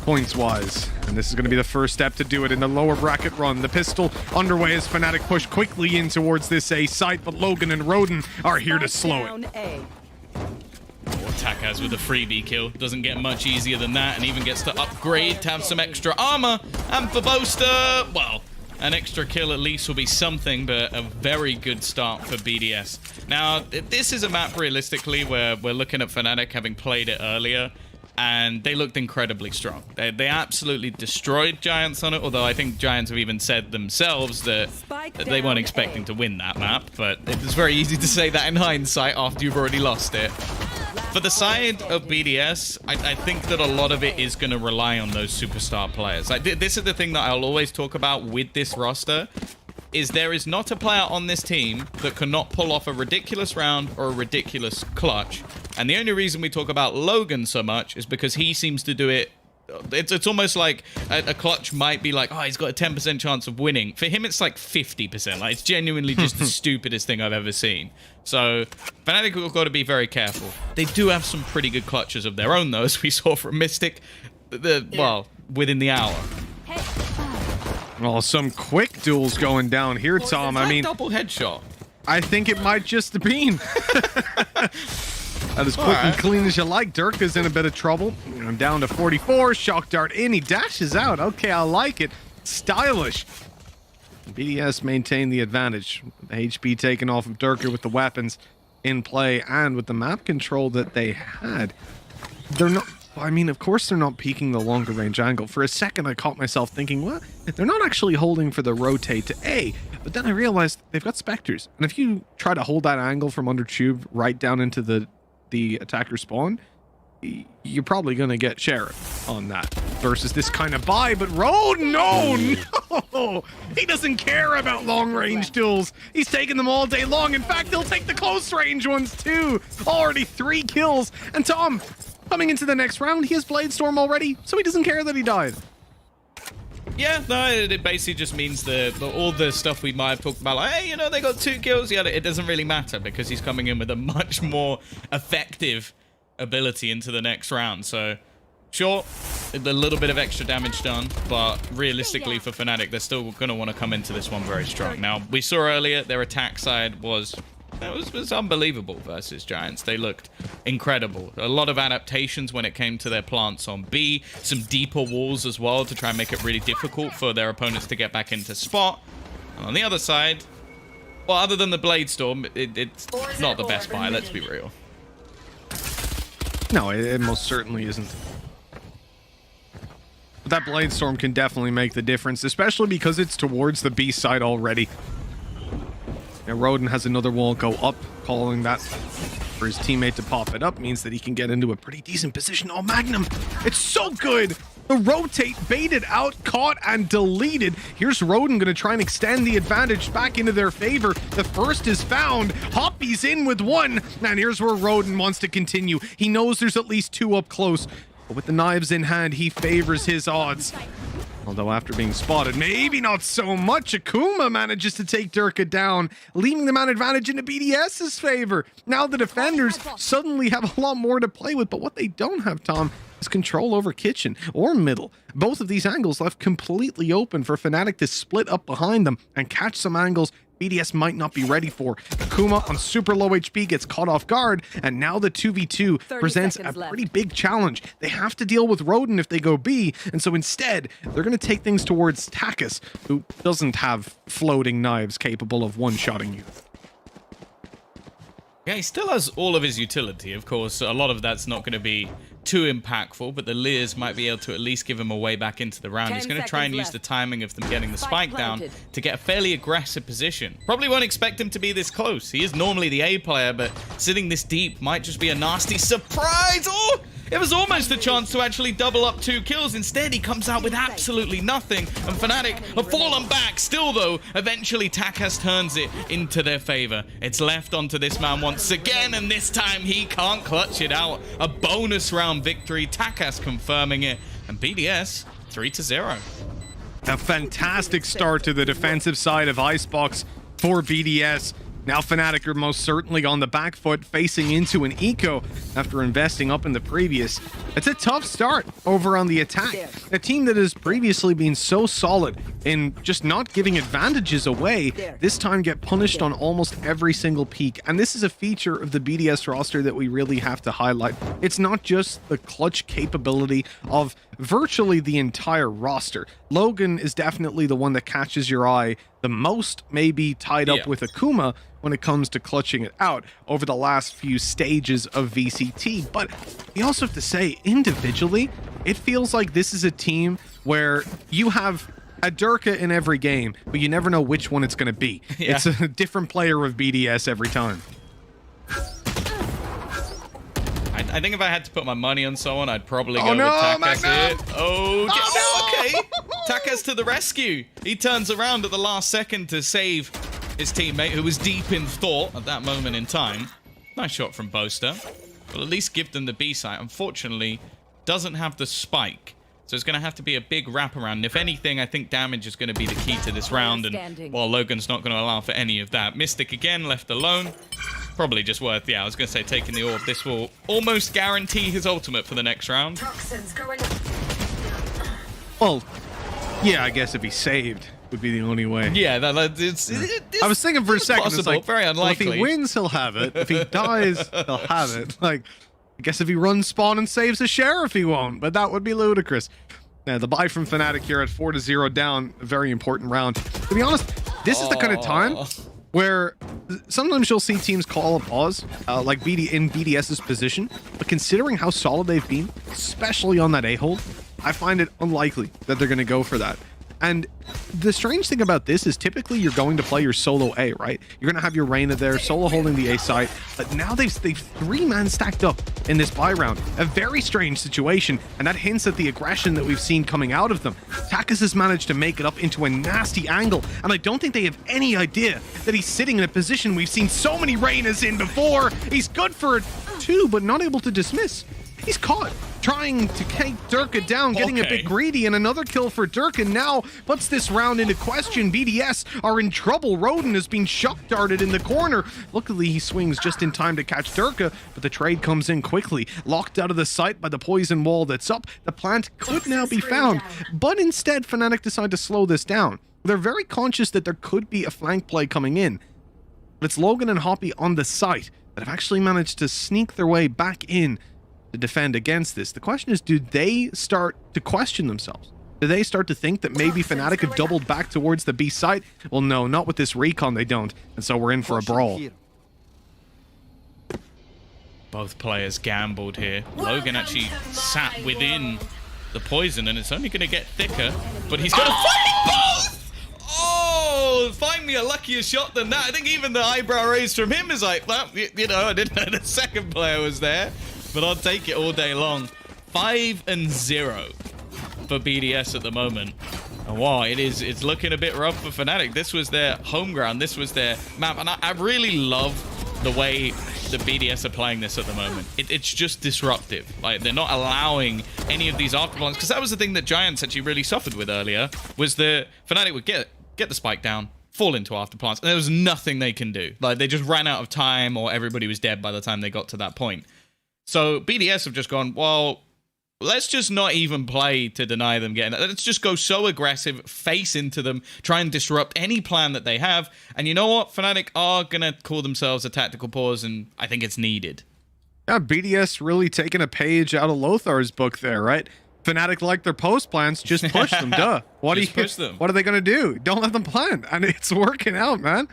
points-wise. And this is going to be the first step to do it in the lower bracket run. The pistol underway as Fnatic push quickly in towards this A site, but Logan and Roden are here to slow it. Takaz with a freebie kill. Doesn't get much easier than that, and even gets to upgrade to have some extra armor. And for Boaster, well, an extra kill at least will be something, but a very good start for BDS. Now, this is a map, realistically, where we're looking at Fnatic having played it earlier, and they looked incredibly strong. They absolutely destroyed Giants on it, although I think Giants have even said themselves that they weren't expecting to win that map, but it's very easy to say that in hindsight after you've already lost it. For the side of BDS, I think that a lot of it is going to rely on those superstar players. Like, this is the thing that I'll always talk about with this roster, is there is not a player on this team that cannot pull off a ridiculous round or a ridiculous clutch. And the only reason we talk about Logan so much is because he seems to do it. It's almost like a clutch might be like, oh, he's got a 10% chance of winning. For him, it's like 50%. Like, it's genuinely just the stupidest thing I've ever seen. So Fnatic have got to be very careful. They do have some pretty good clutches of their own, though, as we saw from Mystic, well, within the hour. Well, some quick duels going down here, Tom. I mean, double headshot. I think it might just have been. That is quick and clean as you like. Dirk is in a bit of trouble. I'm down to 44. Shock dart in. He dashes out. Okay, I like it. Stylish. BDS maintain the advantage. The HP taken off of Dirker with the weapons in play and with the map control that they had. They're not... I mean, of course they're not peeking the longer range angle. For a second, I caught myself thinking, what? They're not actually holding for the rotate to A. But then I realized they've got Spectres. And if you try to hold that angle from under tube right down into the attacker spawn, you're probably going to get Sheriff on that versus this kind of buy. But Roden, no! He doesn't care about long range duels. He's taking them all day long. In fact, he'll take the close range ones too. Already 3 kills. And Tom, coming into the next round, he has Blade Storm already, so he doesn't care that he died. Yeah, no, it basically just means that all the stuff we might have talked about, like, hey, you know, they got 2 kills, yeah, it doesn't really matter because he's coming in with a much more effective ability into the next round. So, sure, a little bit of extra damage done, but realistically for Fnatic, they're still going to want to come into this one very strong. Now, we saw earlier their attack side was unbelievable versus Giants. They looked incredible. A lot of adaptations when it came to their plants on B. Some deeper walls as well to try and make it really difficult for their opponents to get back into spot. And on the other side, well, other than the Blade Storm, it's not the best buy, let's be real. No, it most certainly isn't. But that Blade Storm can definitely make the difference, especially because it's towards the B side already. Now Roden has another wall go up, calling that for his teammate to pop it up. Means that he can get into a pretty decent position. Oh, Magnum! It's so good! The rotate baited out, caught, and deleted. Here's Roden going to try and extend the advantage back into their favor. The first is found. Hoppy's in with one. And here's where Roden wants to continue. He knows there's at least two up close. But with the knives in hand, he favors his odds. Although after being spotted, maybe not so much. Akuma manages to take Durka down, leaving the man advantage into BDS's favor. Now the defenders suddenly have a lot more to play with, but what they don't have, Tom, is control over kitchen or middle. Both of these angles left completely open for Fnatic to split up behind them and catch some angles BDS might not be ready for. Akuma on super low HP gets caught off guard, and now the 2v2 presents a pretty big challenge. They have to deal with Roden if they go B, and so instead, they're going to take things towards Takis, who doesn't have floating knives capable of one-shotting you. Yeah, he still has all of his utility, of course. A lot of that's not going to be too impactful, but the Lears might be able to at least give him a way back into the round. He's going to try and use the timing of them getting the spike down to get a fairly aggressive position. Probably won't expect him to be this close. He is normally the A player, but sitting this deep might just be a nasty surprise. Oh! It was almost a chance to actually double up 2 kills. Instead, he comes out with absolutely nothing, and Fnatic have fallen back. Still, though, eventually Takas turns it into their favor. It's left onto this man once again, and this time he can't clutch it out. A bonus round victory, Takas confirming it, and BDS 3-0. A fantastic start to the defensive side of Icebox for BDS. Now Fnatic are most certainly on the back foot, facing into an eco after investing up in the previous. It's a tough start over on the attack. A team that has previously been so solid in just not giving advantages away, this time get punished on almost every single peak. And this is a feature of the BDS roster that we really have to highlight. It's not just the clutch capability of virtually the entire roster. Logan is definitely the one that catches your eye the most, maybe tied up with Akuma when it comes to clutching it out over the last few stages of VCT. But you also have to say, individually, it feels like this is a team where you have a Durka in every game, but you never know which one it's going to be. Yeah. It's a different player of BDS every time. I think if I had to put my money on someone, I'd probably go with Takas here. Okay. Takas to the rescue. He turns around at the last second to save his teammate, who was deep in thought at that moment in time. Nice shot from Boaster. Well, at least give them the B site. Unfortunately, doesn't have the spike. So it's going to have to be a big wraparound. And if anything, I think damage is going to be the key to this round. And while Logan's not going to allow for any of that. Mystic again, left alone. Probably just worth, I was going to say taking the orb. This will almost guarantee his ultimate for the next round. Well, yeah, I guess if he saved would be the only way. Yeah, it's I was thinking for a second, possible, it's like, very unlikely. Well, if he wins, he'll have it. If he dies, he'll have it. Like, I guess if he runs spawn and saves a sheriff, he won't, but that would be ludicrous. Now, the buy from Fnatic here at 4-0 down, a very important round. To be honest, this is the kind of time where sometimes you'll see teams call a pause, like in BDS's position, but considering how solid they've been, especially on that A-hold, I find it unlikely that they're going to go for that. And the strange thing about this is typically you're going to play your solo A, right? You're going to have your Reyna there, solo holding the A site, but now they've 3-man stacked up in this buy round. A very strange situation, and that hints at the aggression that we've seen coming out of them. Takas has managed to make it up into a nasty angle, and I don't think they have any idea that he's sitting in a position we've seen so many Reynas in before. He's good for 2, but not able to dismiss. He's caught trying to take Durka down, getting a bit greedy, and another kill for Durka now puts this round into question. BDS are in trouble. Roden has been shock darted in the corner. Luckily, he swings just in time to catch Durka, but the trade comes in quickly. Locked out of the sight by the poison wall that's up. The plant could now be found, but instead, Fnatic decide to slow this down. They're very conscious that there could be a flank play coming in. But it's Logan and Hoppy on the site that have actually managed to sneak their way back in to defend against this. The question is, do they start to question themselves? Do they start to think that maybe Fnatic have doubled back towards the B site? Well, no, not with this recon they don't, and so we're in for a brawl. Both players gambled here. Logan actually sat within the poison, and it's only going to get thicker, but he's got to fight both! Oh, oh, find me a luckier shot than that. I think even the eyebrow raise from him is like, well, you know, I didn't know the second player was there, but I'll take it all day long. 5-0 for BDS at the moment. And wow, it's looking a bit rough for Fnatic. This was their home ground. This was their map. And I really love the way the BDS are playing this at the moment. It's just disruptive. Like, they're not allowing any of these afterplans. Because that was the thing that Giants actually really suffered with earlier, was the Fnatic would get the spike down, fall into afterplans, and there was nothing they can do. Like, they just ran out of time, or everybody was dead by the time they got to that point. So BDS have just gone, well, let's just not even play to deny them getting it. Let's just go so aggressive, face into them, try and disrupt any plan that they have. And you know what? Fnatic are going to call themselves a tactical pause, and I think it's needed. Yeah, BDS really taking a page out of Lothar's book there, right? Fnatic like their post plans, just push them, duh. What are they going to do? Don't let them plan. And it's working out, man.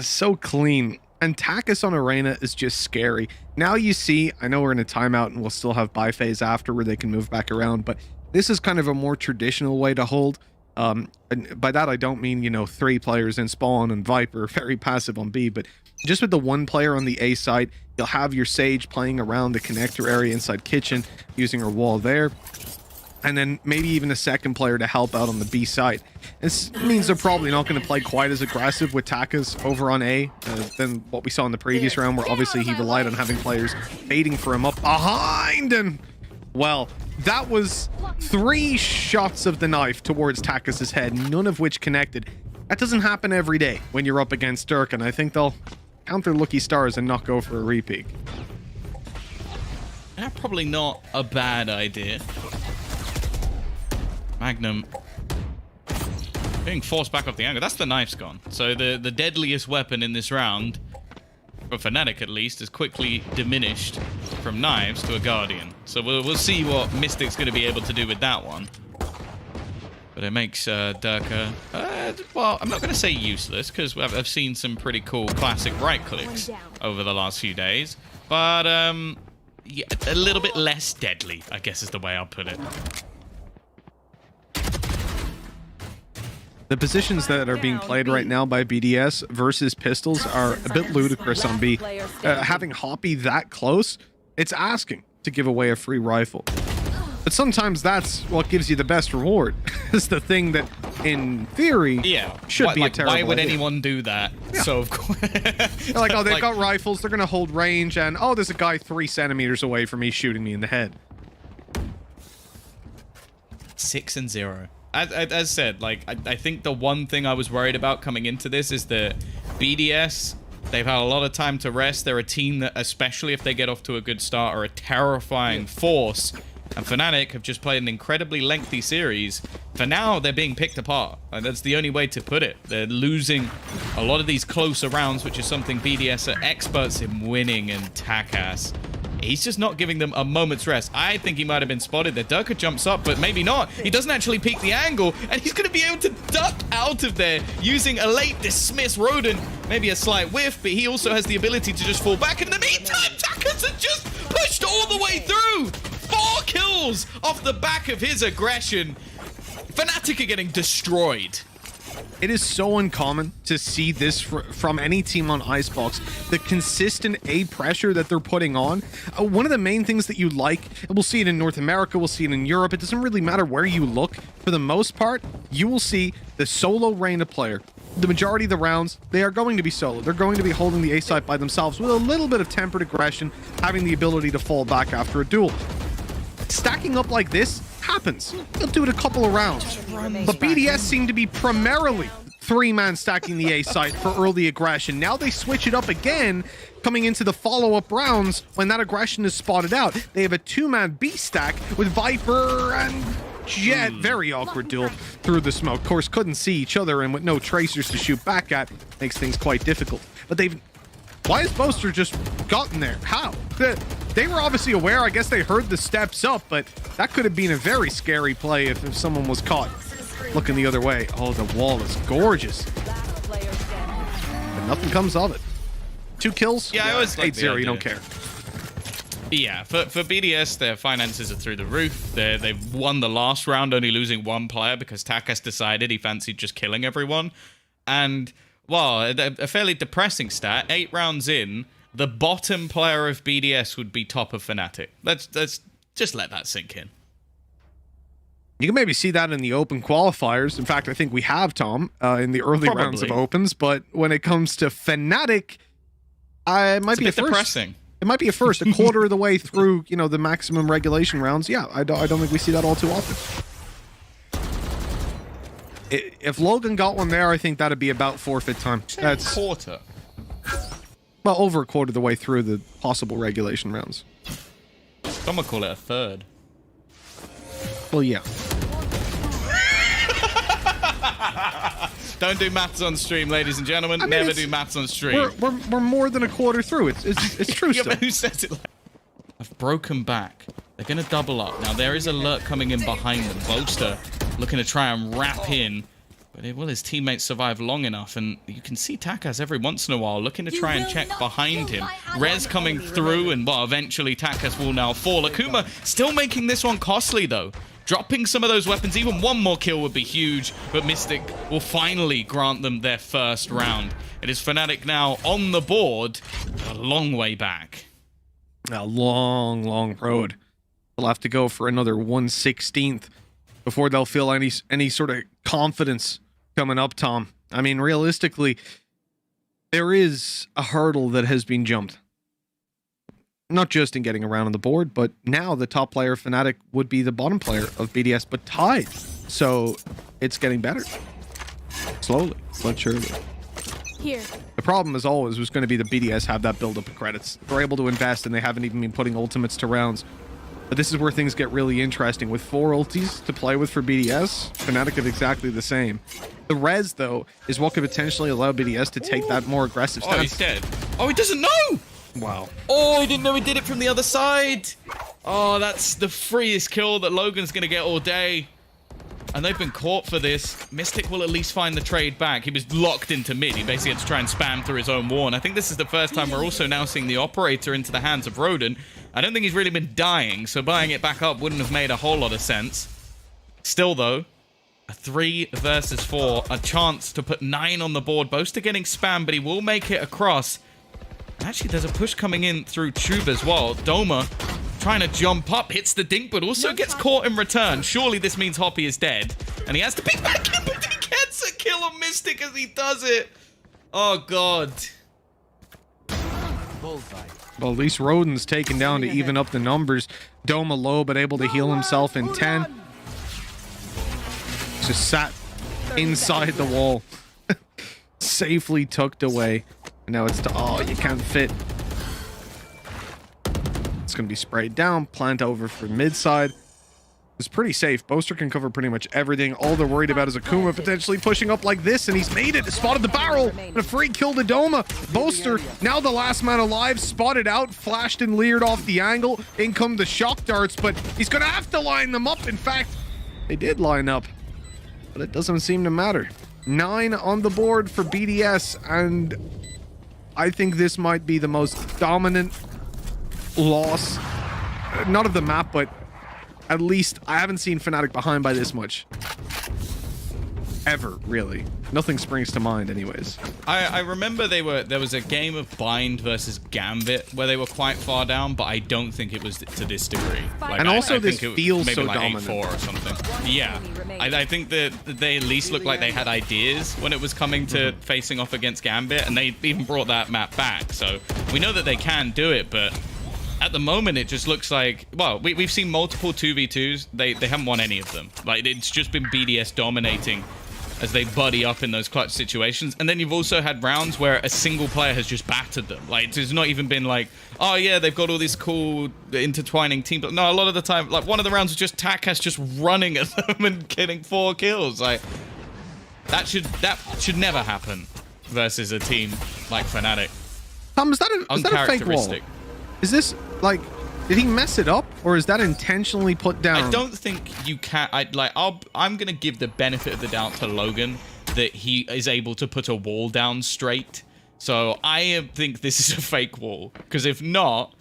So clean. And Takis on Arena is just scary. Now you see, I know we're in a timeout and we'll still have buy phase after where they can move back around, but this is kind of a more traditional way to hold. And by that, I don't mean, you know, 3 players in Spawn and Viper, very passive on B, but just with the 1 player on the A side, you'll have your Sage playing around the connector area inside Kitchen, using her wall there. And then maybe even a second player to help out on the B side. This means they're probably not going to play quite as aggressive with Takis over on A than what we saw in the previous round, where obviously he relied on having players baiting for him up behind. And, well, that was 3 shots of the knife towards Takis' head, none of which connected. That doesn't happen every day when you're up against Dirk, and I think they'll count their lucky stars and not go for a repeat. Probably not a bad idea. Magnum being forced back off the angle. That's the knife's gone. So the deadliest weapon in this round, for Fnatic at least, is quickly diminished from knives to a Guardian. So we'll see what Mystic's going to be able to do with that one. But it makes Durka, well, I'm not going to say useless, because I've seen some pretty cool classic right clicks over the last few days. But yeah, a little bit less deadly, I guess is the way I'll put it. The positions that are being played right now by BDS versus Pistols are a bit ludicrous on B. Having Hoppy that close, it's asking to give away a free rifle. But sometimes that's what gives you the best reward. It's the thing that, in theory, should be a terrible Why would idea. anyone do that? Yeah. So, of course. They're like, oh, they've got rifles, they're going to hold range, and, oh, there's a guy 3 centimeters away from me shooting me in the head. 6-0. As said, like, I think the one thing I was worried about coming into this is that BDS, they've had a lot of time to rest. They're a team that, especially if they get off to a good start, are a terrifying force. And Fnatic have just played an incredibly lengthy series. For now, they're being picked apart. Like, that's the only way to put it. They're losing a lot of these closer rounds, which is something BDS are experts in winning, and Takas, he's just not giving them a moment's rest. I think he might have been spotted there. Durka jumps up, but maybe not. He doesn't actually peek the angle, and he's going to be able to duck out of there using a late dismiss Rodent. Maybe a slight whiff, but he also has the ability to just fall back. In the meantime, Takas had just pushed all the way through. 4 kills off the back of his aggression. Fnatic are getting destroyed. It is so uncommon to see this from any team on Icebox. The consistent A pressure that they're putting on. One of the main things that you like, and we'll see it in North America, we'll see it in Europe, it doesn't really matter where you look. For the most part, you will see the solo Reyna player. The majority of the rounds, they are going to be solo. They're going to be holding the A site by themselves with a little bit of tempered aggression, having the ability to fall back after a duel. Stacking up like this happens. They'll do it a couple of rounds. But BDS seem to be primarily 3-man stacking the A site for early aggression. Now they switch it up again, coming into the follow-up rounds when that aggression is spotted out. They have a 2-man B stack with Viper and Jet. Very awkward duel through the smoke. Of course, couldn't see each other, and with no tracers to shoot back at, makes things quite difficult. But they've... Why has Boaster just gotten there? How? They were obviously aware. I guess they heard the steps up, but that could have been a very scary play if someone was caught looking the other way. Oh, the wall is gorgeous. But nothing comes of it. 2 kills? Yeah, I always like 8-0, you don't care. Yeah, for BDS, their finances are through the roof. They've won the last round, only losing 1 player because Takas decided he fancied just killing everyone. And, well, a fairly depressing stat. 8 rounds in, the bottom player of BDS would be top of Fnatic. Let's just let that sink in. You can maybe see that in the open qualifiers. In fact, I think we have, Tom, in the early rounds of opens. But when it comes to Fnatic, it might be a first. Depressing. It might be a first, a quarter of the way through, you know, the maximum regulation rounds. Yeah, I don't think we see that all too often. If Logan got one there, I think that'd be about forfeit time. That's a quarter. Well, over a quarter of the way through the possible regulation rounds. Some would call it a third. Well, yeah. Don't do maths on stream, ladies and gentlemen. Never do maths on stream. We're more than a quarter through. It's true yeah, still. But who says it like I've broken back. They're going to double up. Now, there is alert coming in behind them. Bolster looking to try and wrap in. But will his teammates survive long enough? And you can see Takas every once in a while looking to try and check behind him. Rez coming through, and well, eventually Takas will now fall. Akuma still making this one costly, though. Dropping some of those weapons, even one more kill would be huge, but Mystic will finally grant them their first round. It is Fnatic now on the board, a long way back. A long, long road. They'll have to go for another 1/16 before they'll feel any sort of confidence coming up, Tom. I mean, realistically, there is a hurdle that has been jumped. Not just in getting around on the board, but now the top player of Fnatic would be the bottom player of BDS, but tied. So it's getting better. Slowly, but surely. Here. The problem, as always, was going to be the BDS have that build-up of credits. They're able to invest, and they haven't even been putting ultimates to rounds. But this is where things get really interesting. With 4 ultis to play with for BDS, Fnatic have exactly the same. The res, though, is what could potentially allow BDS to take that more aggressive stance. Oh, he's dead. Oh, he doesn't know! Wow. Oh, he didn't know he did it from the other side. Oh, that's the freest kill that Logan's going to get all day. And they've been caught for this. Mystic will at least find the trade back. He was locked into mid. He basically had to try and spam through his own wall. And I think this is the first time we're also now seeing the operator into the hands of Roden. I don't think he's really been dying, so buying it back up wouldn't have made a whole lot of sense. Still, though, a 3 versus 4. A chance to put 9 on the board. Boaster getting spammed, but he will make it across. Actually, there's a push coming in through Tube as well. Doma trying to jump up, hits the dink, but also gets caught in return. Surely this means Hoppy is dead. And he has to pick back in, but he gets a kill on Mystic as he does it. Oh, God. Well, at least Roden's taken down to even up the numbers. Doma low, but able to heal himself in 10. Just sat inside the wall. Safely tucked away. And now it's oh, you can't fit. It's going to be sprayed down. Plant over for mid side. It's pretty safe. Boaster can cover pretty much everything. All they're worried about is Akuma potentially pushing up like this, and he's made it. Spotted the barrel. And a free kill to Doma. Boaster, now the last man alive, spotted out, flashed and leered off the angle. In come the shock darts, but he's going to have to line them up. In fact, they did line up, but it doesn't seem to matter. 9 on the board for BDS, and I think this might be the most dominant loss, not of the map, but at least I haven't seen Fnatic behind by this much. Ever, really. Nothing springs to mind anyways. I remember there was a game of Bind versus Gambit where they were quite far down, but I don't think it was to this degree. Like, and also I this think feels maybe so like dominant. 8-4 or something. Yeah. I think that they at least looked like they had ideas when it was coming to facing off against Gambit, and they even brought that map back. So we know that they can do it, but at the moment, it just looks like, well, we've seen multiple 2v2s. They haven't won any of them. Like, it's just been BDS dominating as they buddy up in those clutch situations. And then you've also had rounds where a single player has just battered them. Like, it's not even been like, oh yeah, they've got all this cool intertwining team. But no, a lot of the time, like, one of the rounds was just Takas just running at them and getting 4 kills. Like, that should never happen versus a team like Fnatic. Tom, is that a fake wall? Is this, like, did he mess it up, or is that intentionally put down? I don't think you can. I'm gonna give the benefit of the doubt to Logan that he is able to put a wall down straight. So I think this is a fake wall, because if not,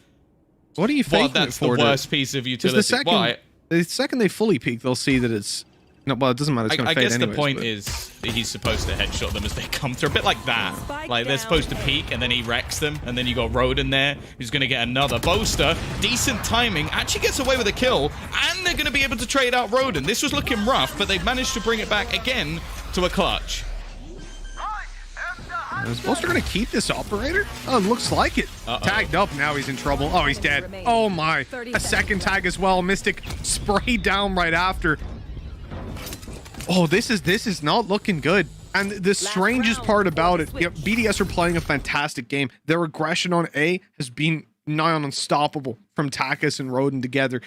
what are you faking that's it for? The worst piece of utility. The second they fully peak, they'll see that it's No, well, it doesn't matter. It's going to fade anyways. I guess the point is he's supposed to headshot them as they come through. A bit like that. Like, they're supposed to peek, and then he wrecks them. And then you got Roden there, who's going to get another. Boaster, decent timing, actually gets away with a kill. And they're going to be able to trade out Roden. This was looking rough, but they've managed to bring it back again to a clutch. Is Boaster going to keep this operator? Oh, it looks like it. Tagged up, now he's in trouble. Oh, he's dead. Oh my. A second tag as well. Mystic sprayed down right after. Oh, this is not looking good. And the strangest part about it, BDS are playing a fantastic game. Their aggression on A has been nigh on unstoppable from Takis and Roden together.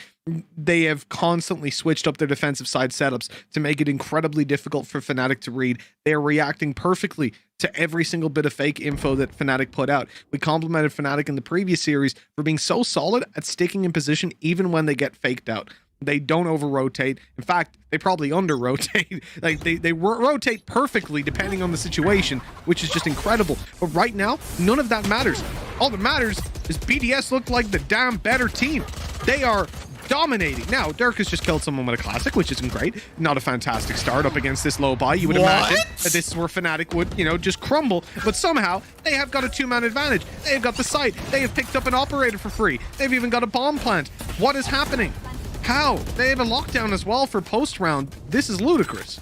They have constantly switched up their defensive side setups to make it incredibly difficult for Fnatic to read. They are reacting perfectly to every single bit of fake info that Fnatic put out. We complimented Fnatic in the previous series for being so solid at sticking in position even when they get faked out. They don't over-rotate. In fact, they probably under-rotate. Like, they rotate perfectly depending on the situation, which is just incredible. But right now, none of that matters. All that matters is BDS look like the damn better team. They are dominating. Now, Dirk has just killed someone with a classic, which isn't great. Not a fantastic start up against this low buy. You would imagine that this is where Fnatic would, you know, just crumble. But somehow, they have got a two-man advantage. They have got the site. They have picked up an operator for free. They've even got a bomb plant. What is happening? How? They have a lockdown as well for post-round. This is ludicrous.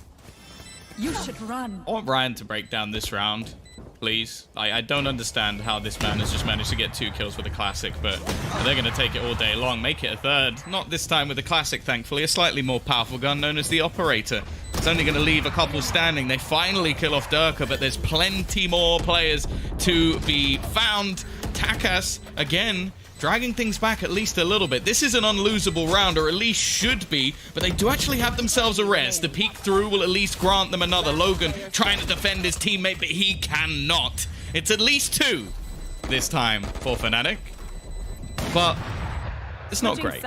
You should run. I want Ryan to break down this round, please. I don't understand how this man has just managed to get 2 kills with a classic, but they're going to take it all day long, make it a third. Not this time with the classic, thankfully. A slightly more powerful gun known as the Operator. It's only going to leave a couple standing. They finally kill off Durka, but there's plenty more players to be found. Takas, again, dragging things back at least a little bit. This is an unlosable round, or at least should be, but they do actually have themselves a res. The peek through will at least grant them another. Logan trying to defend his teammate, but he cannot. It's at least 2 this time for Fnatic, but it's not great.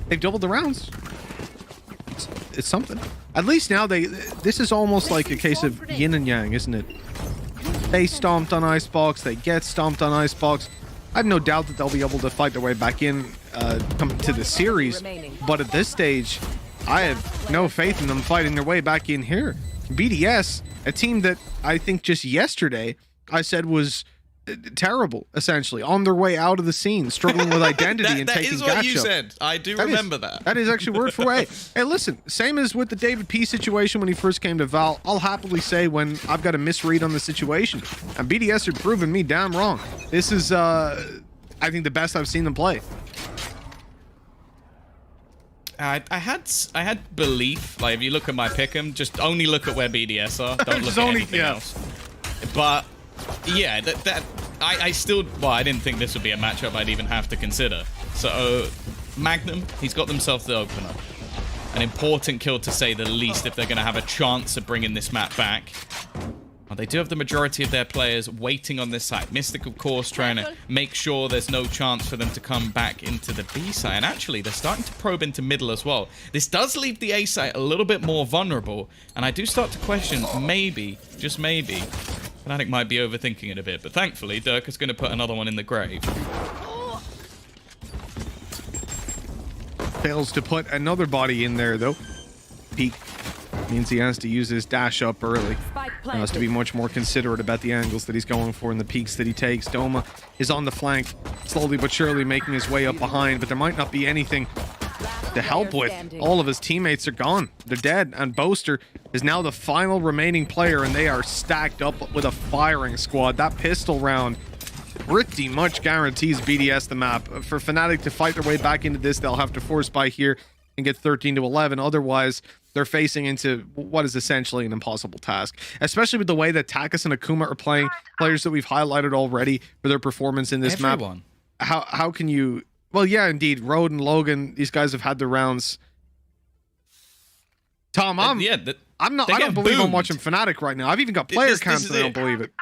They've doubled the rounds. It's something. At least now this is almost like a case of yin and yang, isn't it? They stomped on Icebox, they get stomped on Icebox. I have no doubt that they'll be able to fight their way back in coming to the series, but at this stage, I have no faith in them fighting their way back in here. BDS, a team that I think just yesterday I said was terrible, essentially, on their way out of the scene, struggling with identity and taking gacha. That is what you said. I do remember that. That is actually word for word. Hey, listen, same as with the David P situation when he first came to Val, I'll happily say when I've got a misread on the situation. And BDS are proving me damn wrong. This is, I think, the best I've seen them play. I had belief. Like, if you look at my pick'em, just only look at where BDS are. Don't look at anything else. But yeah, I still, well, I didn't think this would be a matchup I'd even have to consider. So Magnum, he's got themselves the opener. An important kill to say the least if they're going to have a chance of bringing this map back. Well, they do have the majority of their players waiting on this side. Mystic, of course, trying to make sure there's no chance for them to come back into the B side. And actually, they're starting to probe into middle as well. This does leave the A side a little bit more vulnerable. And I do start to question, maybe, just maybe, Fnatic might be overthinking it a bit. But thankfully, Dirk is going to put another one in the grave. Fails to put another body in there, though. Peek means he has to use his dash up early. He has to be much more considerate about the angles that he's going for and the peaks that he takes. Doma is on the flank, slowly but surely making his way up behind, but there might not be anything to help with. All of his teammates are gone. They're dead, and Boaster is now the final remaining player, and they are stacked up with a firing squad. That pistol round pretty much guarantees BDS the map. For Fnatic to fight their way back into this, they'll have to force by here and get 13 to 11. Otherwise, they're facing into what is essentially an impossible task, especially with the way that Takis and Akuma are playing, players that we've highlighted already for their performance in this map. How can you... Well, yeah, indeed. Road and Logan, these guys have had their rounds. Tom, I don't believe I'm watching Fnatic right now. I've even got player counts and I don't believe it.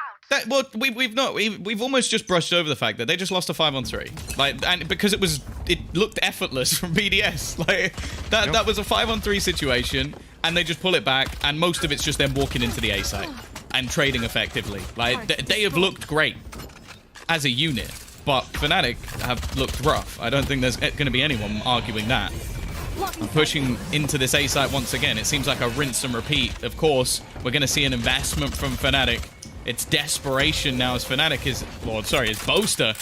Well, we've almost just brushed over the fact that they just lost a 5-on-3, like, and because it looked effortless from BDS, like that was a 5-on-3 situation, and they just pull it back, and most of it's just them walking into the A site and trading effectively. Like they have looked great as a unit, but Fnatic have looked rough. I don't think there's going to be anyone arguing that. are pushing into this A site once again. It seems like a rinse and repeat. Of course, we're going to see an investment from Fnatic. It's desperation now as Fnatic is, well, sorry, as Boaster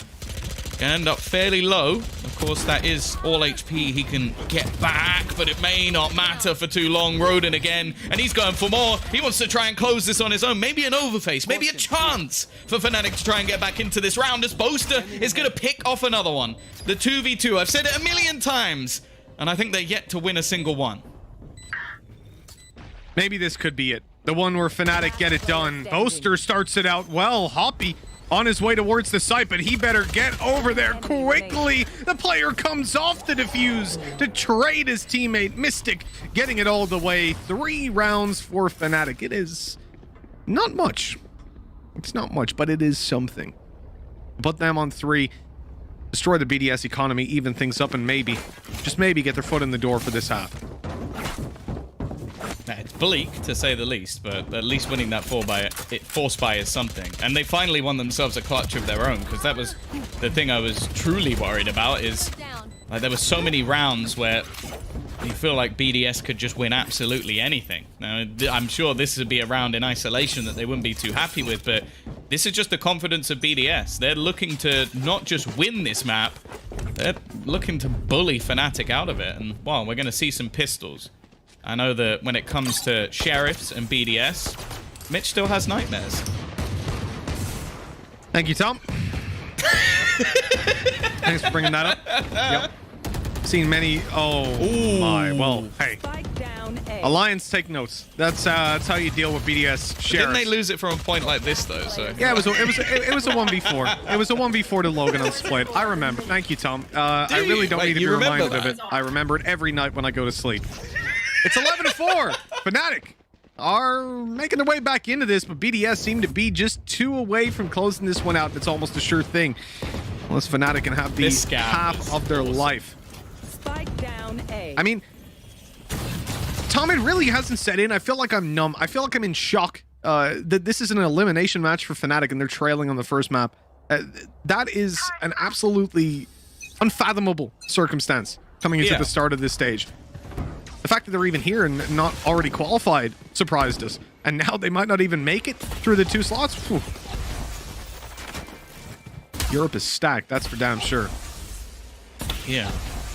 can end up fairly low. Of course, that is all HP he can get back, but it may not matter for too long. Rodin again, and he's going for more. He wants to try and close this on his own. Maybe an overface, maybe a chance for Fnatic to try and get back into this round as Boaster is going to pick off another one. The 2v2, I've said it a million times, and I think they're yet to win a single one. Maybe this could be it. The one where Fnatic get it done. Boaster starts it out well. Hoppy on his way towards the site, but he better get over there quickly. The player comes off the defuse to trade his teammate. Mystic getting it all the way. 3 rounds for Fnatic. It is not much. It's not much, but it is something. Put them on 3. Destroy the BDS economy, even things up, and maybe, just maybe, get their foot in the door for this half. It's bleak, to say the least, but at least winning that force buy is something. And they finally won themselves a clutch of their own, because that was the thing I was truly worried about, is like, there were so many rounds where you feel like BDS could just win absolutely anything. Now, I'm sure this would be a round in isolation that they wouldn't be too happy with, but this is just the confidence of BDS. They're looking to not just win this map, they're looking to bully Fnatic out of it. And, well, we're going to see some pistols. I know that when it comes to Sheriffs and BDS, Mitch still has nightmares. Thank you, Tom. Thanks for bringing that up. Yep. Seen many. Oh, ooh, my. Well, hey. Alliance, take notes. That's how you deal with BDS Sheriffs. Didn't they lose it from a point like this though? So yeah, it was a 1v4. It was a 1v4 to Logan on Split. I remember. Thank you, Tom. I really don't need to be reminded of it. I remember it every night when I go to sleep. It's 11-4. Fnatic are making their way back into this, but BDS seem to be just 2 away from closing this one out. It's almost a sure thing. Unless Fnatic can have the half of their life. Spike down A. I mean, Tom, it really hasn't set in. I feel like I'm numb. I feel like I'm in shock that this is an elimination match for Fnatic and they're trailing on the first map. That is an absolutely unfathomable circumstance coming into the start of this stage. The fact that they're even here and not already qualified surprised us. And now they might not even make it through the 2 slots. Whew. Europe is stacked, that's for damn sure. Yeah,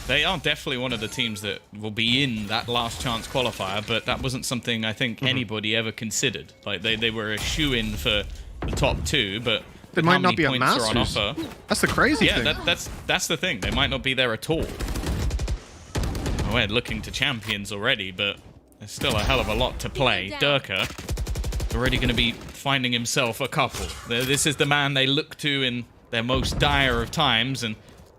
they are definitely one of the teams that will be in that last chance qualifier, but that wasn't something I think anybody ever considered. Like, they were a shoo-in for the top 2, but they might not be a Masters. That's the crazy thing. Yeah, that's the thing. They might not be there at all. We're looking to champions already, but there's still a hell of a lot to play. Durka already going to be finding himself a couple. This is the man they look to in their most dire of times, and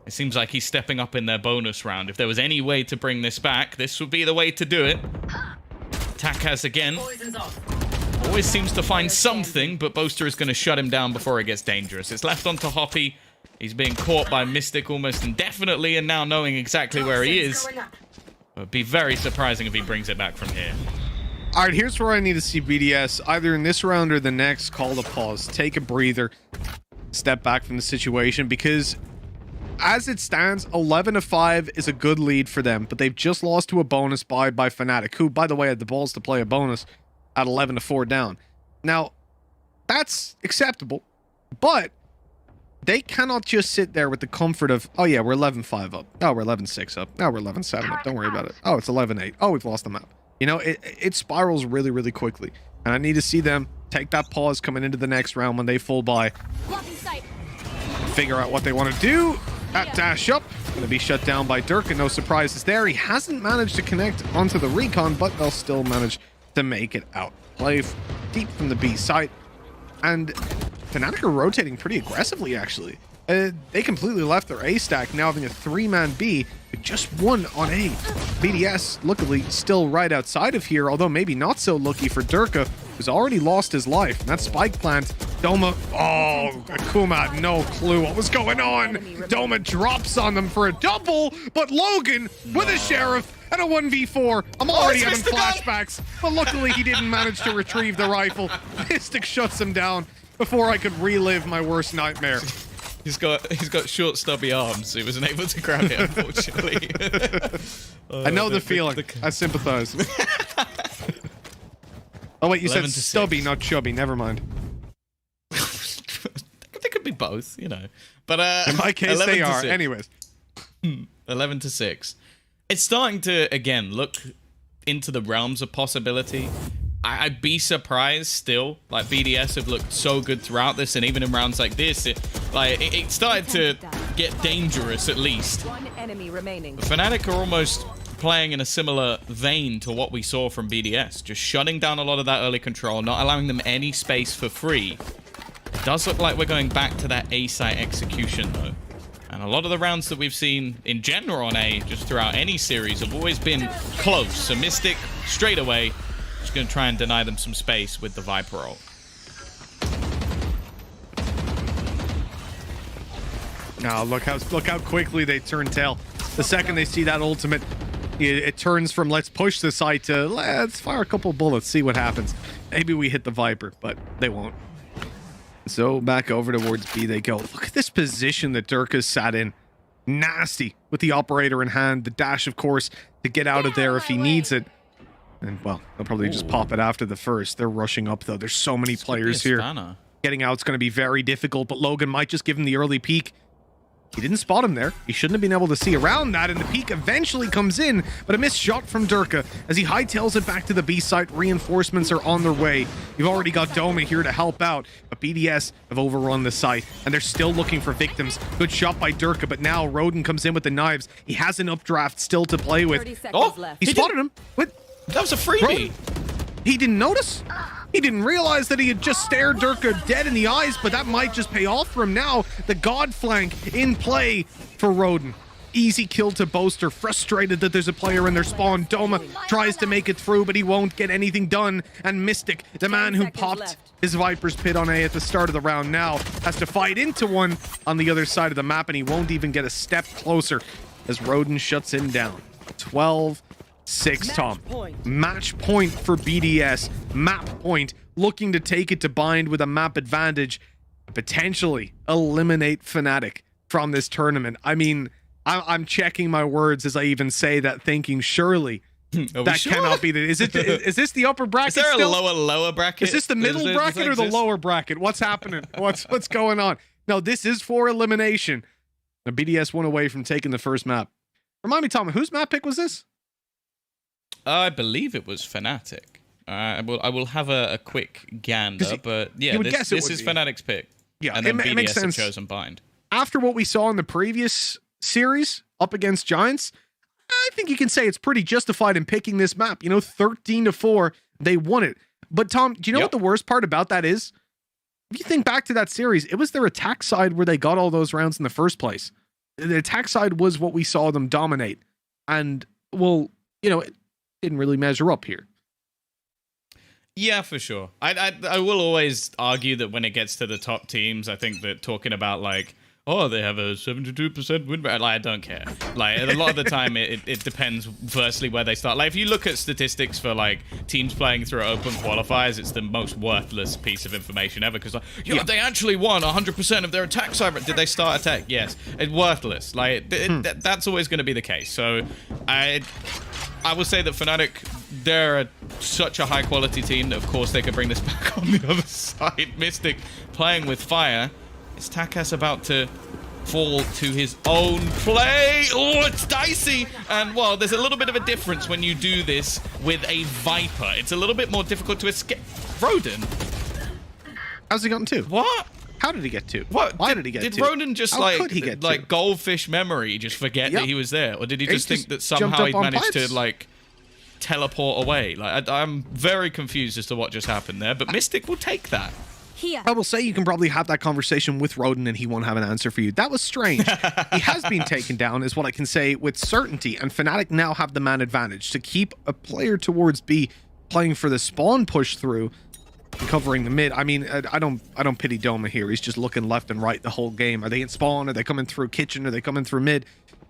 it seems like he's stepping up in their bonus round. If there was any way to bring this back, this would be the way to do it. Takaz again. Always seems to find something, but Boaster is going to shut him down before it gets dangerous. It's left onto Hoppy. He's being caught by Mystic almost indefinitely, and now knowing exactly where he is. It would be very surprising if he brings it back from here. All right, here's where I need to see BDS, either in this round or the next, call a pause, take a breather, step back from the situation, because as it stands, 11-5 is a good lead for them, but they've just lost to a bonus by Fnatic, who, by the way, had the balls to play a bonus at 11-4 down. Now, that's acceptable, but they cannot just sit there with the comfort of, oh yeah, we're 11-5 up. Oh, we're 11-6 up. Oh, we're 11-7 up. Don't worry about it. Oh, it's 11-8. Oh, we've lost the map. You know, it spirals really, really quickly. And I need to see them take that pause coming into the next round when they full buy. Figure out what they want to do. That dash up. Going to be shut down by Dirk, and no surprises there. He hasn't managed to connect onto the recon, but they'll still manage to make it out. Play deep from the B site. And Fnatic are rotating pretty aggressively, actually. They completely left their A stack, now having a 3-man B with just 1 on A. BDS, luckily, still right outside of here, although maybe not so lucky for Durka, who's already lost his life. And that spike plant, Doma, oh, Akuma had no clue what was going on. Doma drops on them for a double, but Logan with a Sheriff and a 1v4. I'm already having flashbacks, but luckily he didn't manage to retrieve the rifle. Mystic shuts him down before I could relive my worst nightmare. He's got short, stubby arms, so he wasn't able to grab it, unfortunately. I know the feeling. I sympathize. Oh wait, you said stubby, not chubby. Never mind. They could be both, you know. But in my case, they are. Anyways, 11-6. It's starting to again look into the realms of possibility. I'd be surprised still. Like, BDS have looked so good throughout this, and even in rounds like this, it started to get dangerous at least. One enemy remaining. Fnatic are almost playing in a similar vein to what we saw from BDS, just shutting down a lot of that early control, not allowing them any space for free. It does look like we're going back to that A site execution though. And a lot of the rounds that we've seen in general on A, just throughout any series, have always been close. So Mystic, straight away, just going to try and deny them some space with the Viper ult. Now look how quickly they turn tail. The second they see that ultimate, it turns from let's push the site to let's fire a couple bullets, see what happens. Maybe we hit the Viper, but they won't. So back over towards B they go. Look at this position that Durka's sat in. Nasty with the operator in hand. The dash, of course, to get out of there if he needs it. And, well, they'll probably just pop it after the first. They're rushing up, though. There's so many players here. Getting out's going to be very difficult, but Logan might just give him the early peek. He didn't spot him there. He shouldn't have been able to see around that, and the peek eventually comes in, but a missed shot from Durka as he hightails it back to the B site. Reinforcements are on their way. You've already got Doma here to help out, but BDS have overrun the site, and they're still looking for victims. Good shot by Durka, but now Roden comes in with the knives. He has an updraft still to play with. He spotted him. What? That was a freebie. He didn't notice? He didn't realize that he had just stared Durka dead in the eyes, but that might just pay off for him now. The God flank in play for Roden. Easy kill to Boaster, frustrated that there's a player in their spawn. Doma tries to make it through, but he won't get anything done. And Mystic, the man who popped his Viper's pit on A at the start of the round now, has to fight into one on the other side of the map, and he won't even get a step closer as Roden shuts him down. 12-6, Tom. Match point for BDS. Map point, looking to take it to Bind with a map advantage, potentially eliminate Fnatic from this tournament. I mean, I'm checking my words as I even say that, thinking surely that cannot be the. Is this the upper bracket? Is there still? a lower bracket? Is this the middle bracket or the lower bracket? What's happening? What's going on? No, this is for elimination. The BDS went away from taking the first map. Remind me, Tom, whose map pick was this? I believe it was Fnatic. I will have a quick gander, but yeah, this is Fnatic's pick. Yeah, and then it makes BDS have sense. chosen Bind. After what we saw in the previous series up against Giants, I think you can say it's pretty justified in picking this map. You know, 13-4, they won it. But Tom, do you know what the worst part about that is? If you think back to that series, it was their attack side where they got all those rounds in the first place. The attack side was what we saw them dominate. And, well, you know, it didn't really measure up here. Yeah, for sure. I will always argue that when it gets to the top teams, I think that talking about like, oh, they have a 72% win rate, like, I don't care. Like, a lot of the time, it depends, firstly, where they start. Like, if you look at statistics for, like, teams playing through open qualifiers, it's the most worthless piece of information ever, because, like, they actually won 100% of their attack side. Did they start attack? Yes. It's worthless. Like, that's always going to be the case. So, I will say that Fnatic, they're such a high-quality team that, of course, they could bring this back on the other side. Mystic playing with fire. Is Takas about to fall to his own play? Oh, it's dicey. And, well, there's a little bit of a difference when you do this with a Viper. It's a little bit more difficult to escape. Roden. How's he gotten 2? What? How did he get 2? What? Why did he get 2? Did Roden just, How could he get 2? goldfish memory, just forget that he was there? Or did he just think that somehow he managed to, like, teleport away? Like, I'm very confused as to what just happened there, but Mystic will take that. I will say you can probably have that conversation with Roden and he won't have an answer for you. That was strange. He has been taken down is what I can say with certainty, and Fnatic now have the man advantage to keep a player towards B playing for the spawn push through and covering the mid. I mean, I don't pity Doma here. He's just looking left and right the whole game. Are they in spawn? Are they coming through kitchen? Are they coming through mid?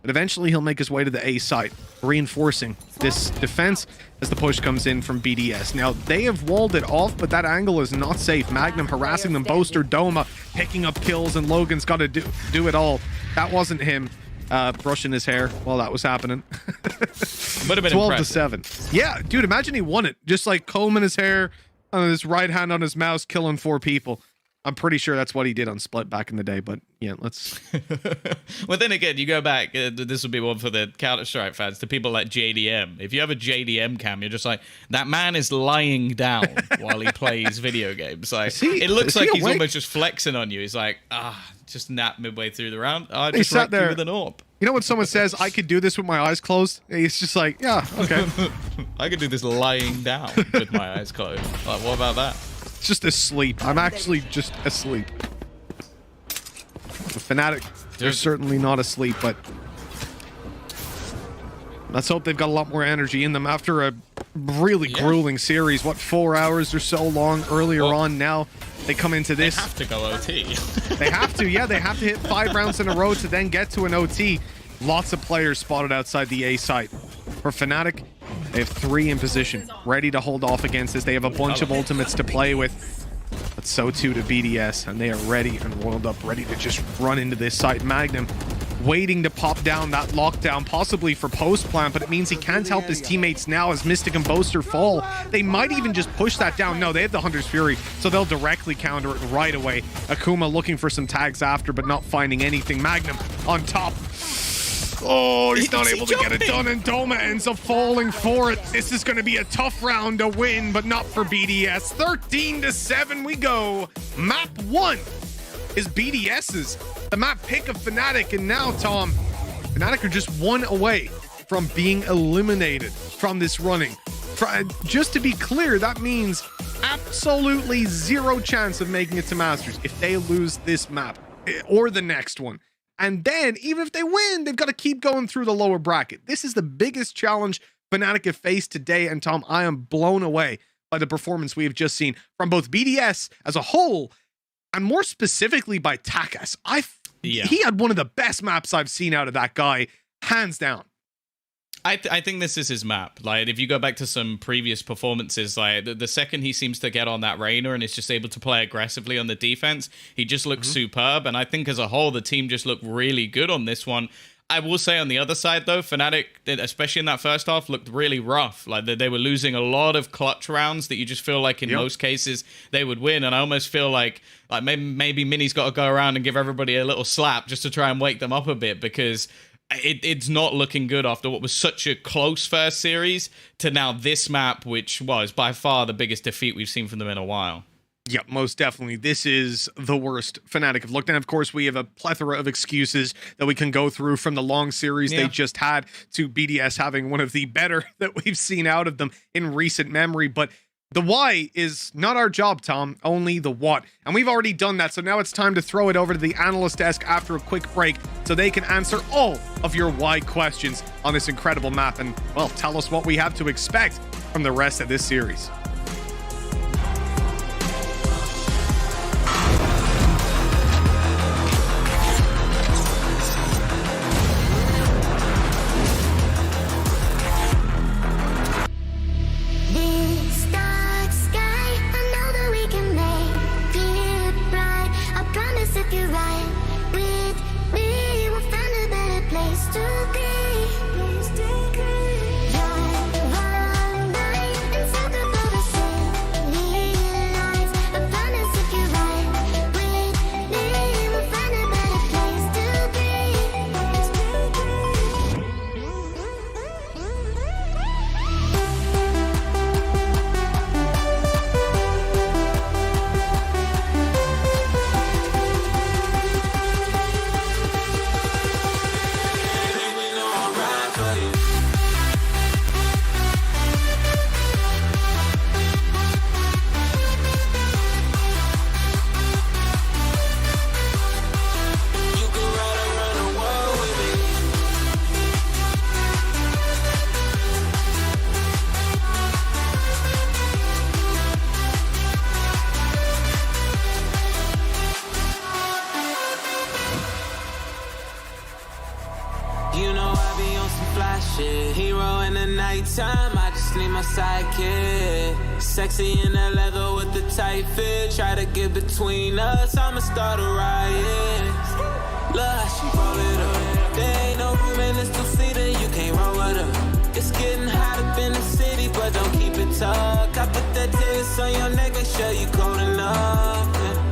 but eventually he'll make his way to the A site, reinforcing this defense as the push comes in from BDS. Now, they have walled it off, but that angle is not safe. Magnum harassing them, Boaster, Doma picking up kills, and Logan's got to do it all. That wasn't him brushing his hair while that was happening. Would have been 12 impressive. to 7. Yeah, dude, imagine he won it. Just like combing his hair, on his right hand on his mouse, killing 4 people. I'm pretty sure that's what he did on Split back in the day, but yeah, let's... Well, then again, you go back, this will be one for the Counter-Strike fans, to people like JDM. If you have a JDM cam, you're just like, that man is lying down while he plays video games. Like, it looks like he's almost just flexing on you. He's like, just nap midway through the round. I just sat there with an AWP. You know when someone says, I could do this with my eyes closed? He's just like, yeah, okay. I could do this lying down with my eyes closed. Like, what about that? Just asleep. I'm actually just asleep. The Fnatic, they're certainly not asleep, but let's hope they've got a lot more energy in them after a really grueling series. What, 4 hours or so long earlier on? Now they come into this. They have to go OT. They have to, yeah. They have to hit 5 rounds in a row to then get to an OT. Lots of players spotted outside the A site. For Fnatic, they have 3 in position, ready to hold off against this. They have a bunch of ultimates to play with. But so too to BDS, and they are ready and rolled up, ready to just run into this site. Magnum waiting to pop down that lockdown, possibly for post-plant, but it means he can't help his teammates now as Mystic and Boaster fall. They might even just push that down. No, they have the Hunter's Fury, so they'll directly counter it right away. Akuma looking for some tags after, but not finding anything. Magnum on top. Oh, he's not able to get it done, and Doma ends up falling for it. This is going to be a tough round to win, but not for BDS. 13 to 7 we go. Map 1 is BDS's. The map pick of Fnatic, and now, Tom, Fnatic are just 1 away from being eliminated from this running. Just to be clear, that means absolutely 0 chance of making it to Masters if they lose this map or the next one. And then, even if they win, they've got to keep going through the lower bracket. This is the biggest challenge Fnatic have faced today, and Tom, I am blown away by the performance we have just seen from both BDS as a whole, and more specifically by Takas. He had one of the best maps I've seen out of that guy, hands down. I think this is his map. Like, if you go back to some previous performances, like the second he seems to get on that Reyna and is just able to play aggressively on the defense, he just looks superb. And I think as a whole, the team just looked really good on this one. I will say on the other side, though, Fnatic, especially in that first half, looked really rough. Like, they were losing a lot of clutch rounds that you just feel like in most cases they would win. And I almost feel like maybe Mini's got to go around and give everybody a little slap just to try and wake them up a bit, because it's not looking good after what was such a close first series to now this map, which was by far the biggest defeat we've seen from them in a while. Yeah, most definitely. This is the worst Fnatic have looked. And of course, we have a plethora of excuses that we can go through, from the long series they just had to BDS having one of the better that we've seen out of them in recent memory. But the why is not our job, Tom, only the what. And we've already done that, so now it's time to throw it over to the analyst desk after a quick break so they can answer all of your why questions on this incredible map and, well, tell us what we have to expect from the rest of this series. fly shit. Hero in the nighttime, I just need my sidekick. Sexy in the leather with the tight fit. Try to get between us, I'ma start a riot. Look how she roll it up. There ain't no room in this two-seater, you can't roll with her. It's getting hot up in the city, but don't keep it tucked. I put that test on your neck, make sure you cold enough. Yeah.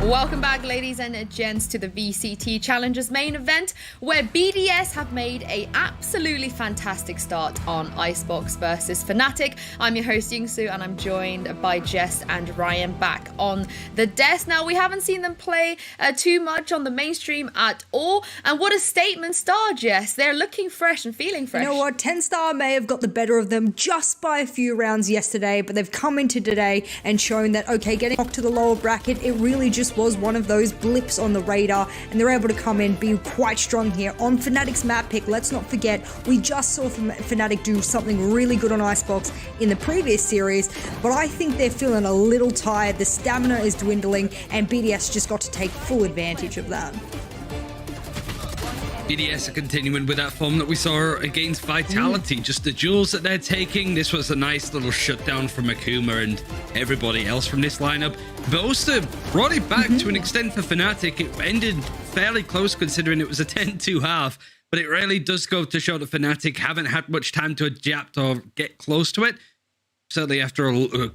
Welcome back, ladies and gents, to the VCT Challengers main event, where BDS have made a absolutely fantastic start on Icebox versus Fnatic. I'm your host, Yingsu, and I'm joined by Jess and Ryan back on the desk. Now, we haven't seen them play too much on the mainstream at all, and what a statement start, Jess. They're looking fresh and feeling fresh. You know what? 10-Star may have got the better of them just by a few rounds yesterday, but they've come into today and shown that, okay, getting knocked to the lower bracket, it really just was one of those blips on the radar, and they're able to come in, be quite strong here on Fnatic's map pick. Let's not forget, we just saw Fnatic do something really good on Icebox in the previous series, but I think they're feeling a little tired. The stamina is dwindling, and BDS just got to take full advantage of that. BDS are continuing with that form that we saw against Vitality. Just the duels that they're taking. This was a nice little shutdown from Akuma and everybody else from this lineup. Boaster brought it back to an extent for Fnatic. It ended fairly close considering it was a 10-2 half, but it really does go to show that Fnatic haven't had much time to adapt or get close to it. Certainly after a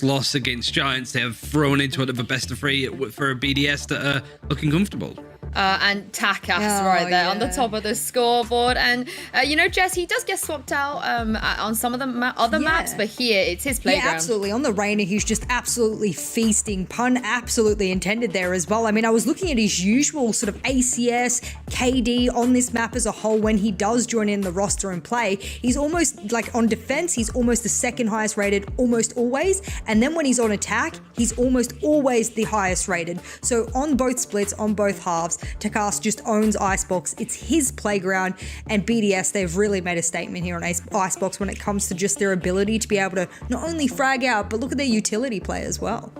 loss against Giants, they have thrown into it of a best of three for BDS that are looking comfortable. And Takas right there on the top of the scoreboard. And, you know, Jess, he does get swapped out on some of the other maps, but here it's his playground. Yeah, absolutely. On the Reina, he's just absolutely feasting. Pun absolutely intended there as well. I mean, I was looking at his usual sort of ACS, KD on this map as a whole when he does join in the roster and play. He's almost, like, on defense, he's almost the second highest rated, almost always. And then when he's on attack, he's almost always the highest rated. So on both splits, on both halves, Takas just owns Icebox. It's his playground, and BDS, they've really made a statement here on Icebox when it comes to just their ability to be able to not only frag out, but look at their utility play as well.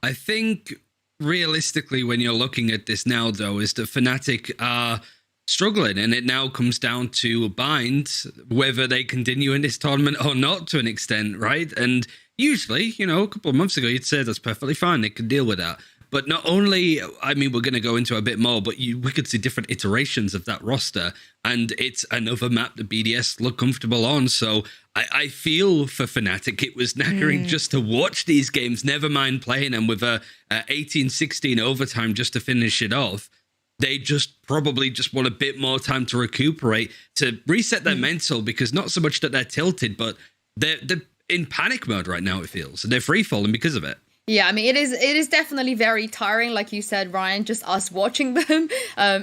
I think realistically, when you're looking at this now, though, is that Fnatic are struggling, and it now comes down to a bind whether they continue in this tournament or not to an extent, right? And usually, you know, a couple of months ago, you'd say that's perfectly fine. They can deal with that. But not only, I mean, we're going to go into a bit more, but we could see different iterations of that roster, and it's another map that BDS look comfortable on. So I feel for Fnatic, it was knackering just to watch these games, never mind playing them with a 18-16 overtime just to finish it off. They just probably just want a bit more time to recuperate, to reset their mental, because not so much that they're tilted, but they're in panic mode right now, it feels. And they're free falling because of it. Yeah, I mean, it is definitely very tiring. Like you said, Ryan, just us watching them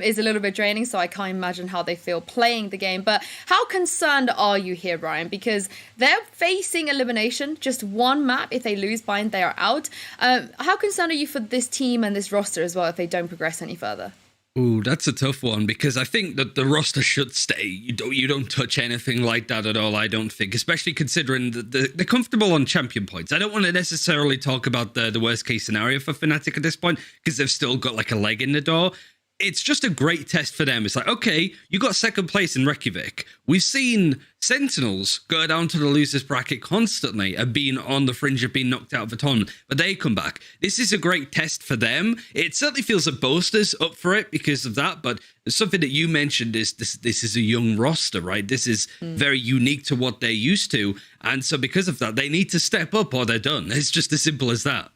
is a little bit draining. So I can't imagine how they feel playing the game. But how concerned are you here, Ryan? Because they're facing elimination, just one map. If they lose Bind, they are out. How concerned are you for this team and this roster as well if they don't progress any further? Ooh, that's a tough one because I think that the roster should stay. You don't touch anything like that at all, I don't think, especially considering they're comfortable on champion points. I don't want to necessarily talk about the worst case scenario for Fnatic at this point because they've still got like a leg in the door. It's just a great test for them. It's like, okay, you got second place in Reykjavik. We've seen Sentinels go down to the losers bracket constantly and being on the fringe of being knocked out of a tournament, but they come back. This is a great test for them. It certainly feels that Boaster's up for it because of that, but something that you mentioned is this is a young roster, right? This is very unique to what they're used to, and so because of that, they need to step up or they're done. It's just as simple as that.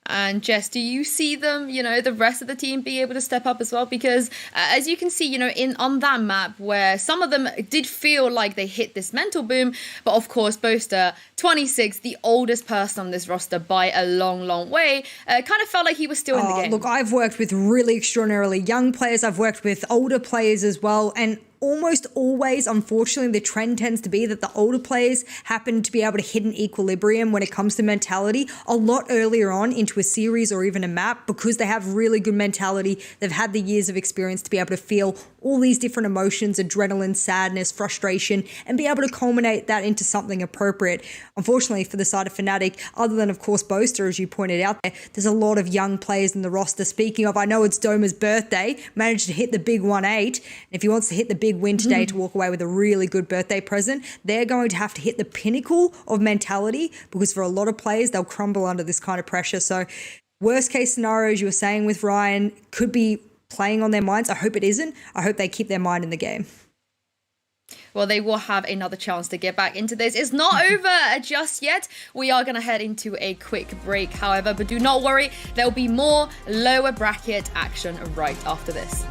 And Jess, do you see them, the rest of the team be able to step up as well? Because as you can see, on that map where some of them did feel like they hit this mental boom, but of course, Boaster, 26, the oldest person on this roster by a long, long way, kind of felt like he was still in the game. Look, I've worked with really extraordinarily young players. I've worked with older players as well. And almost always, unfortunately, the trend tends to be that the older players happen to be able to hit an equilibrium when it comes to mentality a lot earlier on into a series or even a map because they have really good mentality. They've had the years of experience to be able to feel all these different emotions, adrenaline, sadness, frustration, and be able to culminate that into something appropriate. Unfortunately, for the side of Fnatic, other than, of course, Boaster, as you pointed out there's a lot of young players in the roster. Speaking of, I know it's Doma's birthday, managed to hit the big 1-8. And if he wants to hit the big win today to walk away with a really good birthday present, they're going to have to hit the pinnacle of mentality because for a lot of players, they'll crumble under this kind of pressure. So worst case scenario, as you were saying with Ryan, could be playing on their minds. I hope it isn't. I hope they keep their mind in the game. Well, they will have another chance to get back into this. It's not over just yet. We are going to head into a quick break, however, but do not worry. There'll be more lower bracket action right after this.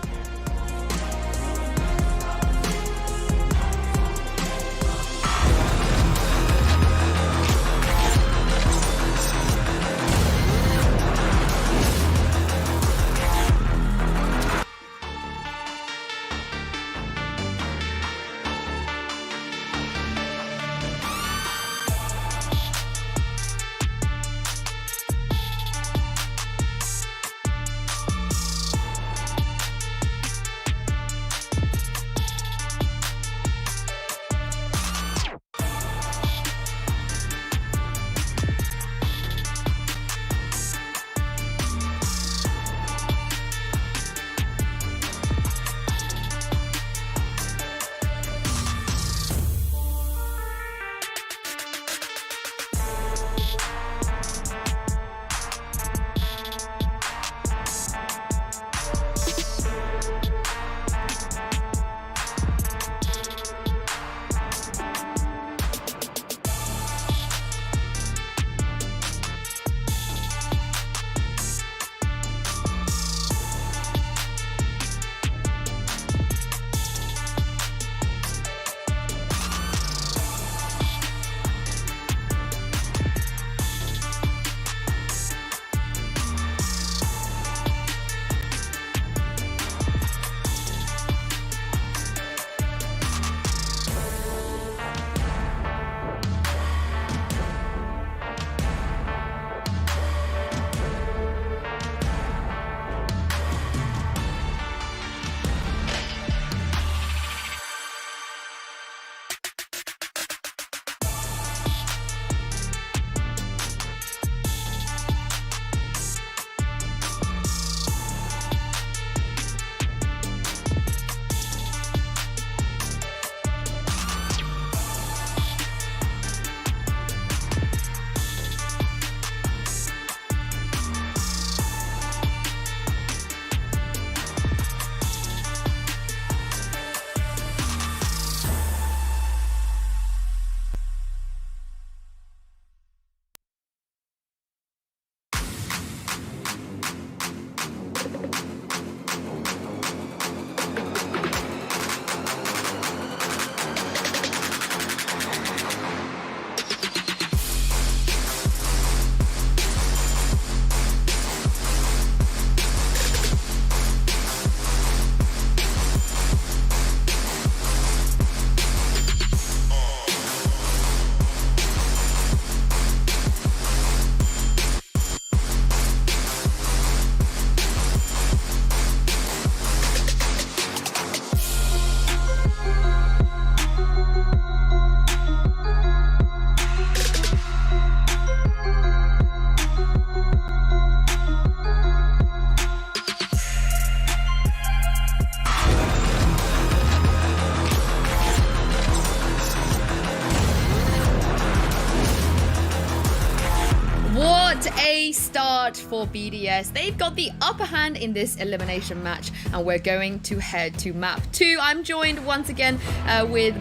And a start for BDS. They've got the upper hand in this elimination match, and we're going to head to map 2. I'm joined once again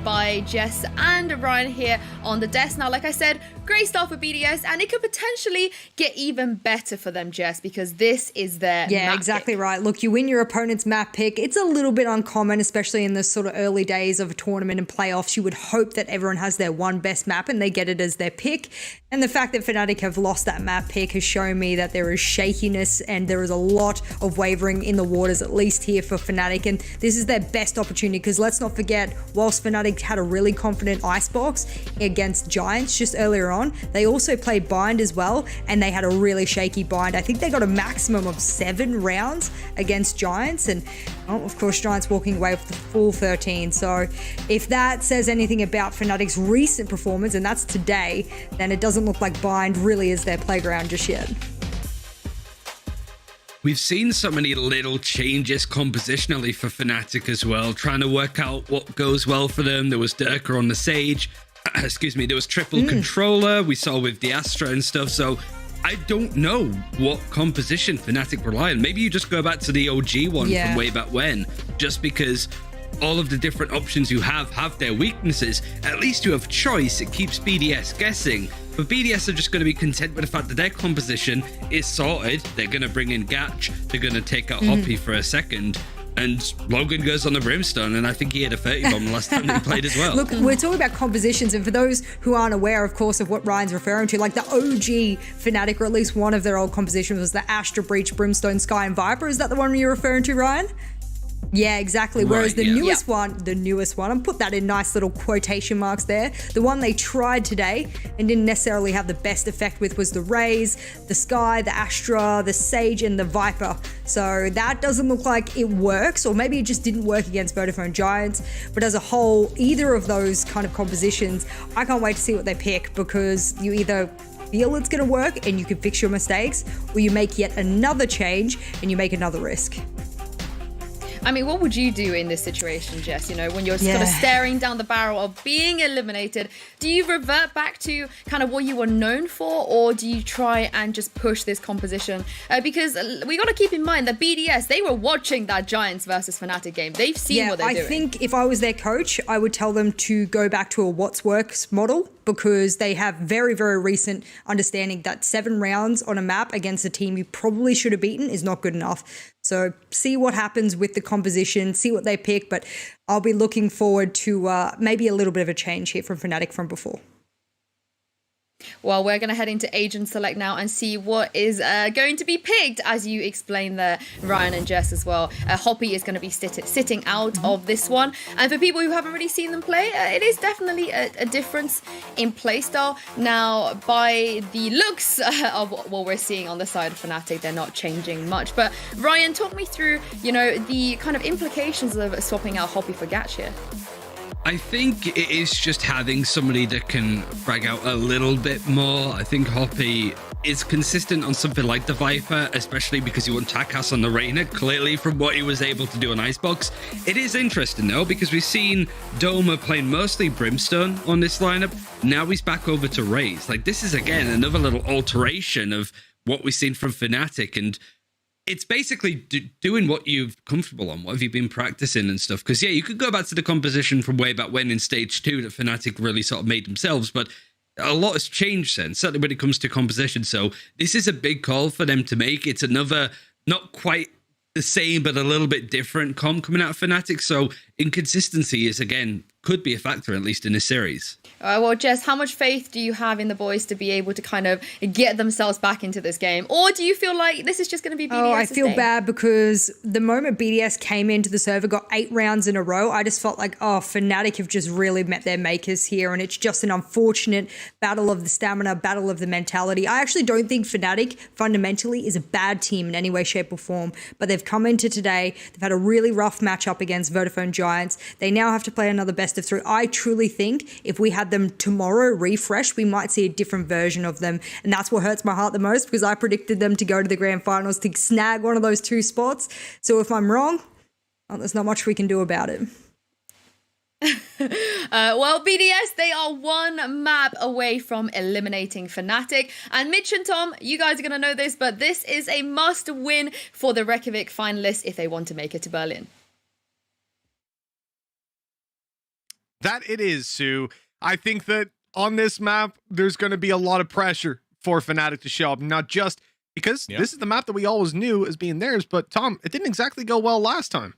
by Jess and Ryan here on the desk. Now, like I said, great start for BDS, and it could potentially get even better for them, Jess, because this is their map exactly pick. Right. Look, you win your opponent's map pick. It's a little bit uncommon, especially in the sort of early days of a tournament and playoffs. You would hope that everyone has their one best map and they get it as their pick. And the fact that Fnatic have lost that map pick has shown me that there is shakiness and there is a lot of wavering in the waters, at least here for Fnatic. And this is their best opportunity, because let's not forget, whilst Fnatic had a really confident Icebox against Giants just earlier on, they also played Bind as well, and they had a really shaky Bind. I think they got a maximum of 7 rounds against Giants, and of course Giants walking away with the full 13. So if that says anything about Fnatic's recent performance, and that's today, then it doesn't look like Bind really is their playground just yet. We've seen so many little changes compositionally for Fnatic as well, trying to work out what goes well for them. There was Durka on the Sage. There was triple controller we saw with the Astra and stuff. So I don't know what composition Fnatic rely on. Maybe you just go back to the OG one from way back when, just because all of the different options you have their weaknesses. At least you have choice. It keeps BDS guessing. But BDS are just going to be content with the fact that their composition is sorted. They're going to bring in Gatch. They're going to take out Hoppy for a second. And Logan goes on the Brimstone, and I think he had a 30 bomb the last time he played as well. Look, we're talking about compositions, and for those who aren't aware, of course, of what Ryan's referring to, like the OG Fnatic, or at least one of their old compositions, was the Astra, Breach, Brimstone, Sky, and Viper. Is that the one you're referring to, Ryan? Yeah, exactly. Whereas the newest one, I'll put that in nice little quotation marks there. The one they tried today and didn't necessarily have the best effect with was the Raze, the Sky, the Astra, the Sage, and the Viper. So that doesn't look like it works, or maybe it just didn't work against Vodafone Giants. But as a whole, either of those kind of compositions, I can't wait to see what they pick, because you either feel it's going to work and you can fix your mistakes, or you make yet another change and you make another risk. I mean, what would you do in this situation, Jess? You know, when you're sort of staring down the barrel of being eliminated, do you revert back to kind of what you were known for, or do you try and just push this composition? Because we got to keep in mind that BDS, they were watching that Giants versus Fnatic game. They've seen what they're doing. I think if I was their coach, I would tell them to go back to a what's works model, because they have very, very recent understanding that 7 rounds on a map against a team you probably should have beaten is not good enough. So see what happens with the composition, see what they pick, but I'll be looking forward to maybe a little bit of a change here from Fnatic from before. Well, we're going to head into Agent Select now and see what is going to be picked, as you explained there, Ryan and Jess as well. Hoppy is going to be sitting out of this one. And for people who haven't really seen them play, it is definitely a difference in playstyle. Now, by the looks of what we're seeing on the side of Fnatic, they're not changing much. But Ryan, talk me through, the kind of implications of swapping out Hoppy for Gatch here. I think it is just having somebody that can frag out a little bit more. I think Hoppy is consistent on something like the Viper, especially because you want Takas on the Reyna, clearly from what he was able to do on Icebox. It is interesting though, because we've seen Doma playing mostly Brimstone on this lineup. Now he's back over to Raze. Like, this is again another little alteration of what we've seen from Fnatic, and it's basically doing what you're comfortable on. What have you been practicing and stuff? Because, you could go back to the composition from way back when in Stage 2 that Fnatic really sort of made themselves, but a lot has changed since, certainly when it comes to composition. So this is a big call for them to make. It's another, not quite the same, but a little bit different comp coming out of Fnatic. So inconsistency is, again, could be a factor, at least in this series. Well, Jess, how much faith do you have in the boys to be able to kind of get themselves back into this game? Or do you feel like this is just going to be BDS? I feel bad, because the moment BDS came into the server, got 8 rounds in a row, I just felt like, Fnatic have just really met their makers here, and it's just an unfortunate battle of the stamina, battle of the mentality. I actually don't think Fnatic fundamentally is a bad team in any way, shape or form, but they've come into today, they've had a really rough matchup against Vodafone Giants. They now have to play another best of 3. I truly think if we had them tomorrow refresh, we might see a different version of them, and that's what hurts my heart the most, because I predicted them to go to the grand finals to snag one of those 2 spots. So if I'm wrong, there's not much we can do about it. Well, BDS, they are one map away from eliminating Fnatic. And Mitch and Tom, you guys are going to know this, but this is a must-win for the Reykjavik finalists if they want to make it to Berlin. That it is, Sue. I think that on this map, there's going to be a lot of pressure for Fnatic to show up, not just because this is the map that we always knew as being theirs, but Tom, it didn't exactly go well last time.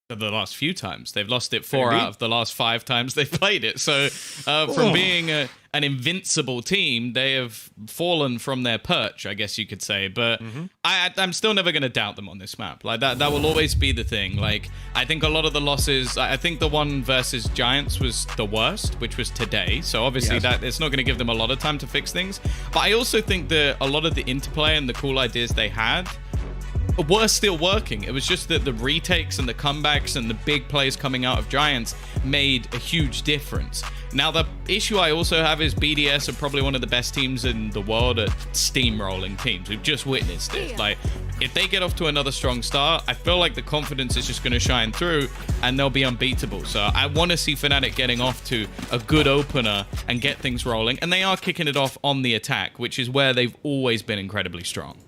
The last few times they've lost it 4 out of the last 5 times they've played it. So from being an invincible team, they have fallen from their perch, I guess you could say. But I'm still never going to doubt them on this map. Like that will always be the thing. Like I think a lot of the losses, I think the one versus Giants was the worst, which was today. So obviously that it's not going to give them a lot of time to fix things. But I also think that a lot of the interplay and the cool ideas they had were still working. It was just that the retakes and the comebacks and the big plays coming out of Giants made a huge difference. Now, the issue I also have is BDS are probably one of the best teams in the world at steamrolling teams. We've just witnessed it. Like, if they get off to another strong start, I feel like the confidence is just going to shine through and they'll be unbeatable. So I want to see Fnatic getting off to a good opener and get things rolling. And they are kicking it off on the attack, which is where they've always been incredibly strong.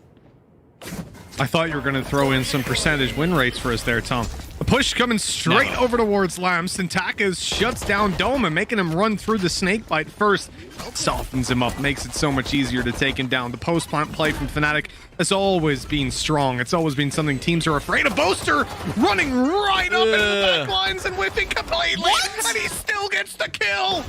I thought you were going to throw in some percentage win rates for us there, Tom. A push coming straight over towards Lamb. Syntaka shuts down Doma, making him run through the snake bite first. Softens him up, makes it so much easier to take him down. The post-plant play from Fnatic has always been strong. It's always been something teams are afraid of. Boaster running right up into the back lines and whipping completely. And he still gets the kill.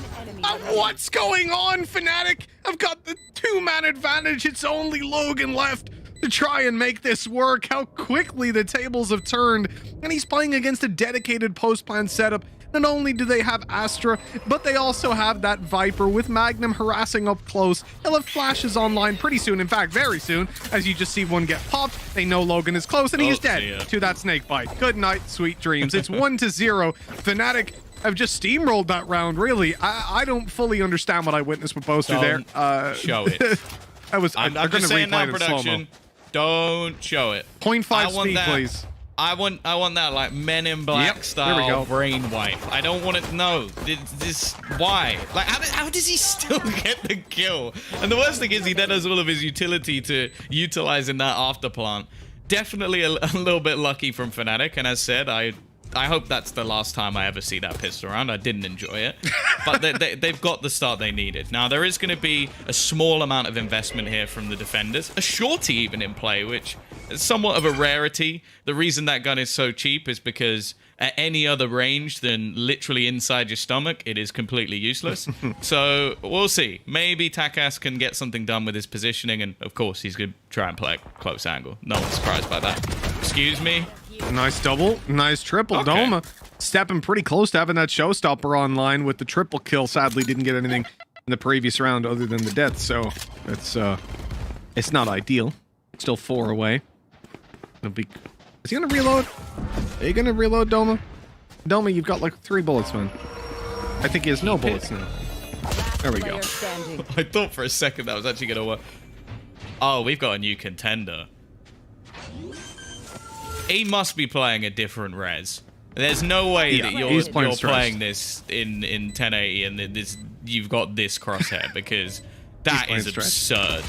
What's going on, Fnatic? I've got the 2-man advantage. It's only Logan left to try and make this work. How quickly the tables have turned, and he's playing against a dedicated post-plan setup. Not only do they have Astra, but they also have that Viper with Magnum harassing up close. They'll have flashes online pretty soon, in fact very soon, as you just see one get popped. They know Logan is close and he is dead to that snake bite. Good night, sweet dreams. It's 1-0. Fnatic have just steamrolled that round, really. I don't fully understand what I witnessed with Boaster there. Show it. I'm just saying now, production. Don't show it. 0.5 speed, please. I want that like Men in Black style brain wipe. I don't want to know. This why? Like how does he still get the kill? And the worst thing is he then has all of his utility to utilize in that after plant. Definitely a little bit lucky from Fnatic. And as said, I hope that's the last time I ever see that pistol around. I didn't enjoy it. But they've got the start they needed. Now, there is going to be a small amount of investment here from the defenders. A shorty even in play, which is somewhat of a rarity. The reason that gun is so cheap is because at any other range than literally inside your stomach, it is completely useless. So we'll see. Maybe Takas can get something done with his positioning. And, of course, he's going to try and play a close angle. No one's surprised by that. Excuse me? Nice double, nice triple. Okay. Doma stepping pretty close to having that showstopper online with the triple kill. Sadly, didn't get anything in the previous round other than the death, so it's not ideal. Still 4 away. Is he gonna reload? Are you gonna reload, Doma? Doma, you've got like 3 bullets, man. I think he has no bullets now. There we go. I thought for a second that was actually gonna work. Oh, we've got a new contender. He must be playing a different res. There's no way that you're playing this in 1080 and you've got this crosshair, because that is absurd.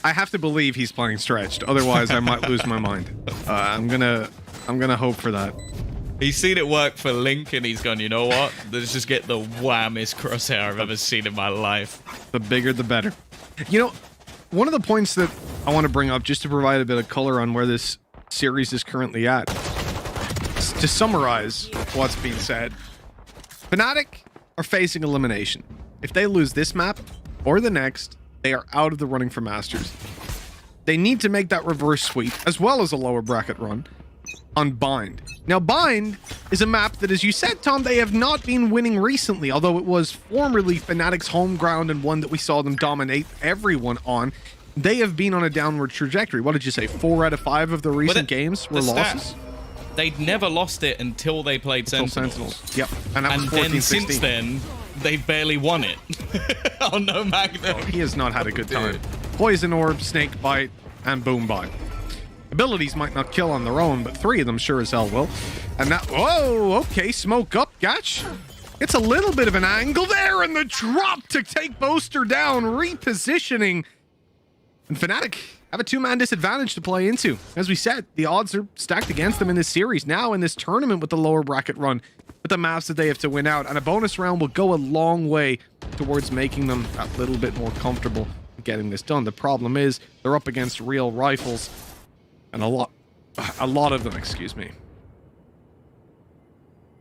I have to believe he's playing stretched, otherwise I might lose my mind. I'm gonna hope for that. He's seen it work for Link and he's gone, you know what? Let's just get the whammest crosshair I've ever seen in my life. The bigger the better. You know, one of the points that I want to bring up, just to provide a bit of color on where this series is currently at, to summarize what's being said, Fnatic are facing elimination. If they lose this map or the next, they are out of the running for Masters. They need to make that reverse sweep as well as a lower bracket run on Bind. Now, Bind is a map that, as you said, Tom, they have not been winning recently, although it was formerly Fnatic's home ground and one that we saw them dominate everyone on. They have been on a downward trajectory. What did you say? 4 out of 5 of the recent games were losses? They'd never lost it until they played Sentinels. Yep. And that was 14, then 16. Since then, they've barely won it. Oh no, Magnum. Oh, he has not had a good time. Poison Orb, Snake Bite, and Boom Bite. Abilities might not kill on their own, but 3 of them sure as hell will. And that, whoa, okay, smoke up, Gatch. It's a little bit of an angle there, and the drop to take Boaster down, repositioning. And Fnatic have a 2-man disadvantage to play into. As we said, the odds are stacked against them in this series. Now in this tournament with the lower bracket run, with the maps that they have to win out, and a bonus round will go a long way towards making them a little bit more comfortable getting this done. The problem is they're up against real rifles, and a lot of them, excuse me.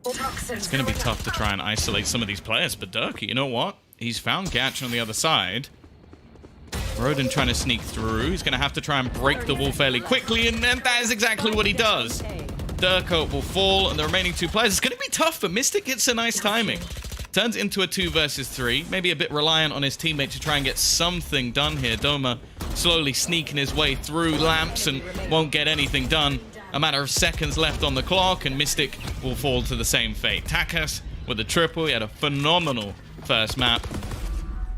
It's going to be tough to try and isolate some of these players, but Durkee, you know what? He's found Gatch on the other side. Roden trying to sneak through. He's going to have to try and break the wall fairly quickly, and that is exactly what he does. Durko will fall, and the remaining 2 players. It's going to be tough, but Mystic gets a nice timing. Turns into a 2 versus 3. Maybe a bit reliant on his teammate to try and get something done here. Doma slowly sneaking his way through lamps and won't get anything done. A matter of seconds left on the clock, and Mystic will fall to the same fate. Takas with a triple. He had a phenomenal first map.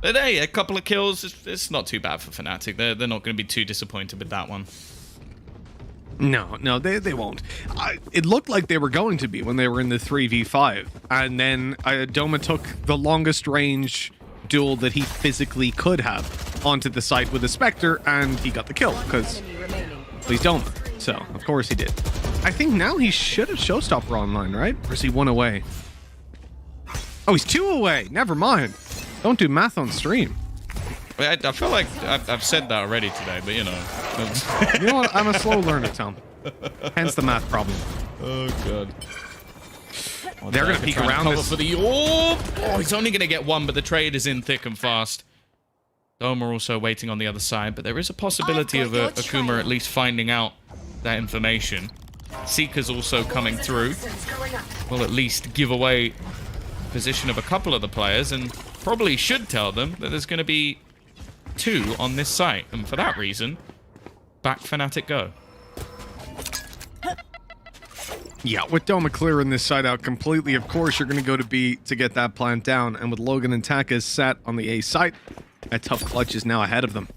But hey, a couple of kills. It's not too bad for Fnatic. They're not going to be too disappointed with that one. No, they won't. It looked like they were going to be when they were in the 3v5. And then Doma took the longest range duel that he physically could have onto the site with a Spectre, and he got the kill, because he's Doma. So, of course he did. I think now he should have Showstopper online, right? Or is he 1 away? Oh, he's 2 away. Never mind. Don't do math on stream. I feel like I've said that already today, but you know. You know what? I'm a slow learner, Tom. Hence the math problem. Oh, God. Well, they're going to peek around this. For the orb. Oh, he's only going to get 1, but the trade is in thick and fast. Doma also waiting on the other side, but there is a possibility of Akuma at least finding out that information. Seeker's also coming through. Will at least give away position of a couple of the players, and probably should tell them that there's going to be 2 on this site, and for that reason, back Fnatic go. Yeah, with Doma clearing this side out completely, of course you're going to go to B to get that plant down, and with Logan and Takas sat on the A site, a tough clutch is now ahead of them.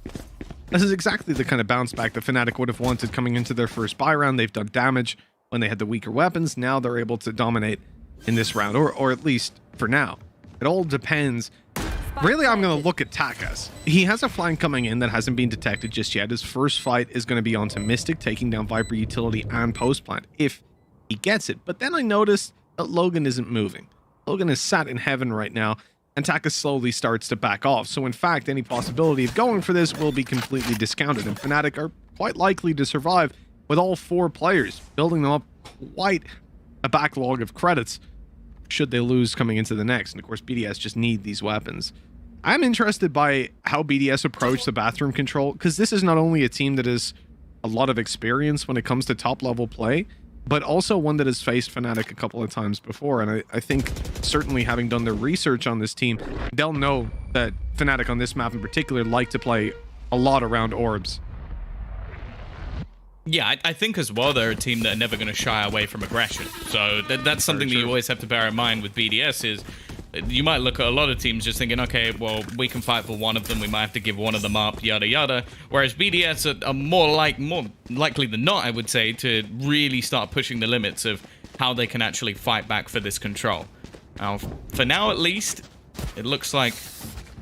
This is exactly the kind of bounce back that Fnatic would have wanted coming into their first buy round. They've done damage when they had the weaker weapons. Now they're able to dominate in this round, or at least for now. It all depends. Really, I'm going to look at Takas. He has a flank coming in that hasn't been detected just yet. His first fight is going to be onto Mystic, taking down Viper Utility and Post Plant, if he gets it. But then I noticed that Logan isn't moving. Logan is sat in heaven right now, and Takas slowly starts to back off. So in fact, any possibility of going for this will be completely discounted, and Fnatic are quite likely to survive with all 4 players, building them up quite a backlog of credits should they lose coming into the next. And of course, BDS just need these weapons. I'm interested by how BDS approach the bathroom control, because this is not only a team that has a lot of experience when it comes to top-level play, but also one that has faced Fnatic a couple of times before. And I think, certainly having done their research on this team, they'll know that Fnatic on this map in particular like to play a lot around orbs. Yeah, I think as well they're a team that are never going to shy away from aggression. So that's something that you always have to bear in mind with BDS is you might look at a lot of teams just thinking, okay, well, we can fight for one of them, we might have to give one of them up, yada yada. Whereas BDS are more likely than not, I would say, to really start pushing the limits of how they can actually fight back for this control. Now, for now at least, it looks like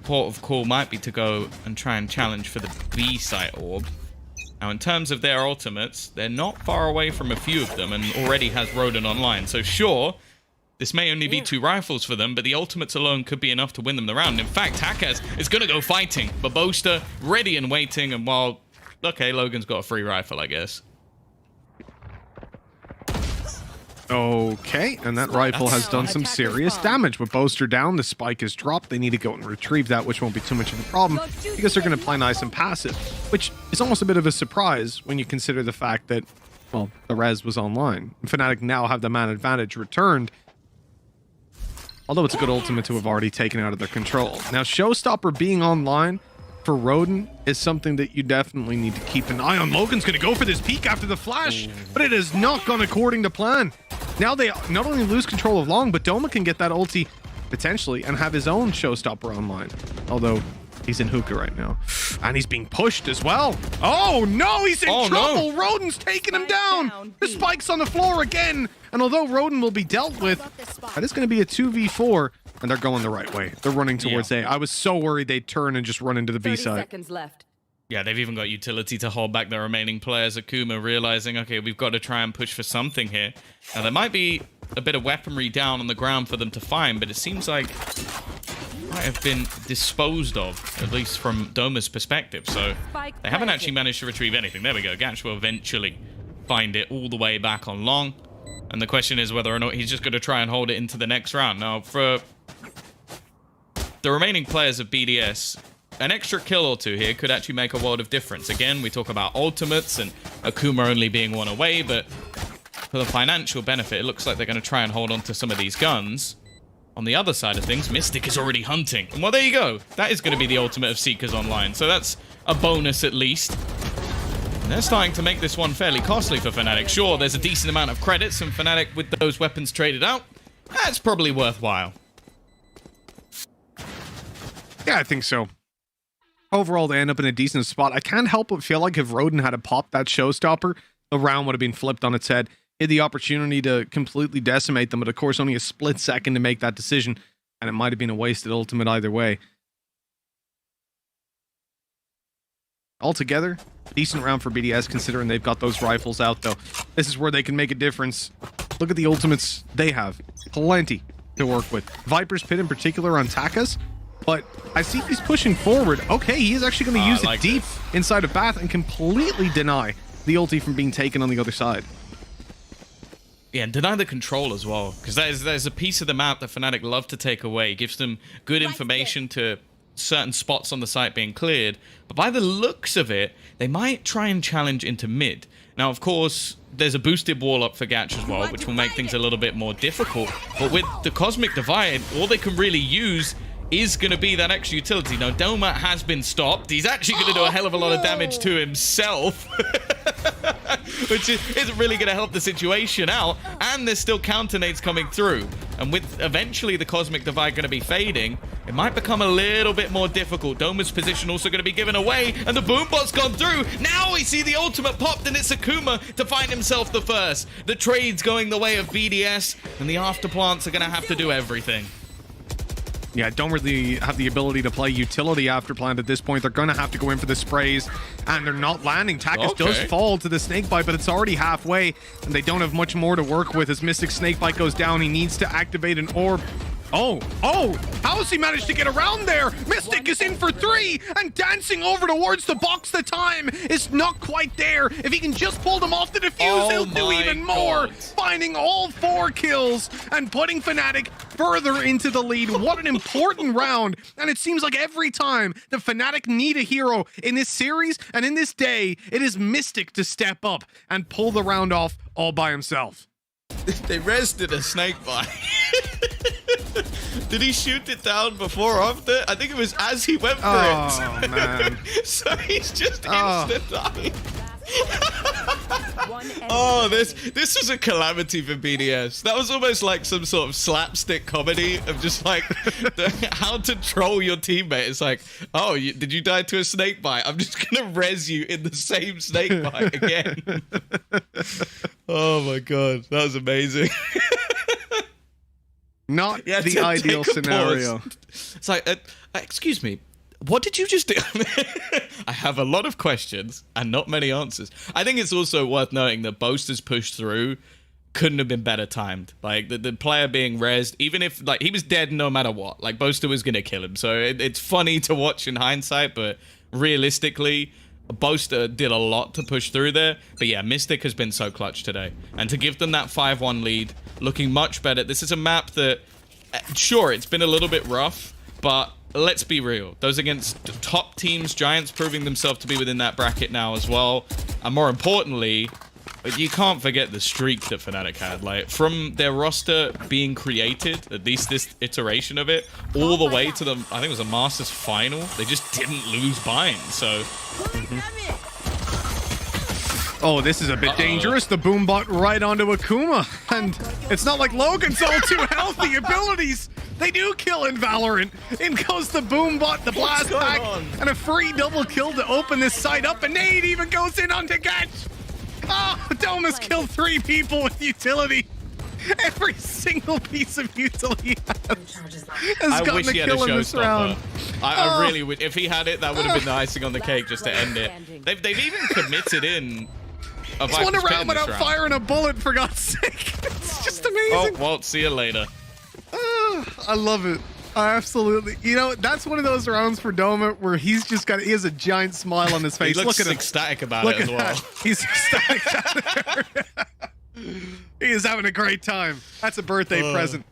port of call might be to go and try and challenge for the B site orb. Now, in terms of their ultimates, they're not far away from a few of them and already has Roden online. So sure, this may only be 2 rifles for them, but the ultimates alone could be enough to win them the round. In fact, Takas is going to go fighting, but Boaster ready and waiting, and while, okay, Logan's got a free rifle, I guess. Okay, and that rifle has done some serious damage. With Boaster down, the spike is dropped. They need to go and retrieve that, which won't be too much of a problem because they're going to play nice and passive, which is almost a bit of a surprise when you consider the fact that, well, the res was online. Fnatic now have the man advantage returned, although it's a good ultimate to have already taken out of their control. Now, Showstopper being online for Roden is something that you definitely need to keep an eye on. Logan's going to go for this peek after the flash, but it has not gone according to plan. Now they not only lose control of Long, but Doma can get that ulti potentially and have his own Showstopper online. Although He's in hookah right now. And he's being pushed as well. Oh, no, he's in trouble. No. Roden's taking him down. The spike's on the floor again. And although Roden will be dealt with, that is going to be a 2v4. And they're going the right way. They're running towards A. I was so worried they'd turn and just run into the B side. 30 seconds left. Yeah, they've even got utility to hold back the remaining players. Akuma realizing, okay, we've got to try and push for something here. Now, there might be a bit of weaponry down on the ground for them to find, but it seems like might have been disposed of, at least from Doma's perspective. So they haven't actually managed to retrieve anything. There we go. Gatch will eventually find it all the way back on long. And the question is whether or not he's just going to try and hold it into the next round. Now, for the remaining players of BDS, an extra kill or two here could actually make a world of difference. Again, we talk about ultimates and Akuma only being one away, but for the financial benefit, it looks like they're going to try and hold on to some of these guns. On the other side of things, Mystic is already hunting. And well, there you go. That is going to be the ultimate of Seekers Online. So that's a bonus at least. And they're starting to make this one fairly costly for Fnatic. Sure, there's a decent amount of credits, and Fnatic with those weapons traded out, that's probably worthwhile. Yeah, I think so. Overall, they end up in a decent spot. I can't help but feel like if Roden had popped that showstopper, the round would have been flipped on its head. He had the opportunity to completely decimate them, but of course only a split second to make that decision, and it might have been a wasted ultimate either way. Altogether, decent round for BDS considering they've got those rifles out though. This is where they can make a difference. Look at the ultimates they have. Plenty to work with. Viper's Pit in particular on Takas, but I see he's pushing forward. Okay, he is actually going to use it deep inside of Bath and completely deny the ulti from being taken on the other side. Yeah, and deny the control as well, because there's a piece of the map that Fnatic love to take away. It gives them good information to certain spots on the site being cleared, but by the looks of it, they might try and challenge into mid. Now, of course, there's a boosted wall up for Gatch as well, which will make things a little bit more difficult, but with the Cosmic Divide, all they can really use is going to be that extra utility. Now, Doma has been stopped. He's actually going to do a hell of a lot of damage to himself, which isn't really going to help the situation out. And there's still counter nades coming through. And with eventually the Cosmic Divide going to be fading, it might become a little bit more difficult. Doma's position also going to be given away, and the Boombot's gone through. Now we see the ultimate popped, and it's Akuma to find himself the first. The trade's going the way of BDS, and the Afterplants are going to have to do everything. Yeah, don't really have the ability to play utility Afterplant at this point. They're going to have to go in for the sprays, and they're not landing. Takas does fall to the Snakebite, but it's already halfway, and they don't have much more to work with as Mystic Snakebite goes down. He needs to activate an orb. Oh, how has he managed to get around there? Mystic is in for 3 and dancing over towards the box. The time is not quite there. If he can just pull them off the defuse, he'll do even more. Finding all 4 kills and putting Fnatic further into the lead. What an important round. And it seems like every time the Fnatic need a hero in this series and in this day, it is Mystic to step up and pull the round off all by himself. They rested a Snakebite. Did he shoot it down before or after? I think it was as he went for it. Man. So he's just instant dying. Oh, this was a calamity for BDS. That was almost like some sort of slapstick comedy of just like how to troll your teammate. It's like, oh, did you die to a snakebite? I'm just gonna res you in the same snakebite again. Oh my god, that was amazing. Not the ideal scenario. It's like, excuse me, what did you just do? I have a lot of questions and not many answers. I think it's also worth noting that Boaster's push through couldn't have been better timed. Like, the player being rezzed, even if, like, he was dead no matter what. Like, Boaster was going to kill him. So it's funny to watch in hindsight, but realistically, Boaster did a lot to push through there. But yeah, Mystic has been so clutch today. And to give them that 5-1 lead, looking much better. This is a map that, sure, it's been a little bit rough, but let's be real. Those against top teams, Giants proving themselves to be within that bracket now as well. And more importantly, you can't forget the streak that Fnatic had. Like, from their roster being created, at least this iteration of it, all the way to the, I think it was a Masters final, they just didn't lose Bind, so... Oh, this is a bit dangerous. The Boombot right onto Akuma. And it's not like Logan's all too healthy. Abilities They do kill in Valorant. In goes the boom bot, the blast pack, and a free double kill to open this side up. And Nade even goes in on to catch. Oh, Doma's killed 3 people with utility. Every single piece of utility has gotten a kill in this round. I really would. If he had it, that would have been the icing on the cake just to end it. They've even committed in a Viper's won a round without firing a bullet, for God's sake. It's just amazing. Oh, well, see you later. I love it. Absolutely. You know, that's one of those rounds for Doma where he has a giant smile on his face. He looks Look at ecstatic about it as well. He's ecstatic. He is having a great time. That's a birthday present.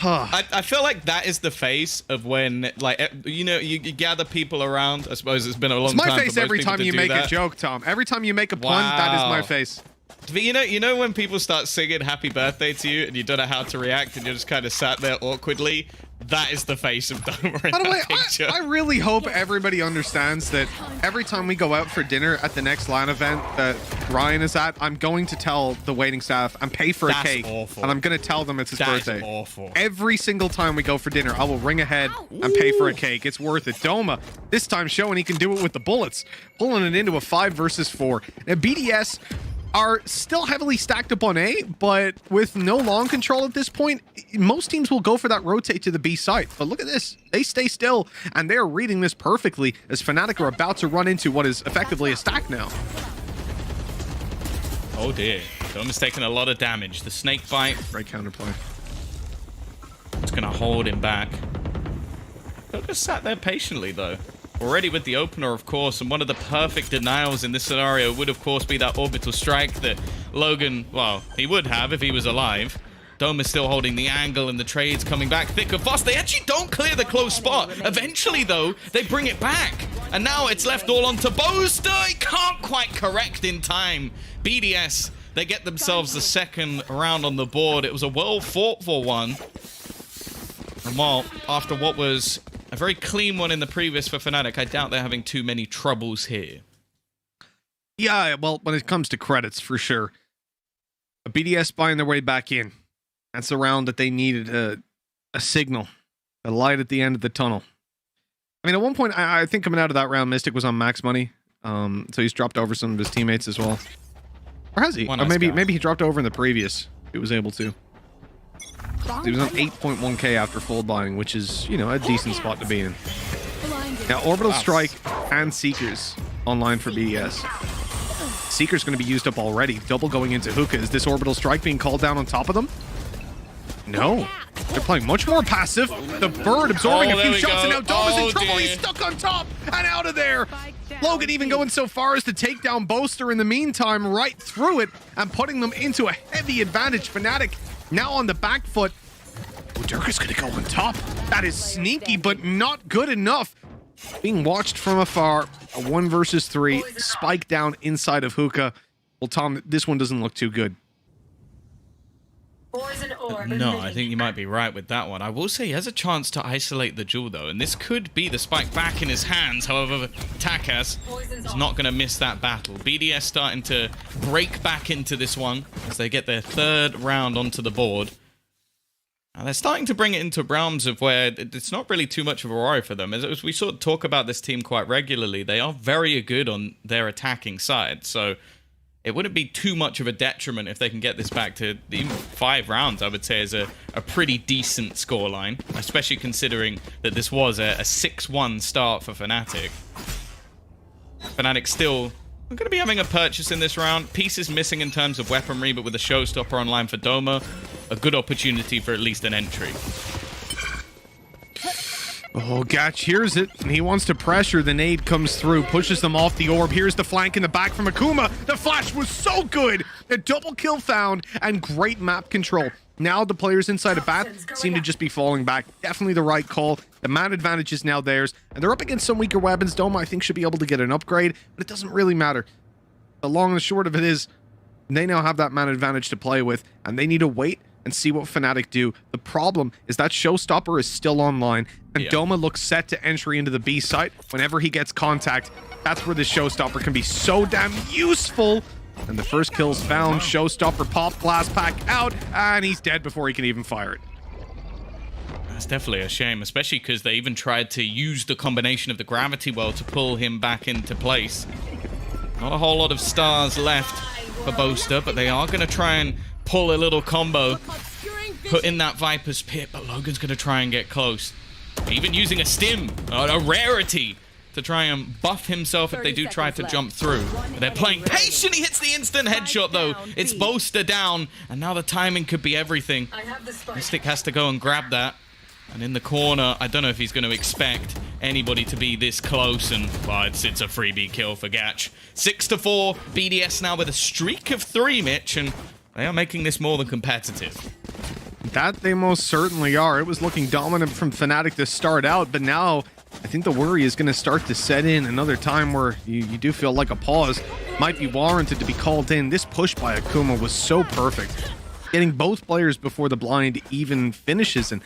I feel like that is the face of when, like, you know, you gather people around. I suppose it's been a long time. It's my face every time you make a joke, Tom. Every time you make a pun, that is my face. But you know when people start singing happy birthday to you and you don't know how to react and you're just kind of sat there awkwardly? That is the face of Doma in that picture. I really hope everybody understands that every time we go out for dinner at the next LAN event that Ryan is at, I'm going to tell the waiting staff and pay for a cake. Awful. And I'm going to tell them it's his birthday. That's awful. Every single time we go for dinner, I will ring ahead and pay for a cake. It's worth it. Doma, this time showing he can do it with the bullets, pulling it into a 5 versus 4. Now, BDS are still heavily stacked up on A, but with no long control at this point, most teams will go for that rotate to the B site. But look at this. They stay still, and they're reading this perfectly as Fnatic are about to run into what is effectively a stack now. Oh dear. Doma's taking a lot of damage. The snake bite. Great counterplay. It's going to hold him back. They're just sat there patiently, though. Already with the opener, of course, and one of the perfect denials in this scenario would, of course, be that orbital strike that Logan, well, he would have if he was alive. Doma still holding the angle, and the trade's coming back thick and fast. They actually don't clear the close spot. Eventually, though, they bring it back. And now it's left all onto Boaster. He can't quite correct in time. BDS, they get themselves the second round on the board. It was a well-fought-for one. And while, after what was a very clean one in the previous for Fnatic, I doubt they're having too many troubles here. Yeah, well, when it comes to credits, for sure. A BDS buying their way back in. That's the round that they needed a signal. A light at the end of the tunnel. I mean, at one point, I think coming out of that round, Mystic was on max money. So he's dropped over some of his teammates as well. Or has he? Or maybe he dropped over in the previous. He was able to. He was on 8.1k after full buying, which is, you know, a decent spot to be in. Now, Orbital Strike and Seekers online for BDS. Seeker's going to be used up already. Double going into Hookah. Is this Orbital Strike being called down on top of them? No. They're playing much more passive. The Bird absorbing a few shots, and now Doma's in trouble. He's stuck on top and out of there. Logan even going so far as to take down Boaster in the meantime, right through it, and putting them into a heavy advantage. Fnatic now on the back foot. Durka's going to go on top. That is sneaky, but not good enough. Being watched from afar. A 1 versus 3. Spike down inside of Hookah. Well, Tom, this one doesn't look too good. No, I think you might be right with that one. I will say he has a chance to isolate the Jewel, though, and this could be the spike back in his hands. However, Takas is not going to miss that battle. BDS starting to break back into this one as they get their 3rd round onto the board. And they're starting to bring it into realms of where it's not really too much of a worry for them. As we sort of talk about this team quite regularly, they are very good on their attacking side, so it wouldn't be too much of a detriment if they can get this back to even 5 rounds, I would say, is a pretty decent scoreline, especially considering that this was a 6-1 start for Fnatic. Fnatic still going to be having a purchase in this round. Pieces missing in terms of weaponry, but with a showstopper online for Doma, a good opportunity for at least an entry. Oh, Gatch hears it, and he wants to pressure. The nade comes through, pushes them off the orb. Here's the flank in the back from Akuma. The flash was so good. A double kill found, and great map control. Now the players inside of Bath seem to just be falling back. Definitely the right call. The man advantage is now theirs, and they're up against some weaker weapons. Doma, I think, should be able to get an upgrade, but it doesn't really matter. The long and the short of it is, they now have that man advantage to play with, and they need to wait and see what Fnatic do. The problem is that Showstopper is still online, and Doma looks set to entry into the B site. Whenever he gets contact, that's where the Showstopper can be so damn useful. And the first kill's found. Showstopper pop, blast pack out, and he's dead before he can even fire it. That's definitely a shame, especially because they even tried to use the combination of the gravity well to pull him back into place. Not a whole lot of stars left for Boaster, but they are going to try and pull a little combo, put in that Viper's Pit, but Logan's going to try and get close. Even using a stim, a rarity, to try and buff himself if they do try to jump through. But they're playing patient. He hits the instant headshot, though. It's Boaster down, and now the timing could be everything. Mystic has to go and grab that. And in the corner, I don't know if he's going to expect anybody to be this close, and well, it's a freebie kill for Gatch. 6-4, BDS now with a streak of 3, Mitch, and they are making this more than competitive. That they most certainly are. It was looking dominant from Fnatic to start out, but now I think the worry is going to start to set in. Another time where you do feel like a pause might be warranted to be called in. This push by Akuma was so perfect. Getting both players before the blind even finishes, and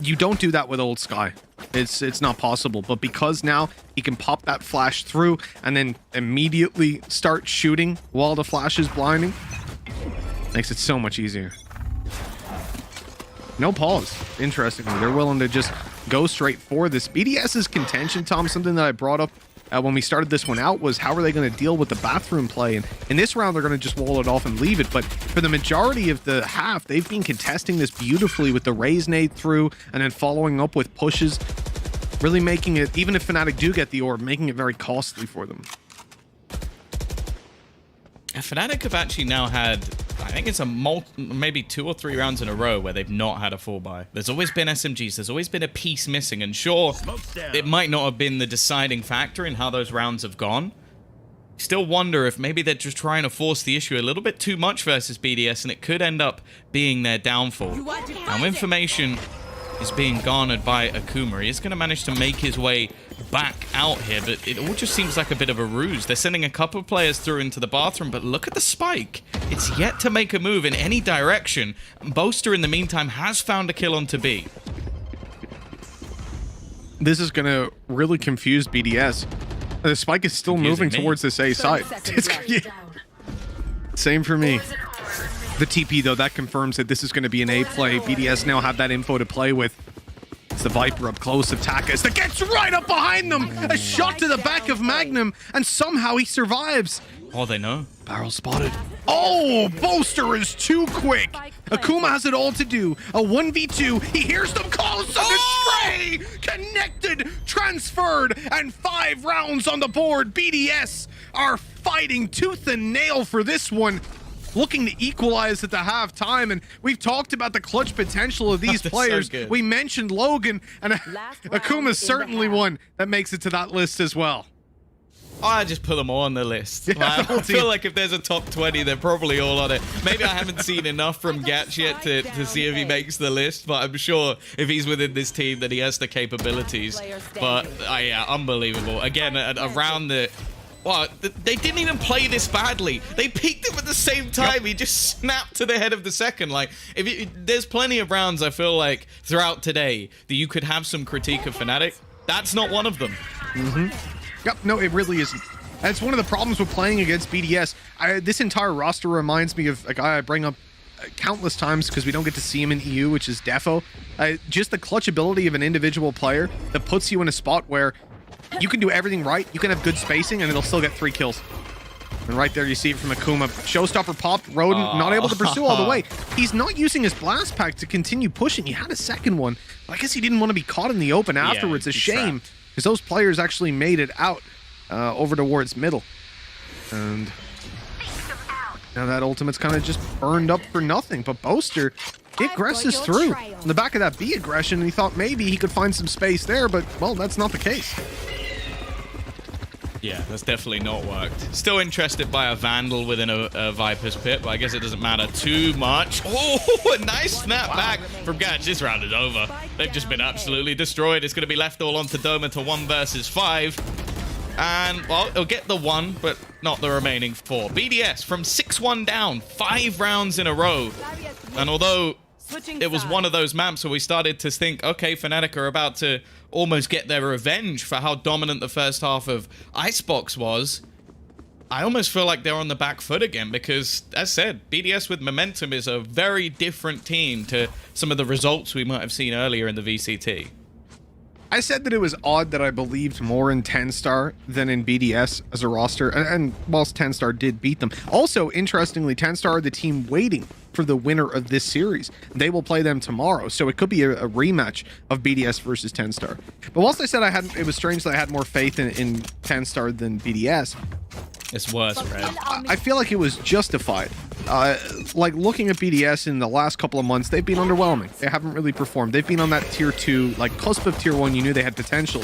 you don't do that with Old Sky. It's not possible, but because now he can pop that flash through and then immediately start shooting while the flash is blinding, makes it so much easier. No pause. Interestingly, they're willing to just go straight for this. BDS's contention, Tom, something that I brought up when we started this one out, was how are they going to deal with the bathroom play? And in this round, they're going to just wall it off and leave it. But for the majority of the half, they've been contesting this beautifully with the raise nade through and then following up with pushes, really making it, even if Fnatic do get the orb, making it very costly for them. Fnatic have actually now had, I think it's maybe 2 or 3 rounds in a row where they've not had a full buy. There's always been SMGs, there's always been a piece missing, and sure, it might not have been the deciding factor in how those rounds have gone. Still wonder if maybe they're just trying to force the issue a little bit too much versus BDS, and it could end up being their downfall. Now, information is being garnered by Akuma. He is going to manage to make his way back out here, but it all just seems like a bit of a ruse. They're sending a couple of players through into the bathroom, but look at the spike. It's yet to make a move in any direction. Boaster, in the meantime, has found a kill onto B. This is going to really confuse BDS. The spike is still moving towards this A side. Same for me. The TP, though, that confirms that this is going to be an A play. BDS now have that info to play with. It's the Viper up close, Attackers that gets right up behind them. A shot to the back of Magnum, and somehow he survives. Oh, they know. Barrel spotted. Oh, Boaster is too quick. Akuma has it all to do. A 1v2. He hears them close on the spray. Connected, transferred, and 5 rounds on the board. BDS are fighting tooth and nail for this one, looking to equalize at the halftime. And we've talked about the clutch potential of these players. So we mentioned Logan, and Akuma's certainly one that makes it to that list as well. I just put them all on the list. Yeah, I feel like if there's a top 20, they're probably all on it. Maybe I haven't seen enough from Gatch yet to see if he makes the list, but I'm sure if he's within this team that he has the capabilities. But yeah, unbelievable. Again, around the... Well, they didn't even play this badly. They peaked him at the same time. He just snapped to the head of the second. Like, there's plenty of rounds, I feel like, throughout today that you could have some critique of Fnatic. That's not one of them. Yep, no, it really isn't. That's one of the problems with playing against BDS. This entire roster reminds me of a guy I bring up countless times because we don't get to see him in EU, which is Defo. Just the clutch ability of an individual player that puts you in a spot where you can do everything right, you can have good spacing, and it'll still get 3 kills. And right there you see it from Akuma. Showstopper popped, Rodent not able to pursue all the way. He's not using his blast pack to continue pushing. He had a second one. I guess he didn't want to be caught in the open afterwards. A shame, because those players actually made it out over towards middle. And now that ultimate's kind of just burned up for nothing. But Boaster, he aggresses through on the back of that B aggression, and he thought maybe he could find some space there, but, well, that's not the case. Yeah, that's definitely not worked. Still interested by a Vandal within a Viper's Pit, but I guess it doesn't matter too much. Oh, a nice snap back from Gatch. This round is over. They've just been absolutely destroyed. It's going to be left all onto Doma to 1 versus 5. And, well, he'll get the 1, but not the remaining 4. BDS from 6-1 down, 5 rounds in a row. And although it was one of those maps where we started to think, okay, Fnatic are about to almost get their revenge for how dominant the first half of Icebox was, I almost feel like they're on the back foot again because, as said, BDS with momentum is a very different team to some of the results we might have seen earlier in the VCT. I said that it was odd that I believed more in 10-Star than in BDS as a roster, and whilst 10-Star did beat them. Also, interestingly, 10-Star are the team waiting for the winner of this series. They will play them tomorrow, so it could be a rematch of BDS versus 10-Star. But whilst I said it was strange that I had more faith in 10-Star than BDS, it's worse, right? I feel like it was justified. Like looking at BDS in the last couple of months, they've been underwhelming. They haven't really performed. They've been on that tier 2, like cusp of tier 1. You knew they had potential.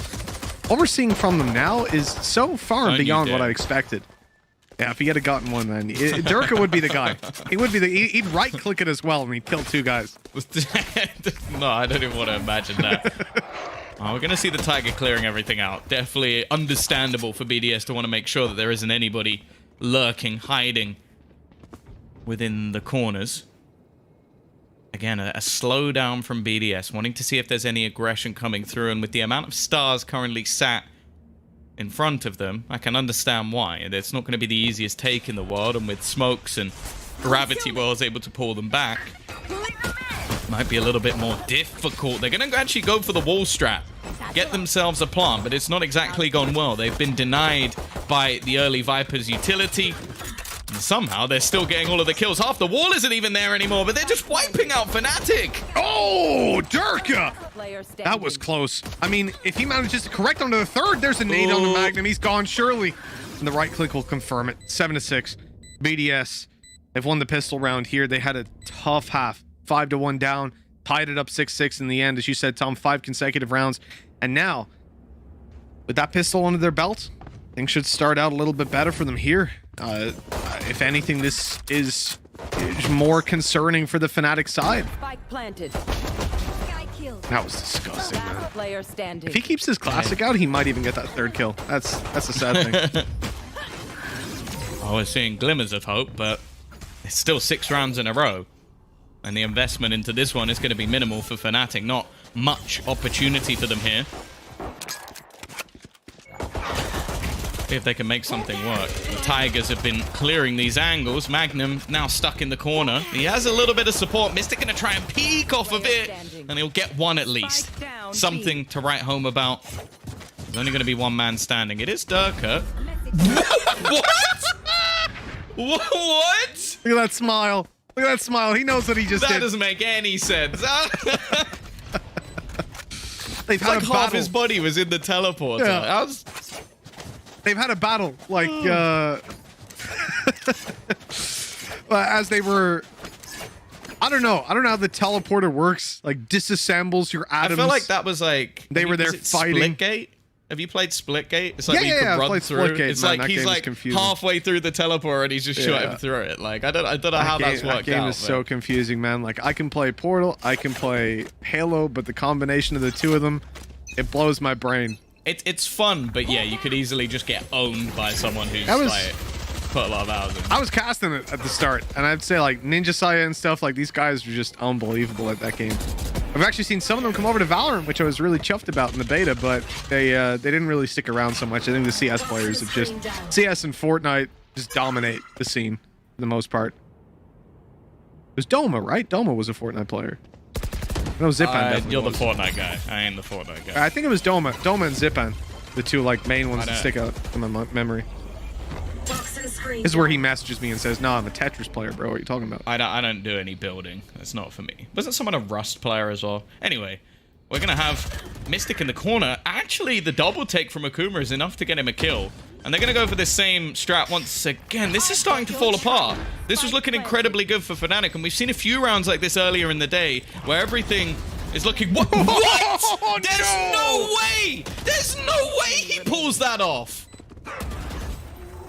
What we're seeing from them now is so far and beyond what I expected. Yeah, if he had gotten one, then Durka would be the guy. He would be he'd right click it as well and he'd kill 2 guys. No, I don't even want to imagine that. We're going to see the Tiger clearing everything out. Definitely understandable for BDS to want to make sure that there isn't anybody lurking, hiding within the corners. Again, a slowdown from BDS, wanting to see if there's any aggression coming through. And with the amount of stars currently sat in front of them, I can understand why. It's not going to be the easiest take in the world. And with smokes and gravity wells able to pull them back, might be a little bit more difficult. They're going to actually go for the wall strat, get themselves a plant, but it's not exactly gone well. They've been denied by the early Viper's utility, and somehow they're still getting all of the kills. Half the wall isn't even there anymore, but they're just wiping out Fnatic. Oh, Durka! That was close. I mean, if he manages to correct onto the third, there's a nade on the Magnum. He's gone, surely. And the right click will confirm it. 7-6. BDS, they've won the pistol round here. They had a tough half. 5-1 down, tied it up 6-6 in the end, as you said, Tom. 5 consecutive rounds, and now with that pistol under their belt, things should start out a little bit better for them here. If anything, this is more concerning for the Fnatic side. Spike planted. That was disgusting, man. Player standing. If he keeps his classic out, he might even get that 3rd kill. That's a sad thing. Oh, we're seeing glimmers of hope, but it's still 6 rounds in a row. And the investment into this one is going to be minimal for Fnatic. Not much opportunity for them here. See if they can make something work. The Tigers have been clearing these angles. Magnum now stuck in the corner. He has a little bit of support. Mystic going to try and peek off of it. And he'll get one at least. Something to write home about. There's only going to be one man standing. It is Durka. What? What? Look at that smile. Look at that smile. He knows what he just did. That doesn't make any sense. They've had like a half battle. His body was in the teleporter. Yeah. They've had a battle, like, as they were... I don't know how the teleporter works. Like, disassembles your atoms. I feel like that was like... They were there fighting. Splitgate? Have you played Splitgate? It's like you could run through. Splitgate, it's man, like he's like halfway through the teleporter and he's just shooting through it. Like I don't know how that's worked out. That game is so confusing, man. Like I can play Portal, I can play Halo, but the combination of the two of them, it blows my brain. It's fun, but yeah, you could easily just get owned by someone who's like put a lot of hours in. I was casting it at the start, and I'd say like Ninja Saya and stuff. Like these guys are just unbelievable at that game. I've actually seen some of them come over to Valorant, which I was really chuffed about in the beta, but they didn't really stick around so much. I think the CS players have just CS and Fortnite just dominate the scene for the most part. It was Doma, right? Doma was a Fortnite player. No, Zipan. You're the Fortnite guy. I am the Fortnite guy. I think it was Doma and Zipan, the two like main ones that stick out in my memory. This is where he messages me and says, "No, I'm a Tetris player, bro. What are you talking about?" I don't do any building. That's not for me. Wasn't someone a Rust player as well? Anyway, we're gonna have Mystic in the corner. Actually, the double take from Akuma is enough to get him a kill. And they're gonna go for this same strat once again. This is starting to fall apart. This was looking incredibly good for Fnatic, and we've seen a few rounds like this earlier in the day where everything is looking... What? Oh, There's no way! There's no way he pulls that off!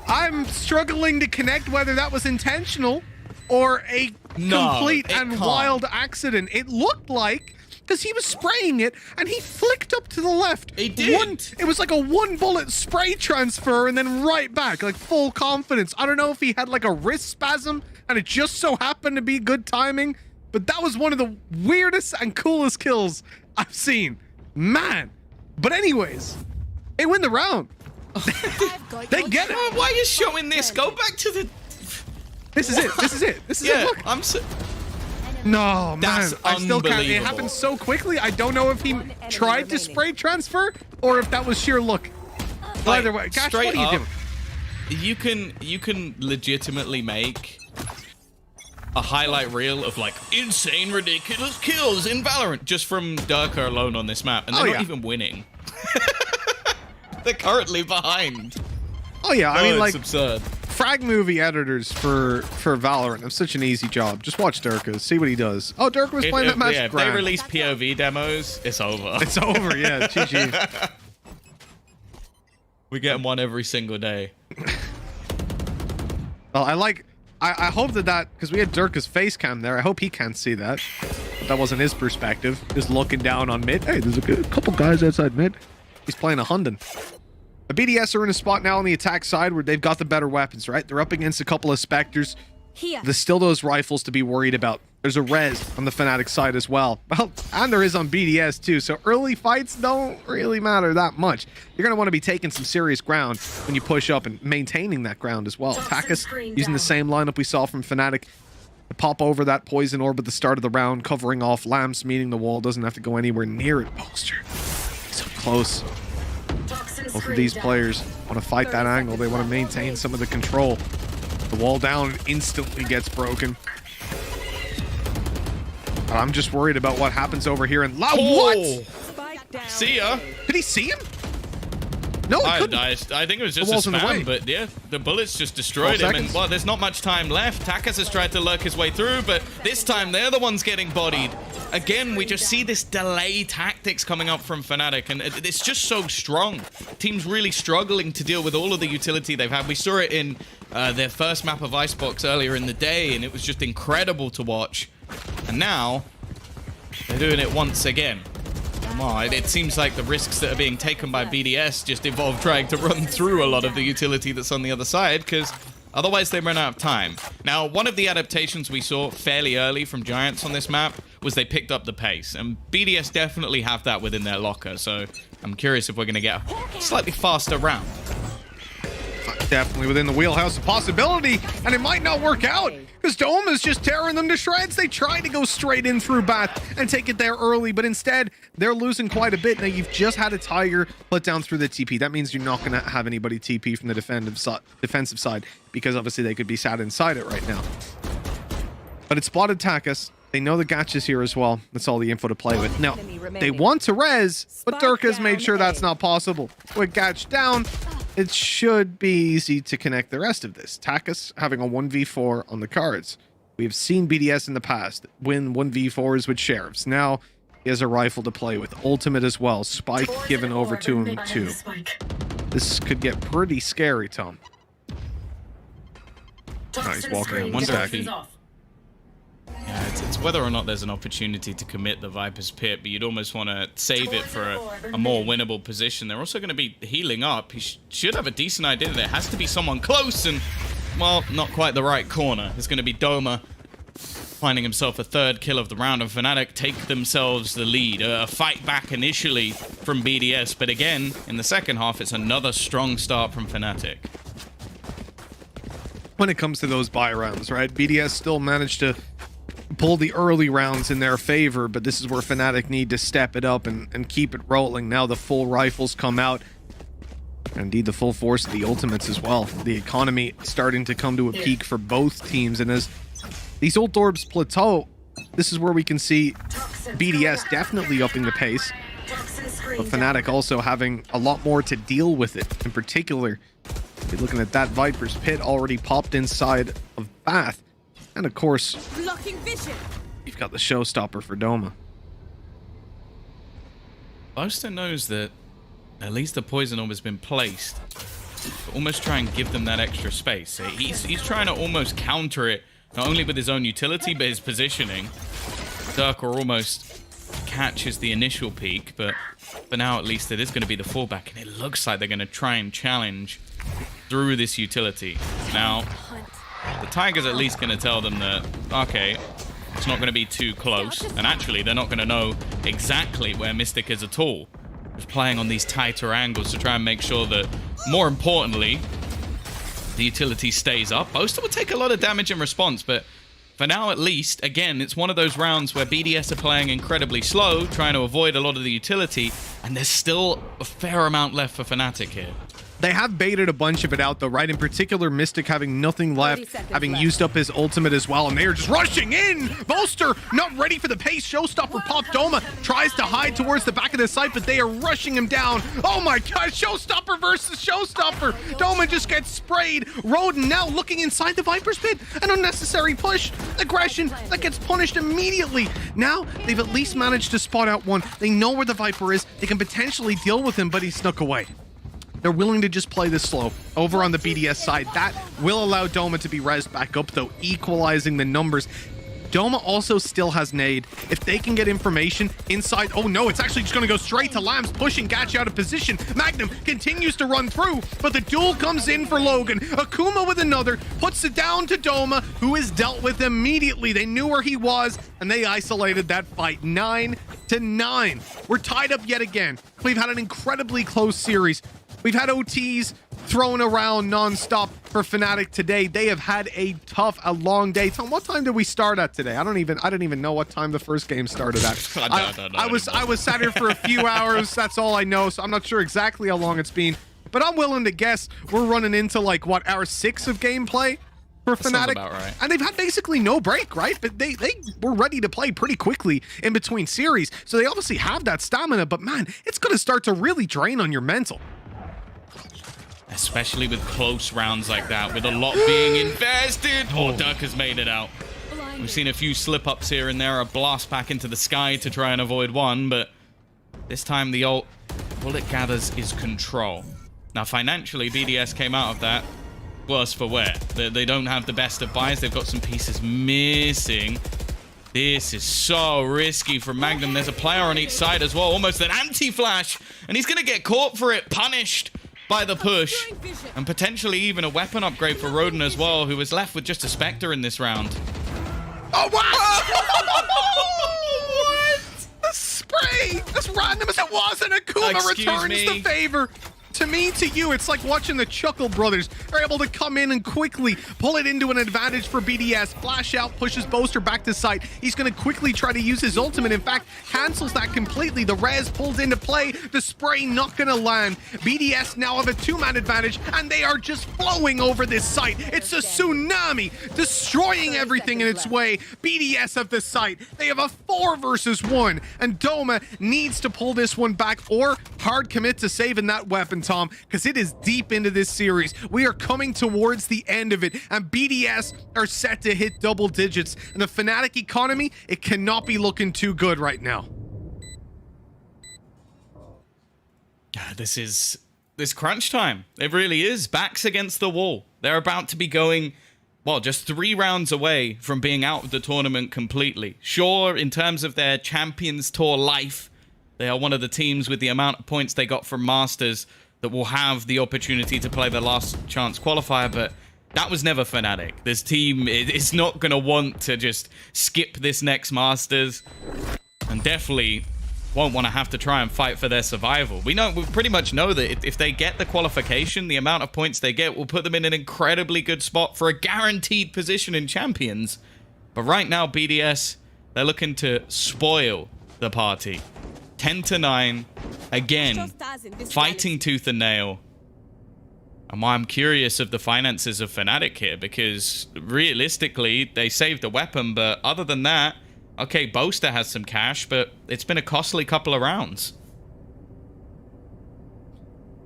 I'm struggling to connect whether that was intentional or a complete and wild accident. It looked like, because he was spraying it and he flicked up to the left. He did. It was like a 1-bullet spray transfer and then right back, like full confidence. I don't know if he had like a wrist spasm and it just so happened to be good timing, but that was one of the weirdest and coolest kills I've seen. Man. But anyways, they win the round. They get it. Why are you showing this? Go back to the... This is it. This is it. This is Yeah, it. Look. I'm so... No, man. That's I still can't. It unbelievable. happened so quickly. I don't know if he tried to spray transfer or if that was sheer luck. Like, Either way, Gosh, straight what are you up, doing? You can legitimately make a highlight reel of like insane, ridiculous kills in Valorant just from Durka alone on this map, and they're not even winning. They're currently behind. Oh yeah, I mean, like, it's absurd. frag movie editors for Valorant have such an easy job. Just watch Durka, see what he does. Oh, Durka was playing that match. Yeah, if they release POV demos, it's over. It's over, yeah. GG. We get one every single day. Well, I hope that because we had Durka's face cam there. I hope he can't see that. But that wasn't his perspective. Just looking down on mid. Hey, there's a couple guys outside mid. He's playing a Hunden. The BDS are in a spot now on the attack side where they've got the better weapons, right? They're up against a couple of Spectres. There's still those rifles to be worried about. There's a res on the Fnatic side as well. Well, and there is on BDS too. So early fights don't really matter that much. You're going to want to be taking some serious ground when you push up and maintaining that ground as well. Takis using the same lineup we saw from Fnatic to pop over that poison orb at the start of the round, covering off Lamps, meeting the wall. Doesn't have to go anywhere near it. Poster. So close. Both of these players want to fight that angle. They want to maintain some of the control. The wall down instantly gets broken. But I'm just worried about what happens over here. And what? See ya. Did he see him? No, I think it was just a spam, but yeah, the bullets just destroyed him. And well, there's not much time left. Takis has tried to lurk his way through, but this time they're the ones getting bodied. Again, we just see this delay tactics coming up from Fnatic, and it's just so strong. Team's really struggling to deal with all of the utility they've had. We saw it in their first map of Icebox earlier in the day, and it was just incredible to watch. And now, they're doing it once again. It seems like the risks that are being taken by BDS just involve trying to run through a lot of the utility that's on the other side, because otherwise they run out of time. Now, one of the adaptations we saw fairly early from Giants on this map was they picked up the pace, and BDS definitely have that within their locker, so I'm curious if we're going to get a slightly faster round. Definitely within the wheelhouse of possibility, and it might not work out because Dome is just tearing them to shreds. They tried to go straight in through Bath and take it there early, but instead they're losing quite a bit. Now you've just had a Tiger put down through the TP. That means you're not going to have anybody TP from the defensive side because obviously they could be sat inside it right now. But it spotted Takis. They know the Gatch is here as well. That's all the info to play with. Now, they want to res, but Durka's made sure that's not possible. With Gatch down, it should be easy to connect the rest of this. Takis having a 1v4 on the cards. We've seen BDS in the past win 1v4s with Sheriffs. Now he has a rifle to play with. Ultimate as well. Spike given over to him too. This could get pretty scary, Tom. He's walking on stack. Yeah, it's whether or not there's an opportunity to commit the Viper's Pit, but you'd almost want to save it for a more winnable position. They're also going to be healing up. He should have a decent idea that it has to be someone close, and, well, not quite the right corner. It's going to be Doma finding himself a third kill of the round, and Fnatic take themselves the lead. A fight back initially from BDS, but again, in the second half, it's another strong start from Fnatic. When it comes to those buy rounds, right? BDS still managed to pull the early rounds in their favor, but this is where Fnatic need to step it up and keep it rolling. Now the full rifles come out. Indeed, the full force of the ultimates as well. The economy starting to come to a peak for both teams, and as these ult orbs plateau, this is where we can see BDS definitely upping the pace, but Fnatic also having a lot more to deal with it. In particular, you're looking at that Viper's Pit already popped inside of Bath. And of course, you've got the showstopper for Doma. Boaster knows that at least the poison orb has been placed. Almost try and give them that extra space. He's trying to almost counter it, not only with his own utility, but his positioning. Durka almost catches the initial peak, but for now at least it is going to be the fallback, and it looks like they're going to try and challenge through this utility. Now, the Tiger's at least going to tell them that, okay, it's not going to be too close. And actually, they're not going to know exactly where Mystic is at all. Just playing on these tighter angles to try and make sure that more importantly, the utility stays up. Boaster will take a lot of damage in response, but for now at least, again, it's one of those rounds where BDS are playing incredibly slow, trying to avoid a lot of the utility, and there's still a fair amount left for Fnatic here. They have baited a bunch of it out, though, right? In particular, Mystic having nothing left, having used up his ultimate as well, and they are just rushing in! Boaster not ready for the pace. Showstopper pop. Doma tries to hide towards the back of the site, but they are rushing him down. Oh my god, Showstopper versus Showstopper! Doma just gets sprayed. Roden now looking inside the Viper's pit. An unnecessary push. Aggression that gets punished immediately. Now, they've at least managed to spot out one. They know where the Viper is. They can potentially deal with him, but he snuck away. They're willing to just play this slow. Over on the BDS side, that will allow Doma to be rezzed back up, though, equalizing the numbers. Doma also still has nade. If they can get information inside... Oh no, it's actually just going to go straight to Lambs, pushing Gachi out of position. Magnum continues to run through, but the duel comes in for Logan. Akuma with another, puts it down to Doma, who is dealt with immediately. They knew where he was, and they isolated that fight. 9-9. We're tied up yet again. We've had an incredibly close series. We've had OTs thrown around non-stop for Fnatic today. They have had a long day. Tom, what time did we start at today? I didn't even know what time the first game started at. I was sat here for a few hours. That's all I know. So I'm not sure exactly how long it's been, but I'm willing to guess we're running into like what, hour 6 of gameplay for Fnatic. About right. And they've had basically no break, right? But they were ready to play pretty quickly in between series. So they obviously have that stamina, but man, it's going to start to really drain on your mental. Especially with close rounds like that, with a lot being invested. Oh, Duck has made it out. We've seen a few slip-ups here and there, a blast back into the sky to try and avoid one, but this time the ult, all it gathers is control. Now, financially, BDS came out of that worse for wear. They don't have the best of buys. They've got some pieces missing. This is so risky for Magnum. There's a player on each side as well, almost an anti-flash, and he's going to get caught for it, punished by the push, and potentially even a weapon upgrade for Roden as well, who was left with just a Spectre in this round. Oh, wow! What? The spray! As random as it was, and Akuma returns the favor. To me, to you, it's like watching the Chuckle brothers are able to come in and quickly pull it into an advantage for BDS. Flash out, pushes Boaster back to site. He's going to quickly try to use his ultimate. In fact, cancels that completely. The res pulls into play. The spray not going to land. BDS now have a 2-man advantage, and they are just flowing over this site. It's a tsunami, destroying everything in its way. BDS have the site. They have a 4 versus 1, and Doma needs to pull this one back or hard commit to saving that weapon, Tom, because it is deep into this series. We are coming towards the end of it, and BDS are set to hit double digits. And the Fnatic economy, it cannot be looking too good right now. This crunch time. It really is. Backs against the wall. They're about to be going, well, just 3 rounds away from being out of the tournament completely. Sure, in terms of their Champions Tour life, they are one of the teams with the amount of points they got from Masters that will have the opportunity to play their last chance qualifier, but that was never Fnatic. This team is not going to want to just skip this next Masters, and definitely won't want to have to try and fight for their survival. We pretty much know that if they get the qualification, the amount of points they get will put them in an incredibly good spot for a guaranteed position in Champions. But right now, BDS, they're looking to spoil the party. 10-9, again, fighting tooth and nail. And why I'm curious of the finances of Fnatic here, because realistically, they saved a weapon, but other than that, okay, Boaster has some cash, but it's been a costly couple of rounds.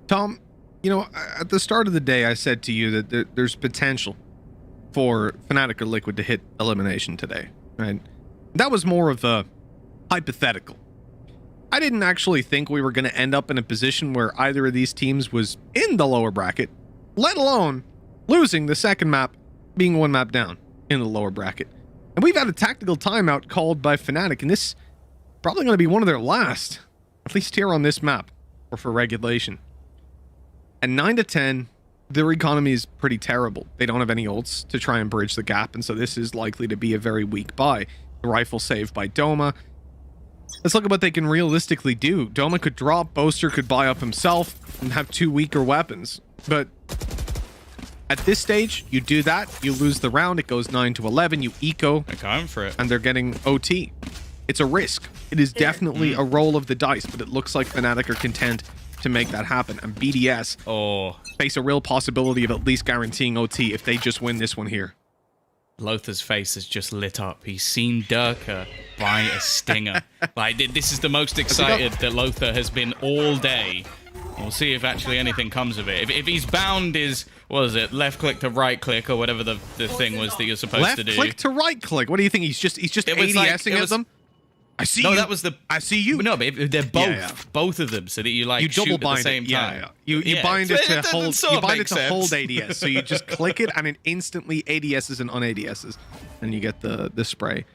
Tom, you know, at the start of the day, I said to you that there's potential for Fnatic or Liquid to hit elimination today, right? That was more of a hypothetical. I didn't actually think we were going to end up in a position where either of these teams was in the lower bracket, let alone losing the second map, being 1 map down in the lower bracket. And we've had a tactical timeout called by Fnatic, and this is probably going to be one of their last, at least here on this map, or for regulation. At 9-10, their economy is pretty terrible. They don't have any ults to try and bridge the gap, and so this is likely to be a very weak buy. The rifle saved by Doma. Let's look at what they can realistically do. Doma could drop, Boaster could buy up himself, and have 2 weaker weapons. But at this stage, you do that, you lose the round, it goes 9-11, you eco. They're going for it. And they're getting OT. It's a risk. It is definitely a roll of the dice, but it looks like Fnatic are content to make that happen. And BDS face a real possibility of at least guaranteeing OT if they just win this one here. Lothar's face has just lit up. He's seen Durka buy a stinger. Like, this is the most excited that Lothar has been all day. We'll see if actually anything comes of it. If he's bound is, what is it, left click to right click or whatever the thing was that you're supposed to do. Left click to right click? What do you think? He's just ADSing at them? I see you. No, that was the... I see you. No, but they're both, both of them, so that you like you shoot at the same time. You bind it to hold. You bind it to hold ADS, so you just click it, and it instantly ADSs and un-ADSs, and you get the spray.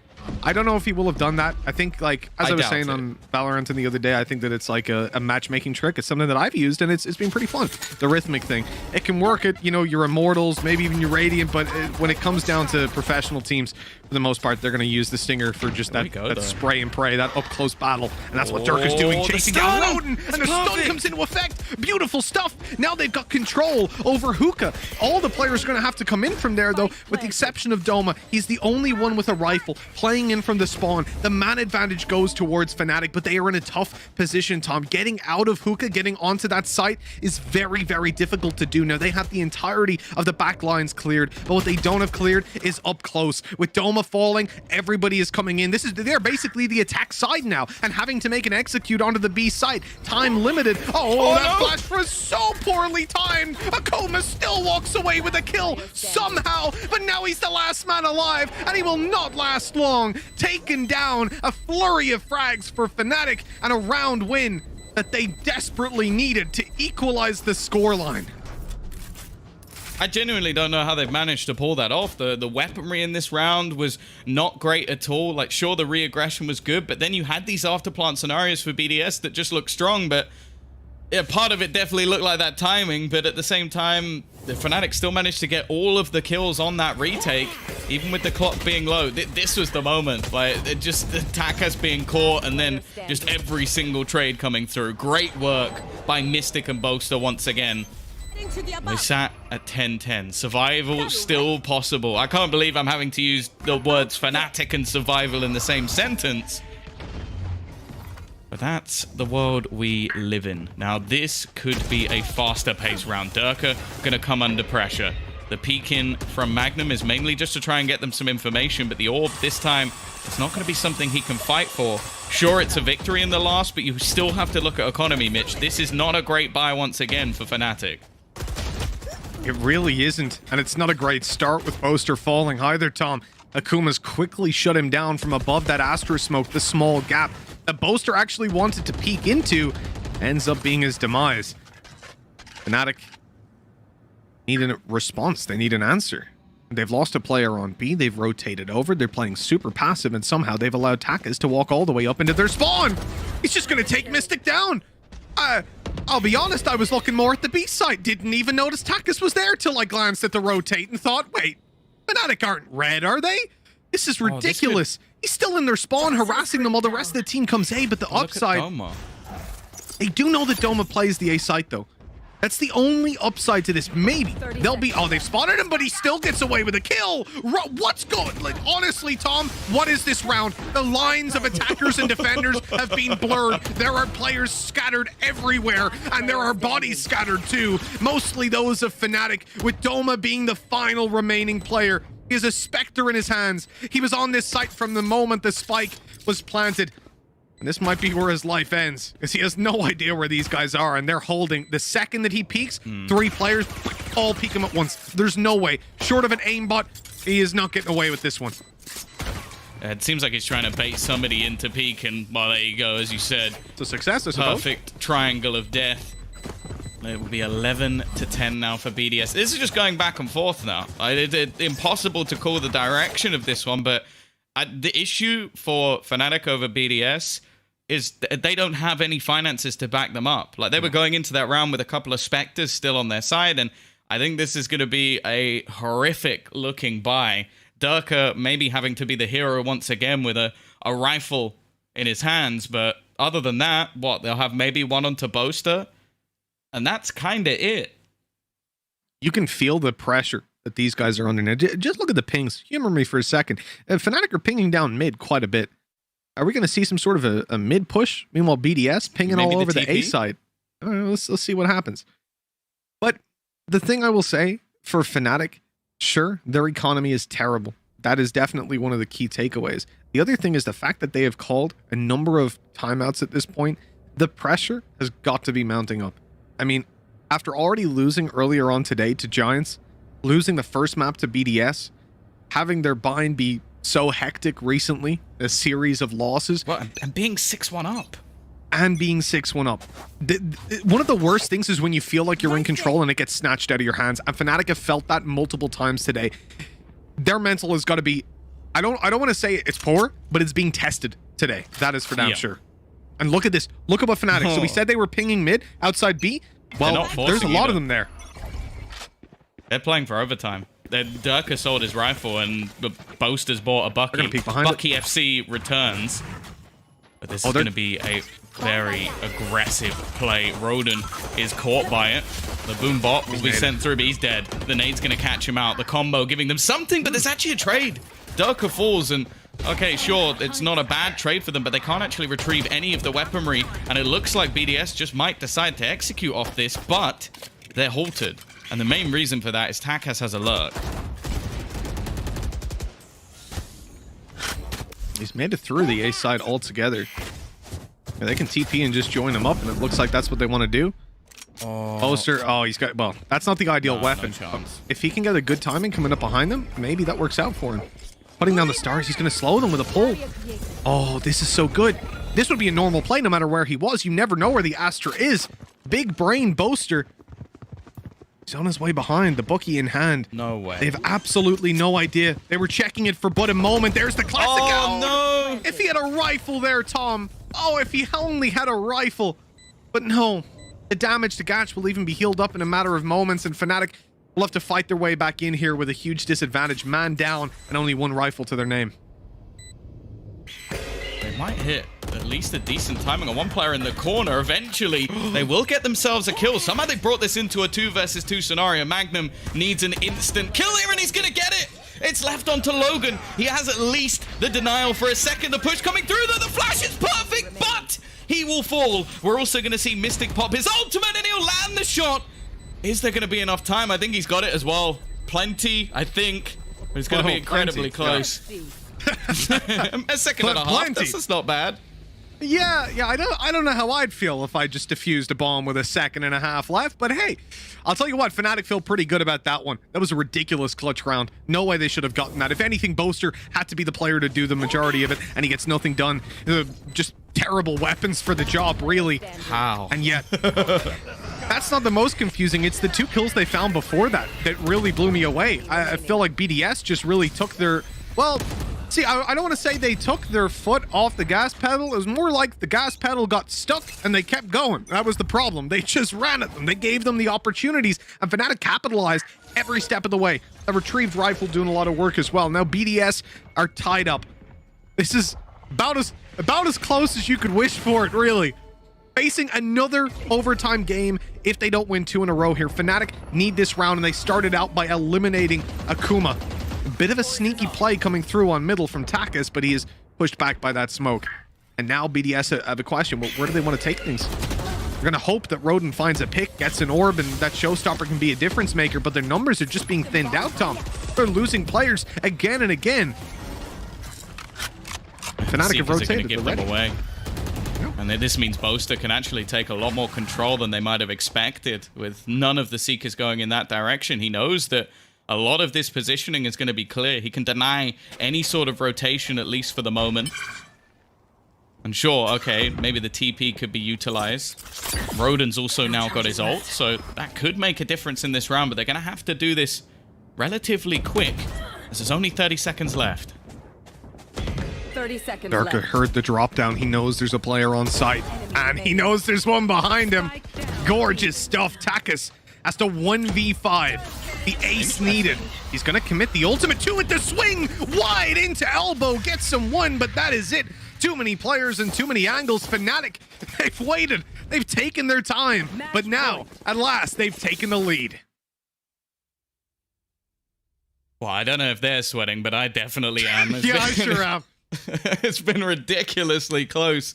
I don't know if he will have done that. I think, like, as I was saying on Valorant the other day, I think that it's like a matchmaking trick. It's something that I've used, and it's been pretty fun. The rhythmic thing. It can work at, you know, your Immortals, maybe even your Radiant, but when it comes down to professional teams, for the most part, they're going to use the Stinger for just that spray and pray, that up-close battle. And that's what Dirk is doing, chasing down Rodin, and the stun comes into effect. Beautiful stuff. Now they've got control over Hookah. All the players are going to have to come in from there, though, with the exception of Doma. He's the only one with a rifle playing in from the spawn. The man advantage goes towards Fnatic, but they are in a tough position, Tom. Getting out of Hookah, getting onto that site is very, very difficult to do. Now, they have the entirety of the back lines cleared, but what they don't have cleared is up close. With Doma falling, everybody is coming in. They're basically the attack side now, and having to make an execute onto the B site. Time limited. Oh, that flash was so poorly timed. Akuma still walks away with a kill somehow, but now he's the last man alive, and he will not last long. Taken down, a flurry of frags for Fnatic, and a round win that they desperately needed to equalize the scoreline. I genuinely don't know how they've managed to pull that off. The weaponry in this round was not great at all. Like, sure, the re-aggression was good, but then you had these afterplant scenarios for BDS that just looked strong, but yeah, part of it definitely looked like that timing, but at the same time, the Fnatic still managed to get all of the kills on that retake, even with the clock being low. This was the moment, like, just the Takas being caught and then just every single trade coming through. Great work by Mystic and Boaster once again. They sat at 10-10. Survival still possible. I can't believe I'm having to use the words Fnatic and survival in the same sentence. But that's the world we live in. Now, this could be a faster paced round. Durka gonna come under pressure. The peek in from Magnum is mainly just to try and get them some information, but the orb this time, it's not gonna be something he can fight for. Sure, it's a victory in the last, but you still have to look at economy, Mitch. This is not a great buy once again for Fnatic. It really isn't, and it's not a great start with Boaster falling either, Tom. Akuma's quickly shut him down from above that Astra smoke, the small gap that Boaster actually wanted to peek into, ends up being his demise. Fnatic need a response. They need an answer. They've lost a player on B. They've rotated over. They're playing super passive, and somehow they've allowed Takas to walk all the way up into their spawn. He's just going to take Mystic down. I'll be honest, I was looking more at the B side. Didn't even notice Takas was there till I glanced at the rotate and thought, wait, Fnatic aren't red, are they? This is ridiculous. He's still in their spawn, harassing them while the rest of the team comes A, but the upside... They do know that Doma plays the A site, though. That's the only upside to this. Maybe they'll be... Oh, they've spotted him, but he still gets away with a kill. What's going... Like, honestly, Tom, what is this round? The lines of attackers and defenders have been blurred. There are players scattered everywhere, and there are bodies scattered, too. Mostly those of Fnatic, with Doma being the final remaining player. He has a Spectre in his hands. He was on this site from the moment the spike was planted. And this might be where his life ends, because he has no idea where these guys are, and they're holding. The second that he peeks, 3 players all peek him at once. There's no way. Short of an aimbot, he is not getting away with this one. It seems like he's trying to bait somebody into peek, and well, there you go, as you said. It's a success, I suppose. Perfect triangle of death. It will be 11-10 now for BDS. This is just going back and forth now. It's impossible to call the direction of this one, but the issue for Fnatic over BDS is they don't have any finances to back them up. Like, they were going into that round with a couple of Spectres still on their side, and I think this is going to be a horrific looking buy. Durka maybe having to be the hero once again with a rifle in his hands, but other than that, they'll have maybe one onto Boaster, and that's kind of it. you can feel the pressure that these guys are under. Now, just look at the pings. Humor me for a second. Fnatic are pinging down mid quite a bit. Are we going to see some sort of a mid push? Meanwhile, BDS pinging all over the A side. Let's see what happens. But the thing I will say for Fnatic, sure, their economy is terrible. That is definitely one of the key takeaways. The other thing is the fact that they have called a number of timeouts at this point. The pressure has got to be mounting up. I mean, after already losing earlier on today to Giants, losing the first map to BDS, having their bind be so hectic recently, a series of losses. Well, and being 6-1 up. And being 6-1 up. One of the worst things is when you feel like you're in control and it gets snatched out of your hands. And Fnatic have felt that multiple times today. Their mental has got to be, I don't want to say it's poor, but it's being tested today. That is for damn sure. And look at this. Look at what Fnatic. So we said they were pinging mid outside B. Well, there's a lot of them there. They're playing for overtime. Durka sold his rifle and Boaster's bought a Bucky. Bucky FC returns. But this is going to be a very aggressive play. Roden is caught by it. The boom bot will be sent through, but he's dead. The nade's going to catch him out. The combo giving them something, but there's actually a trade. Durka falls and, okay, sure, it's not a bad trade for them, but they can't actually retrieve any of the weaponry. And it looks like BDS just might decide to execute off this, but they're halted. And the main reason for that is Takas has a lurk. He's made it through the A side altogether. Yeah, they can TP and just join them up, and it looks like that's what they want to do. Boaster, he's got, well, that's not the ideal weapon. No, if he can get a good timing coming up behind them, maybe that works out for him. Putting down the stars, he's going to slow them with a pull. Oh, this is so good. This would be a normal play no matter where he was. You never know where the Astra is. Big brain Boaster. He's on his way behind, the bookie in hand. No way. They have absolutely no idea. They were checking it for but a moment. There's the classic. Oh, no. If he had a rifle there, Tom. Oh, if he only had a rifle. But no. The damage to Gatch will even be healed up in a matter of moments, and Fnatic will have to fight their way back in here with a huge disadvantage. Man down and only one rifle to their name. They might hit at least a decent timing on one player in the corner. Eventually, they will get themselves a kill. Somehow they brought this into a 2 versus 2 scenario. Magnum needs an instant kill here, and he's going to get it. It's left onto Logan. He has at least the denial for a second. The push coming through, though. The flash is perfect, but he will fall. We're also going to see Mystic pop his ultimate, and he'll land the shot. Is there going to be enough time? I think he's got it as well. Plenty, I think. But it's going to be incredibly close. A second and a half. That's not bad. Yeah, I don't know how I'd feel if I just defused a bomb with a second and a half left, but hey, I'll tell you what, Fnatic feel pretty good about that one. That was a ridiculous clutch round. No way they should have gotten that. If anything, Boaster had to be the player to do the majority of it, and he gets nothing done. Just terrible weapons for the job, really. How? And yet, that's not the most confusing. It's the 2 kills they found before that really blew me away. I feel like BDS just really took their, well, see, I don't want to say they took their foot off the gas pedal. It was more like the gas pedal got stuck and they kept going. That was the problem. They just ran at them. They gave them the opportunities, and Fnatic capitalized every step of the way. A retrieved rifle doing a lot of work as well. Now BDS are tied up. This is about as close as you could wish for it, really. Facing another overtime game if they don't win 2 in a row here. Fnatic need this round, and they started out by eliminating Akuma. A bit of a sneaky play coming through on middle from Takas, but he is pushed back by that smoke. And now BDS have a question. Well, where do they want to take things? They're going to hope that Roden finds a pick, gets an orb, and that Showstopper can be a difference maker, but their numbers are just being thinned out, Tom. They're losing players again and again. Fnatic have rotated. Give them away. And this means Boaster can actually take a lot more control than they might have expected, with none of the Seekers going in that direction. He knows that a lot of this positioning is going to be clear. He can deny any sort of rotation, at least for the moment. And sure, okay, maybe the TP could be utilized. Roden's also now got his ult, so that could make a difference in this round, but they're going to have to do this relatively quick, as there's only 30 seconds left. 30 seconds Durka left. heard the drop down. He knows there's a player on site, and he knows there's one behind him. Gorgeous stuff. Takas has to 1v5. The ace needed. He's going to commit the ultimate 2 with the swing. Wide into elbow. Gets some 1, but that is it. Too many players and too many angles. Fnatic, they've waited. They've taken their time. But now, at last, they've taken the lead. Well, I don't know if they're sweating, but I definitely am. Yeah, I sure am. It's been ridiculously close.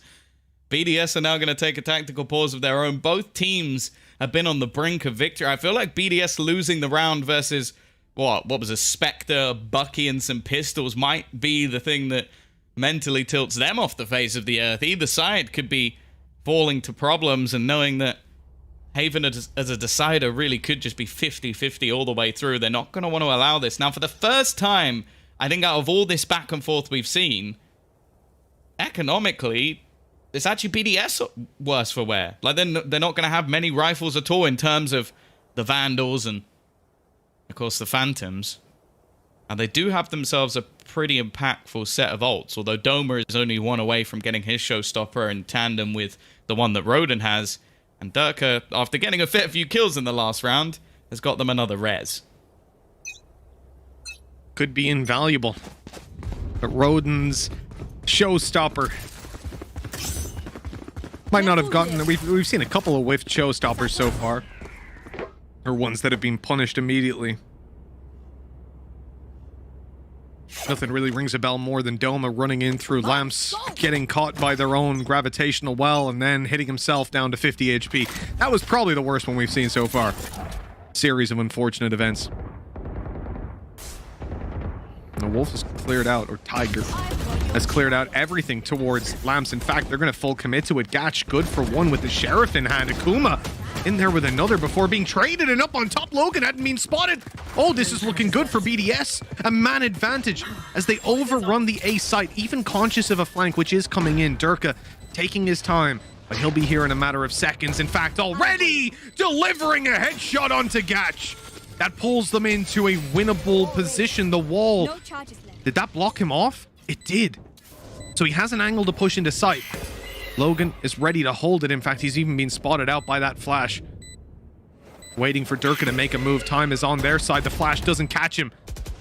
BDS are now going to take a tactical pause of their own. Both teams have been on the brink of victory. I feel like BDS losing the round versus, what was a Spectre, Bucky, and some pistols might be the thing that mentally tilts them off the face of the earth. Either side could be falling to problems, and knowing that Haven as a decider really could just be 50-50 all the way through. They're not going to want to allow this. Now, for the first time, I think out of all this back and forth we've seen, economically, it's actually BDS worse for wear. Like, they're not going to have many rifles at all in terms of the Vandals and, of course, the Phantoms. And they do have themselves a pretty impactful set of ults, although Doma is only one away from getting his showstopper in tandem with the one that Roden has. And Durka, after getting a fair few kills in the last round, has got them another res. Could be invaluable. But Roden's showstopper might not have gotten... We've seen a couple of whiffed showstoppers so far. Or ones that have been punished immediately. Nothing really rings a bell more than Doma running in through lamps, getting caught by their own gravitational well, and then hitting himself down to 50 HP. That was probably the worst one we've seen so far. Series of unfortunate events. The Wolf has cleared out, or Tiger has cleared out everything towards lamps. In fact, they're going to full commit to it. Gatch good for one with the Sheriff in hand. Akuma in there with another before being traded, and up on top, Logan hadn't been spotted. Oh, this is looking good for BDS. A man advantage as they overrun the A site, even conscious of a flank, which is coming in. Durka taking his time, but he'll be here in a matter of seconds. In fact, already delivering a headshot onto Gatch. That pulls them into a winnable position. The wall, did that block him off? It did. So he has an angle to push into sight. Logan is ready to hold it. In fact, he's even been spotted out by that flash. Waiting for Durka to make a move. Time is on their side. The flash doesn't catch him.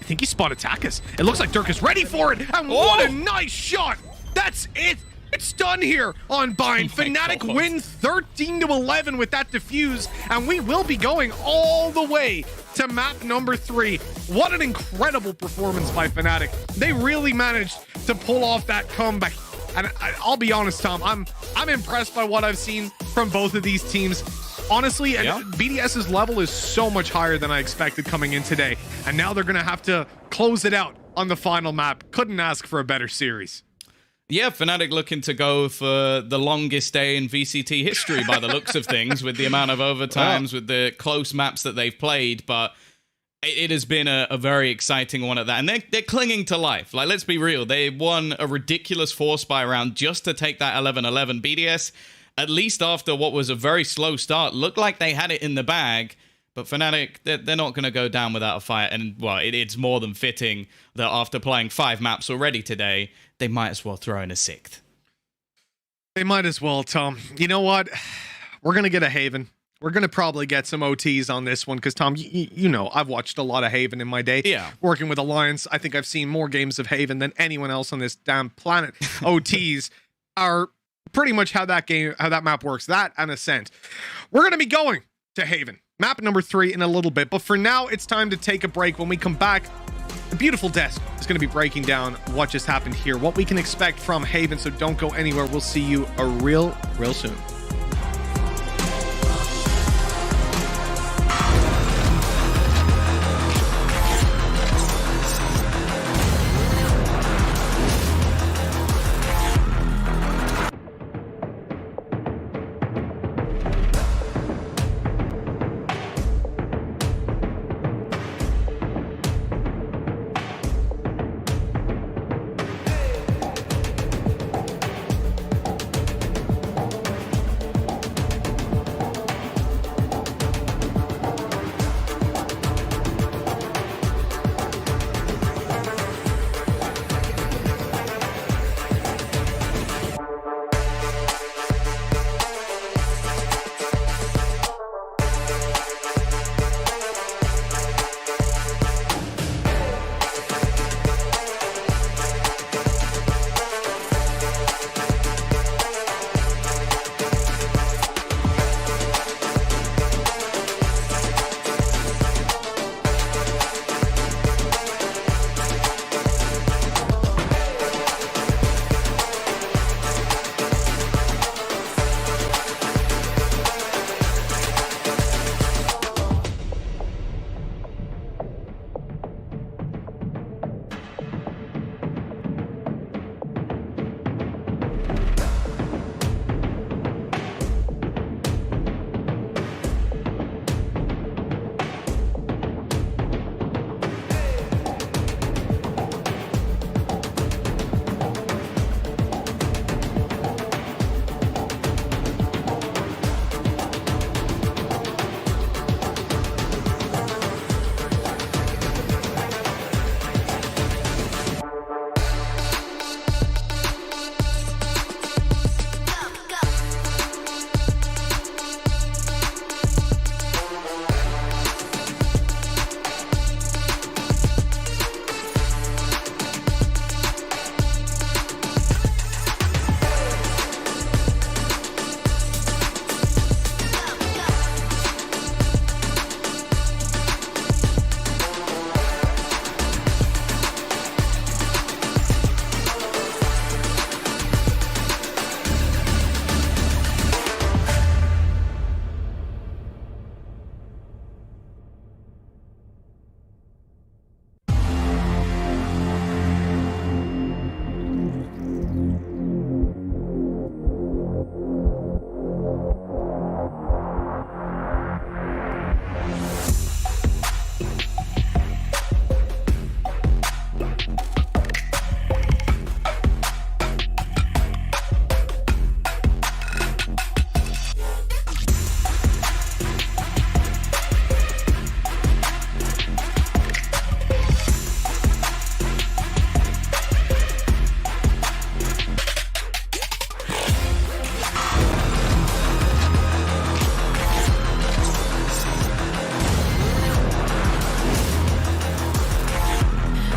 I think he spotted Takas. It looks like Durka's ready for it. And what a nice shot. That's it. It's done here on Bind. Fnatic win 13-11 with that defuse. And we will be going all the way to map number 3. What an incredible performance by Fnatic. They really managed to pull off that comeback. And I'll be honest, Tom, I'm impressed by what I've seen from both of these teams. Honestly, and BDS's level is so much higher than I expected coming in today. And now they're going to have to close it out on the final map. Couldn't ask for a better series. Yeah, Fnatic looking to go for the longest day in VCT history by the looks of things, with the amount of overtimes, with the close maps that they've played. But it has been a very exciting one at that. And they're clinging to life. Like, let's be real. They won a ridiculous 4-spy round just to take that 11-11. BDS, at least after what was a very slow start, looked like they had it in the bag. But Fnatic, they're not going to go down without a fight. And, well, it's more than fitting that after playing 5 maps already today, they might as well throw in a 6th. They might as well, Tom. You know what? We're going to get a Haven. We're going to probably get some OTs on this one because, Tom, you know, I've watched a lot of Haven in my day. Yeah. Working with Alliance, I think I've seen more games of Haven than anyone else on this damn planet. OTs are pretty much how that map works. That and Ascent. We're going to be going to Haven. Map number 3 in a little bit. But for now, it's time to take a break. When we come back, the beautiful desk is going to be breaking down what just happened here, what we can expect from Haven. So don't go anywhere. We'll see you real soon.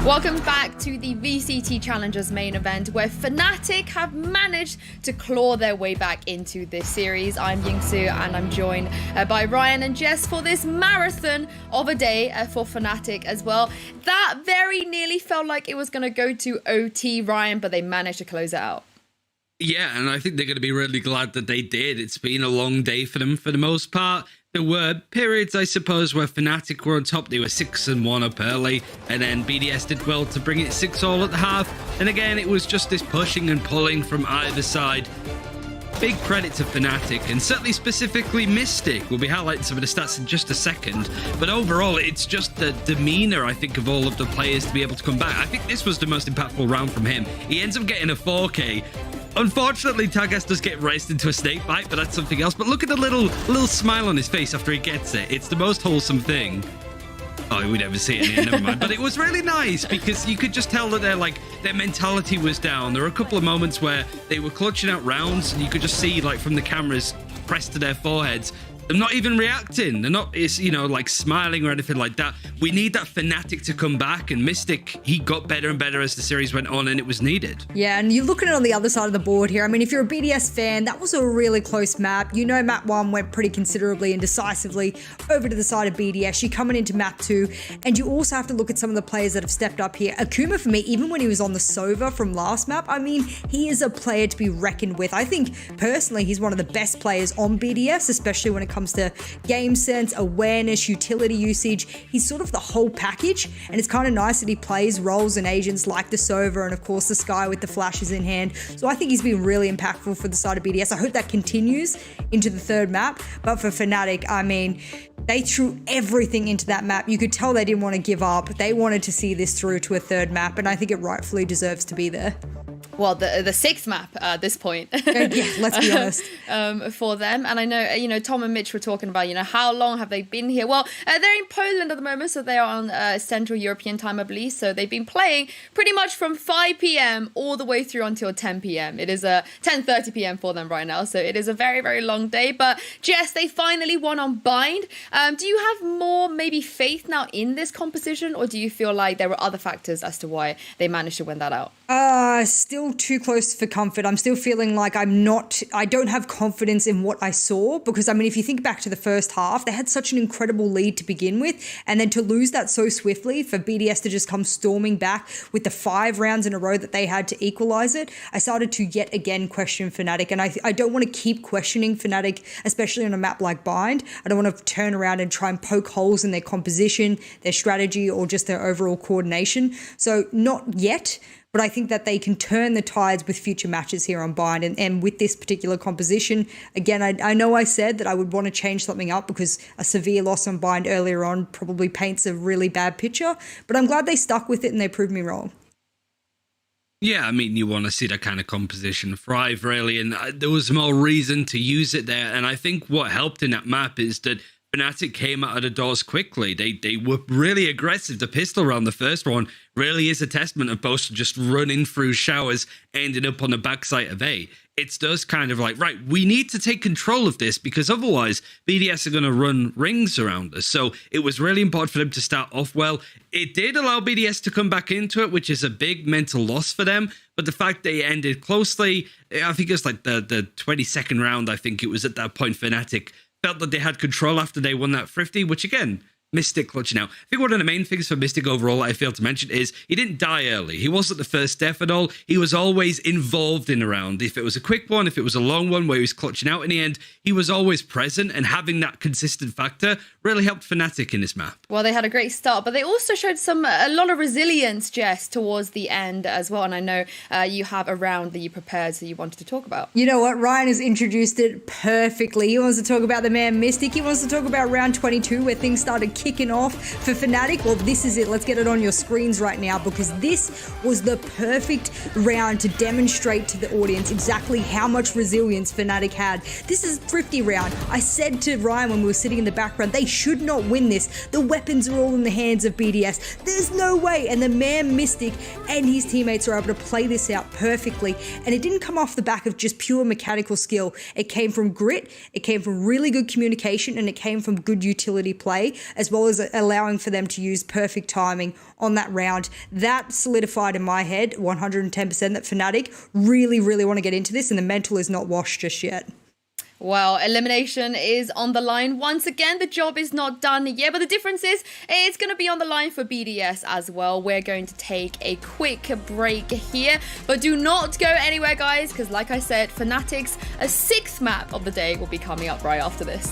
Welcome back to the VCT Challengers main event, where Fnatic have managed to claw their way back into this series. I'm Yingsu, and I'm joined by Ryan and Jess for this marathon of a day for Fnatic as well. That very nearly felt like it was going to go to OT, Ryan, but they managed to close it out. Yeah, and I think they're going to be really glad that they did. It's been a long day for them for the most part. There were periods, I suppose, where Fnatic were on top. They were 6-1 up early, and then BDS did well to bring it 6-all at the half. And again, it was just this pushing and pulling from either side. Big credit to Fnatic, and certainly specifically Mystic. We'll be highlighting some of the stats in just a second. But overall, it's just the demeanor, I think, of all of the players to be able to come back. I think this was the most impactful round from him. He ends up getting a 4K. Unfortunately, Tagas does get raced into a snake bite, but that's something else. But look at the little smile on his face after he gets it. It's the most wholesome thing. Oh, we never see it in here, never mind. But it was really nice because you could just tell that their mentality was down. There were a couple of moments where they were clutching out rounds, and you could just see, from the cameras pressed to their foreheads, they're not even reacting. They're not, smiling or anything like that. We need that Fnatic to come back, and Mystic, he got better and better as the series went on, and it was needed. Yeah, and you're looking at it on the other side of the board here. I mean, if you're a BDS fan, that was a really close map. You know, map 1 went pretty considerably and decisively over to the side of BDS. You're coming into map 2, and you also have to look at some of the players that have stepped up here. Akuma, for me, even when he was on the Sova from last map, I mean, he is a player to be reckoned with. I think, personally, he's one of the best players on BDS, especially when it comes to game sense, awareness, utility usage. He's sort of the whole package, and it's kind of nice that he plays roles and agents like the Sova and, of course, the Sky with the flashes in hand. So I think he's been really impactful for the side of BDS. I hope that continues into the third map. But for Fnatic, I mean, they threw everything into that map. You could tell they didn't want to give up. They wanted to see this through to a third map, and I think it rightfully deserves to be there. Well, the sixth map at this point. Yeah, let's be honest. For them. And I know, Tom and Mitch were talking about, how long have they been here? Well, they're in Poland at the moment, so they are on Central European time, I believe. So they've been playing pretty much from 5 p.m. all the way through until 10 p.m. It is 10:30 p.m. for them right now. So it is a very, very long day. But Jess, they finally won on Bind. Do you have more maybe faith now in this composition, or do you feel like there were other factors as to why they managed to win that out? Still too close for comfort. I'm still feeling like I don't have confidence in what I saw, because I mean, if you think back to the first half, they had such an incredible lead to begin with, and then to lose that so swiftly, for BDS to just come storming back with the 5 rounds in a row that they had to equalize it, I started to yet again question Fnatic, and I don't want to keep questioning Fnatic, especially on a map like Bind. I don't want to turn around and try and poke holes in their composition, their strategy, or just their overall coordination. So not yet. But I think that they can turn the tides with future matches here on Bind. And with this particular composition, again, I know I said that I would want to change something up because a severe loss on Bind earlier on probably paints a really bad picture. But I'm glad they stuck with it and they proved me wrong. Yeah, I mean, you want to see that kind of composition thrive, really. And there was more reason to use it there. And I think what helped in that map is that Fnatic came out of the doors quickly. They were really aggressive. The pistol round, the first one, really is a testament of both just running through showers, ending up on the backside of A. It's just kind of like, right, we need to take control of this because otherwise BDS are going to run rings around us. So it was really important for them to start off well. It did allow BDS to come back into it, which is a big mental loss for them. But the fact they ended closely, I think it was like the 22nd round, I think it was at that point Fnatic felt that they had control after they won that Thrifty, which again, Mystic clutching out. I think one of the main things for Mystic overall I failed to mention is he didn't die early. He wasn't the first death at all. He was always involved in a round. If it was a quick one, if it was a long one where he was clutching out in the end, he was always present, and having that consistent factor really helped Fnatic in this map. Well, they had a great start, but they also showed a lot of resilience, Jess, towards the end as well. And I know you have a round that you prepared, so you wanted to talk about. You know what? Ryan has introduced it perfectly. He wants to talk about the man Mystic. He wants to talk about round 22, where things started kicking off for Fnatic. Well, this is it. Let's get it on your screens right now, because this was the perfect round to demonstrate to the audience exactly how much resilience Fnatic had. This is Thrifty round. I said to Ryan when we were sitting in the background, they should not win this. The weapons are all in the hands of BDS. There's no way. And the man Mystic and his teammates are able to play this out perfectly. And it didn't come off the back of just pure mechanical skill. It came from grit, it came from really good communication, and it came from good utility play, as as well as allowing for them to use perfect timing on that round. That solidified in my head 110% that Fnatic really, really want to get into this, and the mental is not washed just yet. Well, elimination is on the line once again. The job is not done yet, but the difference is it's going to be on the line for BDS as well. We're going to take a quick break here, but do not go anywhere, guys, because like I said, Fnatic's a sixth map of the day will be coming up right after this.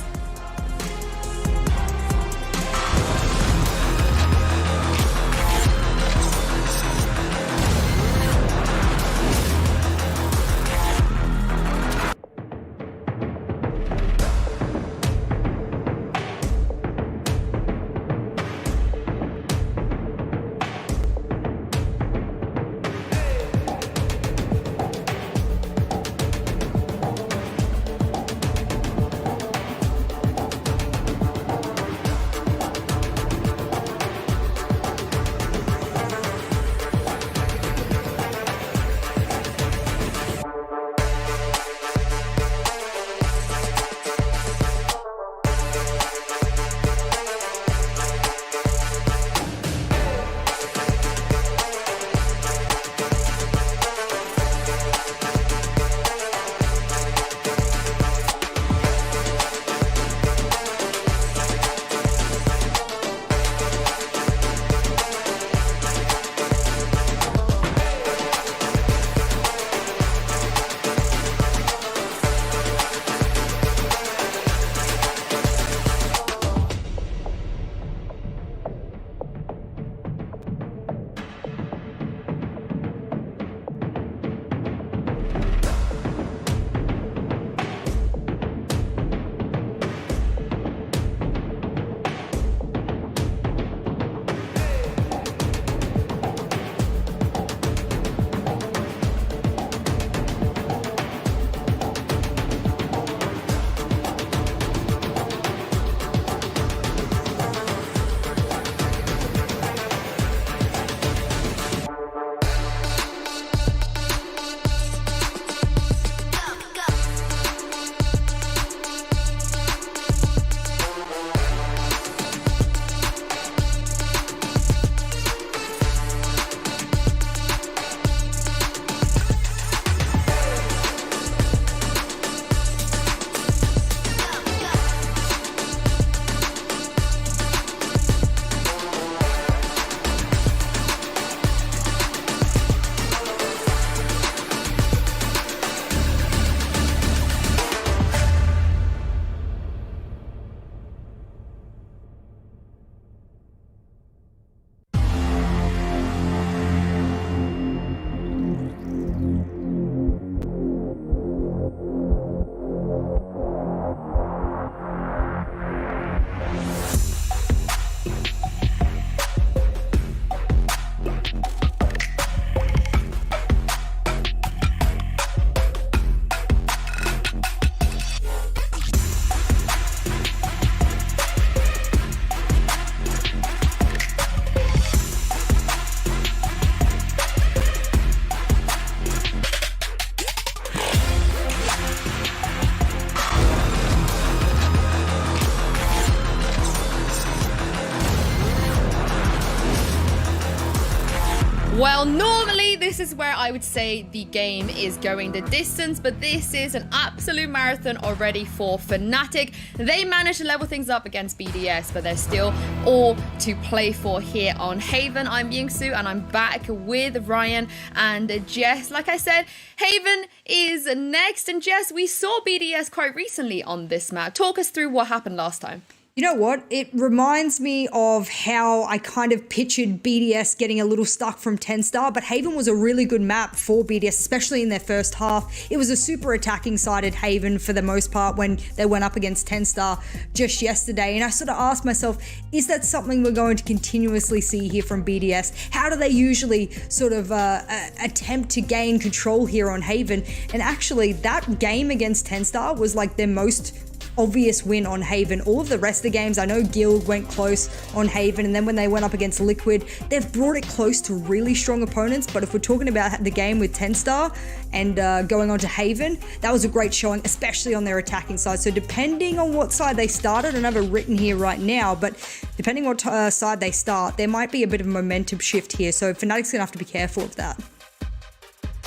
Well, normally this is where I would say the game is going the distance, but this is an absolute marathon already for Fnatic. They managed to level things up against BDS, but there's still all to play for here on Haven. I'm Yingsu, and I'm back with Ryan and Jess. Like I said, Haven is next, and Jess, we saw BDS quite recently on this map. Talk us through what happened last time. You know what? It reminds me of how I kind of pictured BDS getting a little stuck from 10-star, but Haven was a really good map for BDS, especially in their first half. It was a super attacking sided Haven for the most part when they went up against 10-star just yesterday. And I sort of asked myself, is that something we're going to continuously see here from BDS? How do they usually sort of attempt to gain control here on Haven? And actually that game against 10-star was like their most obvious win on Haven. All of the rest of the games, I know Guild went close on Haven, and then when they went up against Liquid, they've brought it close to really strong opponents. But if we're talking about the game with 10-star and going on to Haven, that was a great showing, especially on their attacking side. So depending on what side they started, I don't have it written here right now, but depending what side they start, there might be a bit of a momentum shift here. So Fnatic's gonna have to be careful of that.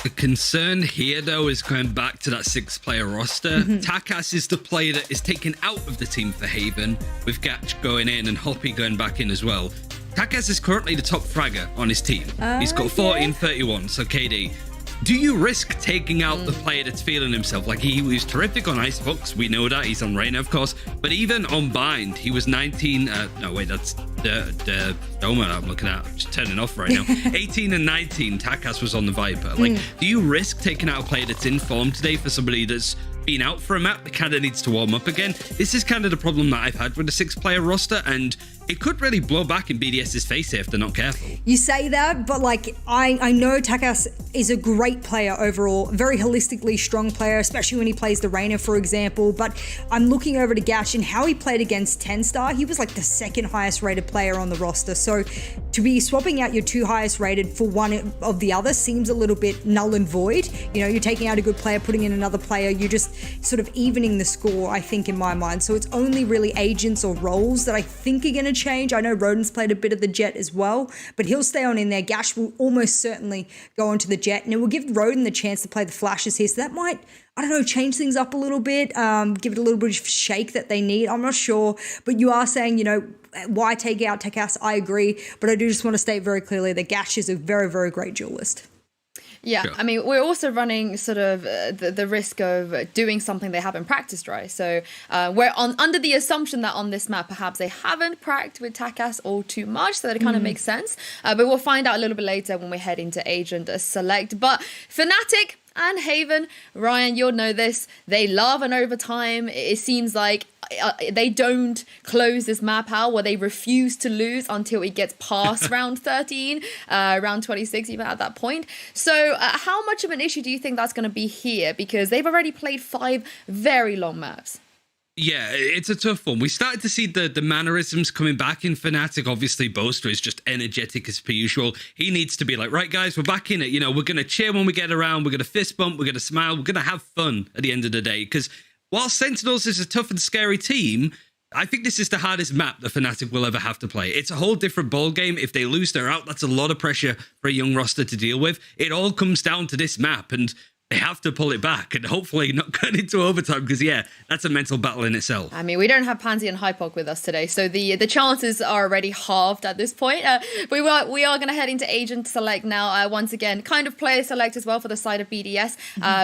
The concern here, though, is going back to that 6-player roster. Takas is the player that is taken out of the team for Haven, with Gatch going in and Hoppy going back in as well. Takas is currently the top fragger on his team. He's got 40 and 31, so KD. Do you risk taking out the player that's feeling himself? Like, he was terrific on Icebox, we know that, he's on Reyna, of course, but even on Bind, he was 19, no wait, that's the Doma I'm looking at, I'm just turning off right now. 18 and 19, Takas was on the Viper. Like, do you risk taking out a player that's in form today for somebody that's been out for a map that kind of needs to warm up again? This is kind of the problem that I've had with the 6-player roster, and it could really blow back in BDS's face if they're not careful. You say that, but like I know Takas is a great player overall, very holistically strong player, especially when he plays the Reyna, for example. But I'm looking over to Gatch and how he played against 10-star. He was like the 2nd highest rated player on the roster. So to be swapping out your 2 highest rated for one of the other seems a little bit null and void. You know, you're taking out a good player, putting in another player, you're just sort of evening the score, I think, in my mind. So it's only really agents or roles that I think are going to change. I know Rodin's played a bit of the Jet as well, but he'll stay on in there. Gash will almost certainly go onto the Jet, and it will give Rodin the chance to play the flashes here. So that might, I don't know, change things up a little bit, give it a little bit of shake that they need. I'm not sure, but you are saying, you know, why take out Takas? I agree, but I do just want to state very clearly that Gash is a very, very great duelist. Yeah, I mean, we're also running sort of the risk of doing something they haven't practiced, right? So we're under the assumption that on this map, perhaps they haven't practiced with Takas all too much, so that it kind of makes sense. But we'll find out a little bit later when we head into Agent Select. But Fnatic and Haven, Ryan, you'll know this, they love an overtime. It seems like they don't close this map out, where they refuse to lose until it gets past round 13, round 26 even at that point. So how much of an issue do you think that's going to be here? Because they've already played 5 very long maps. Yeah, it's a tough one. We started to see the mannerisms coming back in Fnatic. Obviously, Boaster is just energetic as per usual. He needs to be like, right, guys, we're back in it. You know, we're going to cheer when we get around. We're going to fist bump. We're going to smile. We're going to have fun at the end of the day. Because while Sentinels is a tough and scary team, I think this is the hardest map that Fnatic will ever have to play. It's a whole different ball game. If they lose, they're out. That's a lot of pressure for a young roster to deal with. It all comes down to this map, and they have to pull it back and hopefully not get into overtime, because, yeah, that's a mental battle in itself. I mean, we don't have Pansy and Hypok with us today, so the chances are already halved at this point. We are going to head into Agent Select now. Once again, kind of player select as well for the side of BDS.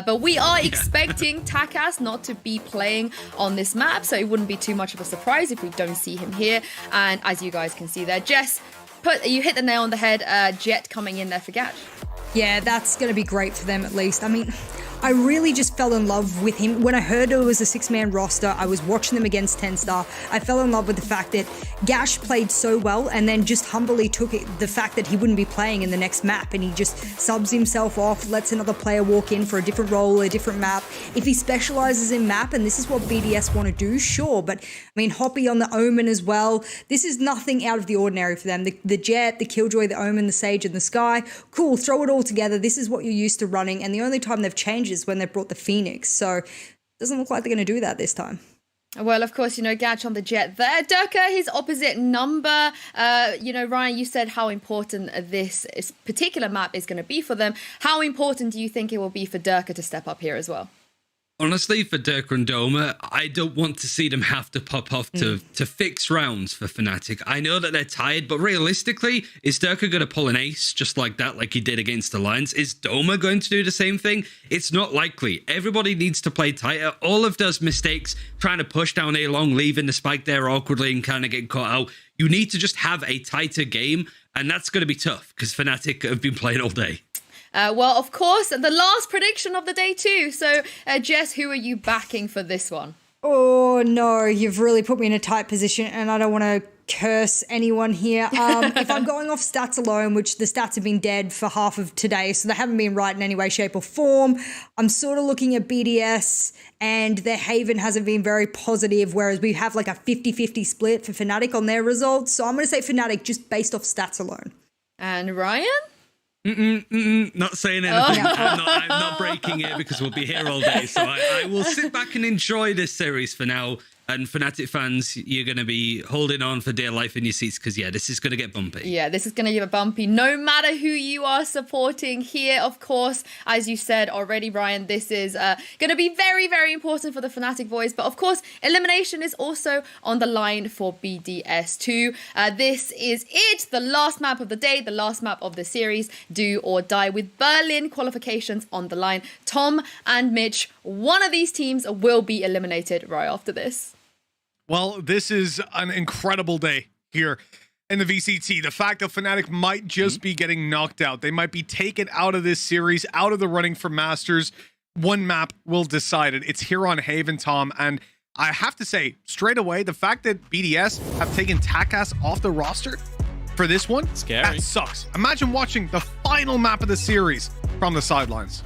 But we are expecting Takas not to be playing on this map, so it wouldn't be too much of a surprise if we don't see him here. And as you guys can see there, Jess, you hit the nail on the head. Jet coming in there for Gatch. Yeah, that's going to be great for them at least. I mean, I really just fell in love with him. When I heard it was a 6-man roster, I was watching them against 10-star. I fell in love with the fact that Gash played so well, and then just humbly took it, the fact that he wouldn't be playing in the next map, and he just subs himself off, lets another player walk in for a different role, a different map. If he specializes in map, and this is what BDS want to do, sure, but I mean, Hoppy on the Omen as well. This is nothing out of the ordinary for them. The Jet, the Killjoy, the Omen, the Sage, and the Sky. Cool, throw it all together. This is what you're used to running, and the only time they've changed is when they brought the Phoenix. So it doesn't look like they're going to do that this time. Well, of course, you know, Gatch on the Jet there. Durka, his opposite number. You know, Ryan, you said how important this particular map is going to be for them. How important do you think it will be for Durka to step up here as well? Honestly, for Durka and Doma, I don't want to see them have to pop off to fix rounds for Fnatic. I know that they're tired, but realistically, is Durka going to pull an ace just like that, like he did against Alliance? Is Doma going to do the same thing? It's not likely. Everybody needs to play tighter. All of those mistakes, trying to push down A long, leaving the spike there awkwardly and kind of getting caught out. You need to just have a tighter game, and that's going to be tough because Fnatic have been playing all day. Well, of course, the last prediction of the day too. So, Jess, who are you backing for this one? Oh, no, you've really put me in a tight position, and I don't want to curse anyone here. If I'm going off stats alone, which the stats have been dead for half of today, so they haven't been right in any way, shape or form, I'm sort of looking at BDS, and their Haven hasn't been very positive, whereas we have like a 50-50 split for Fnatic on their results. So I'm going to say Fnatic just based off stats alone. And Ryan? Not saying anything. I'm not breaking it because we'll be here all day. So I will sit back and enjoy this series for now. And Fnatic fans, you're going to be holding on for dear life in your seats because, yeah, this is going to get bumpy. Yeah, this is going to get bumpy no matter who you are supporting here. Of course, as you said already, Ryan, this is going to be very, very important for the Fnatic boys. But of course, elimination is also on the line for BDS too. This is it, the last map of the day, the last map of the series, do or die, with Berlin qualifications on the line. Tom and Mitch, one of these teams will be eliminated right after this. Well, this is an incredible day here in the VCT. The fact that Fnatic might just be getting knocked out. They might be taken out of this series, out of the running for Masters. One map will decide it. It's here on Haven, Tom. And I have to say, straight away, the fact that BDS have taken Takas off the roster for this one, scary. That sucks. Imagine watching the final map of the series from the sidelines.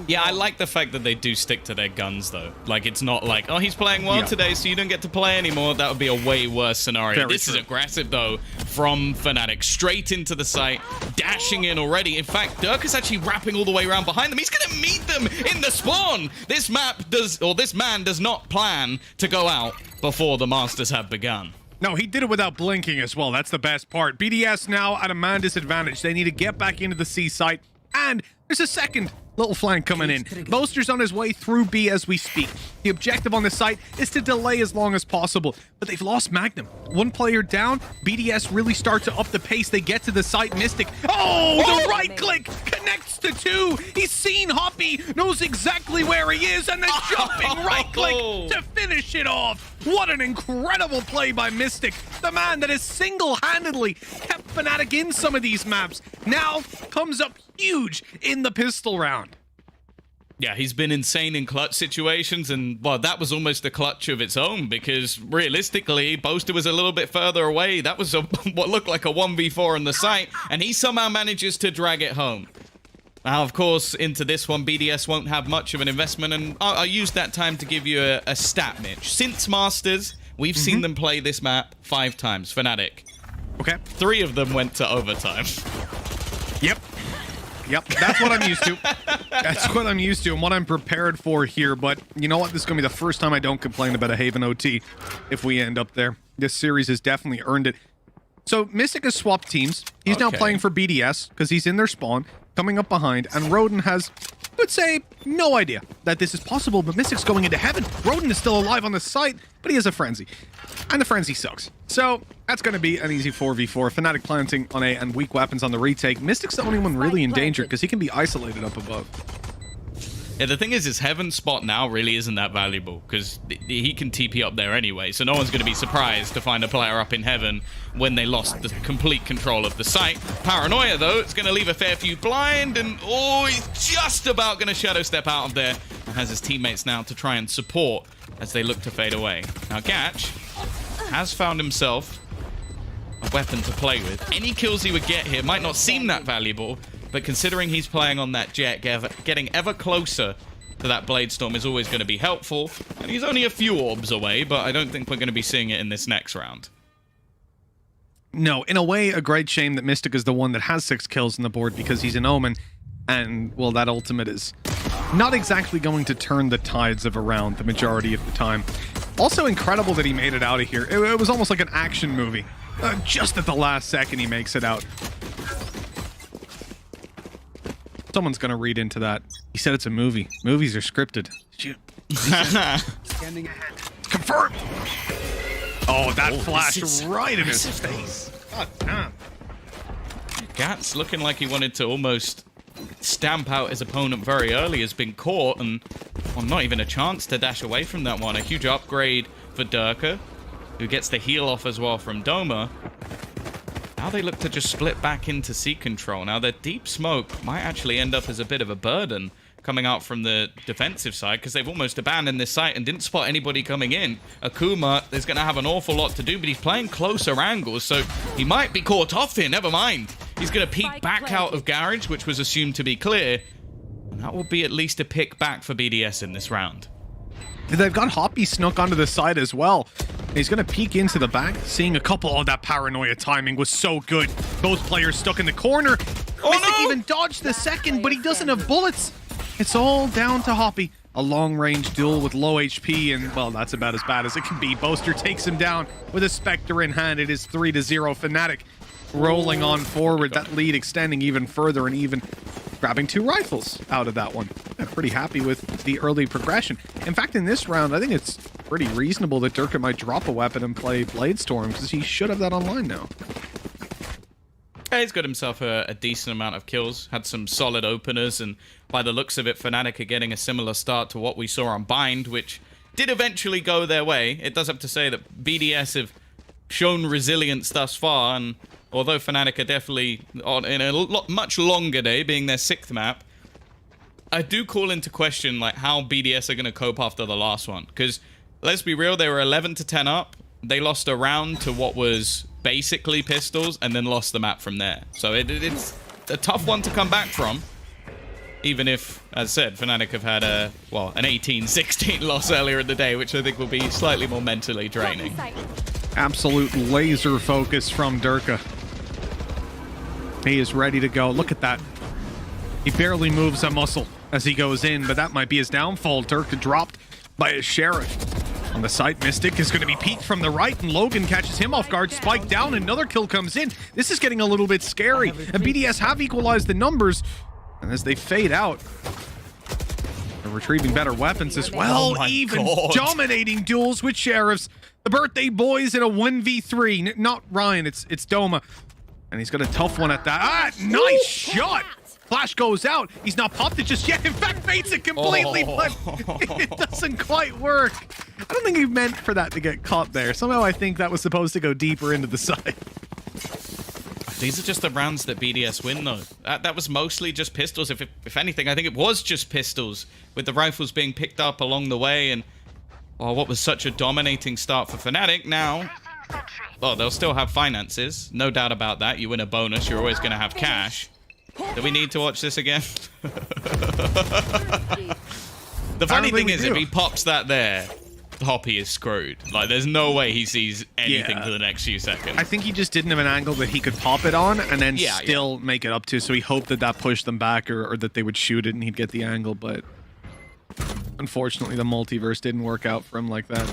Yeah, I like the fact that they do stick to their guns, though. Like, it's not like, oh, he's playing well today, so you don't get to play anymore. That would be a way worse scenario. This is aggressive, though, from Fnatic. Straight into the site, dashing in already. In fact, Dirk is actually wrapping all the way around behind them. He's going to meet them in the spawn. This man does not plan to go out before the Masters have begun. No, he did it without blinking as well. That's the best part. BDS now at a man disadvantage. They need to get back into the C site, and there's a second little flank coming in. Boaster's on his way through B as we speak. The objective on the site is to delay as long as possible, but they've lost Magnum. One player down. BDS really start to up the pace. They get to the site. Mystic. Oh, the right click connects to two. He's seen Hoppy, knows exactly where he is, and the jumping right click to finish it off. What an incredible play by Mystic, the man that has single-handedly kept Fnatic in some of these maps. Now comes up huge in the pistol round. Yeah, he's been insane in clutch situations, and, well, that was almost a clutch of its own, because realistically, Boaster was a little bit further away. That was what looked like a 1v4 on the site, and he somehow manages to drag it home. Now, of course, into this one, BDS won't have much of an investment, and I'll use that time to give you a stat, Mitch. Since Masters, we've seen them play this map 5 times, Fnatic. Okay. 3 of them went to overtime. Yep, that's what I'm used to. That's what I'm used to and what I'm prepared for here. But you know what? This is going to be the first time I don't complain about a Haven OT if we end up there. This series has definitely earned it. So Mystic has swapped teams. He's now playing for BDS because he's in their spawn, coming up behind. And Roden has, I would say, no idea that this is possible. But Mystic's going into heaven. Roden is still alive on the site, but he has a Frenzy. And the Frenzy sucks. So that's going to be an easy 4v4. Fnatic planting on A and weak weapons on the retake. Mystic's the only one really in danger because he can be isolated up above. Yeah, the thing is, his Heaven spot now really isn't that valuable because he can TP up there anyway, so no one's going to be surprised to find a player up in Heaven when they lost the complete control of the site. Paranoia, though, it's going to leave a fair few blind, and oh, he's just about going to shadow step out of there and has his teammates now to try and support as they look to fade away. Now, Gatch has found himself a weapon to play with. Any kills he would get here might not seem that valuable, but considering he's playing on that jet, getting ever closer to that Blade Storm is always going to be helpful. And he's only a few orbs away, but I don't think we're going to be seeing it in this next round. No, in a way, a great shame that Mystic is the one that has 6 kills on the board because he's an Omen. And, well, that ultimate is not exactly going to turn the tides of a round the majority of the time. Also incredible that he made it out of here. It was almost like an action movie. Just at the last second, he makes it out. Someone's going to read into that. He said it's a movie. Movies are scripted. Standing ahead. Confirmed! Oh, that flashed right in his face. God damn. Gats, looking like he wanted to almost stamp out his opponent very early, has been caught, and well, not even a chance to dash away from that one. A huge upgrade for Durka, who gets the heal off as well from Doma. Now they look to just split back into C control. Now their deep smoke might actually end up as a bit of a burden coming out from the defensive side because they've almost abandoned this site and didn't spot anybody coming in. Akuma is going to have an awful lot to do, but he's playing closer angles, so he might be caught off here. Never mind. He's going to peek back out of Garage, which was assumed to be clear. And that will be at least a pick back for BDS in this round. They've got Hoppy snuck onto the side as well. He's going to peek into the back, seeing a couple. Oh, that paranoia timing was so good. Both players stuck in the corner. Oh, Mystic no! even dodged the second, but he doesn't have bullets. It's all down to Hoppy. A long-range duel with low HP, and, well, that's about as bad as it can be. Boaster takes him down with a Spectre in hand. It is 3-0. Fnatic rolling on forward. That lead extending even further and even grabbing 2 rifles out of that one. I'm pretty happy with the early progression. In fact, in this round, I think it's pretty reasonable that Durka might drop a weapon and play Bladestorm, because he should have that online now. Yeah, he's got himself a decent amount of kills, had some solid openers, and by the looks of it, Fnatic are getting a similar start to what we saw on Bind, which did eventually go their way. It does have to say that BDS have shown resilience thus far, and although Fnatic are definitely in a much longer day, being their 6th map, I do call into question like how BDS are going to cope after the last one. Because let's be real, they were 11-10 up. They lost a round to what was basically Pistols, and then lost the map from there. So it's a tough one to come back from. Even if, as said, Fnatic have had an 18-16 loss earlier in the day, which I think will be slightly more mentally draining. Absolute laser focus from Durka. He is ready to go. Look at that. He barely moves a muscle as he goes in, but that might be his downfall. Durka dropped by his Sheriff. On the site, Mystic is going to be peeked from the right, and Logan catches him off guard. Spike down, another kill comes in. This is getting a little bit scary, and BDS have equalized the numbers. And as they fade out, they're retrieving better weapons as well, dominating duels with Sheriffs. The birthday boys in a 1v3. Not Ryan, it's Doma. And he's got a tough one at that. Ah, nice shot! Flash goes out. He's not popped it just yet. In fact, fates it completely, but it doesn't quite work. I don't think he meant for that to get caught there. Somehow I think that was supposed to go deeper into the side. These are just the rounds that BDS win, though. That was mostly just pistols. If anything, I think it was just pistols, with the rifles being picked up along the way. And what was such a dominating start for Fnatic. Now, well, they'll still have finances. No doubt about that. You win a bonus, you're always going to have cash. Do we need to watch this again? The funny thing is, if he pops that there, Hoppy is screwed. Like, there's no way he sees anything for the next few seconds. I think he just didn't have an angle that he could pop it on and then still make it up to, so he hoped that that pushed them back or that they would shoot it and he'd get the angle, but unfortunately the multiverse didn't work out for him like that.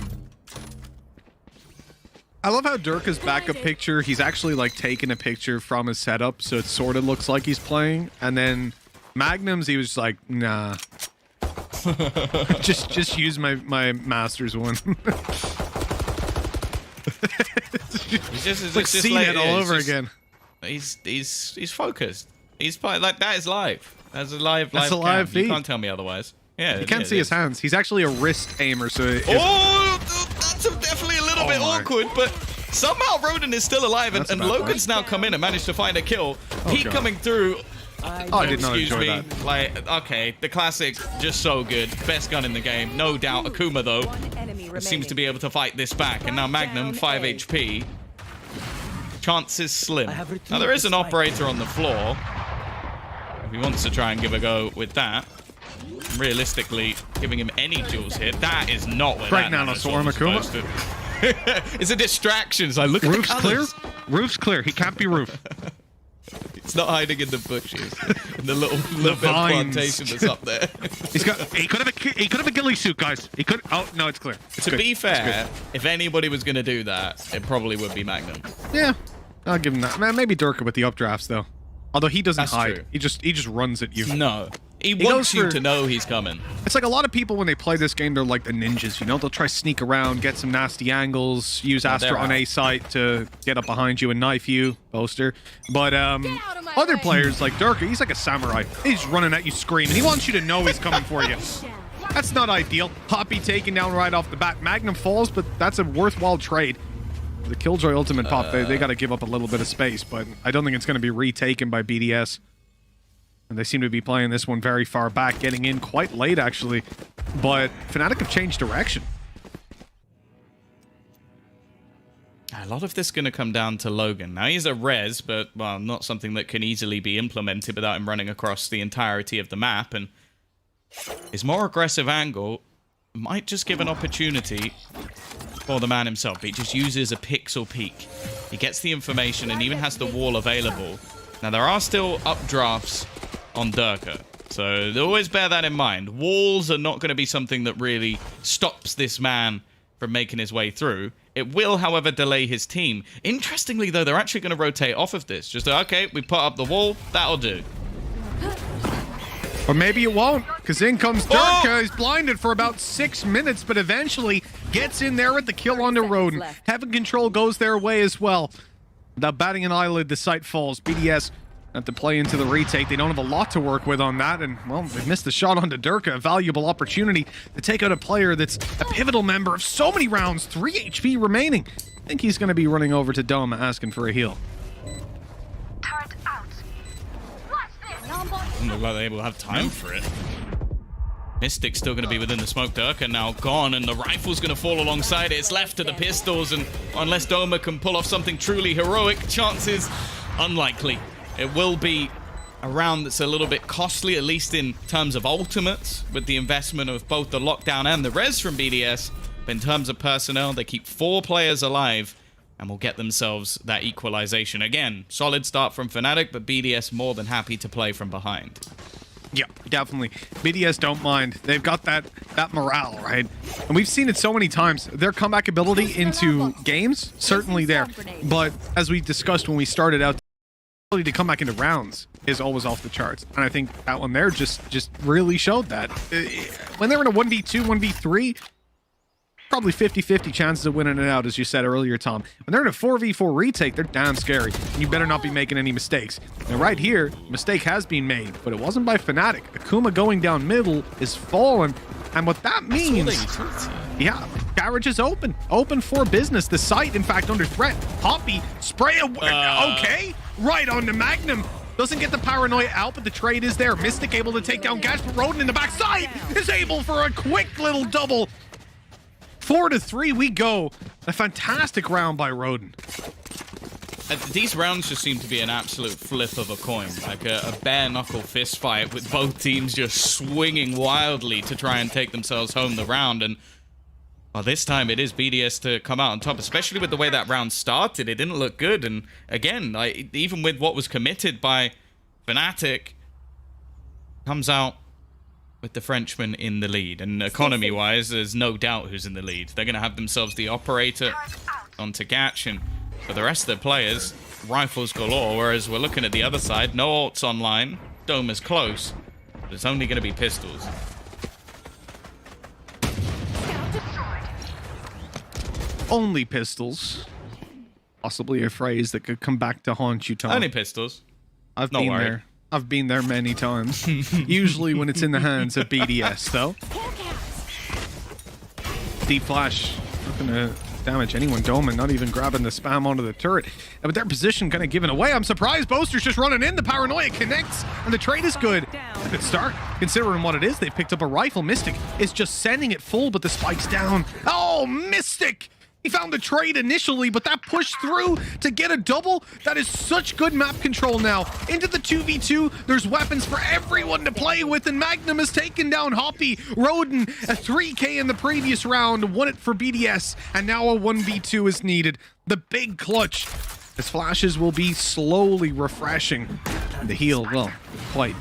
I love how Durka's backup picture, he's actually like taking a picture from his setup, so it sort of looks like he's playing, and then Magnum's, he was like, nah. just use my Masters one. He's just like seeing it all over again. He's focused. He's like, that is live. That's a live feed. You can't tell me otherwise. Yeah, you can't see his hands. He's actually a wrist aimer, so that's definitely a little bit awkward, but somehow Roden is still alive, and Logan's now come in and managed to find a kill. Pete coming through. I did not enjoy that. Like, okay, the classic, just so good. Best gun in the game, no doubt. Akuma, though, seems to be able to fight this back, and now Magnum, 5 HP. Chances slim. Now, there is an operator on the floor. If he wants to try and give a go with that. Realistically, giving him any duels here, that is not where that nanoswarm Akuma. It's a distraction. So I look Roof's at the colors. clear. Roof's clear. He can't be roof. It's not hiding in the bushes. In the little bit of plantation that's up there. He could have a ghillie suit, guys. He could. Oh no, it's clear. To be fair, if anybody was going to do that, it probably would be Magnum. Yeah, I'll give him that. Man, maybe Durka with the updrafts though. Although he doesn't hide. True. He just runs at you. No. He wants you to know he's coming. It's like a lot of people when they play this game, they're like the ninjas, you know? They'll try sneak around, get some nasty angles, use Astra on A site to get up behind you and knife you, Boaster. But other players like Durka, he's like a samurai. He's running at you screaming. He wants you to know he's coming for you. That's not ideal. Hoppy taken down right off the bat. Magnum falls, but that's a worthwhile trade. The Killjoy ultimate pop, they got to give up a little bit of space, but I don't think it's going to be retaken by BDS. And they seem to be playing this one very far back, getting in quite late, actually. But Fnatic have changed direction. A lot of this is going to come down to Logan. Now, he's a res, but, well, not something that can easily be implemented without him running across the entirety of the map. And his more aggressive angle might just give an opportunity for the man himself. He just uses a pixel peek. He gets the information and even has the wall available. Now, there are still updrafts on Durka, so always bear that in mind. Walls are not going to be something that really stops this man from making his way through. It will, however, delay his team. Interestingly, though, they're actually going to rotate off of this. Just, okay, we put up the wall, that'll do. Or maybe it won't, because in comes Durka. He's blinded for about 6 minutes, but eventually gets in there with the kill onto Roden. Heaven Control goes their way as well. Without batting an eyelid, the site falls. BDS have to play into the retake. They don't have a lot to work with on that, and, well, they've missed the shot onto Durka. A valuable opportunity to take out a player that's a pivotal member of so many rounds. 3 HP remaining. I think he's going to be running over to Dome asking for a heal. Doesn't look like they will have time for it. Mystic's still going to be within the smoke. Durka now gone, and the rifle's going to fall alongside it. It's left to the pistols, and unless Doma can pull off something truly heroic, chances unlikely. It will be a round that's a little bit costly, at least in terms of ultimates, with the investment of both the lockdown and the res from BDS. But in terms of personnel, they keep 4 players alive and will get themselves that equalization. Again, solid start from Fnatic, but BDS more than happy to play from behind. Yeah, definitely. BDS don't mind. They've got that morale, right? And we've seen it so many times. Their comeback ability into games, certainly there. But as we discussed when we started out, the ability to come back into rounds is always off the charts. And I think that one there just really showed that. When they're in a 1v2, 1v3, probably 50-50 chances of winning it out, as you said earlier, Tom. When they're in a 4v4 retake, they're damn scary. And you better not be making any mistakes. Now, right here, a mistake has been made, but it wasn't by Fnatic. Akuma going down middle is fallen. And what that means... Yeah, garage is open. Open for business. The site, in fact, under threat. Hoppy, spray okay. Right on the Magnum. Doesn't get the paranoia out, but the trade is there. Mystic able to take down Gash, but Roden in the backside is able for a quick little double. 4-3 we go. A fantastic round by Roden. These rounds just seem to be an absolute flip of a coin, like a bare knuckle fist fight with both teams just swinging wildly to try and take themselves home the round. And well, this time it is BDS to come out on top, especially with the way that round started. It didn't look good, and again, even with what was committed by Fnatic, comes out with the Frenchman in the lead. And economy-wise, there's no doubt who's in the lead. They're going to have themselves the operator onto Gatch, and for the rest of the players, rifles galore, whereas we're looking at the other side, no ults online, Dome is close, but it's only going to be pistols. Only pistols. Possibly a phrase that could come back to haunt you, Tom. Only pistols. I've been there. I've been there many times. Usually when it's in the hands of BDS, though. Deep flash. Not gonna damage anyone. Doman not even grabbing the spam onto the turret. But their position kind of given away. I'm surprised Boaster's just running in. The paranoia connects, and the trade is good. A good start, considering what it is. They picked up a rifle. Mystic is just sending it full, but the spike's down. Oh, Mystic! He found the trade initially, but that pushed through to get a double. That is such good map control now. Into the 2v2, there's weapons for everyone to play with, and Magnum has taken down Hoppy. Roden, a 3k in the previous round, won it for BDS, and now a 1v2 is needed. The big clutch. His flashes will be slowly refreshing. The heal, well, quite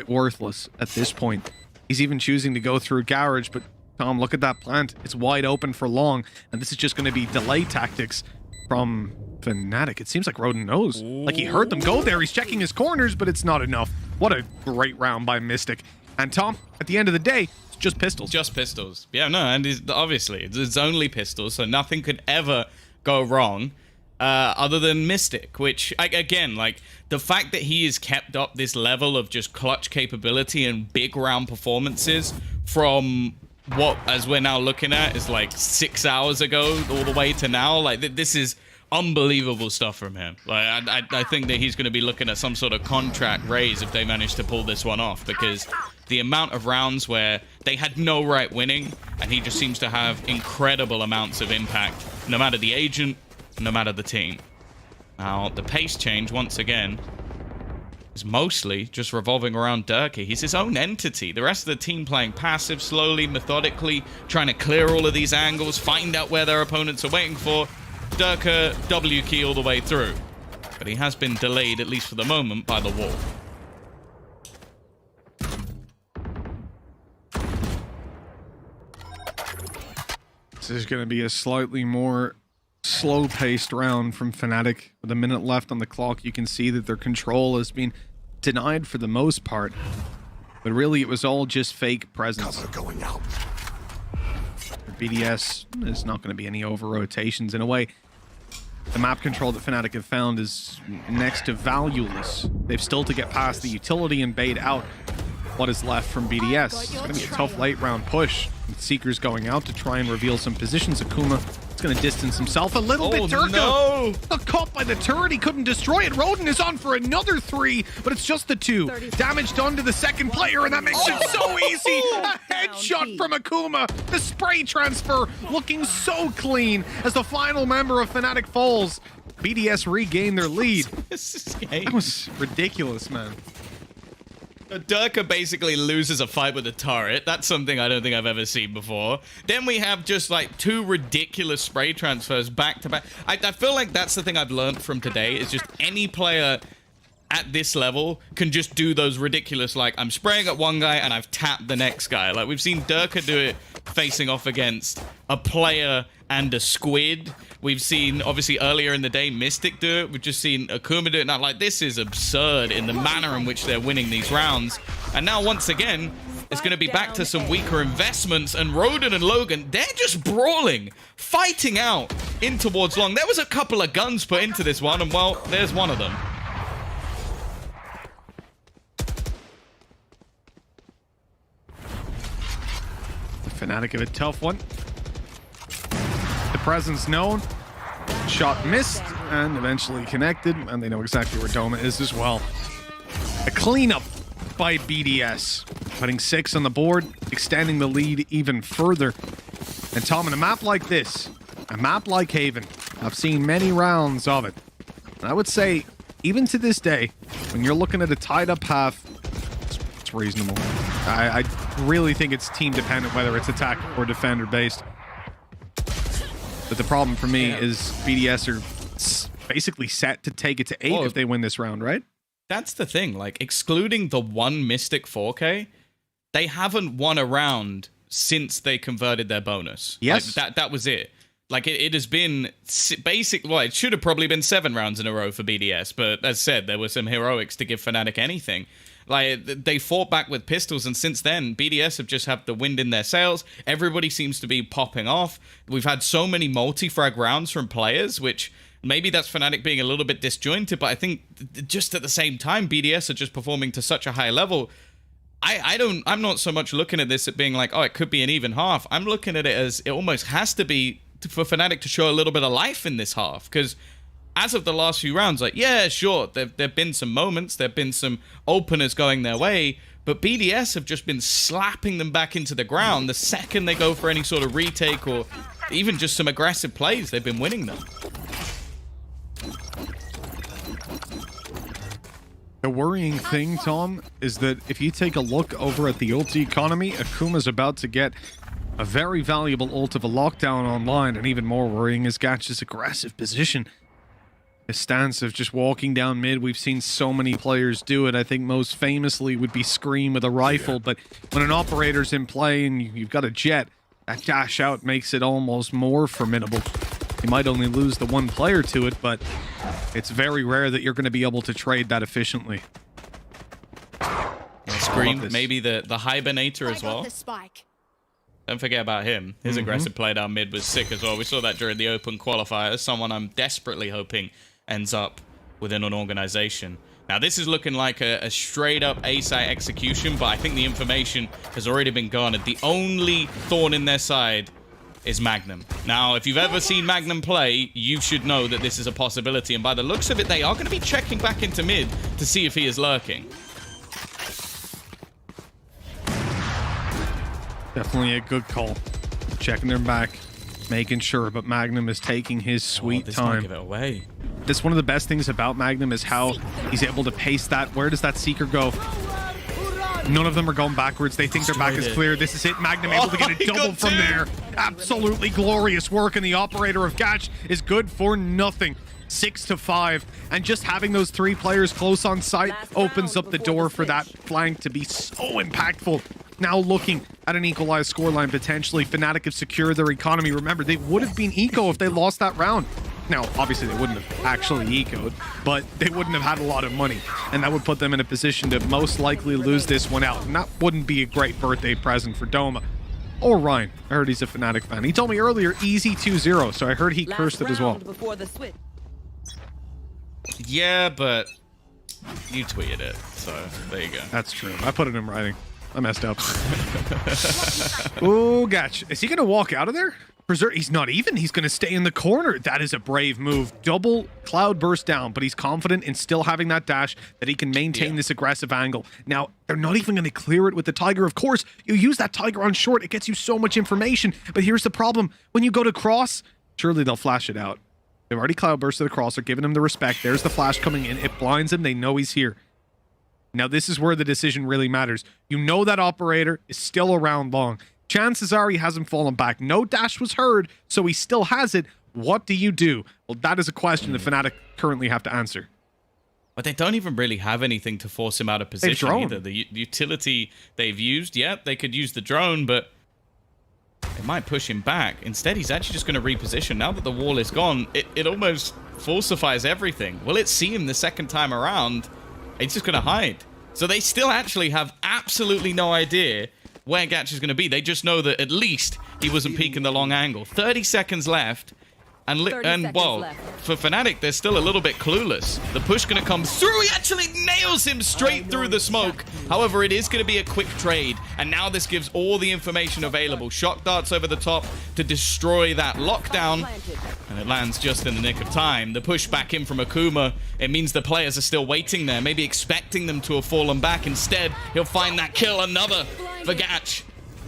worthless at this point. He's even choosing to go through garage, but Tom, look at that plant. It's wide open for long, and this is just going to be delay tactics from Fnatic. It seems like Roden knows. Like he heard them go there. He's checking his corners, but it's not enough. What a great round by Mystic. And Tom, at the end of the day, it's just pistols. Just pistols. Yeah, no, and obviously, it's only pistols, so nothing could ever go wrong other than Mystic, which, again, like, the fact that he has kept up this level of just clutch capability and big round performances from what, as we're now looking at, is like 6 hours ago all the way to now. Like, this is unbelievable stuff from him. Like, I think that he's going to be looking at some sort of contract raise if they manage to pull this one off, because the amount of rounds where they had no right winning, and he just seems to have incredible amounts of impact, no matter the agent, no matter the team. Now, the pace change, once again, is mostly just revolving around Durka. He's his own entity. The rest of the team playing passive, slowly, methodically, trying to clear all of these angles, find out where their opponents are waiting for. Durka W key all the way through. But he has been delayed, at least for the moment, by the wall. This is going to be a slightly more slow-paced round from Fnatic. With a minute left on the clock, you can see that their control has been denied for the most part. But really, it was all just fake presence. Going out. BDS, there's not going to be any over-rotations. In a way, the map control that Fnatic have found is next to valueless. They've still to get past the utility and bait out what is left from BDS. It's going to be a tough late round push. Seeker's going out to try and reveal some positions. Akuma is going to distance himself a little bit. Durka no! got caught by the turret. He couldn't destroy it. Roden is on for another 3, but it's just the 2. Damage done to the second player, and that makes it so easy. A headshot from Akuma. The spray transfer looking so clean as the final member of Fnatic falls. BDS regained their lead. That was ridiculous, man. Durka basically loses a fight with a turret. That's something I don't think I've ever seen before. Then we have just like 2 ridiculous spray transfers back to back. I feel like that's the thing I've learned from today, is just any player at this level can just do those ridiculous, like, I'm spraying at one guy and I've tapped the next guy. Like, we've seen Durka do it facing off against a player and a squid. We've seen, obviously, earlier in the day, Mystic do it. We've just seen Akuma do it. Now, like, this is absurd in the manner in which they're winning these rounds. And now, once again, it's going to be back to some weaker investments. And Roden and Logan, they're just brawling, fighting out in towards long. There was a couple of guns put into this one, and, well, there's one of them. Fnatic have a tough one. The presence known. Shot missed and eventually connected, and they know exactly where Doma is as well. A cleanup by BDS, putting 6 on the board, extending the lead even further. And Tom, in a map like this, a map like Haven, I've seen many rounds of it. And I would say, even to this day, when you're looking at a tied up half, it's reasonable. I really think it's team dependent, whether it's attack or defender based. But the problem for me is BDS are basically set to take it to 8 if they win this round, right? That's the thing. Like, excluding the one Mystic 4K, they haven't won a round since they converted their bonus. Yes. Like, that was it. Like, it has been basic. Well, it should have probably been 7 rounds in a row for BDS, but as said, there were some heroics to give Fnatic anything. Like, they fought back with pistols, and since then, BDS have just had the wind in their sails. Everybody seems to be popping off. We've had so many multi-frag rounds from players, which maybe that's Fnatic being a little bit disjointed, but I think just at the same time, BDS are just performing to such a high level. I'm not so much looking at this at being like, oh, it could be an even half. I'm looking at it as it almost has to be for Fnatic to show a little bit of life in this half, because as of the last few rounds, like, yeah, sure, there've been some moments, there've been some openers going their way, but BDS have just been slapping them back into the ground the second they go for any sort of retake or even just some aggressive plays. They've been winning them. The worrying thing, Tom, is that if you take a look over at the ulti economy, Akuma's about to get a very valuable ult of a lockdown online, and even more worrying is Gatch's aggressive position. His stance of just walking down mid, we've seen so many players do it. I think most famously would be Scream with a rifle, but when an operator's in play and you've got a jet, that dash out makes it almost more formidable. You might only lose the one player to it, but it's very rare that you're going to be able to trade that efficiently. Scream, maybe the Hibernator as well. Don't forget about him. His aggressive play down mid was sick as well. We saw that during the open qualifiers. Someone I'm desperately hoping ends up within an organization. Now, this is looking like a straight-up A-site execution, but I think the information has already been garnered. The only thorn in their side is Magnum. Now, if you've ever seen Magnum play, you should know that this is a possibility. And by the looks of it, they are going to be checking back into mid to see if he is lurking. Definitely a good call. Checking their back, making sure, but Magnum is taking his sweet this time. Might give it away. That's one of the best things about Magnum is how he's able to pace that. Where does that Seeker go? None of them are going backwards. They think their back is clear. This is it. Magnum able to get a double from there. Absolutely glorious work, and the operator of Gatch is good for nothing. 6-5, and just having those 3 players close on site opens up the door for that flank to be so impactful. Now looking at an equalized scoreline potentially. Fnatic have secured their economy. Remember, they would have been eco if they lost that round. Now, obviously, they wouldn't have actually ecoed, but they wouldn't have had a lot of money, and that would put them in a position to most likely lose this one out, and that wouldn't be a great birthday present for Doma. Or Ryan. I heard he's a Fnatic fan. He told me earlier, easy 2-0, so I heard he cursed it as well. Yeah, but you tweeted it, so there you go. That's true. I put it in writing. I messed up. Oh, gotcha. Is he going to walk out of there? He's not even. He's going to stay in the corner. That is a brave move. Double cloud burst down, but he's confident in still having that dash that he can maintain this aggressive angle. Now, they're not even going to clear it with the Tiger. Of course, you use that Tiger on short. It gets you so much information. But here's the problem. When you go to cross, surely they'll flash it out. They've already cloud bursted across. They're giving him the respect. There's the flash coming in. It blinds him. They know he's here. Now, this is where the decision really matters. You know that operator is still around long. Chances are he hasn't fallen back. No dash was heard, so he still has it. What do you do? Well, that is a question that Fnatic currently have to answer. But they don't even really have anything to force him out of position either. The utility they've used, they could use the drone, but it might push him back. Instead, he's actually just going to reposition. Now that the wall is gone, it almost falsifies everything. Will it see him the second time around? It's just going to hide. So they still actually have absolutely no idea where Gatch is going to be. They just know that at least he wasn't peeking the long angle. 30 seconds left. And well, for Fnatic, they're still a little bit clueless. The push going to come through. He actually nails him straight through the smoke. However, it is going to be a quick trade. And now this gives all the information available. Shock darts over the top to destroy that lockdown. And it lands just in the nick of time. The push back in from Akuma, it means the players are still waiting there, maybe expecting them to have fallen back. Instead, he'll find that kill, another for Gatch,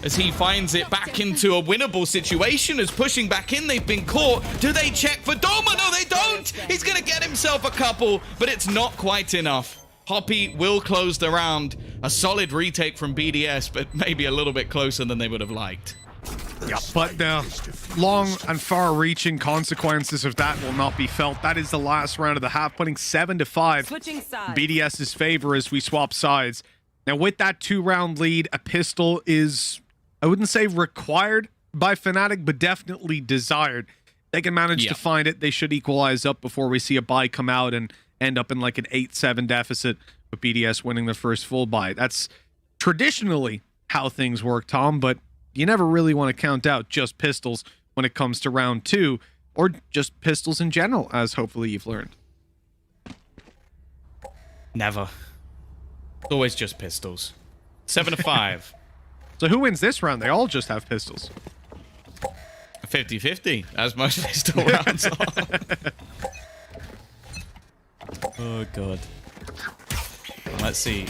as he finds it back into a winnable situation. As pushing back in, they've been caught. Do they check for Doma? No, they don't. He's going to get himself a couple, but it's not quite enough. Hoppy will close the round. A solid retake from BDS, but maybe a little bit closer than they would have liked. Yeah, but the long and far-reaching consequences of that will not be felt. That is the last round of the half, putting 7-5 BDS's favor as we swap sides. Now, with that 2-round lead, a pistol is, I wouldn't say required by Fnatic, but definitely desired. They can manage to find it. They should equalize up before we see a buy come out and end up in like an 8-7 deficit with BDS winning the first full buy. That's traditionally how things work, Tom, but you never really want to count out just pistols when it comes to round 2, or just pistols in general, as hopefully you've learned. Never. It's always just pistols. 7-5. So who wins this round? They all just have pistols. 50-50, as most pistol rounds are. Oh, God. Let's see.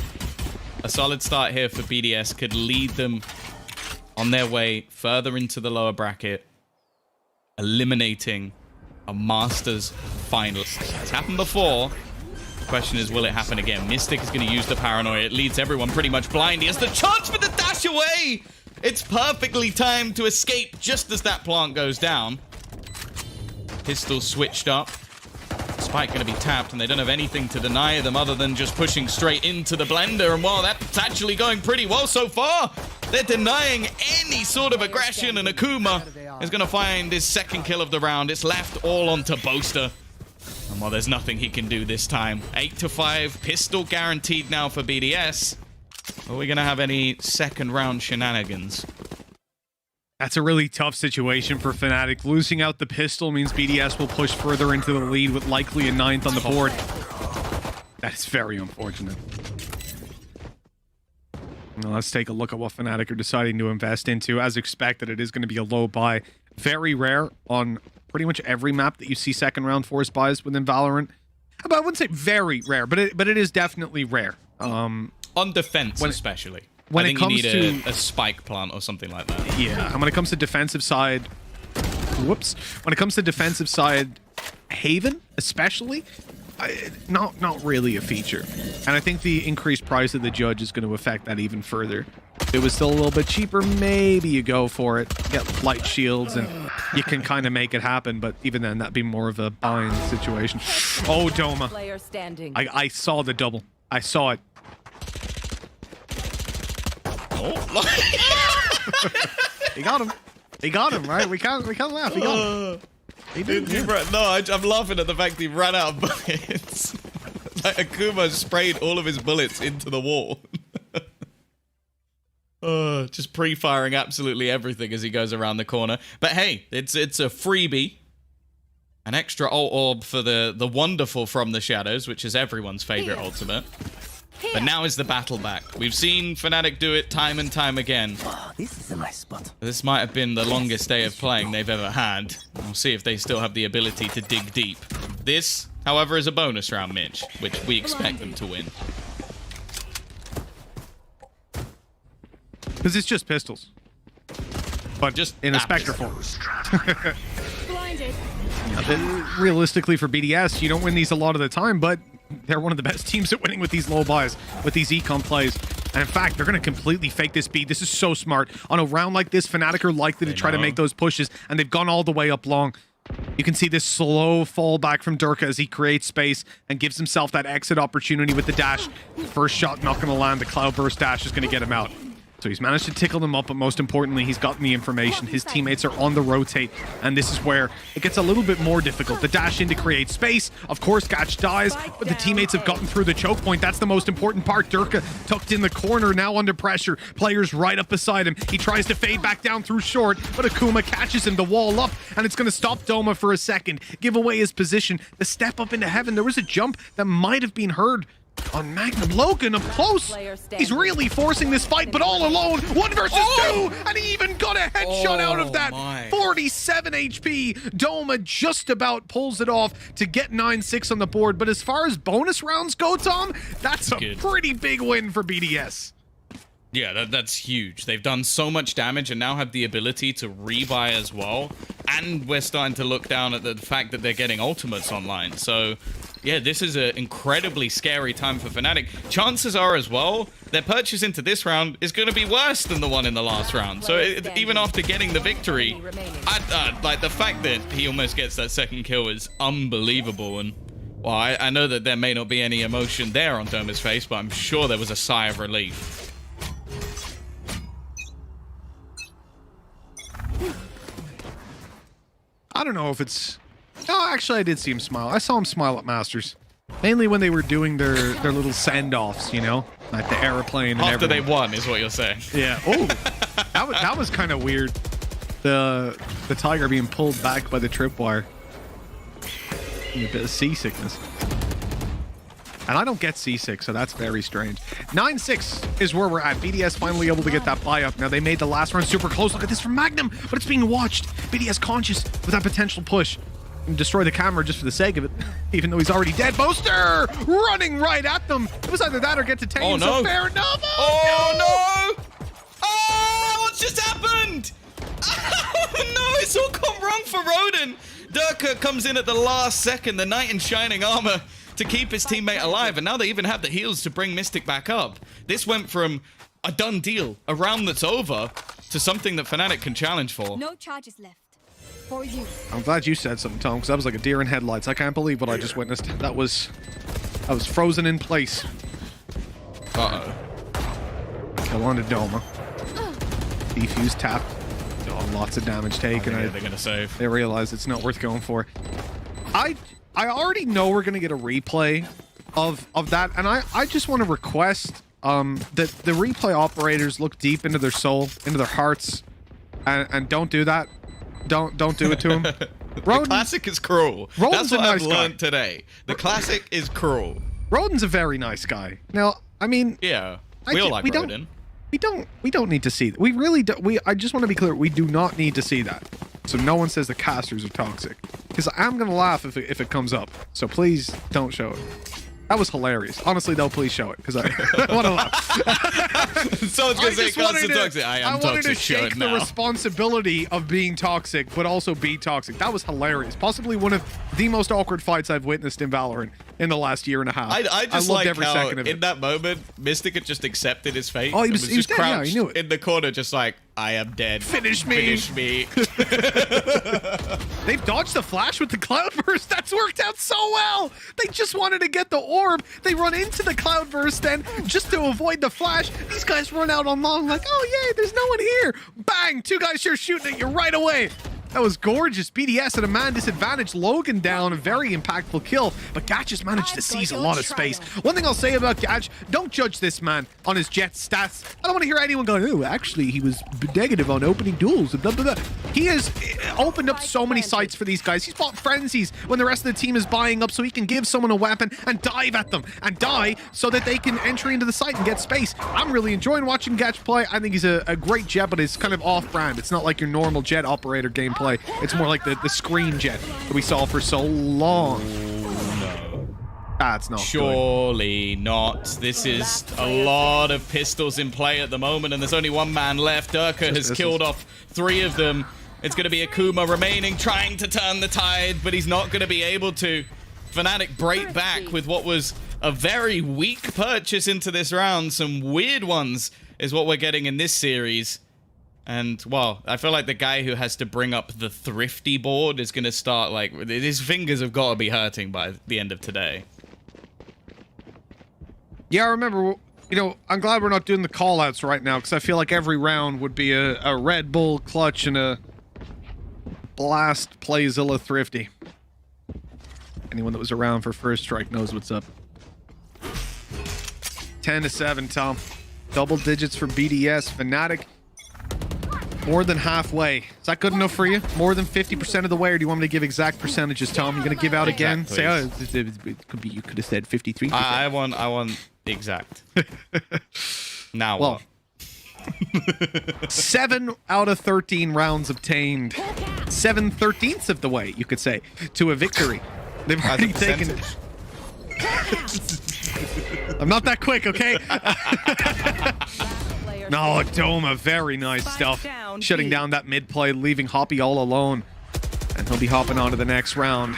A solid start here for BDS could lead them on their way further into the lower bracket, eliminating a Masters finalist. It's happened before. The question is, will it happen again? Mystic is going to use the paranoia. It leads everyone pretty much blind. He has the chance for the dash away. It's perfectly timed to escape just as that plant goes down. Pistol switched up. Spike going to be tapped, and they don't have anything to deny them other than just pushing straight into the blender. And well, that's actually going pretty well so far. They're denying any sort of aggression, and Akuma is going to find his second kill of the round. It's left all onto Boaster. And well, there's nothing he can do this time. 8-5, pistol guaranteed now for BDS. Are we going to have any second round shenanigans? That's a really tough situation for Fnatic. Losing out the pistol means BDS will push further into the lead with likely a 9th on the board. That is very unfortunate. Now let's take a look at what Fnatic are deciding to invest into. As expected, it is going to be a low buy. very rare on pretty much every map that you see second round force buys within Valorant. But I wouldn't say very rare, but it is definitely rare. On defense, especially. When I think it comes you need a spike plant or something like that. Yeah, and when it comes to defensive side, when it comes to defensive side, Haven especially, not really a feature. And I think the increased price of the Judge is going to affect that even further. If it was still a little bit cheaper, maybe you go for it, get light shields, and you can kind of make it happen. But even then, that'd be more of a buying situation. Oh, Doma. I saw the double. I saw it. He got him. He got him, right? We can't laugh. He got him. He did. I'm laughing at the fact he ran out of bullets. Like Akuma sprayed all of his bullets into the wall. Just pre-firing absolutely everything as he goes around the corner. But hey, it's a freebie. An extra ult orb for the wonderful From the Shadows, which is everyone's favorite ultimate. But now is the battle back. We've seen Fnatic do it time and time again. Oh, this is a nice spot. This might have been the longest day of playing they've ever had. We'll see if they still have the ability to dig deep. This, however, is a bonus round, Mitch, which we expect them to win. Because it's just pistols. But just in a Spectre form. Realistically, for BDS, you don't win these a lot of the time, but they're one of the best teams at winning with these low buys, with these econ plays. And in fact, they're going to completely fake this beat. This is so smart. On a round like this, Fnatic are likely to try to make those pushes, and they've gone all the way up long. You can see this slow fall back from Durka as he creates space and gives himself that exit opportunity with the dash. First shot not going to land. The Cloudburst dash is going to get him out. So he's managed to tickle them up, but most importantly, he's gotten the information. His teammates are on the rotate, and this is where it gets a little bit more difficult. The dash in to create space. Of course, Gatch dies, but the teammates have gotten through the choke point. That's the most important part. Durka tucked in the corner, now under pressure. Players right up beside him. He tries to fade back down through short, but Akuma catches him, the wall up, and it's going to stop Doma for a second. Give away his position. The step up into heaven. There was a jump that might have been heard on Magnum. Logan up close. He's really forcing this fight, but all alone. 1 versus 2, and he even got a headshot out of that. 47 HP. Doma just about pulls it off to get 9-6 on the board. But as far as bonus rounds go, Tom, that's a pretty big win for BDS. Yeah, that's huge. They've done so much damage and now have the ability to rebuy as well. And we're starting to look down at the fact that they're getting ultimates online. So, yeah, this is an incredibly scary time for Fnatic. Chances are as well, their purchase into this round is going to be worse than the one in the last round. So even after getting the victory, like the fact that he almost gets that second kill is unbelievable. And well, I know that there may not be any emotion there on Doma's face, but I'm sure there was a sigh of relief. I don't know if it's... No, actually, I did see him smile. I saw him smile at Masters. Mainly when they were doing their little send-offs, you know? Like the airplane and After everything. they won, is what you're saying. Yeah. Oh, that was kind of weird. The Tiger being pulled back by the tripwire. A bit of seasickness. And I don't get seasick, so that's very strange. 9-6 is where we're at. BDS finally able to get that buy up. Now, they made the last run super close. Look at this from Magnum, but it's being watched. BDS conscious with that potential push. And destroy the camera just for the sake of it, even though he's already dead. Boaster running right at them. It was either that or get to Tane. Oh, no. So fair enough. Oh, no. Oh, what's just happened? Oh, no, it's all gone wrong for Roden. Durka comes in at the last second, the knight in shining armor, to keep his teammate alive, and now they even have the heals to bring Mystic back up. This went from a done deal, a round that's over, to something that Fnatic can challenge for. No charges left for you. I'm glad you said something, Tom, because that was like a deer in headlights. I can't believe what I just witnessed. That was frozen in place. Uh-oh. Kill on to Doma. Defuse tapped. Oh, lots of damage taken. They're gonna save. They realize it's not worth going for. I already know we're going to get a replay of that, and I just want to request that the replay operators look deep into their soul, into their hearts, and don't do that. Don't do it to them. The classic is cruel. Roden's That's what a nice I've learned today. The classic is cruel. Roden's a very nice guy. Now, I mean... Yeah, we all like Roden. We don't need to see that. We really don't. I just want to be clear. We do not need to see that. so no one says the casters are toxic. Because I'm going to laugh if it comes up. So please don't show it. That was hilarious. Honestly, though, please show it, because I want to laugh. Someone's going to say casters are toxic. I wanted to shake the responsibility of being toxic, but also be toxic. That was hilarious. Possibly one of the most awkward fights I've witnessed in Valorant in the last year and a half. I just loved like every how second of it. In that moment, Mystic had just accepted his fate. Oh, he was just dead, crouched he knew it. in the corner, just like, I am dead. Finish me. Finish me. They've dodged the flash with the Cloudburst. That's worked out so well. They just wanted to get the orb. They run into the Cloudburst then just to avoid the flash. These guys run out on long like, oh, yay, there's no one here. Bang, 2 guys here shooting at you right away. That was gorgeous. BDS at a man disadvantage. Logan down, a very impactful kill. But Gatch has managed to seize a lot of space. One thing I'll say about Gatch, don't judge this man on his jet stats. I don't want to hear anyone going, oh, actually, he was negative on opening duels. Blah, blah, blah. He has opened up so many sites for these guys. He's bought frenzies when the rest of the team is buying up so he can give someone a weapon and dive at them and die so that they can enter into the site and get space. I'm really enjoying watching Gatch play. I think he's a great jet, but it's kind of off-brand. It's not like your normal jet operator gameplay. It's more like the screen jet that we saw for so long. No. That's not Surely not. This is a lot of pistols in play at the moment, and there's only one man left. Durka has killed off 3 of them. It's going to be Akuma remaining, trying to turn the tide, but he's not going to be able to. Fnatic break back with what was a very weak purchase into this round. Some weird ones is what we're getting in this series. And, well, I feel like the guy who has to bring up the thrifty board is going to start, like, his fingers have got to be hurting by the end of today. Yeah, I remember, you know, I'm glad we're not doing the call-outs right now, because I feel like every round would be a Red Bull clutch and a blast Playzilla thrifty. Anyone that was around for First Strike knows what's up. 10-7, Tom. Double digits for BDS. Fnatic. More than halfway. Is that good enough for you? More than 50% of the way, or do you want me to give exact percentages, Tom? You're going to give out again? Exact, say, oh, it could be, you could have said 53%. I want exact. Now well, what? 7 out of 13 rounds obtained. 7/13ths of the way, you could say, to a victory. They've already taken... I'm not that quick, okay? No, Doma, very nice stuff. Shutting down that mid play, leaving Hoppy all alone. And he'll be hopping on to the next round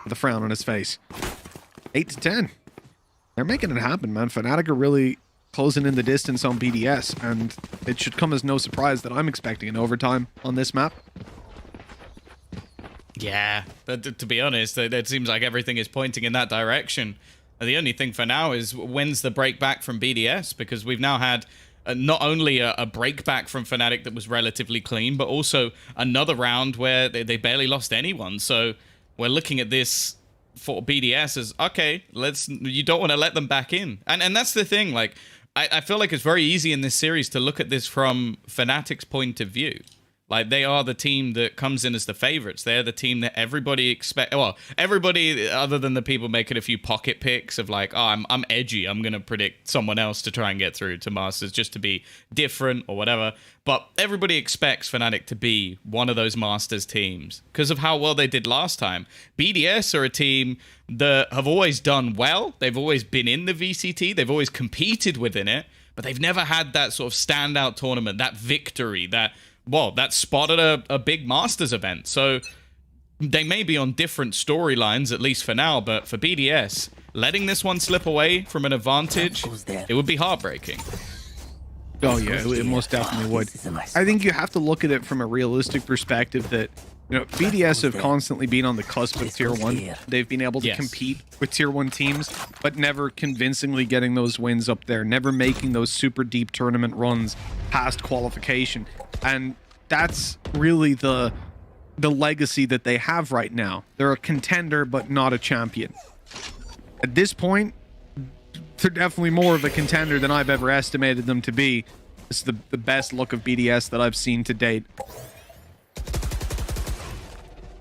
with a frown on his face. 8-10. They're making it happen, man. Fnatic are really closing in the distance on BDS, and it should come as no surprise that I'm expecting an overtime on this map. Yeah, to be honest, it seems like everything is pointing in that direction. The only thing for now is when's the break back from BDS, because we've now had not only a break back from Fnatic that was relatively clean, but also another round where they barely lost anyone. So we're looking at this for BDS as, okay, you don't want to let them back in. And that's the thing, like, I feel like it's very easy in this series to look at this from Fnatic's point of view. Like, they are the team that comes in as the favorites. They're the team that everybody expects. Well, everybody other than the people making a few pocket picks of like, oh, I'm edgy. I'm going to predict someone else to try and get through to Masters just to be different or whatever. But everybody expects Fnatic to be one of those Masters teams because of how well they did last time. BDS are a team that have always done well. They've always been in the VCT. They've always competed within it. But they've never had that sort of standout tournament, that victory, that spot at a big Masters event. So they may be on different storylines, at least for now, but for BDS, letting this one slip away from an advantage, it would be heartbreaking. Oh yeah, it most definitely would. I think you have to look at it from a realistic perspective that, you know, BDS have constantly been on the cusp of Tier 1. They've been able to compete with Tier 1 teams, but never convincingly getting those wins up there, never making those super deep tournament runs past qualification. And that's really the legacy that they have right now. They're a contender, but not a champion. At this point, they're definitely more of a contender than I've ever estimated them to be. This is the best look of BDS that I've seen to date.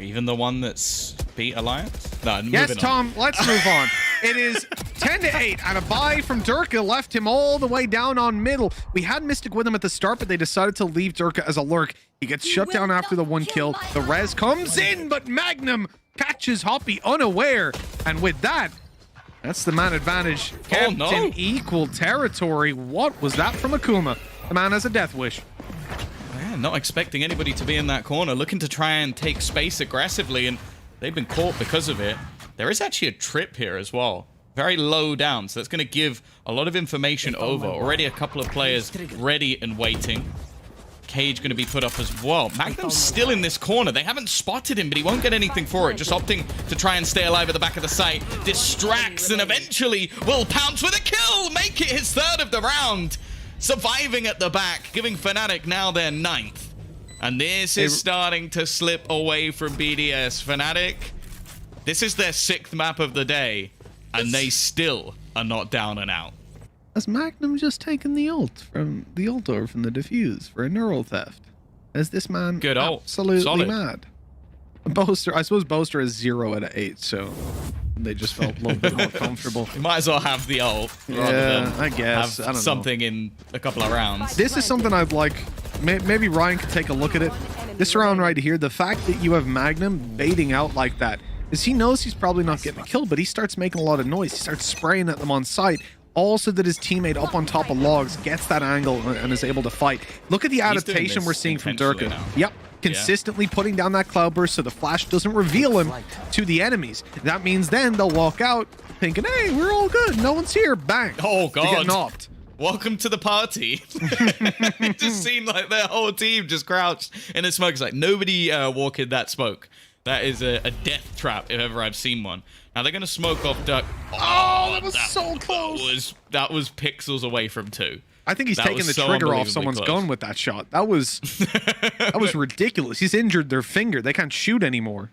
Even the one that's beat Alliance? No, yes, Tom, let's move on. It is 10-8, and a buy from Durka left him all the way down on middle. We had Mystic with him at the start, but they decided to leave Durka as a lurk. He gets shut down after the 1 kill. The res comes in, but Magnum catches Hoppy unaware. And with that, that's the man advantage kept in equal territory. What was that from Akuma? The man has a death wish. Man, not expecting anybody to be in that corner, looking to try and take space aggressively, and they've been caught because of it. There is actually a trip here as well. Very low down, so that's going to give a lot of information over. Already a couple of players ready and waiting. Cage going to be put up as well. Magnum's still in this corner. They haven't spotted him, but he won't get anything for it. Just opting to try and stay alive at the back of the site. Distracts and eventually will pounce with a kill. Make it his 3rd of the round. Surviving at the back, giving Fnatic now their 9th. And this is starting to slip away from BDS. Fnatic, this is their 6th map of the day, and they still are not down and out. Has Magnum just taken the ult from the or from the defuse for a neural theft? Is this man absolutely mad? Boaster, I suppose Boaster is 0 out of 8, so they just felt a little bit more comfortable. You might as well have the ult rather than I guess. Have something in a couple of rounds. This is something I'd like. Maybe Ryan could take a look at it. This round right here, the fact that you have Magnum baiting out like that is he knows he's probably not getting a kill, but he starts making a lot of noise. He starts spraying at them on sight. Also that his teammate up on top of logs gets that angle and is able to fight. Look at the adaptation we're seeing from Durka. Yep. Consistently putting down that cloudburst so the flash doesn't reveal him to the enemies. That means then they'll walk out thinking, hey, we're all good. No one's here. Bang. Oh, God. They get knocked. Welcome to the party. It just seemed like their whole team just crouched in the smoke. It's like nobody walk in that smoke. That is a death trap if ever I've seen one. Now they're going to smoke off Duck. Oh, that was so close. That was pixels away from 2. I think he's taking the trigger off someone's gun with that shot. That was ridiculous. He's injured their finger. They can't shoot anymore.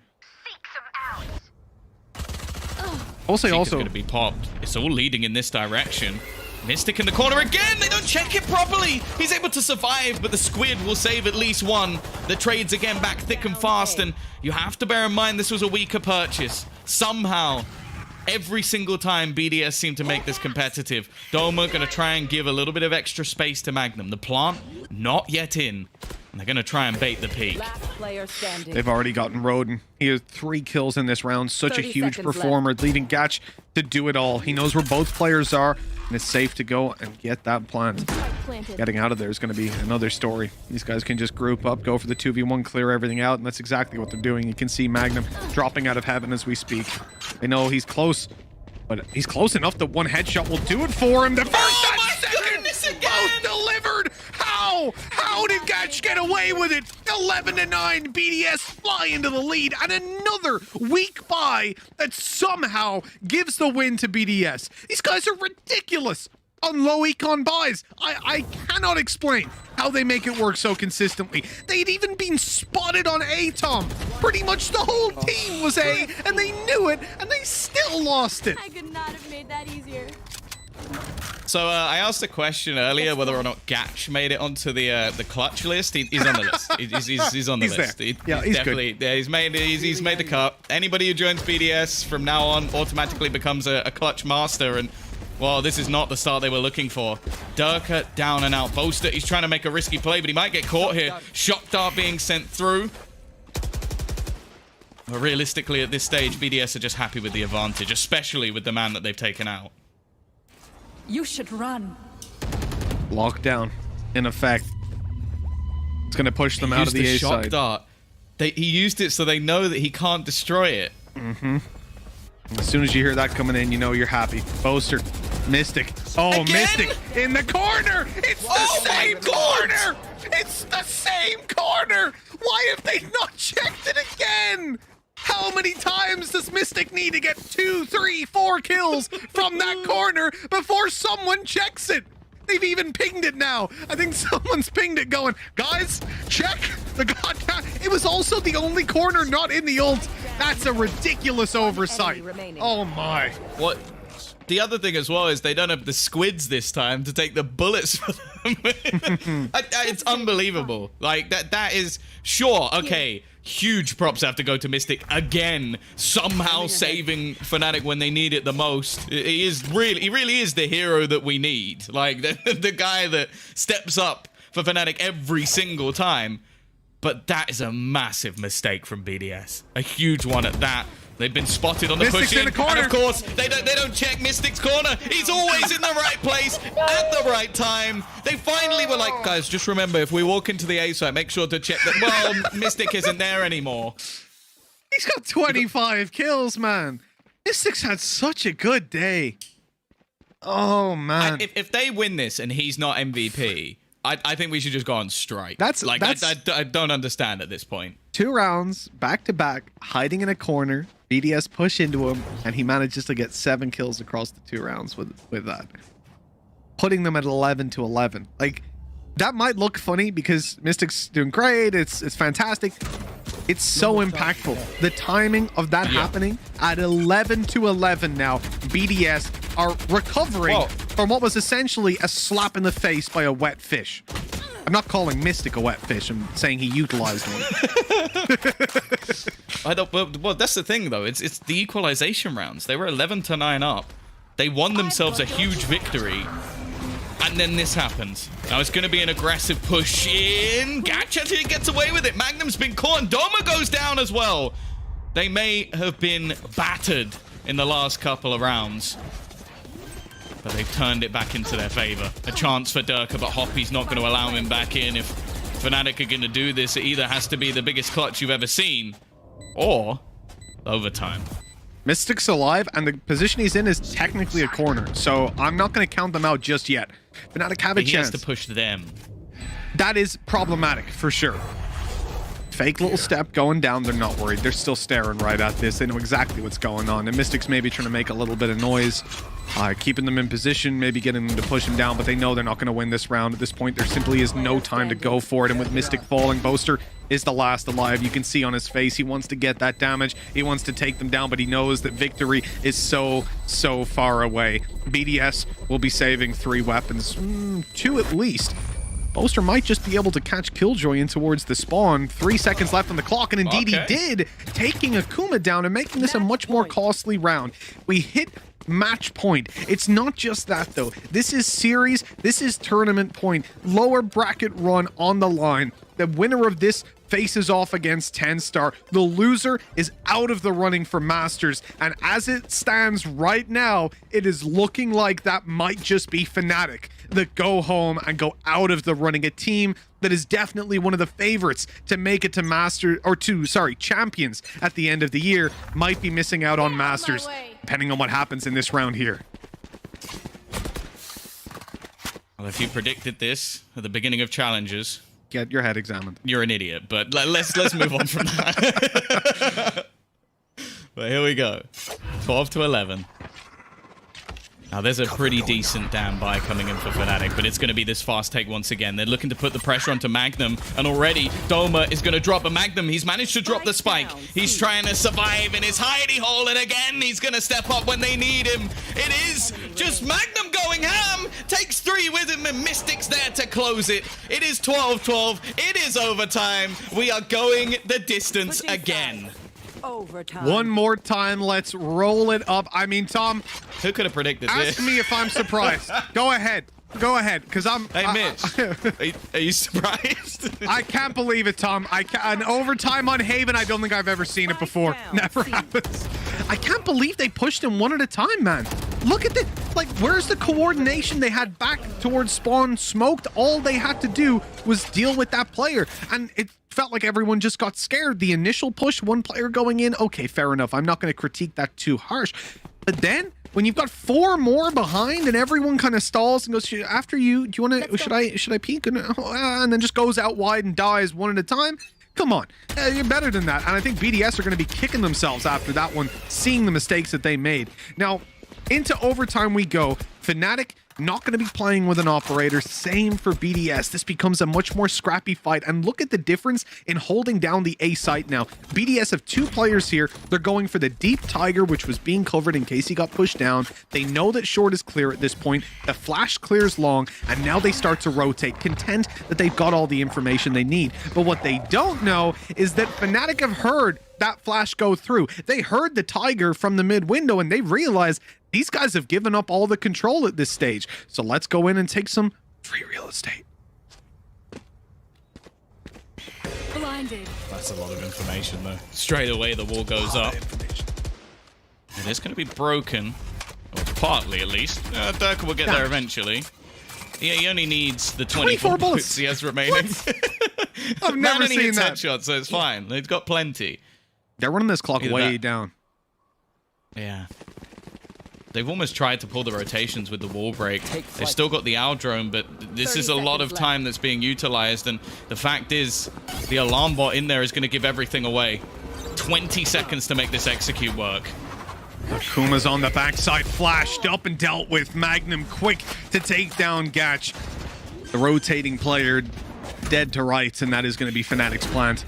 Also, going to be popped. It's all leading in this direction. Mystic in the corner again. They don't check it properly. He's able to survive, but the squid will save at least one. The trades again back thick and fast, and you have to bear in mind this was a weaker purchase. Somehow, every single time BDS seemed to make this competitive. Doma going to try and give a little bit of extra space to Magnum. The plant, not yet in. And they're going to try and bait the peak. They've already gotten Roden. He has 3 kills in this round. Such a huge performer, leading Gatch to do it all. He knows where both players are, and it's safe to go and get that plant. Getting out of there is going to be another story. These guys can just group up, go for the 2v1, clear everything out, and that's exactly what they're doing. You can see Magnum dropping out of heaven as we speak. They know he's close, but he's close enough that one headshot will do it for him. The first and second both delivered. How did Gatch get away with it? 11-9, BDS fly into the lead, and another weak buy that somehow gives the win to BDS. These guys are ridiculous on low econ buys. I cannot explain how they make it work so consistently. They'd even been spotted on A, Tom. Pretty much the whole team was A, and they knew it, and they still lost it. I could not have made that easier. So I asked a question earlier whether or not Gatch made it onto the clutch list. He's on the list. He's on the list. He's definitely good. Yeah, he's made the cut. Anybody who joins BDS from now on automatically becomes a clutch master, and well, this is not the start they were looking for. Durka down and out. Boaster, he's trying to make a risky play, but he might get caught here. Shock dart being sent through. But realistically, at this stage, BDS are just happy with the advantage, especially with the man that they've taken out. You should run. Lockdown, in effect. It's going to push them out of the A shock side. Dart. He used it so they know that he can't destroy it. Mm-hmm. As soon as you hear that coming in, you know you're happy. Boaster, Mystic. Oh, again? Mystic in the corner. It's the same corner. It's the same corner. Why have they not checked it again? How many times does Mystic need to get 2, 3, 4 kills from that corner before someone checks it? They've even pinged it now. I think someone's pinged it going, guys, check the goddamn. It was also the only corner not in the ult. That's a ridiculous oversight. Oh my. What? The other thing as well is they don't have the squids this time to take the bullets for them. It's unbelievable. Like that is sure. Okay. Huge props have to go to Mystic again, somehow saving Fnatic when they need it the most. He really is the hero that we need. Like the guy that steps up for Fnatic every single time. But that is a massive mistake from BDS. A huge one at that. They've been spotted on the push-in, and of course, they don't check Mystic's corner. He's always in the right place at the right time. They finally were like, guys, just remember, if we walk into the A site, make sure to check that, well, Mystic isn't there anymore. He's got 25 kills, man. Mystic's had such a good day. Oh, man. If they win this and he's not MVP, I think we should just go on strike. I don't understand at this point. 2 rounds, back-to-back, hiding in a corner. BDS push into him, and he manages to get 7 kills across the 2 rounds with that. Putting them at 11-11. Like, that might look funny because Mystic's doing great. It's fantastic. It's so impactful. The timing of that happening at 11-11 now. BDS are recovering from what was essentially a slap in the face by a wet fish. I'm not calling Mystic a wet fish. I'm saying he utilized one. Well, that's the thing, though. It's the equalization rounds. They were 11-9 up. They won themselves a huge victory. And then this happens. Now it's going to be an aggressive push in. Gacha gets away with it. Magnum's been caught, and Doma goes down as well. They may have been battered in the last couple of rounds, but they've turned it back into their favor. A chance for Durka, but Hoppy's not going to allow him back in. If Fnatic are going to do this, it either has to be the biggest clutch you've ever seen, or overtime. Mystic's alive, and the position he's in is technically a corner, so I'm not going to count them out just yet. Fnatic have a chance. He has to push them. That is problematic, for sure. Fake little step going down. They're not worried. They're still staring right at this. They know exactly what's going on. And Mystic's maybe trying to make a little bit of noise, keeping them in position, maybe getting them to push him down, but they know they're not going to win this round. At this point, there simply is no time to go for it. And with Mystic falling, Boaster is the last alive. You can see on his face, he wants to get that damage. He wants to take them down, but he knows that victory is so far away. BDS will be saving 3 weapons, 2 at least. Boaster might just be able to catch Killjoy in towards the spawn. 3 seconds left on the clock, and indeed he did, taking Akuma down and making this a much more costly round. We hit match point. It's not just that, though. This is series, this is tournament point. Lower bracket run on the line. The winner of this faces off against 10-star. The loser is out of the running for Masters, and as it stands right now, it is looking like that might just be Fnatic that go home and go out of the running. A team that is definitely one of the favorites to make it to champions at the end of the year might be missing out on Masters, depending on what happens in this round here. Well, if you predicted this at the beginning of challenges, get your head examined. You're an idiot, but let's move on from that. But here we go. 12-11. Now, there's a pretty decent damn buy coming in for Fnatic, but it's going to be this fast take once again. They're looking to put the pressure onto Magnum, and already Doma is going to drop a Magnum. He's managed to drop the spike. He's trying to survive in his hidey hole, and again, he's going to step up when they need him. It is just Magnum going ham. Takes 3 with him, and Mystic's there to close it. It is 12-12. It is overtime. We are going the distance again. Overtime. One more time, let's roll it up. I mean, Tom, who could have predicted this? Ask me if I'm surprised. Go ahead, because I'm. Hey, Mitch, are you surprised? I can't believe it, Tom. An overtime on Haven. I don't think I've ever seen it before. Never happens. I can't believe they pushed him one at a time, man. Look at the where's the coordination they had back towards spawn smoked? All they had to do was deal with that player, and it felt like everyone just got scared. The initial push, one player going in, okay, fair enough. I'm not going to critique that too harsh. But then when you've got 4 more behind and everyone kind of stalls and goes, after you, do you want to, should I peek? And then just goes out wide and dies one at a time. Come on, you're better than that. And I think BDS are going to be kicking themselves after that one, seeing the mistakes that they made. Now, into overtime we go. Fnatic not going to be playing with an operator. Same for BDS. This becomes a much more scrappy fight. And look at the difference in holding down the A site now. BDS have 2 players here. They're going for the deep Tiger, which was being covered in case he got pushed down. They know that short is clear at this point. The flash clears long, and now they start to rotate, content that they've got all the information they need. But what they don't know is that Fnatic have heard that flash go through. They heard the Tiger from the mid window, and they realized these guys have given up all the control at this stage. So let's go in and take some free real estate. Blinded. That's a lot of information, though. Straight away, the wall goes up. It is going to be broken. Well, partly, at least. Durka will get there eventually. Yeah, he only needs the 24 bullets he has remaining. I've never seen that. Headshot, so it's fine. He's got plenty. They're running this clock way down. Yeah. They've almost tried to pull the rotations with the wall break. They've still got the owl drone, but this is a lot of time that's being utilized. And the fact is, the alarm bot in there is going to give everything away. 20 seconds to make this execute work. Kuma's on the backside, flashed up and dealt with. Magnum quick to take down Gatch. The rotating player dead to rights, and that is going to be Fnatic's plant.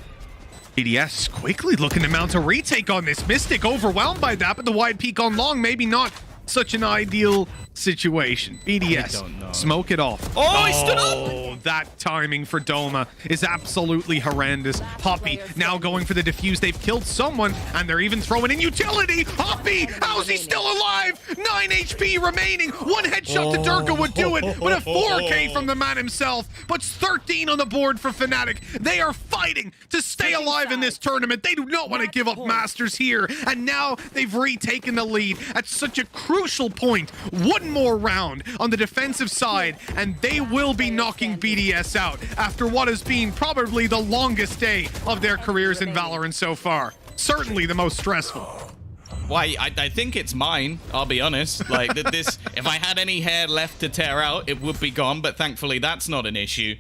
BDS quickly looking to mount a retake on this. Mystic overwhelmed by that, but the wide peak on long, maybe not such an ideal situation. BDS, smoke it off. Oh, he stood up! That timing for Doma is absolutely horrendous. Hoppy now going for the defuse. They've killed someone, and they're even throwing in utility. Hoppy, how's he still alive? 9 HP remaining. One headshot to Durka would do it, but a 4K from the man himself. Puts 13 on the board for Fnatic. They are fighting to stay alive in this tournament. They do not want to give up Masters here, and now they've retaken the lead at such a crucial point. One more round on the defensive side, and they will be knocking BDS out after what has been probably the longest day of their careers in Valorant so far. Certainly the most stressful. Why, I think it's mine, I'll be honest. Like, this, if I had any hair left to tear out, it would be gone, but thankfully that's not an issue.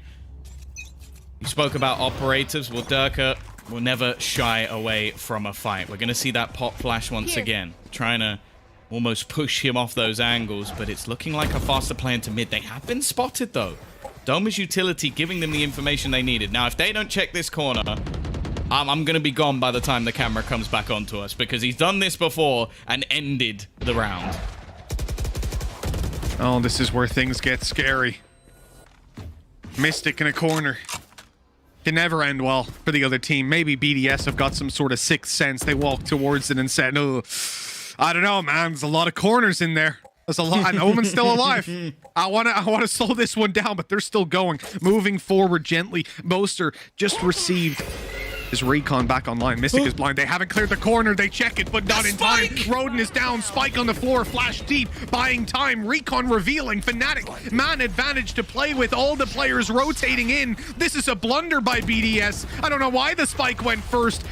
You spoke about operators. Well, Durka will never shy away from a fight. We're going to see that pop flash once again, trying to almost push him off those angles, but it's looking like a faster play into mid. They have been spotted, though. Doma's utility giving them the information they needed. Now, if they don't check this corner, I'm going to be gone by the time the camera comes back onto us, because he's done this before and ended the round. Oh, this is where things get scary. Mystic in a corner. Can never end well for the other team. Maybe BDS have got some sort of sixth sense. They walked towards it and said, oh, I don't know, man. There's a lot of corners in there. There's a lot. And Omen's still alive. I want to slow this one down, but they're still going. Moving forward gently. Boaster just received his recon back online. Mystic is blind. They haven't cleared the corner. They check it, but not in time. Roden is down. Spike on the floor. Flash deep. Buying time. Recon revealing. Fnatic. Man advantage to play with. All the players rotating in. This is a blunder by BDS. I don't know why the spike went first.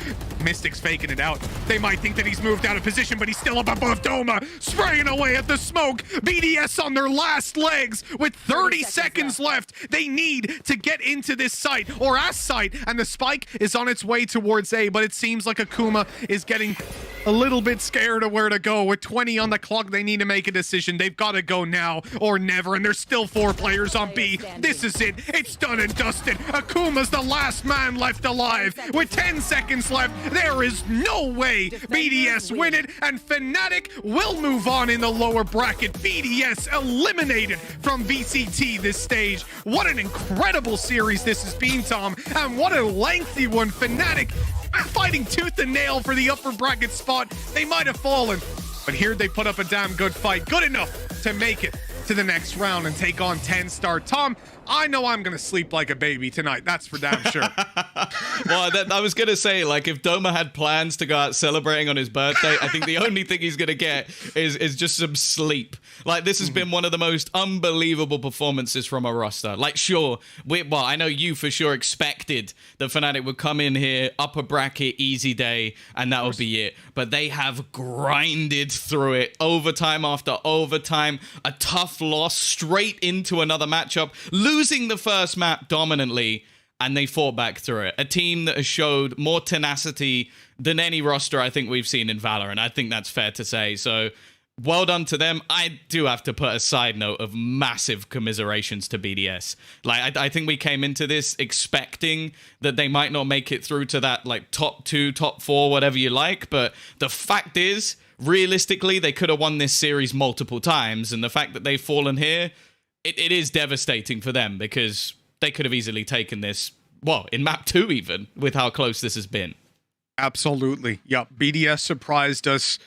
Mystic's faking it out. They might think that he's moved out of position, but he's still up above Doma, spraying away at the smoke. BDS on their last legs with 30 seconds left. They need to get into this site, or as site, and the spike is on its way towards A, but it seems like Akuma is getting a little bit scared of where to go. With 20 on the clock, they need to make a decision. They've got to go now or never, and there's still 4 players on B. This is it. It's done and dusted. Akuma's the last man left alive. With 10 seconds left, there is no way BDS win it, and Fnatic will move on in the lower bracket. BDS eliminated from VCT this stage. What an incredible series this has been, Tom, and what a lengthy one. Fnatic fighting tooth and nail for the upper bracket spot. They might have fallen, but here they put up a damn good fight. Good enough to make it to the next round and take on 10-star. Tom, I know I'm going to sleep like a baby tonight. That's for damn sure. Well, I was going to say, like, if Doma had plans to go out celebrating on his birthday, I think the only thing he's going to get is just some sleep. Like, this has been one of the most unbelievable performances from a roster. Like, sure, well, I know you for sure expected that Fnatic would come in here, upper bracket, easy day, and that would be it. But they have grinded through it, overtime after overtime, a tough loss straight into another matchup, losing the first map dominantly, and they fought back through it. A team that has showed more tenacity than any roster I think we've seen in Valorant. I think that's fair to say. So, well done to them. I do have to put a side note of massive commiserations to BDS. Like, I think we came into this expecting that they might not make it through to that, like, top 2, top 4, whatever you like. But the fact is, realistically, they could have won this series multiple times. And the fact that they've fallen here, it is devastating for them, because they could have easily taken this, well, in map 2 even, with how close this has been. Absolutely. Yep. BDS surprised us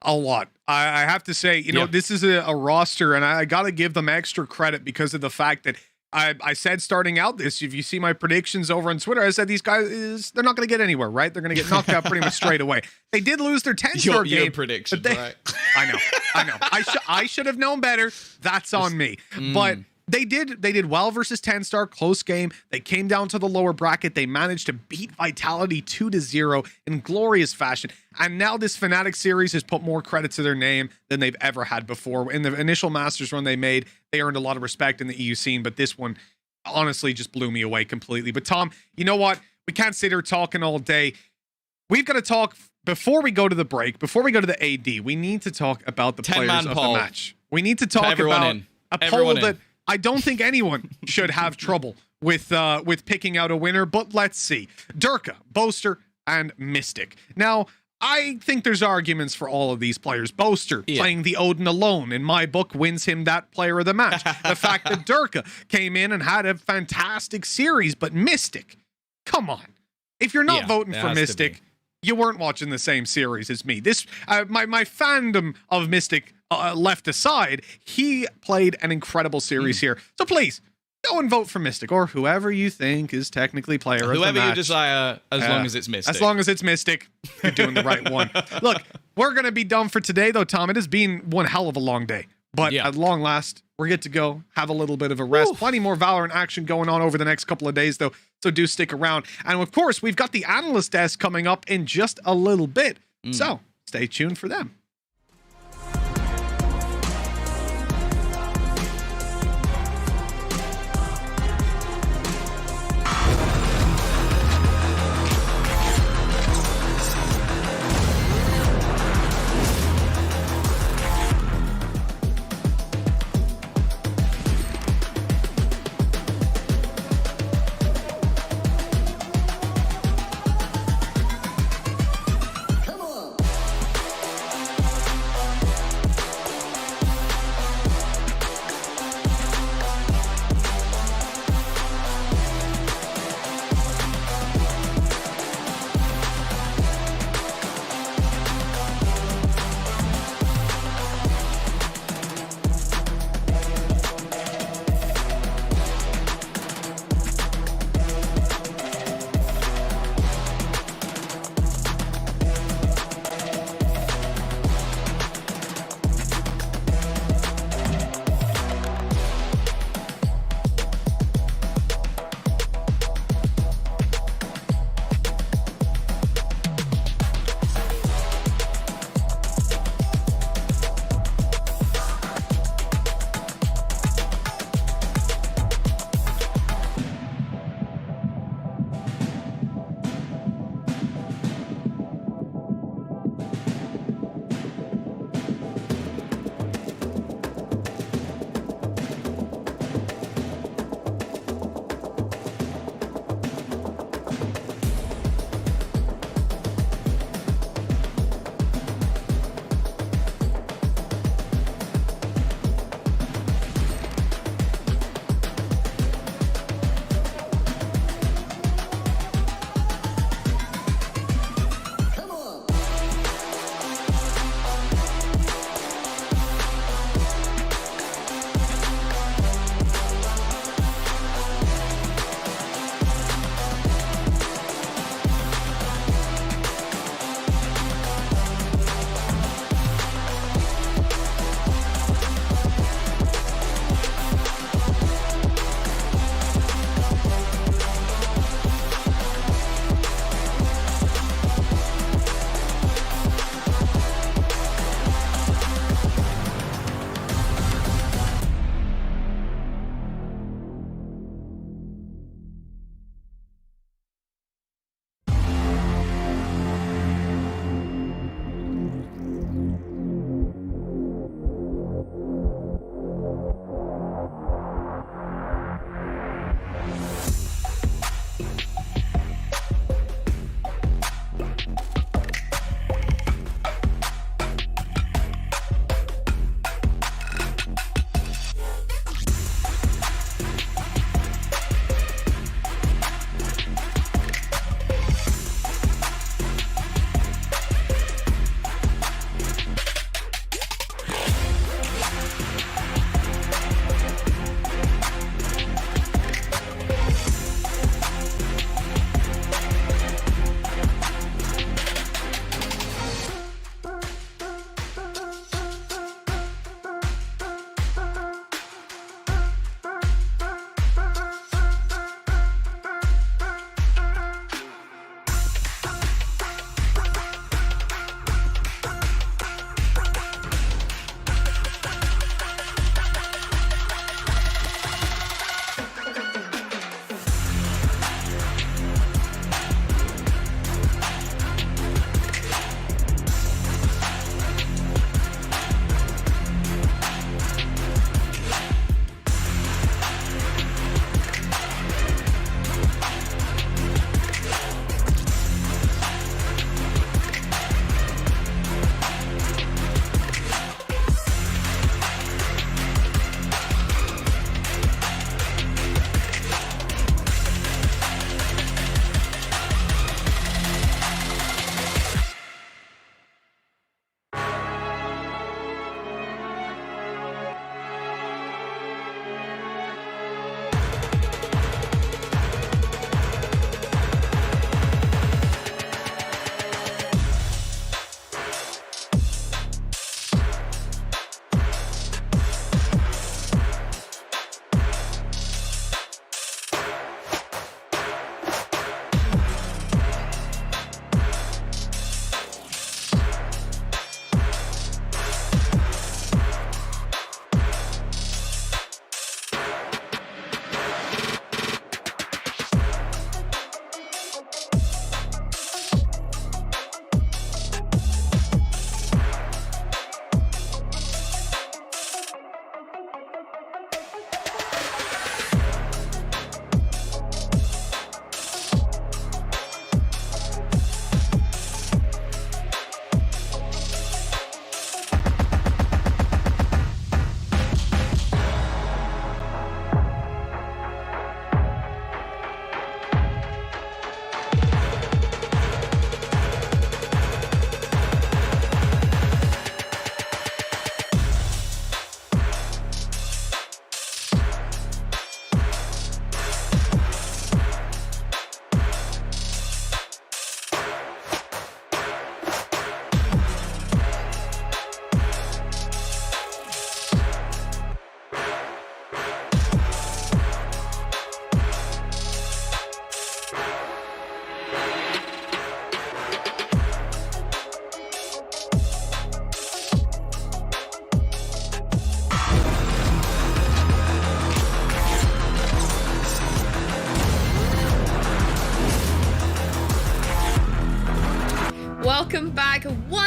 a lot. I have to say, you know, this is a roster, and I got to give them extra credit because of the fact that I said starting out this, if you see my predictions over on Twitter, I said these guys, they're not going to get anywhere, right? They're going to get knocked out pretty much straight away. They did lose their 10-star game. Your prediction, right? I know. I should have known better. That's on me. But they did well versus 10-star, close game. They came down to the lower bracket. They managed to beat Vitality 2-0 in glorious fashion. And now this Fnatic series has put more credit to their name than they've ever had before. In the initial Masters run they made, they earned a lot of respect in the EU scene, but this one honestly just blew me away completely. But Tom, you know what? We can't sit here talking all day. We've got to talk before we go to the break, before we go to the AD. We need to talk about the players of the match. We need to talk about a poll that I don't think anyone should have trouble with picking out a winner, but let's see. Durka, Boaster, and Mystic. Now, I think there's arguments for all of these players. Boaster playing the Odin alone, in my book, wins him that player of the match. The fact that Durka came in and had a fantastic series, but Mystic, come on. If you're not voting for Mystic, you weren't watching the same series as me. This my fandom of Mystic left aside, he played an incredible series here. So please, go and vote for Mystic, or whoever you think is technically player of the match. Whoever you desire, as long as it's Mystic. As long as it's Mystic, you're doing the right one. Look, we're going to be done for today, though, Tom. It has been one hell of a long day. But at long last, we're good to go, have a little bit of a rest. Plenty more Valorant action going on over the next couple of days, though, so do stick around. And, of course, we've got the Analyst Desk coming up in just a little bit. So stay tuned for them.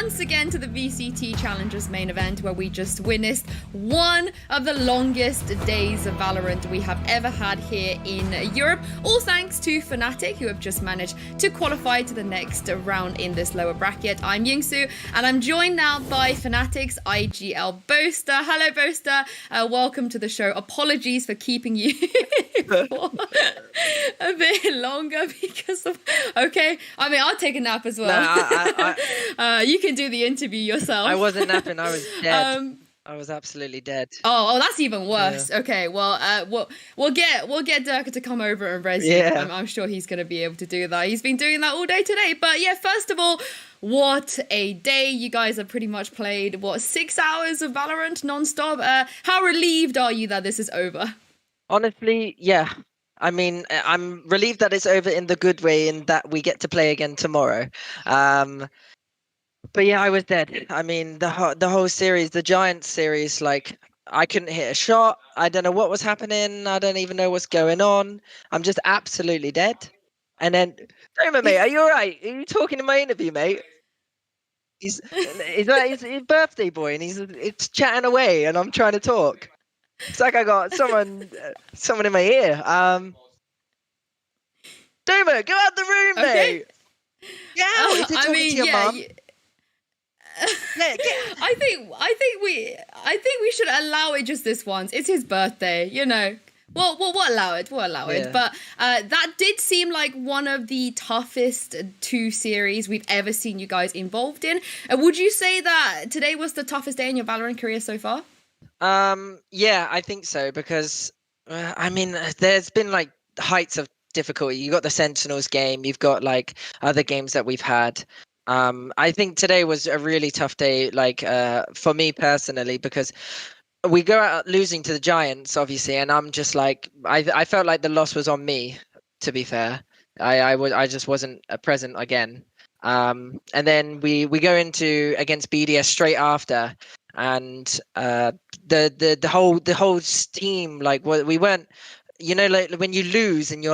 once again to the VCT Challengers main event, where we just witnessed one of the longest days of Valorant we have ever had here in Europe, all thanks to Fnatic, who have just managed to qualify to the next round in this lower bracket. I'm Yingsu, and I'm joined now by Fnatic's IGL Boaster. Hello, Boaster. Welcome to the show. Apologies for keeping you for a bit longer because of... Okay, I mean, I'll take a nap as well. No, you can do the interview yourself. I wasn't napping, I was dead. I was absolutely dead. Oh, that's even worse. Yeah. Okay, well, we'll get Durka to come over and res you. Yeah. I'm sure he's going to be able to do that. He's been doing that all day today. But yeah, first of all, what a day. You guys have pretty much played, 6 hours of Valorant non-stop? How relieved are you that this is over? Honestly, yeah. I mean, I'm relieved that it's over in the good way, in that we get to play again tomorrow. But yeah, I was dead. I mean, the whole series, the Giants series, like, I couldn't hit a shot. I don't know what was happening. I don't even know what's going on. I'm just absolutely dead. And then, Doma, mate, are you all right? Are you talking in my interview, mate? He's like his birthday boy, and it's chatting away, and I'm trying to talk. It's like I got someone in my ear. Doma, go out the room, mate. Yeah, is he talking to your mum? I think we should allow it just this once. It's his birthday, you know. We'll allow it. We'll allow it. But that did seem like one of the toughest 2 series we've ever seen you guys involved in. Would you say that today was the toughest day in your Valorant career so far? Yeah, I think so, because I mean, there's been like heights of difficulty. You got the Sentinels game. You've got like other games that we've had. I think today was a really tough day, like for me personally, because we go out losing to the Giants, obviously, and I'm just like, I felt like the loss was on me, to be fair. I just wasn't present again. And then we go into against BDS straight after, and the whole team, like, we weren't, you know, like when you lose and you're